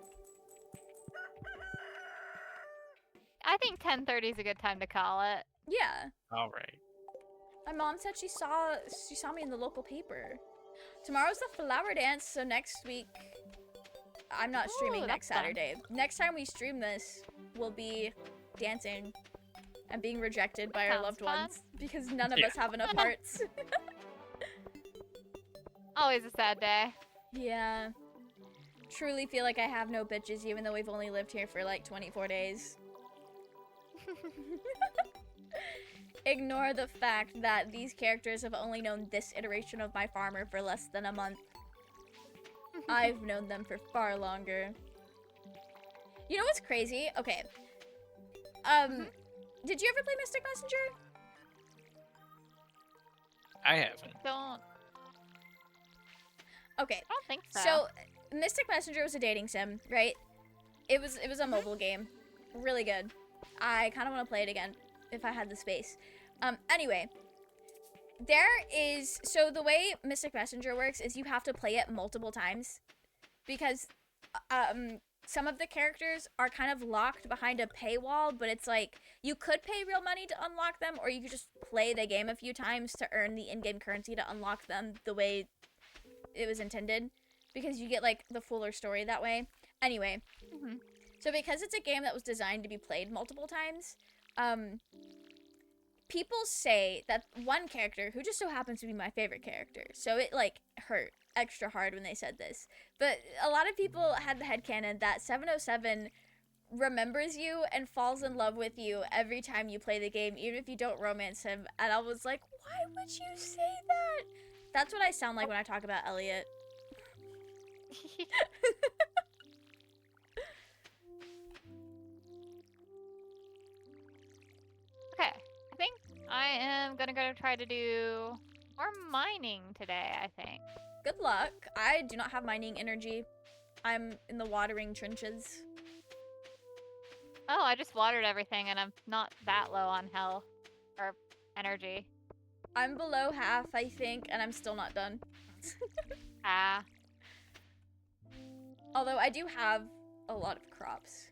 Speaker 3: I think 10:30 is a good time to call it.
Speaker 1: Yeah.
Speaker 2: All right.
Speaker 1: My mom said she saw me in the local paper. Tomorrow's the flower dance, so next week I'm not streaming
Speaker 3: Ooh,
Speaker 1: next
Speaker 3: that's fun.
Speaker 1: Saturday. Next time we stream this, we'll be dancing and being rejected by our
Speaker 3: Sounds
Speaker 1: loved
Speaker 3: fun.
Speaker 1: ones because none of
Speaker 2: Yeah.
Speaker 1: us have enough hearts.
Speaker 3: Always a sad day.
Speaker 1: Yeah. Truly feel like I have no bitches even though we've only lived here for like 24 days. Ignore the fact that these characters have only known this iteration of my farmer for less than a month. I've known them for far longer. You know what's crazy? Okay. Did you ever play Mystic Messenger?
Speaker 2: I haven't.
Speaker 3: Don't.
Speaker 1: Okay.
Speaker 3: I don't think so.
Speaker 1: So, Mystic Messenger was a dating sim, right? It was a mobile game. Really good. I kind of want to play it again if I had the space. Anyway, so the way Mystic Messenger works is you have to play it multiple times because some of the characters are kind of locked behind a paywall, but it's like you could pay real money to unlock them, or you could just play the game a few times to earn the in-game currency to unlock them the way it was intended, because you get like the fuller story that way. Anyway, so because it's a game that was designed to be played multiple times, people say that one character, who just so happens to be my favorite character, so it like hurt extra hard when they said this, but a lot of people had the headcanon that 707 remembers you and falls in love with you every time you play the game, even if you don't romance him. And I was like, why would you say that? That's what I sound like when I talk about Elliot.
Speaker 3: Okay, I think I am gonna go try to do more mining today, I think.
Speaker 1: Good luck. I do not have mining energy. I'm in the watering trenches.
Speaker 3: Oh, I just watered everything and I'm not that low on health or energy.
Speaker 1: I'm below half, I think, and I'm still not done.
Speaker 3: Ah.
Speaker 1: Although I do have a lot of crops.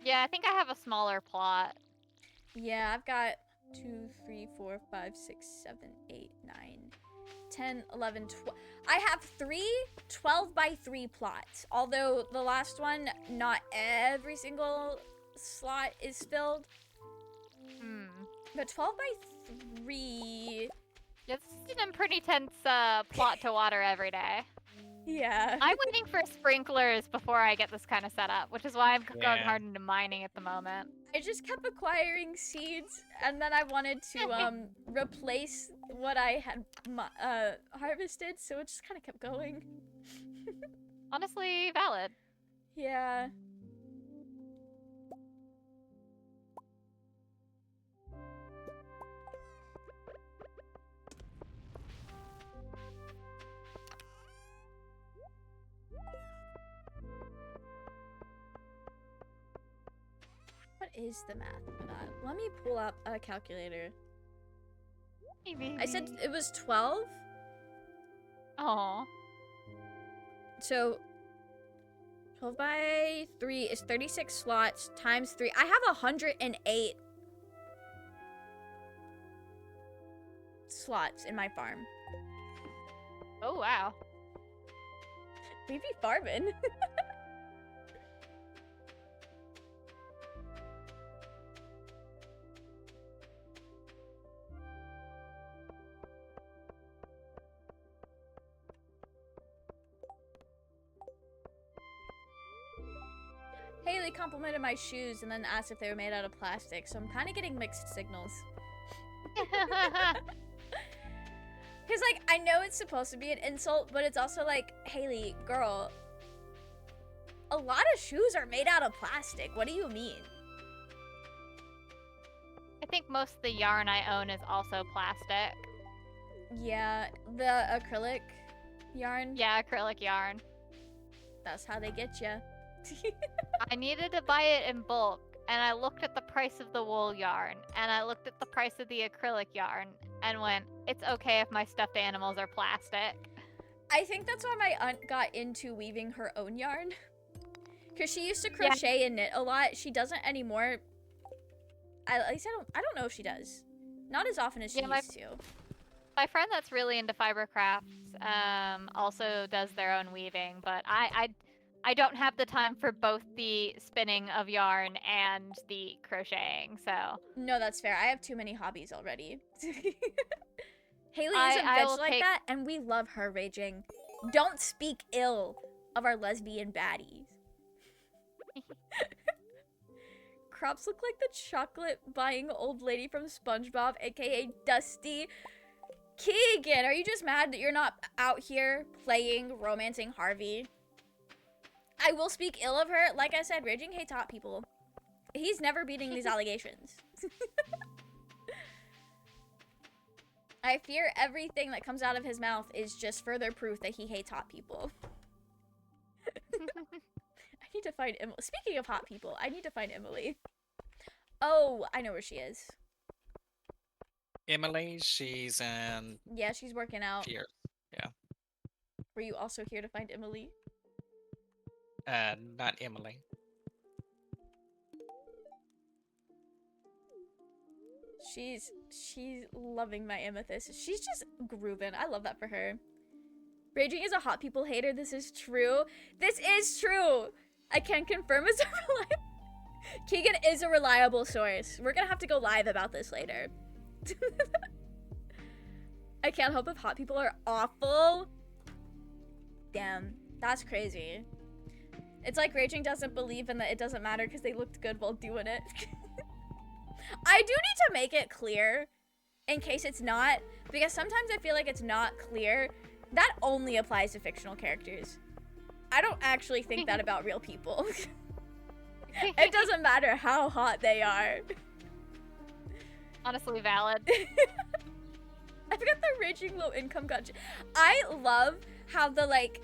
Speaker 3: Yeah, I think I have a smaller plot.
Speaker 1: Yeah, I've got 2, 3, 4, 5, 6, 7, 8, 9, 10, 11, 12. I have 3 12 by 3 plots. Although the last one, not every single slot is filled. But 12 by 3...
Speaker 3: It's a pretty tense plot to water every day.
Speaker 1: Yeah.
Speaker 3: I'm waiting for sprinklers before I get this kind of setup, which is why I'm going hard into mining at the moment.
Speaker 1: I just kept acquiring seeds, and then I wanted to replace what I had harvested, so it just kind of kept going.
Speaker 3: Honestly, valid.
Speaker 1: Yeah. What is the math for that? Let me pull up a calculator.
Speaker 3: Maybe.
Speaker 1: I said it was 12?
Speaker 3: Aw.
Speaker 1: So 12 by 3 is 36 slots times 3. I have 108 slots in my farm.
Speaker 3: Oh, wow.
Speaker 1: We be farming. Haley complimented my shoes and then asked if they were made out of plastic, so I'm kind of getting mixed signals. Because, like, I know it's supposed to be an insult, but it's also like, Haley, girl, a lot of shoes are made out of plastic. What do you mean?
Speaker 3: I think most of the yarn I own is also plastic.
Speaker 1: Yeah, the acrylic yarn.
Speaker 3: Yeah, acrylic yarn.
Speaker 1: That's how they get you.
Speaker 3: I needed to buy it in bulk, and I looked at the price of the wool yarn, and I looked at the price of the acrylic yarn, and went, it's okay if my stuffed animals are plastic.
Speaker 1: I think that's why my aunt got into weaving her own yarn. Because she used to crochet and knit a lot. She doesn't anymore. At least I don't know if she does. Not as often as she used to.
Speaker 3: My friend that's really into fiber crafts also does their own weaving, but I don't have the time for both the spinning of yarn and the crocheting, so.
Speaker 1: No, that's fair. I have too many hobbies already. Haley is a
Speaker 3: I
Speaker 1: bitch
Speaker 3: will
Speaker 1: like
Speaker 3: take...
Speaker 1: that, and we love her raging. Don't speak ill of our lesbian baddies. Crops look like the chocolate buying old lady from SpongeBob, aka Dusty. Keegan, are you just mad that you're not out here playing romancing Harvey? I will speak ill of her. Like I said, Raging hates hot people. He's never beating these allegations. I fear everything that comes out of his mouth is just further proof that he hates hot people. I need to find Emily. Speaking of hot people, I need to find Emily. Oh, I know where she is.
Speaker 2: Emily, she's in
Speaker 1: Yeah, she's working out.
Speaker 2: Pierce. Yeah.
Speaker 1: Were you also here to find Emily?
Speaker 2: Not Emily.
Speaker 1: She's loving my amethyst. She's just grooving. I love that for her. Raging is a hot people hater. This is true. This is true. I can confirm it's a reliable... Keegan is a reliable source. We're gonna have to go live about this later. I can't help if hot people are awful. Damn, that's crazy. It's like Raging doesn't believe in that it doesn't matter because they looked good while doing it. I do need to make it clear in case it's not, because sometimes I feel like it's not clear. That only applies to fictional characters. I don't actually think that about real people. It doesn't matter how hot they are.
Speaker 3: Honestly valid.
Speaker 1: I forgot the Raging low income got. I love how the like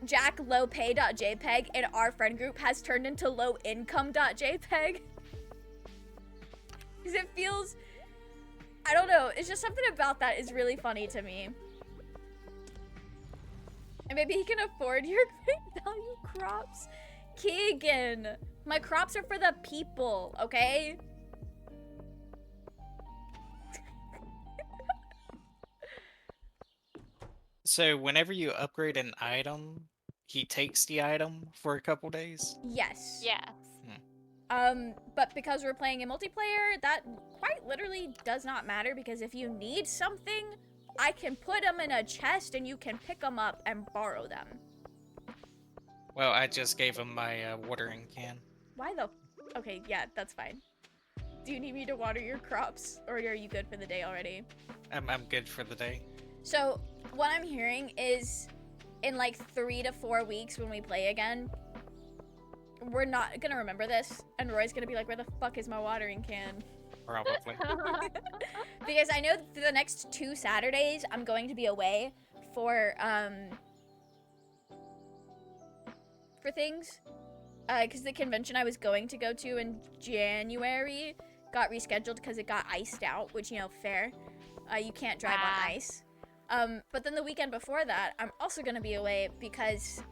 Speaker 1: Jack low pay.jpg in our friend group has turned into low income.jpg. Because it feels, I don't know, it's just something about that is really funny to me. And maybe he can afford your great value crops. Keegan, my crops are for the people, okay?
Speaker 2: So whenever you upgrade an item, he takes the item for a couple days?
Speaker 1: Yes.
Speaker 3: Yes.
Speaker 1: But because we're playing in multiplayer, that quite literally does not matter, because if you need something, I can put them in a chest and you can pick them up and borrow them.
Speaker 2: Well, I just gave him my watering can.
Speaker 1: Why the... Okay, yeah, that's fine. Do you need me to water your crops, or are you good for the day already?
Speaker 2: I'm good for the day.
Speaker 1: So, what I'm hearing is, in like 3 to 4 weeks when we play again, we're not gonna remember this, and Roy's gonna be like, where the fuck is my watering can?
Speaker 2: Probably.
Speaker 1: Because I know for the next 2 Saturdays, I'm going to be away for things. Because the convention I was going to go to in January got rescheduled because it got iced out, which, you know, fair. You can't drive on ice. But then the weekend before that, I'm also going to be away because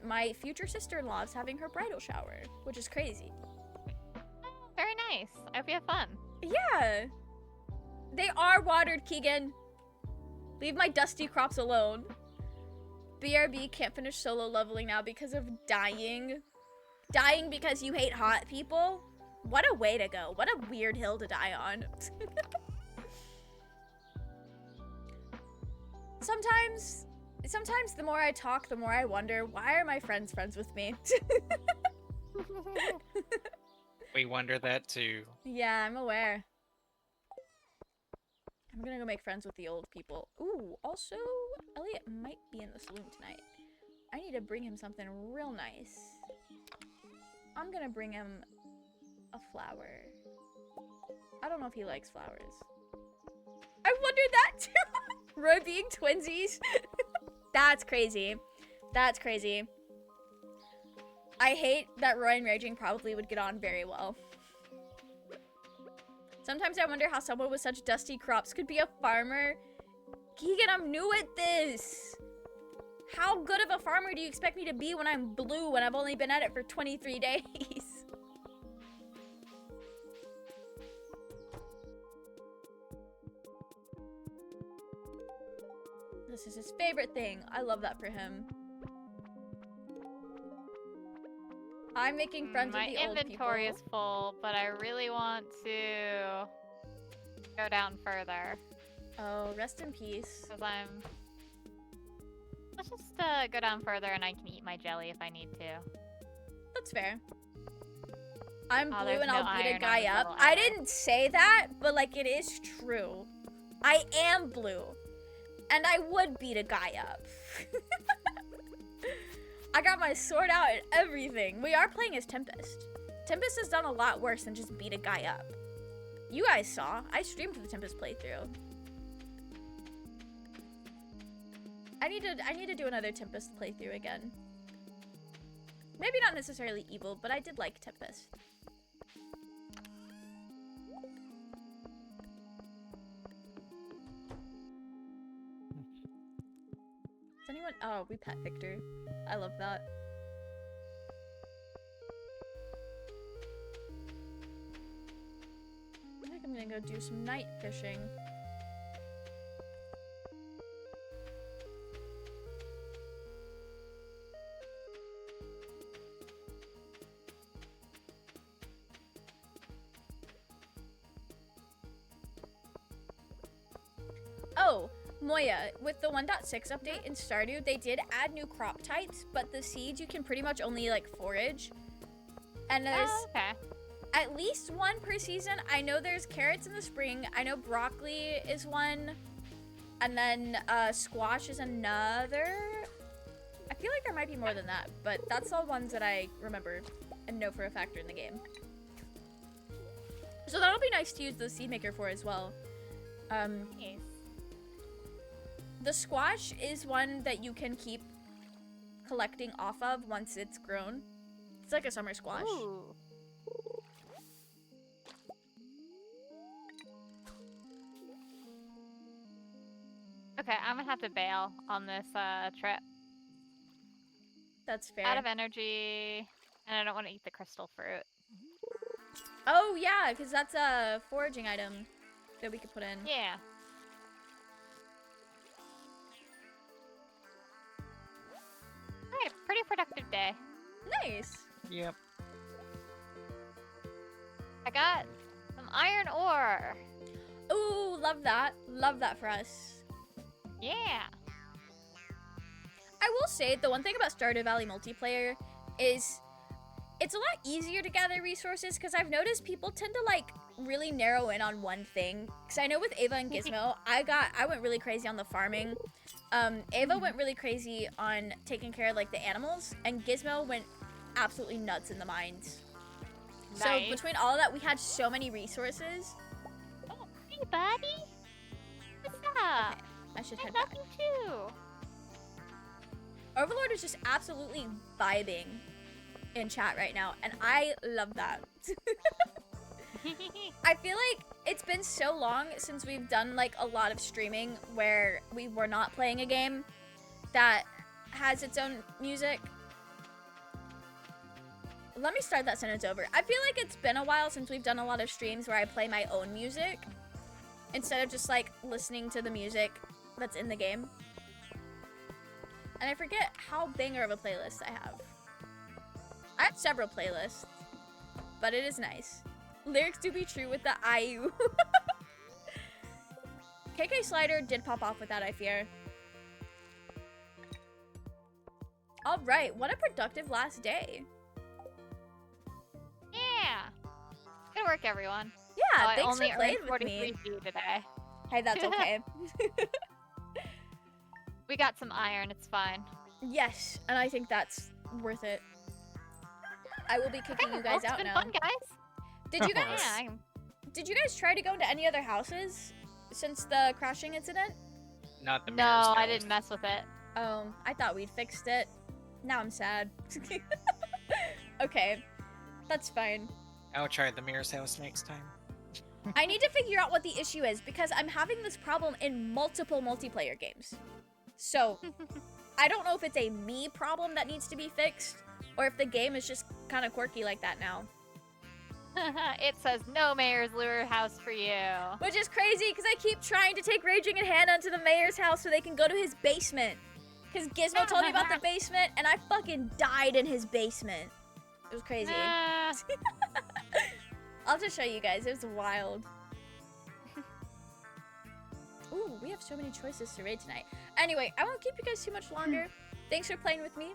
Speaker 1: my future sister-in-law is having her bridal shower, which is crazy.
Speaker 3: Very nice. I hope you have fun.
Speaker 1: Yeah. They are watered, Keegan. Leave my dusty crops alone. BRB can't finish solo leveling now because of dying. Dying because you hate hot people? What a way to go. What a weird hill to die on. Sometimes the more I talk, the more I wonder, why are my friends friends with me?
Speaker 2: We wonder that too.
Speaker 1: Yeah, I'm aware. I'm gonna go make friends with the old people. Ooh, also, Elliot might be in the saloon tonight. I need to bring him something real nice. I'm gonna bring him a flower. I don't know if he likes flowers. I wondered that too! Roy being twinsies. That's crazy. That's crazy. I hate that Roy and Raging probably would get on very well. Sometimes I wonder how someone with such dusty crops could be a farmer. Keegan, I'm new at this. How good of a farmer do you expect me to be when I'm blue when I've only been at it for 23 days? This is his favorite thing. I love that for him. I'm making friends with the old people.
Speaker 3: My inventory is full, but I really want to go down further.
Speaker 1: Oh, rest in peace.
Speaker 3: Because Let's just go down further and I can eat my jelly if I need to.
Speaker 1: That's fair. I'm blue
Speaker 3: there's
Speaker 1: and
Speaker 3: no
Speaker 1: I'll beat a
Speaker 3: iron
Speaker 1: guy
Speaker 3: on
Speaker 1: up.
Speaker 3: this
Speaker 1: I
Speaker 3: little
Speaker 1: didn't say that, but like it is true. I am blue. And I would beat a guy up. I got my sword out and everything. We are playing as Tempest. Tempest has done a lot worse than just beat a guy up. You guys saw. I streamed the Tempest playthrough. I need to do another Tempest playthrough again. Maybe not necessarily evil, but I did like Tempest. Is anyone? Oh, we pet Victor. I love that. I think I'm gonna go do some night fishing. Oh, Moya, with the 1.6 update in Stardew, they did add new crop types, but the seeds you can pretty much only like forage. And there's at least one per season. I know there's carrots in the spring. I know broccoli is one. And then squash is another. I feel like there might be more than that, but that's all ones that I remember and know for a factor in the game. So that'll be nice to use the seed maker for as well.
Speaker 3: Nice.
Speaker 1: The squash is one that you can keep collecting off of once it's grown. It's like a summer squash.
Speaker 3: Ooh. Okay, I'm gonna have to bail on this trip.
Speaker 1: That's fair.
Speaker 3: Out of energy, and I don't want to eat the crystal fruit.
Speaker 1: Oh yeah, because that's a foraging item that we could put in.
Speaker 3: Yeah. Alright, pretty productive day.
Speaker 1: Nice.
Speaker 2: Yep.
Speaker 3: I got some iron ore.
Speaker 1: Ooh, love that. Love that for us.
Speaker 3: Yeah.
Speaker 1: I will say, the one thing about Stardew Valley multiplayer is it's a lot easier to gather resources because I've noticed people tend to like really narrow in on one thing. Because I know with Ava and Gizmo, I went really crazy on the farming. Ava went really crazy on taking care of like the animals, and Gizmo went absolutely nuts in the mines.
Speaker 3: Nice.
Speaker 1: So between all of that, we had so many resources.
Speaker 3: Oh, hey, buddy. What's up?
Speaker 1: Okay, I should
Speaker 3: I
Speaker 1: head
Speaker 3: love
Speaker 1: back.
Speaker 3: you too.
Speaker 1: Overlord is just absolutely vibing in chat right now, and I love that. I feel like it's been so long since we've done like a lot of streaming where we were not playing a game that has its own music. Let me start that sentence over. I feel like it's been a while since we've done a lot of streams where I play my own music instead of just like listening to the music that's in the game. And I forget how banger of a playlist I have. I have several playlists, but it is nice. Lyrics do be true with the IU. KK Slider did pop off with that, I fear. Alright, what a productive last day.
Speaker 3: Yeah. Good work, everyone.
Speaker 1: Yeah,
Speaker 3: I
Speaker 1: thanks
Speaker 3: only
Speaker 1: for playing
Speaker 3: earned
Speaker 1: with
Speaker 3: 43
Speaker 1: me.
Speaker 3: feet today.
Speaker 1: Hey, that's okay.
Speaker 3: We got some iron, it's fine.
Speaker 1: Yes, and I think that's worth it. I will be kicking you guys out
Speaker 3: It's been
Speaker 1: now.
Speaker 3: fun, guys.
Speaker 1: Did you guys?
Speaker 3: Yeah,
Speaker 1: Did you guys try to go into any other houses since the crashing incident?
Speaker 2: Not the
Speaker 3: no,
Speaker 2: mirror's
Speaker 3: I
Speaker 2: house.
Speaker 3: didn't mess with it.
Speaker 1: Oh, I thought we'd fixed it. Now I'm sad. Okay, that's fine.
Speaker 2: I'll try the mirror's house next time.
Speaker 1: I need to figure out what the issue is because I'm having this problem in multiple multiplayer games. So, I don't know if it's a me problem that needs to be fixed or if the game is just kind of quirky like that now.
Speaker 3: It says no mayor's lure house for you.
Speaker 1: Which is crazy because I keep trying to take Raging and Hannah to the mayor's house so they can go to his basement. Because Gizmo told me about the basement and I fucking died in his basement. It was crazy. I'll just show you guys. It was wild. Ooh, we have so many choices to raid tonight. Anyway, I won't keep you guys too much longer. Thanks for playing with me.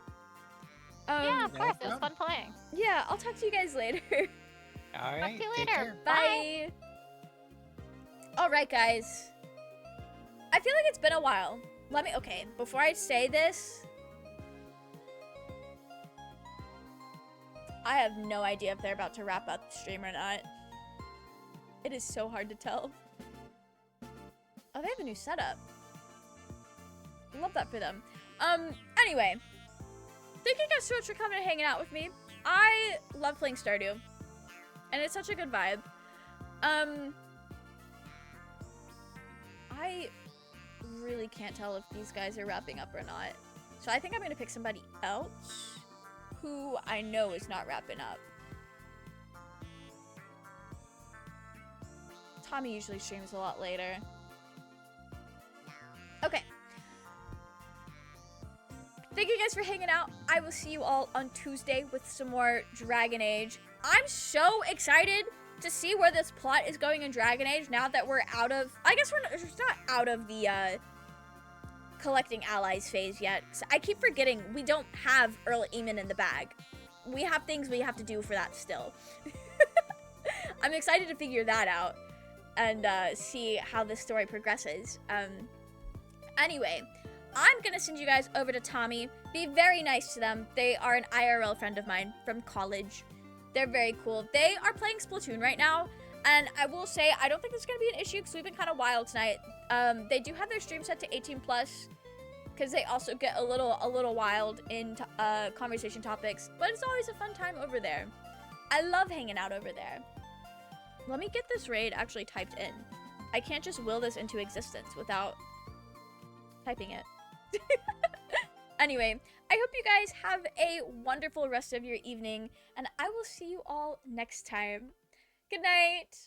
Speaker 3: Yeah, of
Speaker 2: No
Speaker 3: course. It was
Speaker 2: problem.
Speaker 3: fun playing.
Speaker 1: Yeah, I'll talk to you guys later.
Speaker 2: All
Speaker 3: Talk
Speaker 2: right.
Speaker 3: to you
Speaker 2: Take
Speaker 3: later.
Speaker 2: care.
Speaker 3: Bye.
Speaker 1: All right, guys. I feel like it's been a while. Okay, before I say this, I have no idea if they're about to wrap up the stream or not. It is so hard to tell. Oh, they have a new setup. Love that for them. Anyway. Thank you guys so much for coming and hanging out with me. I love playing Stardew. And it's such a good vibe. I really can't tell if these guys are wrapping up or not. So I think I'm gonna pick somebody else who I know is not wrapping up. Tommy usually streams a lot later. Okay. Thank you guys for hanging out. I will see you all on Tuesday with some more Dragon Age. I'm so excited to see where this plot is going in Dragon Age now that we're out of... I guess we're not out of the collecting allies phase yet. I keep forgetting we don't have Earl Eamon in the bag. We have things we have to do for that still. I'm excited to figure that out and see how this story progresses. Anyway, I'm gonna send you guys over to Tommy. Be very nice to them. They are an IRL friend of mine from college. They're very cool. They are playing Splatoon right now, and I will say I don't think it's gonna be an issue because we've been kind of wild tonight. They do have their stream set to 18+, because they also get a little wild in conversation topics, but it's always a fun time over there. I love hanging out over there. Let me get this raid actually typed in. I can't just will this into existence without typing it. Anyway, I hope you guys have a wonderful rest of your evening, and I will see you all next time. Good night!